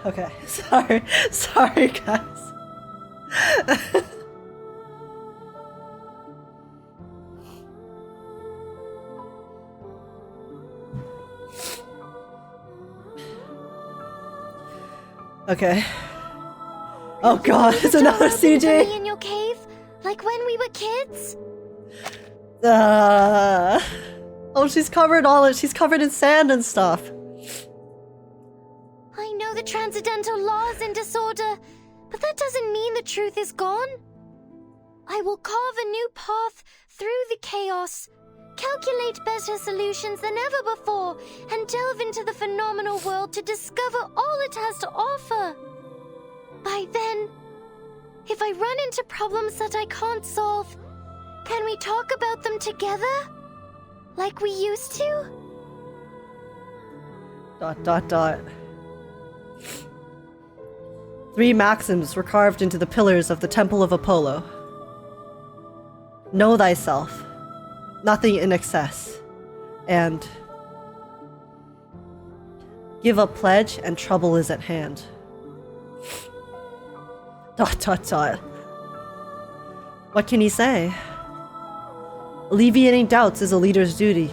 Okay, sorry guys. Okay. Oh god, it's another CG! In your cave? Like when we were kids? Oh, she's covered in sand and stuff. I know the transcendental laws in disorder, but that doesn't mean the truth is gone. I will carve a new path through the chaos, calculate better solutions than ever before, and delve into the phenomenal world to discover all it has to offer. By then, if I run into problems that I can't solve, can we talk about them together? Like we used to? ... 3 maxims were carved into the pillars of the Temple of Apollo. Know thyself, nothing in excess, and give a pledge and trouble is at hand. ... What can he say? Alleviating doubts is a leader's duty.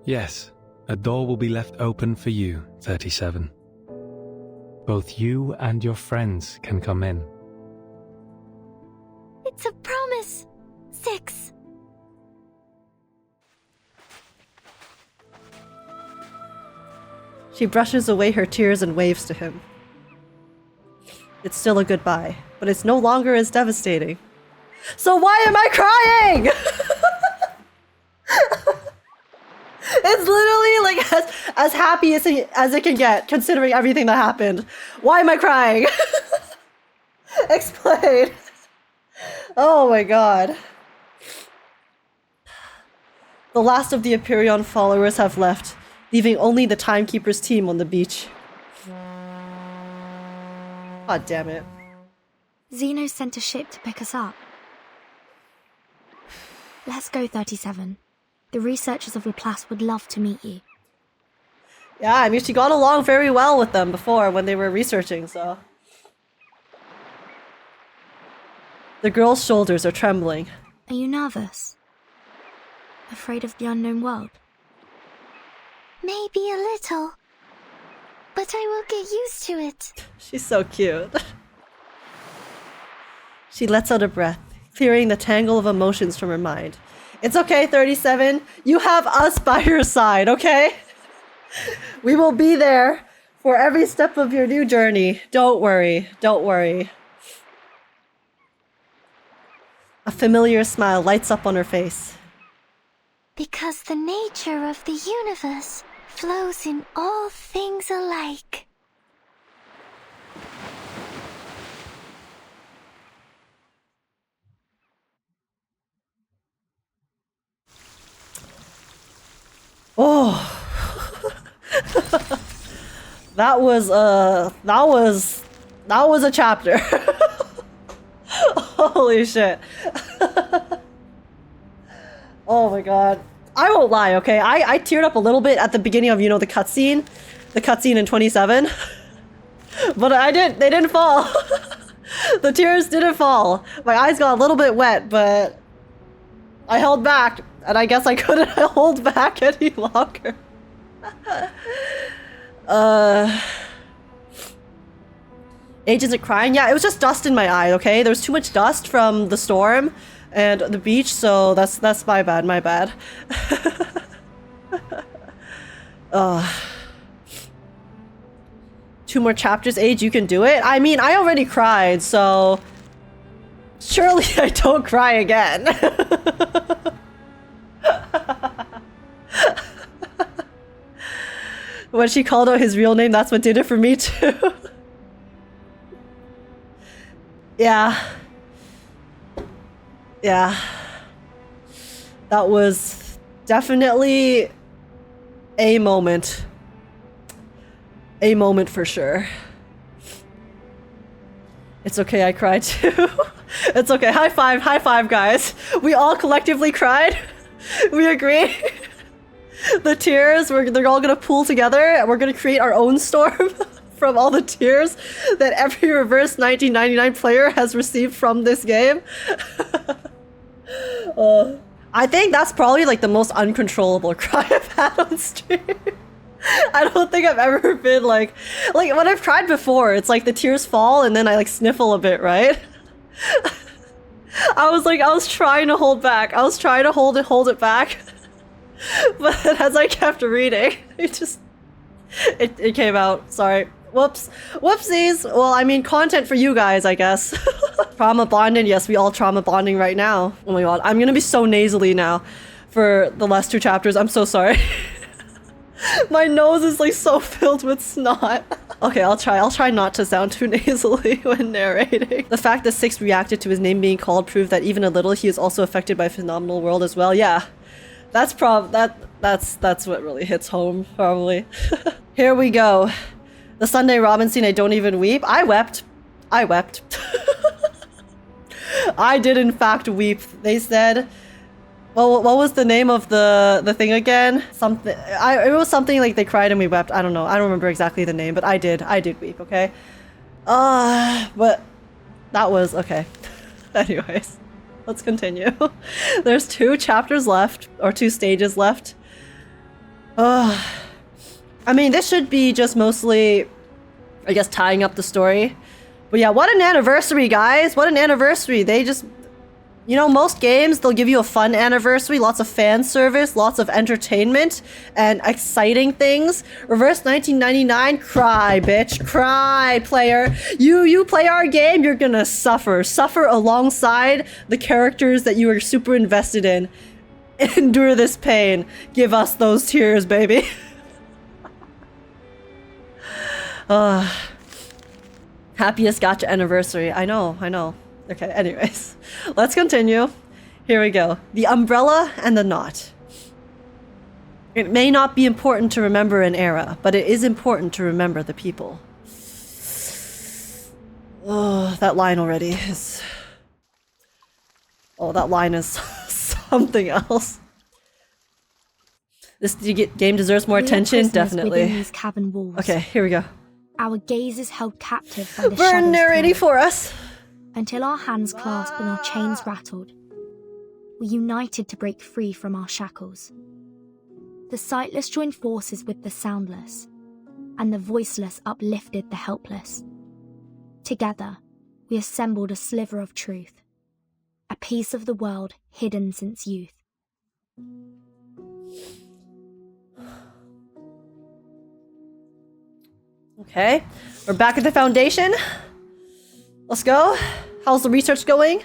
Yes, a door will be left open for you, 37. Both you and your friends can come in. It's a promise. 6. She brushes away her tears and waves to him. It's still a goodbye, but it's no longer as devastating. So why am I crying? It's literally like as happy as it can get, considering everything that happened. Why am I crying? Explain. Oh my god. The last of the Empyrean followers have left, leaving only the Timekeeper's team on the beach. God damn it. Zeno sent a ship to pick us up. Let's go, 37. The researchers of Laplace would love to meet you. Yeah, I mean, she got along very well with them before when they were researching, so... The girl's shoulders are trembling. Are you nervous? Afraid of the unknown world? Maybe a little. But I will get used to it. She's so cute. She lets out a breath, clearing the tangle of emotions from her mind. It's okay, 37. You have us by your side, okay? We will be there for every step of your new journey. Don't worry. Don't worry. A familiar smile lights up on her face. Because the nature of the universe flows in all things alike. That was a chapter. Holy shit. Oh my god. I won't lie, okay? I teared up a little bit at the beginning of, you know, the cutscene in 27. But they didn't fall. The tears didn't fall. My eyes got a little bit wet, but I held back, and I guess I couldn't hold back any longer. Age isn't crying? Yeah, it was just dust in my eye, okay? There was too much dust from the storm and the beach, so that's my bad. Two more chapters, Age, you can do it? I mean, I already cried, so surely I don't cry again. When she called out his real name, that's what did it for me too. Yeah. That was definitely a moment. A moment for sure. It's okay, I cried too. It's okay. High five, guys. We all collectively cried. We agree. The tears, they're all gonna pool together and we're gonna create our own storm from all the tears that every reverse 1999 player has received from this game. I think that's probably like the most uncontrollable cry I've had on stream. I don't think I've ever been like when I've cried before, it's like the tears fall and then I like sniffle a bit, right? I was trying to hold back. I was trying to hold it back. But as I kept reading, it came out. Sorry. Whoopsies. Well, I mean, content for you guys, I guess. Trauma bonding. Yes, we all trauma bonding right now. Oh my god, I'm gonna be so nasally now for the last 2 chapters. I'm so sorry. My nose is like so filled with snot. Okay, I'll try not to sound too nasally when narrating. The fact that Six reacted to his name being called proved that even a little he is also affected by phenomenal world as well. Yeah. That's what really hits home, probably. Here we go. The Sunday Robin scene, I don't even weep. I wept. I did in fact weep. They said, well, what was the name of the thing again? Something. It was something like they cried and we wept. I don't know. I don't remember exactly the name, but I did weep. Okay. But that was okay. Anyways, let's continue. There's 2 chapters left, or 2 stages left. I mean, this should be just mostly, I guess, tying up the story. But yeah, what an anniversary, guys! What an anniversary! They just, you know, most games, they'll give you a fun anniversary, lots of fan service, lots of entertainment, and exciting things. Reverse 1999, cry, bitch. Cry, player. You play our game, you're gonna suffer. Suffer alongside the characters that you are super invested in. Endure this pain. Give us those tears, baby. Happiest gacha anniversary. I know. Okay, anyways. Let's continue. Here we go. The umbrella and the knot. It may not be important to remember an era, but it is important to remember the people. Oh, that line already is... Oh, that line is something else. This game deserves more attention, definitely. Within these cabin walls. Okay, here we go. Our gaze is held captive by the We're shadows narrating for us. Until our hands clasped and our chains rattled. We united to break free from our shackles. The sightless joined forces with the soundless, and the voiceless uplifted the helpless. Together, we assembled a sliver of truth, a piece of the world hidden since youth. Okay, we're back at the foundation. Let's go. How's the research going? ...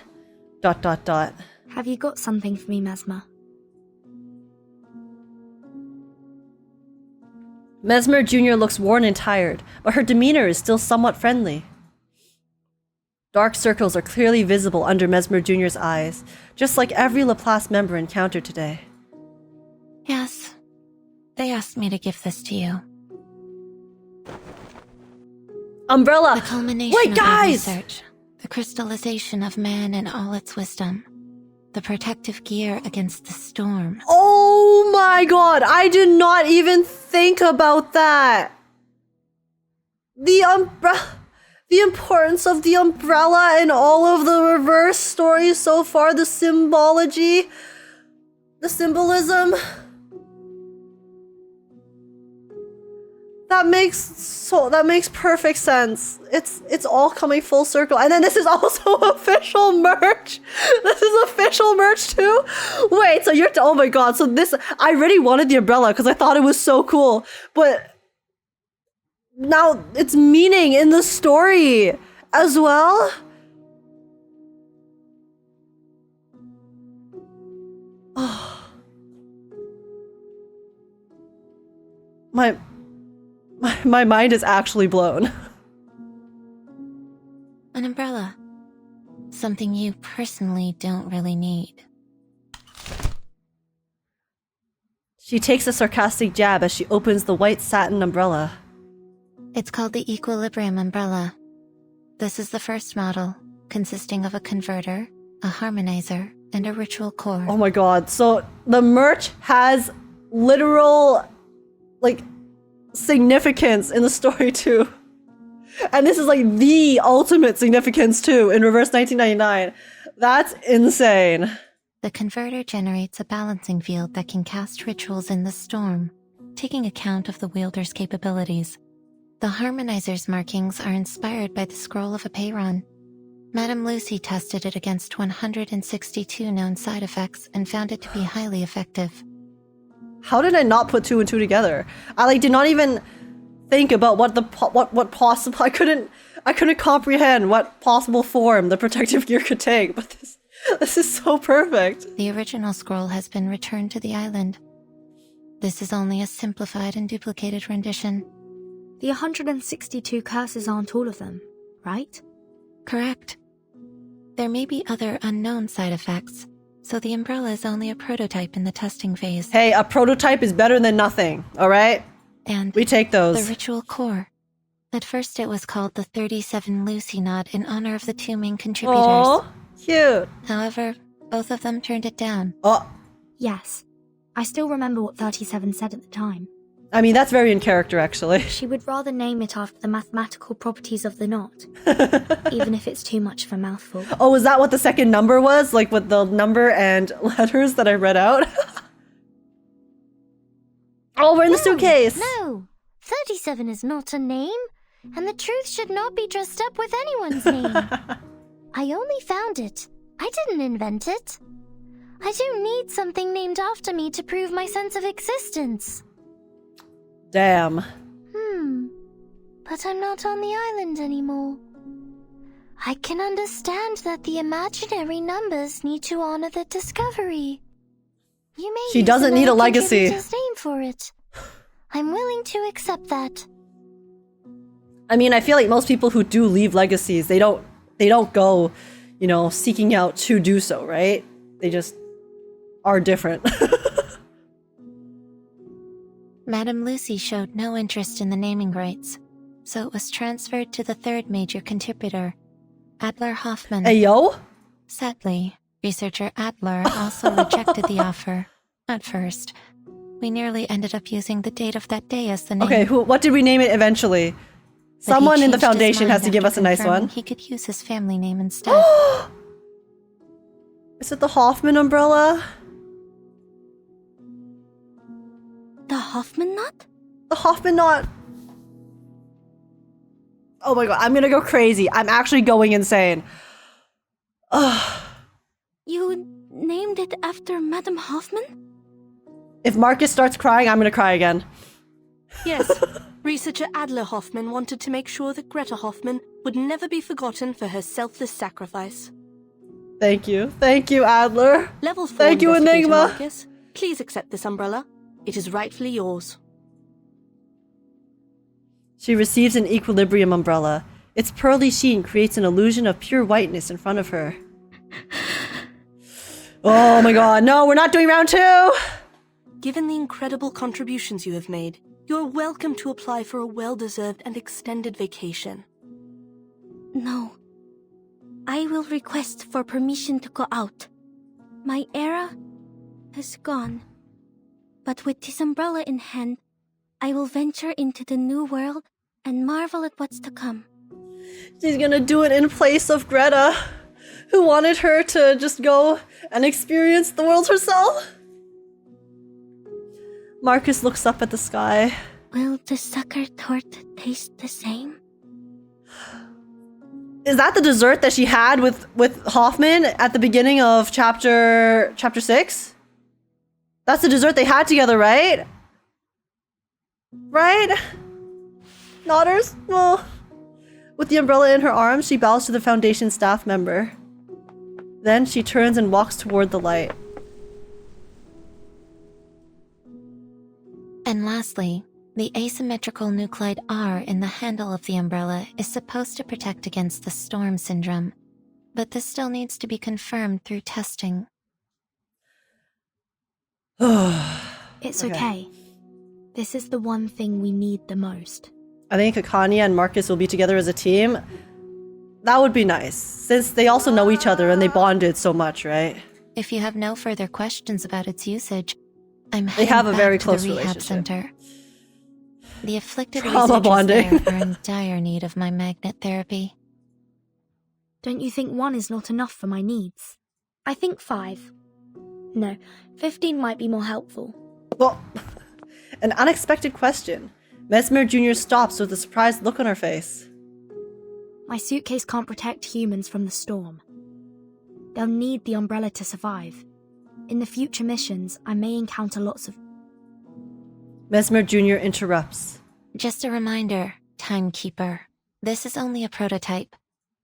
Have you got something for me, Mesmer? Mesmer Jr. looks worn and tired, but her demeanor is still somewhat friendly. Dark circles are clearly visible under Mesmer Jr.'s eyes, just like every Laplace member encountered today. Yes. They asked me to give this to you. Umbrella. The culmination Wait, of guys! our research. The crystallization of man in all its wisdom. The protective gear against the storm. Oh my god, I did not even think about that. The importance of the umbrella in all of the reverse stories so far, the symbology, the symbolism. That makes perfect sense. It's all coming full circle. And then this is also official merch. This is official merch too. Wait, so you're oh my god. So this I really wanted the umbrella because I thought it was so cool. But now it's meaning in the story as well. Oh. My mind is actually blown. An umbrella. Something you personally don't really need. She takes a sarcastic jab as she opens the white satin umbrella. It's called the Equilibrium Umbrella. This is the first model, consisting of a converter, a harmonizer, and a ritual core. Oh my god. So the merch has literal, like, significance in the story too. And this is like the ultimate significance too in Reverse 1999. That's insane. The converter generates a balancing field that can cast rituals in the storm, taking account of the wielder's capabilities. The harmonizer's markings are inspired by the scroll of Apeiron. Madame Lucy tested it against 162 known side effects and found it to be highly effective. How did I not put two and two together? I did not even think about what possible. I couldn't comprehend what possible form the protective gear could take. But this is so perfect. The original scroll has been returned to the island. This is only a simplified and duplicated rendition. The 162 curses aren't all of them, right? Correct. There may be other unknown side effects. So the umbrella is only a prototype in the testing phase. Hey, a prototype is better than nothing, alright? And we take those. The ritual core. At first it was called the 37 Lucy Knot in honor of the two main contributors. Oh, cute. However, both of them turned it down. Oh. Yes. I still remember what 37 said at the time. I mean, that's very in character, actually. She would rather name it after the mathematical properties of the knot, even if it's too much of a mouthful. Oh, is that what the second number was? Like with the number and letters that I read out? Oh, we're in the suitcase! No! 37 is not a name, and the truth should not be dressed up with anyone's name. I only found it. I didn't invent it. I don't need something named after me to prove my sense of existence. Damn. But I'm not on the island anymore. I can understand that the imaginary numbers need to honor the discovery. You may She doesn't need a legacy. Contributor's name for it. I'm willing to accept that. I mean, I feel like most people who do leave legacies, they don't go, you know, seeking out to do so, right? They just are different. Madame Lucy showed no interest in the naming rights, so it was transferred to the third major contributor, Adler Hoffman. Hey, yo? Sadly, researcher Adler also rejected the offer. At first, we nearly ended up using the date of that day as the name. Okay, what did we name it eventually? But Someone he in the changed his Foundation mind has to give after us a nice confirming one. He could use his family name instead. Is it the Hoffman umbrella? The Hoffman knot? The Hoffman knot. Oh my god, I'm gonna go crazy. I'm actually going insane. Ugh. You named it after Madame Hoffman? If Marcus starts crying, I'm gonna cry again. Yes, researcher Adler Hoffman wanted to make sure that Greta Hoffman would never be forgotten for her selfless sacrifice. Thank you. Thank you, Adler. Level 4 Thank you, investigator Enigma. Marcus. Please accept this umbrella. It is rightfully yours. She receives an equilibrium umbrella. Its pearly sheen creates an illusion of pure whiteness in front of her. Oh my god, no, we're not doing round 2! Given the incredible contributions you have made, you are welcome to apply for a well-deserved and extended vacation. No. I will request for permission to go out. My era has gone. But with this umbrella in hand, I will venture into the new world and marvel at what's to come. She's gonna do it in place of Greta, who wanted her to just go and experience the world herself. Marcus looks up at the sky. Will the sucker tort taste the same? Is that the dessert that she had with Hoffman at the beginning of chapter 6? That's the dessert they had together, right? Right? Nodders? Well, with the umbrella in her arms, she bows to the Foundation staff member. Then she turns and walks toward the light. And lastly, the asymmetrical nuclide R in the handle of the umbrella is supposed to protect against the storm syndrome, but this still needs to be confirmed through testing. It's okay. This is the one thing we need the most. I think Kakania and Marcus will be together as a team. That would be nice, since they also know each other and they bonded so much, right? If you have no further questions about its usage, I'm They heading have a back very to close the rehab relationship. center. The afflicted Trauma researchers bonding. there are in dire need of my magnet therapy. Don't you think 1 is not enough for my needs? I think 5. No, 15 might be more helpful. Well, an unexpected question. Mesmer Jr. stops with a surprised look on her face. My suitcase can't protect humans from the storm. They'll need the umbrella to survive. In the future missions, I may encounter lots of... Mesmer Jr. interrupts. Just a reminder, Timekeeper. This is only a prototype.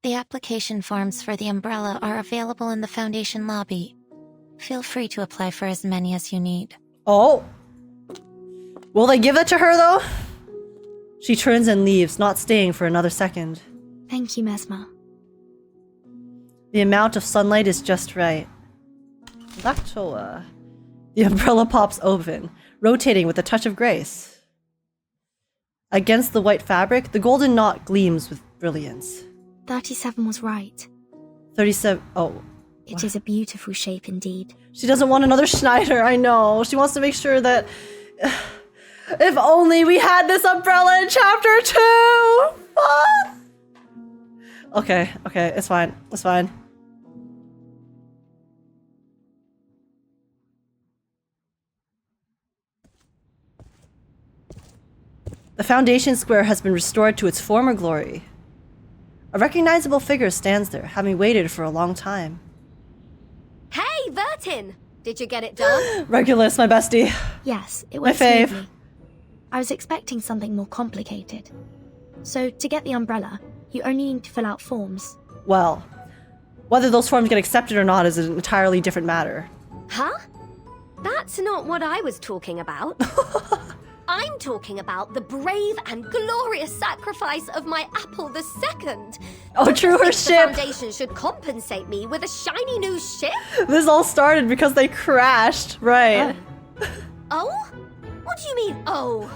The application forms for the umbrella are available in the Foundation lobby. Feel free to apply for as many as you need. Oh. Will they give it to her, though? She turns and leaves, not staying for another second. Thank you, Mesmer. The amount of sunlight is just right. Lactoa. The umbrella pops open, rotating with a touch of grace. Against the white fabric, the golden knot gleams with brilliance. 37 was right. 37... Oh. It is a beautiful shape indeed. She doesn't want another Schneider, I know. She wants to make sure that... If only we had this umbrella in chapter 2! Fuck! Okay, it's fine. It's fine. The Foundation Square has been restored to its former glory. A recognizable figure stands there, having waited for a long time. Hey, Vertin! Did you get it done? Regulus, my bestie. Yes, it went My fave. smoothly. I was expecting something more complicated. So, to get the umbrella, you only need to fill out forms. Well, whether those forms get accepted or not is an entirely different matter. Huh? That's not what I was talking about. I'm talking about the brave and glorious sacrifice of my Apple II. Oh, true, her The ship! Foundation should compensate me with a shiny new ship? This all started because they crashed, right? Oh? What do you mean, oh?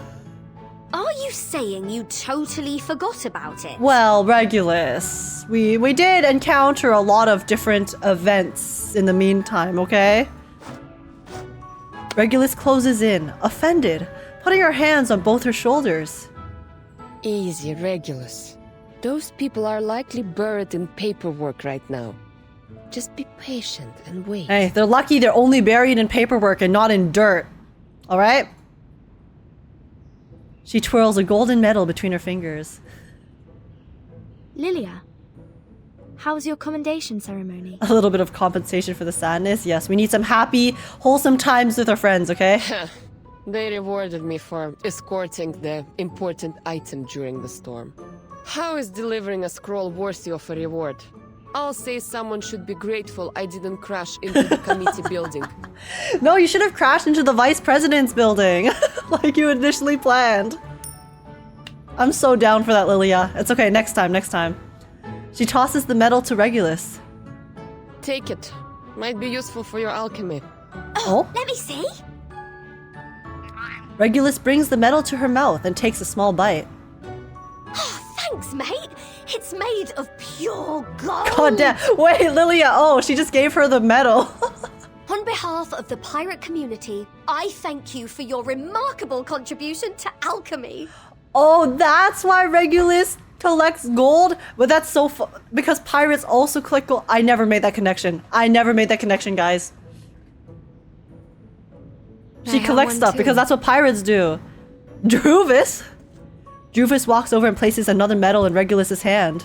Are you saying you totally forgot about it? Well, Regulus, we did encounter a lot of different events in the meantime, okay? Regulus closes in, offended, putting her hands on both her shoulders. Easy, Regulus. Those people are likely buried in paperwork right now. Just be patient and wait. Hey, they're lucky they're only buried in paperwork and not in dirt. Alright? She twirls a golden medal between her fingers. Lilia, how was your commendation ceremony? A little bit of compensation for the sadness. Yes, we need some happy, wholesome times with our friends, okay? They rewarded me for escorting the important item during the storm. How is delivering a scroll worthy of a reward? I'll say someone should be grateful I didn't crash into the committee building. No, you should have crashed into the vice president's building, like you initially planned. I'm so down for that, Lilia. It's okay, next time. She tosses the medal to Regulus. Take it. Might be useful for your alchemy. Oh? Let me see. Regulus brings the medal to her mouth and takes a small bite. Thanks, mate. It's made of pure gold! God damn. Wait, Lilia. Oh, she just gave her the medal. On behalf of the pirate community, I thank you for your remarkable contribution to alchemy. Oh, that's why Regulus collects gold? But that's so because pirates also collect gold. I never made that connection. Guys. She collects stuff because that's what pirates do. Druvis walks over and places another medal in Regulus's hand.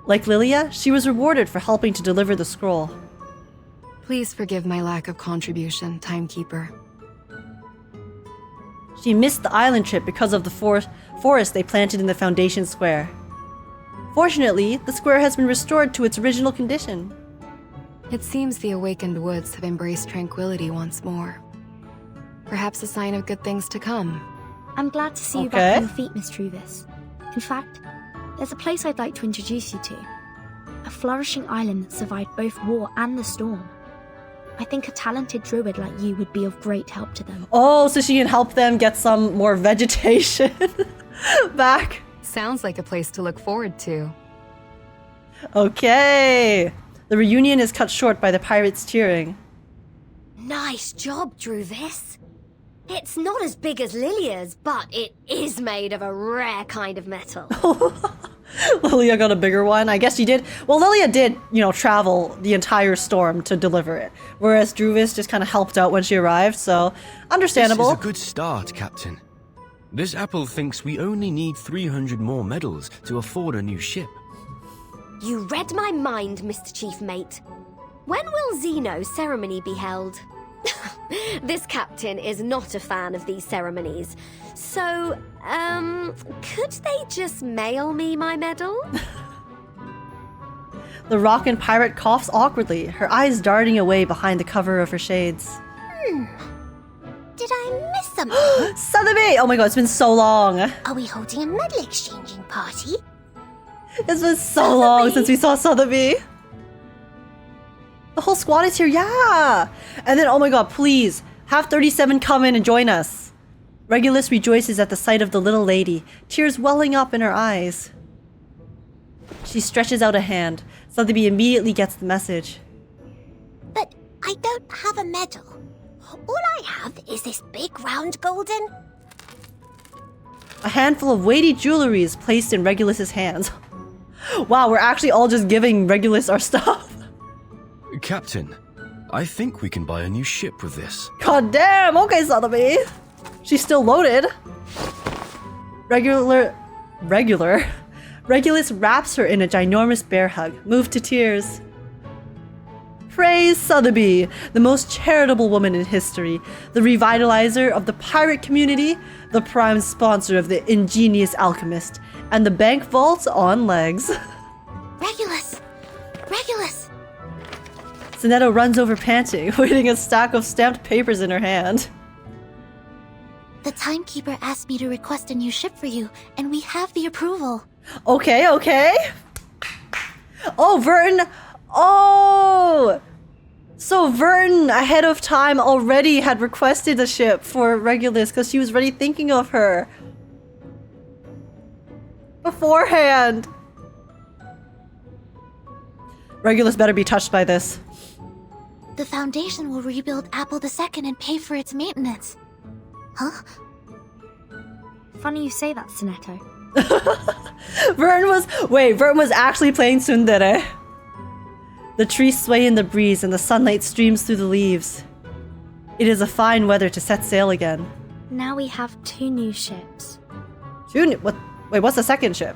Like Lilia, she was rewarded for helping to deliver the scroll. Please forgive my lack of contribution, Timekeeper. She missed the island trip because of the forest they planted in the Foundation Square. Fortunately, the square has been restored to its original condition. It seems the awakened woods have embraced tranquility once more. Perhaps a sign of good things to come. I'm glad to see you back on your feet, Miss Truvis. In fact, there's a place I'd like to introduce you to. A flourishing island that survived both war and the storm. I think a talented druid like you would be of great help to them. Oh, so she can help them get some more vegetation back. Sounds like a place to look forward to. Okay. The reunion is cut short by the pirates cheering. Nice job, Druvis. It's not as big as Lilia's, but it is made of a rare kind of metal. Lilia got a bigger one. I guess she did. Well, Lilia did, travel the entire storm to deliver it. Whereas Druvis just kind of helped out when she arrived, so understandable. This is a good start, Captain. This apple thinks we only need 300 more medals to afford a new ship. You read my mind, Mr. Chief Mate. When will Zeno's ceremony be held? This captain is not a fan of these ceremonies. So, could they just mail me my medal? The rockin' pirate coughs awkwardly, her eyes darting away behind the cover of her shades. Did I miss something? Sotheby! Oh my god, it's been so long. Are we holding a medal exchanging party? It's been so long since we saw Sotheby. The whole squad is here, yeah! And then, oh my god, please, have 37 come in and join us. Regulus rejoices at the sight of the little lady, tears welling up in her eyes. She stretches out a hand. Sotheby immediately gets the message. But I don't have a medal. All I have is this big round golden... A handful of weighty jewelry is placed in Regulus's hands. Wow, we're actually all just giving Regulus our stuff. Captain, I think we can buy a new ship with this. God damn! Okay, Sotheby. She's still loaded. Regulus wraps her in a ginormous bear hug, moved to tears. Praise Sotheby, the most charitable woman in history, the revitalizer of the pirate community, the prime sponsor of the ingenious alchemist, and the bank vaults on legs. Regulus! Regulus! Sonetto runs over panting, holding a stack of stamped papers in her hand. The Timekeeper asked me to request a new ship for you, and we have the approval. Okay. Oh, Verton. Oh! So Verton, ahead of time, already had requested a ship for Regulus because she was already thinking of her. Beforehand. Regulus better be touched by this. The Foundation will rebuild Apple II and pay for its maintenance. Huh? Funny you say that, Sonetto. Verton was actually playing tsundere. The trees sway in the breeze and the sunlight streams through the leaves. It is a fine weather to set sail again. Now we have 2 new ships. Wait, what's the second ship?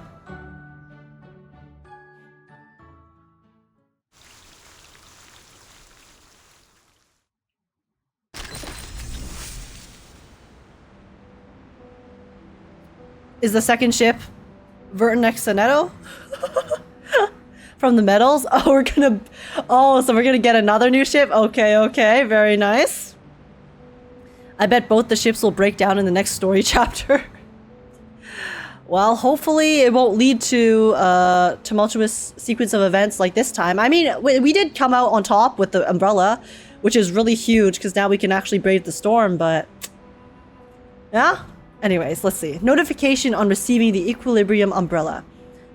Is the second ship Verton X Sonetto? From the medals? So we're gonna get another new ship? Okay, very nice. I bet both the ships will break down in the next story chapter. Well, hopefully it won't lead to a tumultuous sequence of events like this time. I mean, we did come out on top with the umbrella, which is really huge because now we can actually brave the storm, but... Yeah? Anyways, let's see. Notification on receiving the Equilibrium umbrella.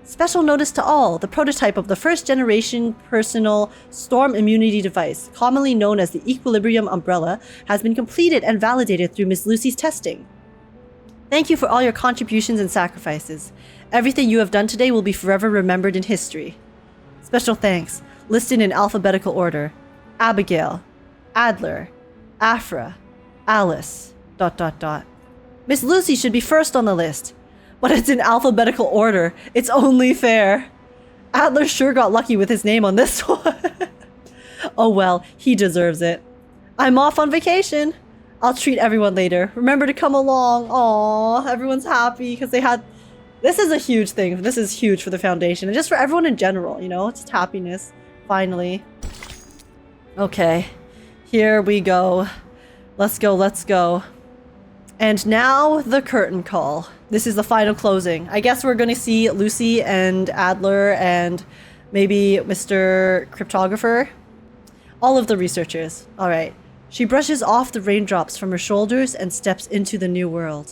Special notice to all, the prototype of the first generation personal storm immunity device, commonly known as the Equilibrium Umbrella, has been completed and validated through Miss Lucy's testing. Thank you for all your contributions and sacrifices. Everything you have done today will be forever remembered in history. Special thanks, listed in alphabetical order. Abigail, Adler, Afra, Alice, ... Miss Lucy should be first on the list. But it's in alphabetical order. It's only fair. Adler sure got lucky with his name on this one. Oh well, he deserves it. I'm off on vacation. I'll treat everyone later. Remember to come along. Aww, everyone's happy because they had... This is a huge thing. This is huge for the Foundation and just for everyone in general, you know? Just happiness. Finally. Okay. Here we go. Let's go, let's go. And now the curtain call. This is the final closing. I guess we're going to see Lucy and Adler and maybe Mr. Cryptographer. All of the researchers. All right. She brushes off the raindrops from her shoulders and steps into the new world.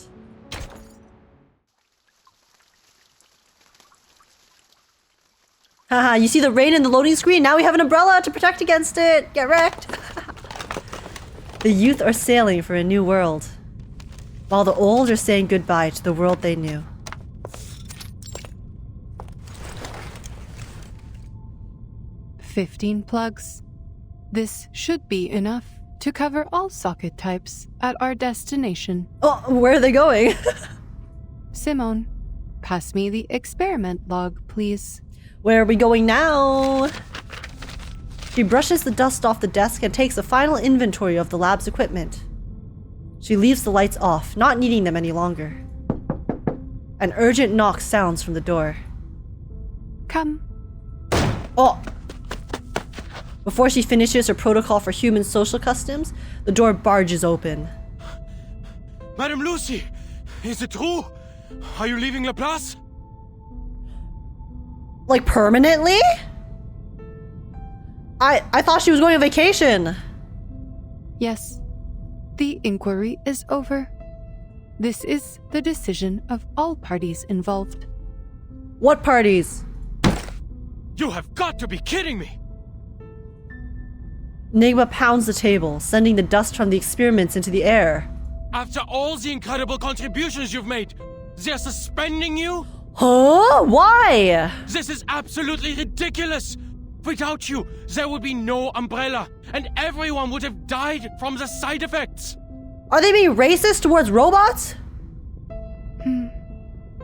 Haha, you see the rain in the loading screen? Now we have an umbrella to protect against it. Get wrecked. The youth are sailing for a new world, while the old are saying goodbye to the world they knew. "15 plugs. This should be enough to cover all socket types at our destination." Oh, where are they going? Simone, pass me the experiment log, please. Where are we going now? She brushes the dust off the desk and takes a final inventory of the lab's equipment. She leaves the lights off, not needing them any longer. An urgent knock sounds from the door. Come. Oh! Before she finishes her protocol for human social customs, the door barges open. Madame Lucy, is it true? Are you leaving La Place? Like permanently? I thought she was going on vacation. Yes. The inquiry is over. This is the decision of all parties involved. What parties? You have got to be kidding me! Enigma pounds the table, sending the dust from the experiments into the air. After all the incredible contributions you've made, they're suspending you? Huh? Why? This is absolutely ridiculous! Without you, there would be no umbrella, and everyone would have died from the side effects! Are they being racist towards robots?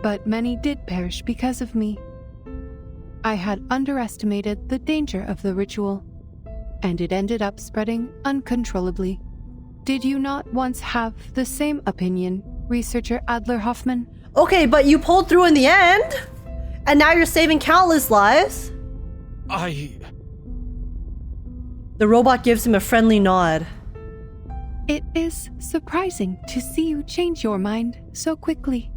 But many did perish because of me. I had underestimated the danger of the ritual, and it ended up spreading uncontrollably. Did you not once have the same opinion, Researcher Adler Hoffman? Okay, but you pulled through in the end? And now you're saving countless lives? The robot gives him a friendly nod. It is surprising to see you change your mind so quickly.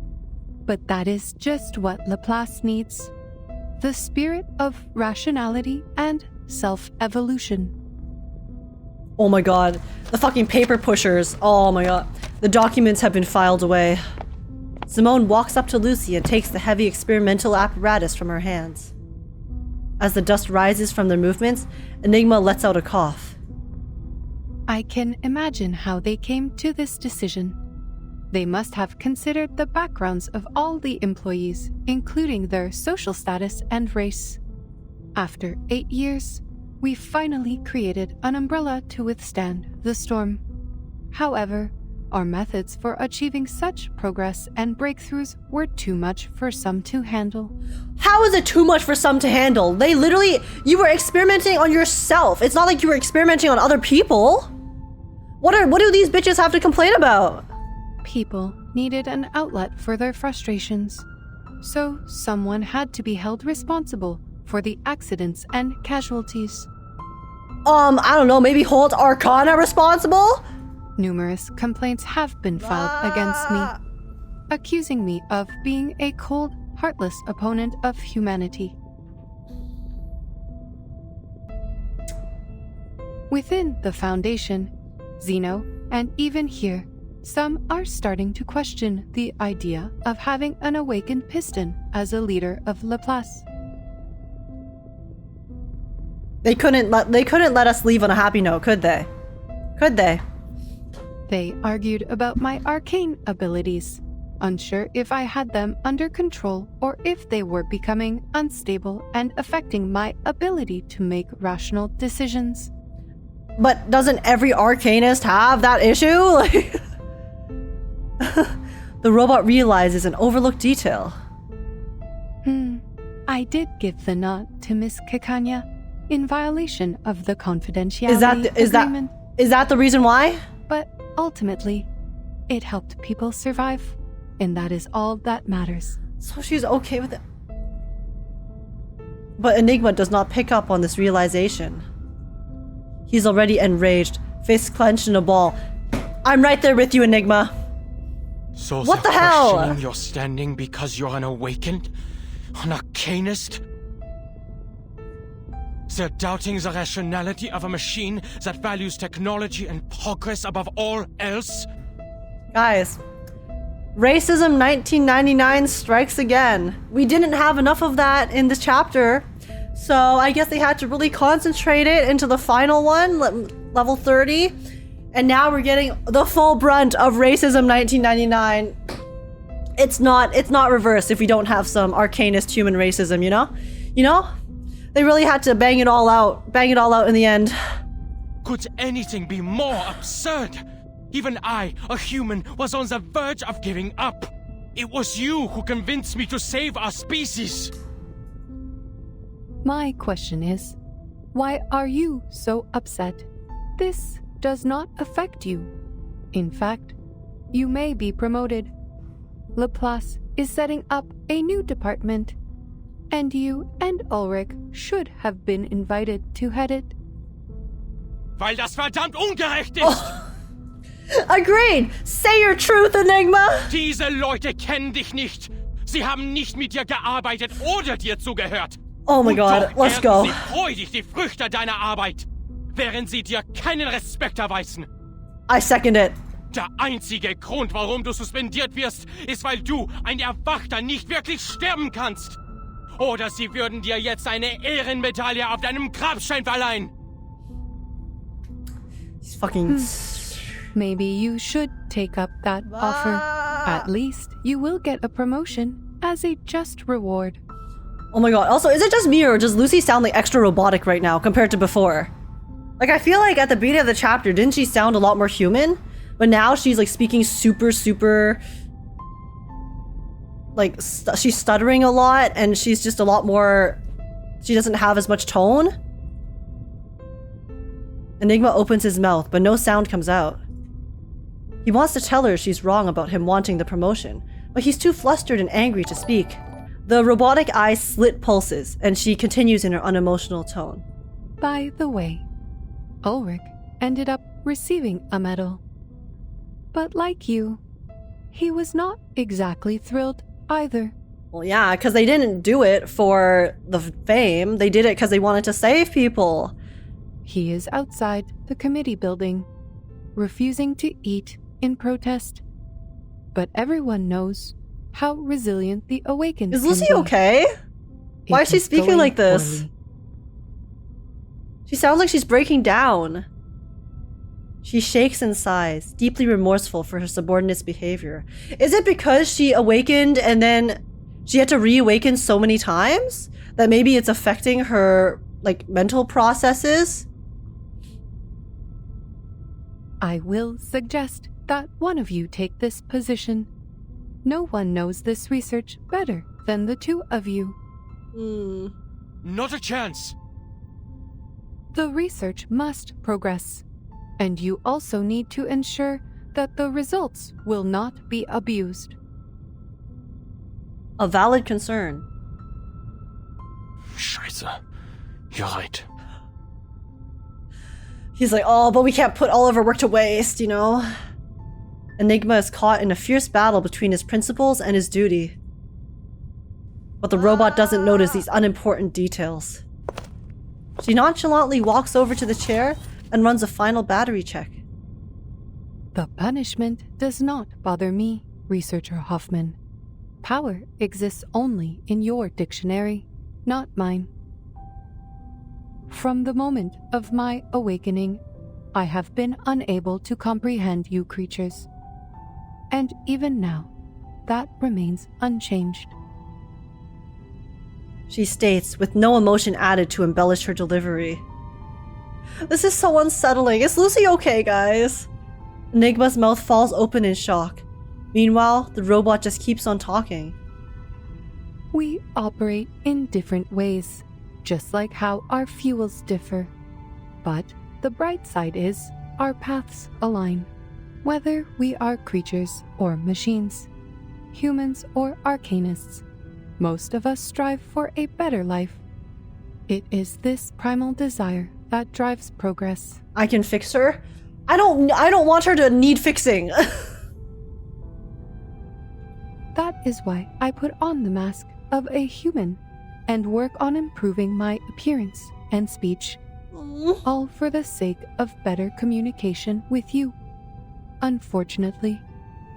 But that is just what Laplace needs. The spirit of rationality and self-evolution. Oh my god. The fucking paper pushers. Oh my god. The documents have been filed away. Simone walks up to Lucy and takes the heavy experimental apparatus from her hands. As the dust rises from their movements, Enigma lets out a cough. I can imagine how they came to this decision. They must have considered the backgrounds of all the employees, including their social status and race. After 8 years, we finally created an umbrella to withstand the storm. However, our methods for achieving such progress and breakthroughs were too much for some to handle. How is it too much for some to handle? They literally, you were experimenting on yourself. It's not like you were experimenting on other people. What do these bitches have to complain about? People needed an outlet for their frustrations. So someone had to be held responsible for the accidents and casualties. I don't know, maybe hold Arcana responsible? Numerous complaints have been filed against me, accusing me of being a cold, heartless opponent of humanity. Within the Foundation, Xeno, and even here, Some are starting to question the idea of having an awakened piston as a leader of Laplace. They couldn't let us leave on a happy note, could they? Could they? They argued about my arcane abilities, unsure if I had them under control or if they were becoming unstable and affecting my ability to make rational decisions. But doesn't every arcanist have that issue? The robot realizes an overlooked detail. I did give the nod to Miss Kakania in violation of the confidentiality agreement. Is that the reason why? But ultimately, it helped people survive, and that is all that matters. So she's okay with it. But Enigma does not pick up on this realization. He's already enraged, fist clenched in a ball. I'm right there with you, Enigma. So what the they're hell? questioning your standing because you're an awakened? An arcanist? They're doubting the rationality of a machine that values technology and progress above all else? Guys, racism 1999 strikes again. We didn't have enough of that in this chapter, so I guess they had to really concentrate it into the final one, level 30. And now we're getting the full brunt of racism 1999. It's not reversed if we don't have some arcanist human racism, you know? You know? They really had to bang it all out in the end. Could anything be more absurd? Even I, a human, was on the verge of giving up. It was you who convinced me to save our species. My question is, why are you so upset? This does not affect you. In fact, you may be promoted. Laplace is setting up a new department, and you and Ulrich should have been invited to head it. Weil das verdammt ungerecht ist! Agreed! Say your truth, Enigma! Diese Leute kennen dich nicht. Sie haben nicht mit dir gearbeitet oder dir zugehört. Oh my god, let's go. Sie freudig die Früchte deiner Arbeit, während sie dir keinen Respekt erweisen. I second it. Der einzige Grund, warum du suspendiert wirst, ist, weil du, ein Erwachter, nicht wirklich sterben kannst. Oder sie würden dir jetzt eine Ehrenmedaille auf deinem Grabstein verleihen. He's fucking... Maybe you should take up that offer. At least you will get a promotion as a just reward. Oh my god. Also, is it just me or does Lucy sound like extra robotic right now compared to before? Like, I feel like at the beginning of the chapter, didn't she sound a lot more human? But now she's like speaking super... Like, she's stuttering a lot and she's just a lot more... She doesn't have as much tone. Enigma opens his mouth, but no sound comes out. He wants to tell her she's wrong about him wanting the promotion, but he's too flustered and angry to speak. The robotic eye slit pulses, and she continues in her unemotional tone. By the way, Ulrich ended up receiving a medal. But like you, he was not exactly thrilled either. Well, yeah, because they didn't do it for the fame. They did it because they wanted to save people. He is outside the committee building, refusing to eat in protest. But everyone knows how resilient the awakened is. Lucy okay? Why is she speaking like this? Poorly. She sounds like she's breaking down. She shakes and sighs, deeply remorseful for her subordinate's behavior. Is it because she awakened and then she had to reawaken so many times that maybe it's affecting her, like, mental processes? I will suggest that one of you take this position. No one knows this research better than the two of you. Not a chance. The research must progress, and you also need to ensure that the results will not be abused. A valid concern. Scheiße. You're right. He's like, oh, but we can't put all of our work to waste, you know? Enigma is caught in a fierce battle between his principles and his duty. But the robot doesn't notice these unimportant details. She nonchalantly walks over to the chair and runs a final battery check. The punishment does not bother me, Researcher Hoffman. Power exists only in your dictionary, not mine. From the moment of my awakening, I have been unable to comprehend you creatures. And even now, that remains unchanged. She states, with no emotion added to embellish her delivery. This is so unsettling. Is Lucy okay, guys? Enigma's mouth falls open in shock. Meanwhile, the robot just keeps on talking. We operate in different ways, just like how our fuels differ. But the bright side is our paths align, whether we are creatures or machines, humans or arcanists. Most of us strive for a better life. It is this primal desire that drives progress. I can fix her? I don't want her to need fixing. That is why I put on the mask of a human and work on improving my appearance and speech, all for the sake of better communication with you. Unfortunately,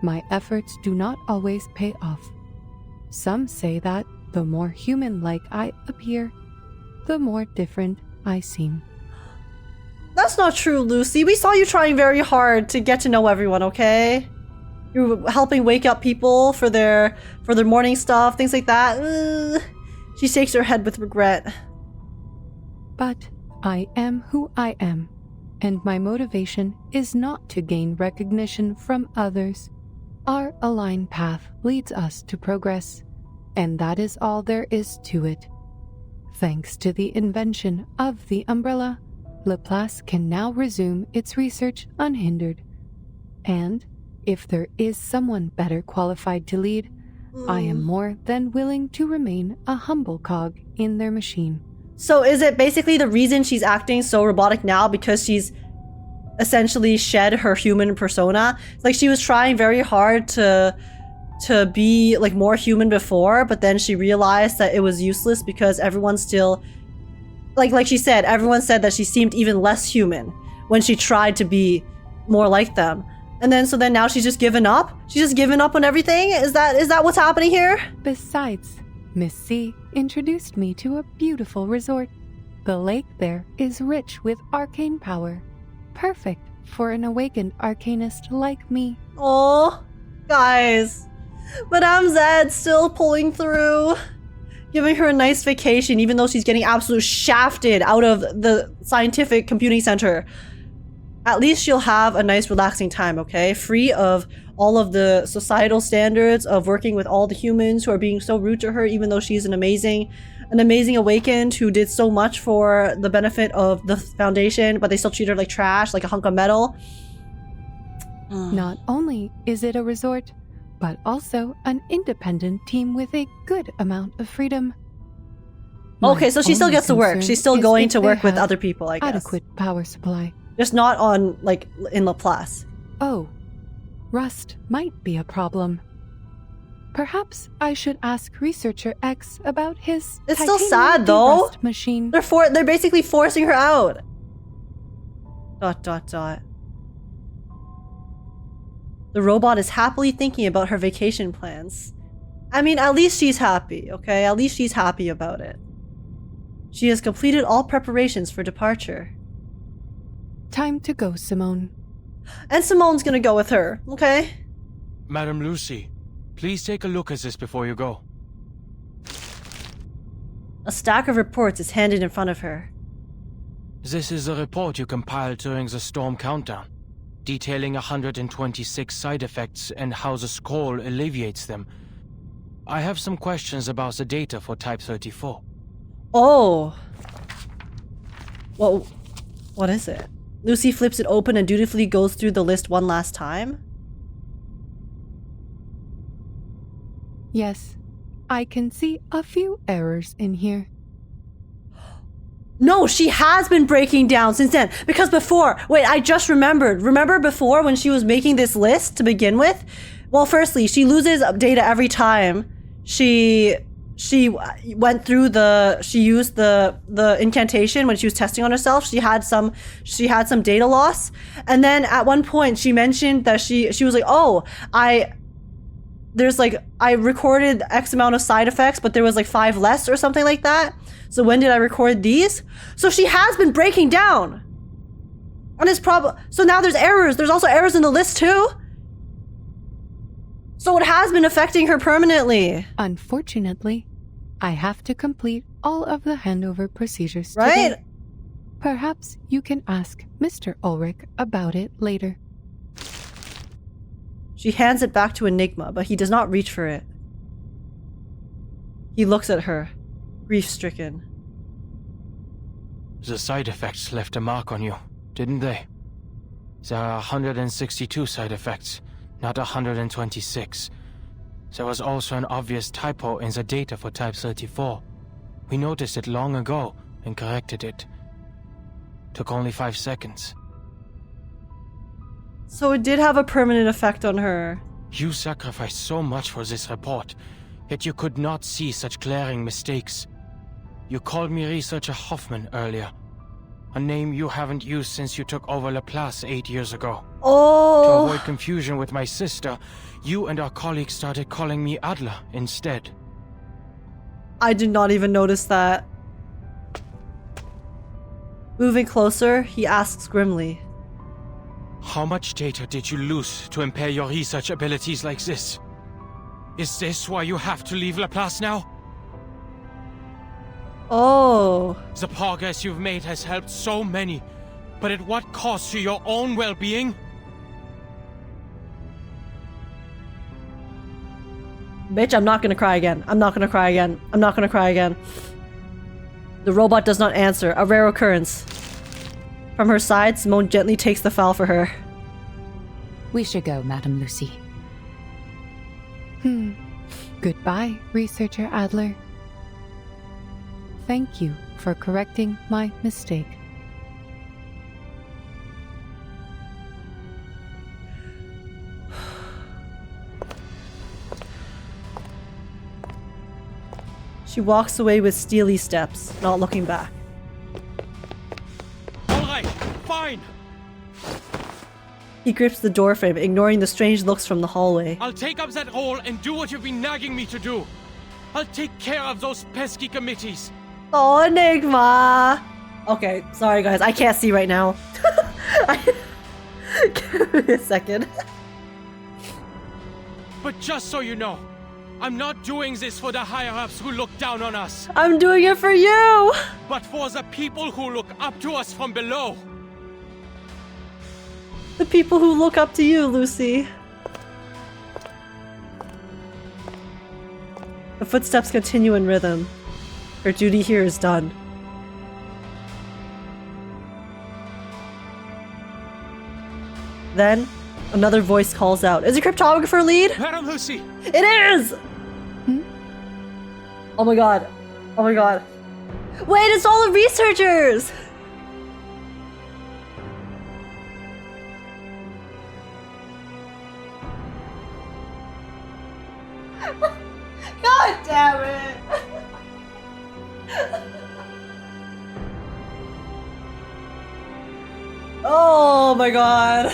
my efforts do not always pay off. Some say that the more human-like I appear, the more different I seem. That's not true, Lucy. We saw you trying very hard to get to know everyone, okay? You were helping wake up people for their morning stuff, things like that. She shakes her head with regret. But I am who I am, and my motivation is not to gain recognition from others. Our aligned path leads us to progress, and that is all there is to it. Thanks to the invention of the umbrella, Laplace can now resume its research unhindered. And if there is someone better qualified to lead, I am more than willing to remain a humble cog in their machine. So is it basically the reason she's acting so robotic now because she's essentially shed her human persona? Like she was trying very hard to be like more human before, but then she realized that it was useless because everyone's still like she said, everyone said that she seemed even less human when she tried to be more like them. And then so then now she's just given up? She's just given up on everything? Is that what's happening here? Besides, Miss C introduced me to a beautiful resort. The lake there is rich with arcane power, perfect for an awakened arcanist like me. Oh, guys, Madame Zed's still pulling through, giving her a nice vacation even though she's getting absolutely shafted out of the scientific computing center. At least she'll have a nice relaxing time, okay? Free of all of the societal standards of working with all the humans who are being so rude to her, even though she's an amazing awakened who did so much for the benefit of the Foundation, but they still treat her like trash, like a hunk of metal. Not only is it a resort, but also an independent team with a good amount of freedom. Okay, so she still gets to work. She's still going to work with other people, I guess. Adequate power supply. Just not on, like, in Laplace. Oh, rust might be a problem. Perhaps I should ask Researcher X about his It's still sad, though. Rust machine. They're basically forcing her out. ... The robot is happily thinking about her vacation plans. I mean, at least she's happy, okay? At least she's happy about it. She has completed all preparations for departure. Time to go, Simone. And Simone's gonna go with her, okay? Madam Lucy, please take a look at this before you go. A stack of reports is handed in front of her. This is a report you compiled during the storm countdown, detailing 126 side effects and how the scroll alleviates them. I have some questions about the data for Type 34. Oh. Well, what is it? Lucy flips it open and dutifully goes through the list one last time. Yes, I can see a few errors in here. No, she has been breaking down since then. Because before, wait, I just remembered. Remember before when she was making this list to begin with? Well, firstly, she loses data every time she she went through she used the incantation when she was testing on herself. She had some data loss, and then at one point she mentioned that she was like, oh, I recorded X amount of side effects, but there was like 5 less or something like that. So when did I record these? So she has been breaking down, and it's so now there's errors. There's also errors in the list too. So it has been affecting her permanently. Unfortunately, I have to complete all of the handover procedures right today. Perhaps you can ask Mr. Ulrich about it later. She hands it back to Enigma, but he does not reach for it. He looks at her, grief-stricken. The side effects left a mark on you, didn't they? There are 162 side effects, not 126. There was also an obvious typo in the data for Type 34. We noticed it long ago and corrected it. Took only 5 seconds. So it did have a permanent effect on her. You sacrificed so much for this report, yet you could not see such glaring mistakes. You called me Researcher Hoffman earlier, a name you haven't used since you took over Laplace 8 years ago. Oh! To avoid confusion with my sister, you and our colleagues started calling me Adler instead. I did not even notice that. Moving closer, he asks grimly. How much data did you lose to impair your research abilities like this? Is this why you have to leave Laplace now? Oh. The progress you've made has helped so many, but at what cost to your own well-being? Bitch, I'm not gonna cry again. I'm not gonna cry again. I'm not gonna cry again. The robot does not answer, a rare occurrence. From her side, Simone gently takes the file for her. We should go, Madame Lucy. Goodbye, Researcher Adler. Thank you for correcting my mistake. She walks away with steely steps, not looking back. Alright, fine! He grips the doorframe, ignoring the strange looks from the hallway. I'll take up that role and do what you've been nagging me to do. I'll take care of those pesky committees. Oh, Enigma! Okay, sorry guys, I can't see right now. Give me a second. But just so you know, I'm not doing this for the higher-ups who look down on us. I'm doing it for you! But for the people who look up to us from below. The people who look up to you, Lucy. The footsteps continue in rhythm. Her duty here is done. Then, another voice calls out. Is it cryptographer lead? Madam Lucy! It is! Oh my god. Oh my god. Wait, it's all the researchers! God damn it! Oh my god.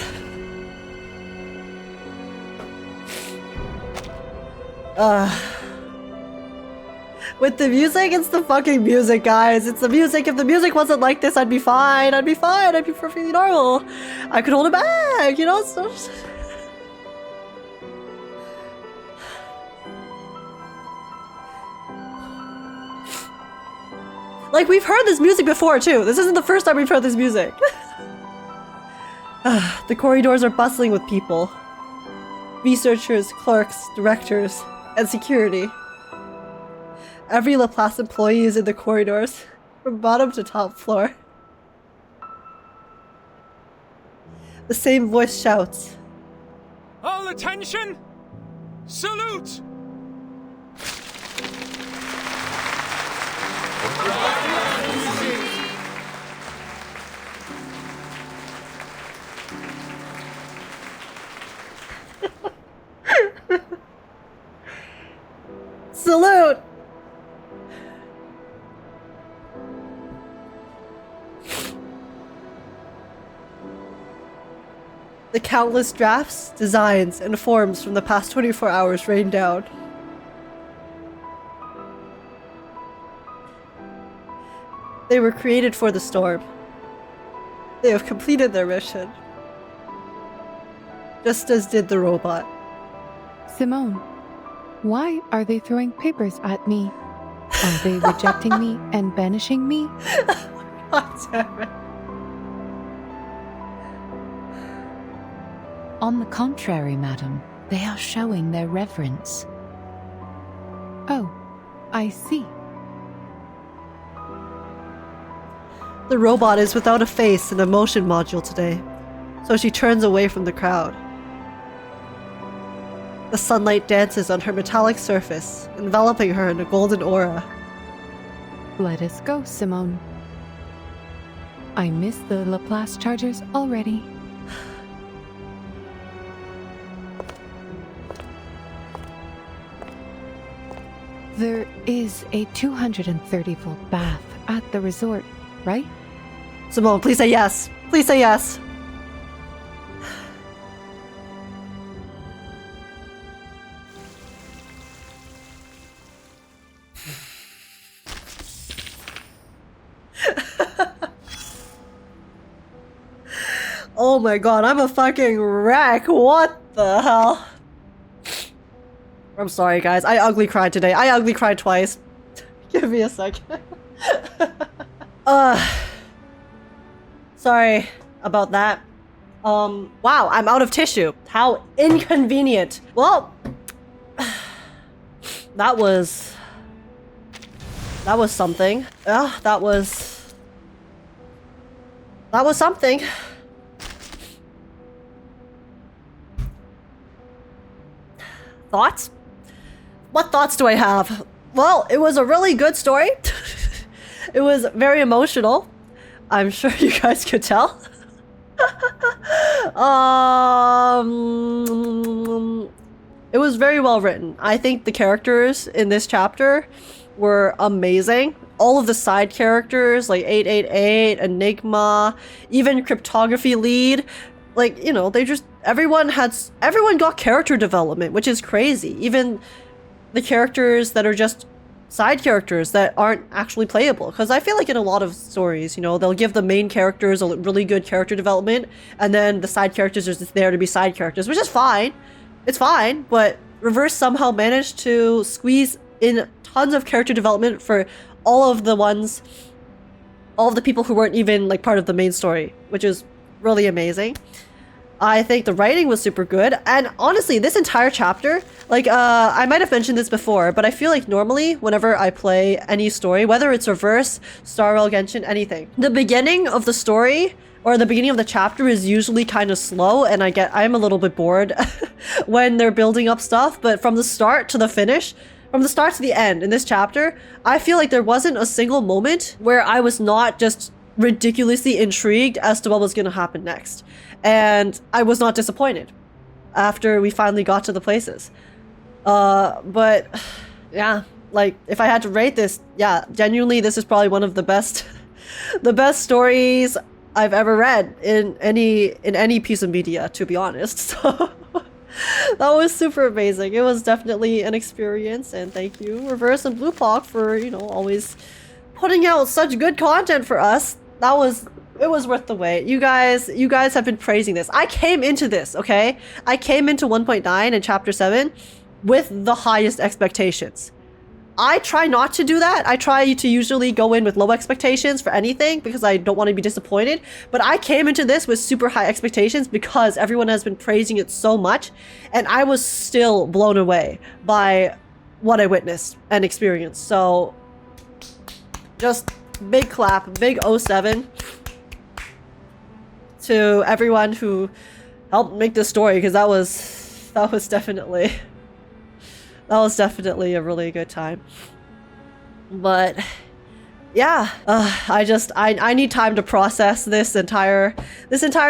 With the music, it's the fucking music, guys. It's the music. If the music wasn't like this, I'd be fine. I'd be fine. I'd be perfectly normal. I could hold it back, you know? So like, we've heard this music before, too. This isn't the first time we've heard this music. The corridors are bustling with people. Researchers, clerks, directors, and security. Every Laplace employee is in the corridors, from bottom to top floor. The same voice shouts. All attention! Salute! Salute! The countless drafts, designs, and forms from the past 24 hours rain down. They were created for the storm. They have completed their mission. Just as did the robot. Simone, why are they throwing papers at me? Are they rejecting me and banishing me? God damn it. On the contrary, madam, they are showing their reverence. Oh, I see. The robot is without a face and a motion module today, so she turns away from the crowd. The sunlight dances on her metallic surface, enveloping her in a golden aura. Let us go, Simone. I miss the Laplace chargers already. There is a 230-volt bath at the resort, right? Simone, please say yes. Please say yes. Oh my god, I'm a fucking wreck. What the hell? I'm sorry, guys. I ugly cried today. I ugly cried twice. Give me a second. Sorry about that. Wow, I'm out of tissue. How inconvenient. Well, that was something. That was something. Thoughts? What thoughts do I have? Well, it was a really good story. It was very emotional. I'm sure you guys could tell. It was very well written. I think the characters in this chapter were amazing. All of the side characters, like 888, Enigma, even cryptography lead, like, you know, they just everyone got character development, which is crazy. Even the characters that are just side characters that aren't actually playable, because I feel like in a lot of stories, you know, they'll give the main characters a really good character development, and then the side characters are just there to be side characters, which is fine. It's fine, but Reverse somehow managed to squeeze in tons of character development for all of the people who weren't even like part of the main story, which is really amazing. I think the writing was super good, and honestly, this entire chapter, like, I might have mentioned this before, but I feel like normally, whenever I play any story, whether it's Reverse, Star Rail Genshin, anything, the beginning of the story, or the beginning of the chapter is usually kind of slow, and I'm a little bit bored when they're building up stuff, but from the start to the finish, from the start to the end in this chapter, I feel like there wasn't a single moment where I was not just ridiculously intrigued as to what was going to happen next. And I was not disappointed after we finally got to the places. But yeah, like if I had to rate this, yeah, genuinely this is probably one of the best stories I've ever read in any piece of media, to be honest. So that was super amazing. It was definitely an experience, and thank you Reverse and Bluepock for, you know, always putting out such good content for us. It was worth the wait. You guys have been praising this. I came into this, okay? I came into 1.9 and chapter 7 with the highest expectations. I try not to do that. I try to usually go in with low expectations for anything because I don't want to be disappointed. But I came into this with super high expectations because everyone has been praising it so much, and I was still blown away by what I witnessed and experienced. So just big clap, big 07 to everyone who helped make this story, because that was definitely a really good time. But yeah, I need time to process this entire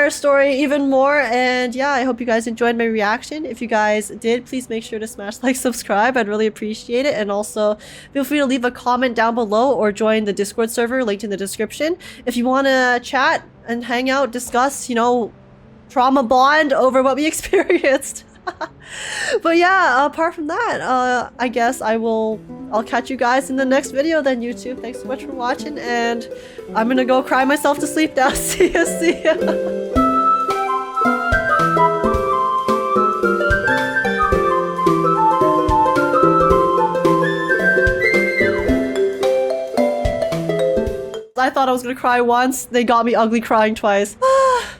story even more. And yeah, I hope you guys enjoyed my reaction. If you guys did, please make sure to smash like, subscribe. I'd really appreciate it. And also feel free to leave a comment down below or join the Discord server linked in the description if you want to chat and hang out, discuss, you know, trauma bond over what we experienced. But yeah, apart from that, I guess I'll catch you guys in the next video then, YouTube. Thanks so much for watching, and I'm gonna go cry myself to sleep now. See ya. I thought I was gonna cry once. They got me ugly crying twice.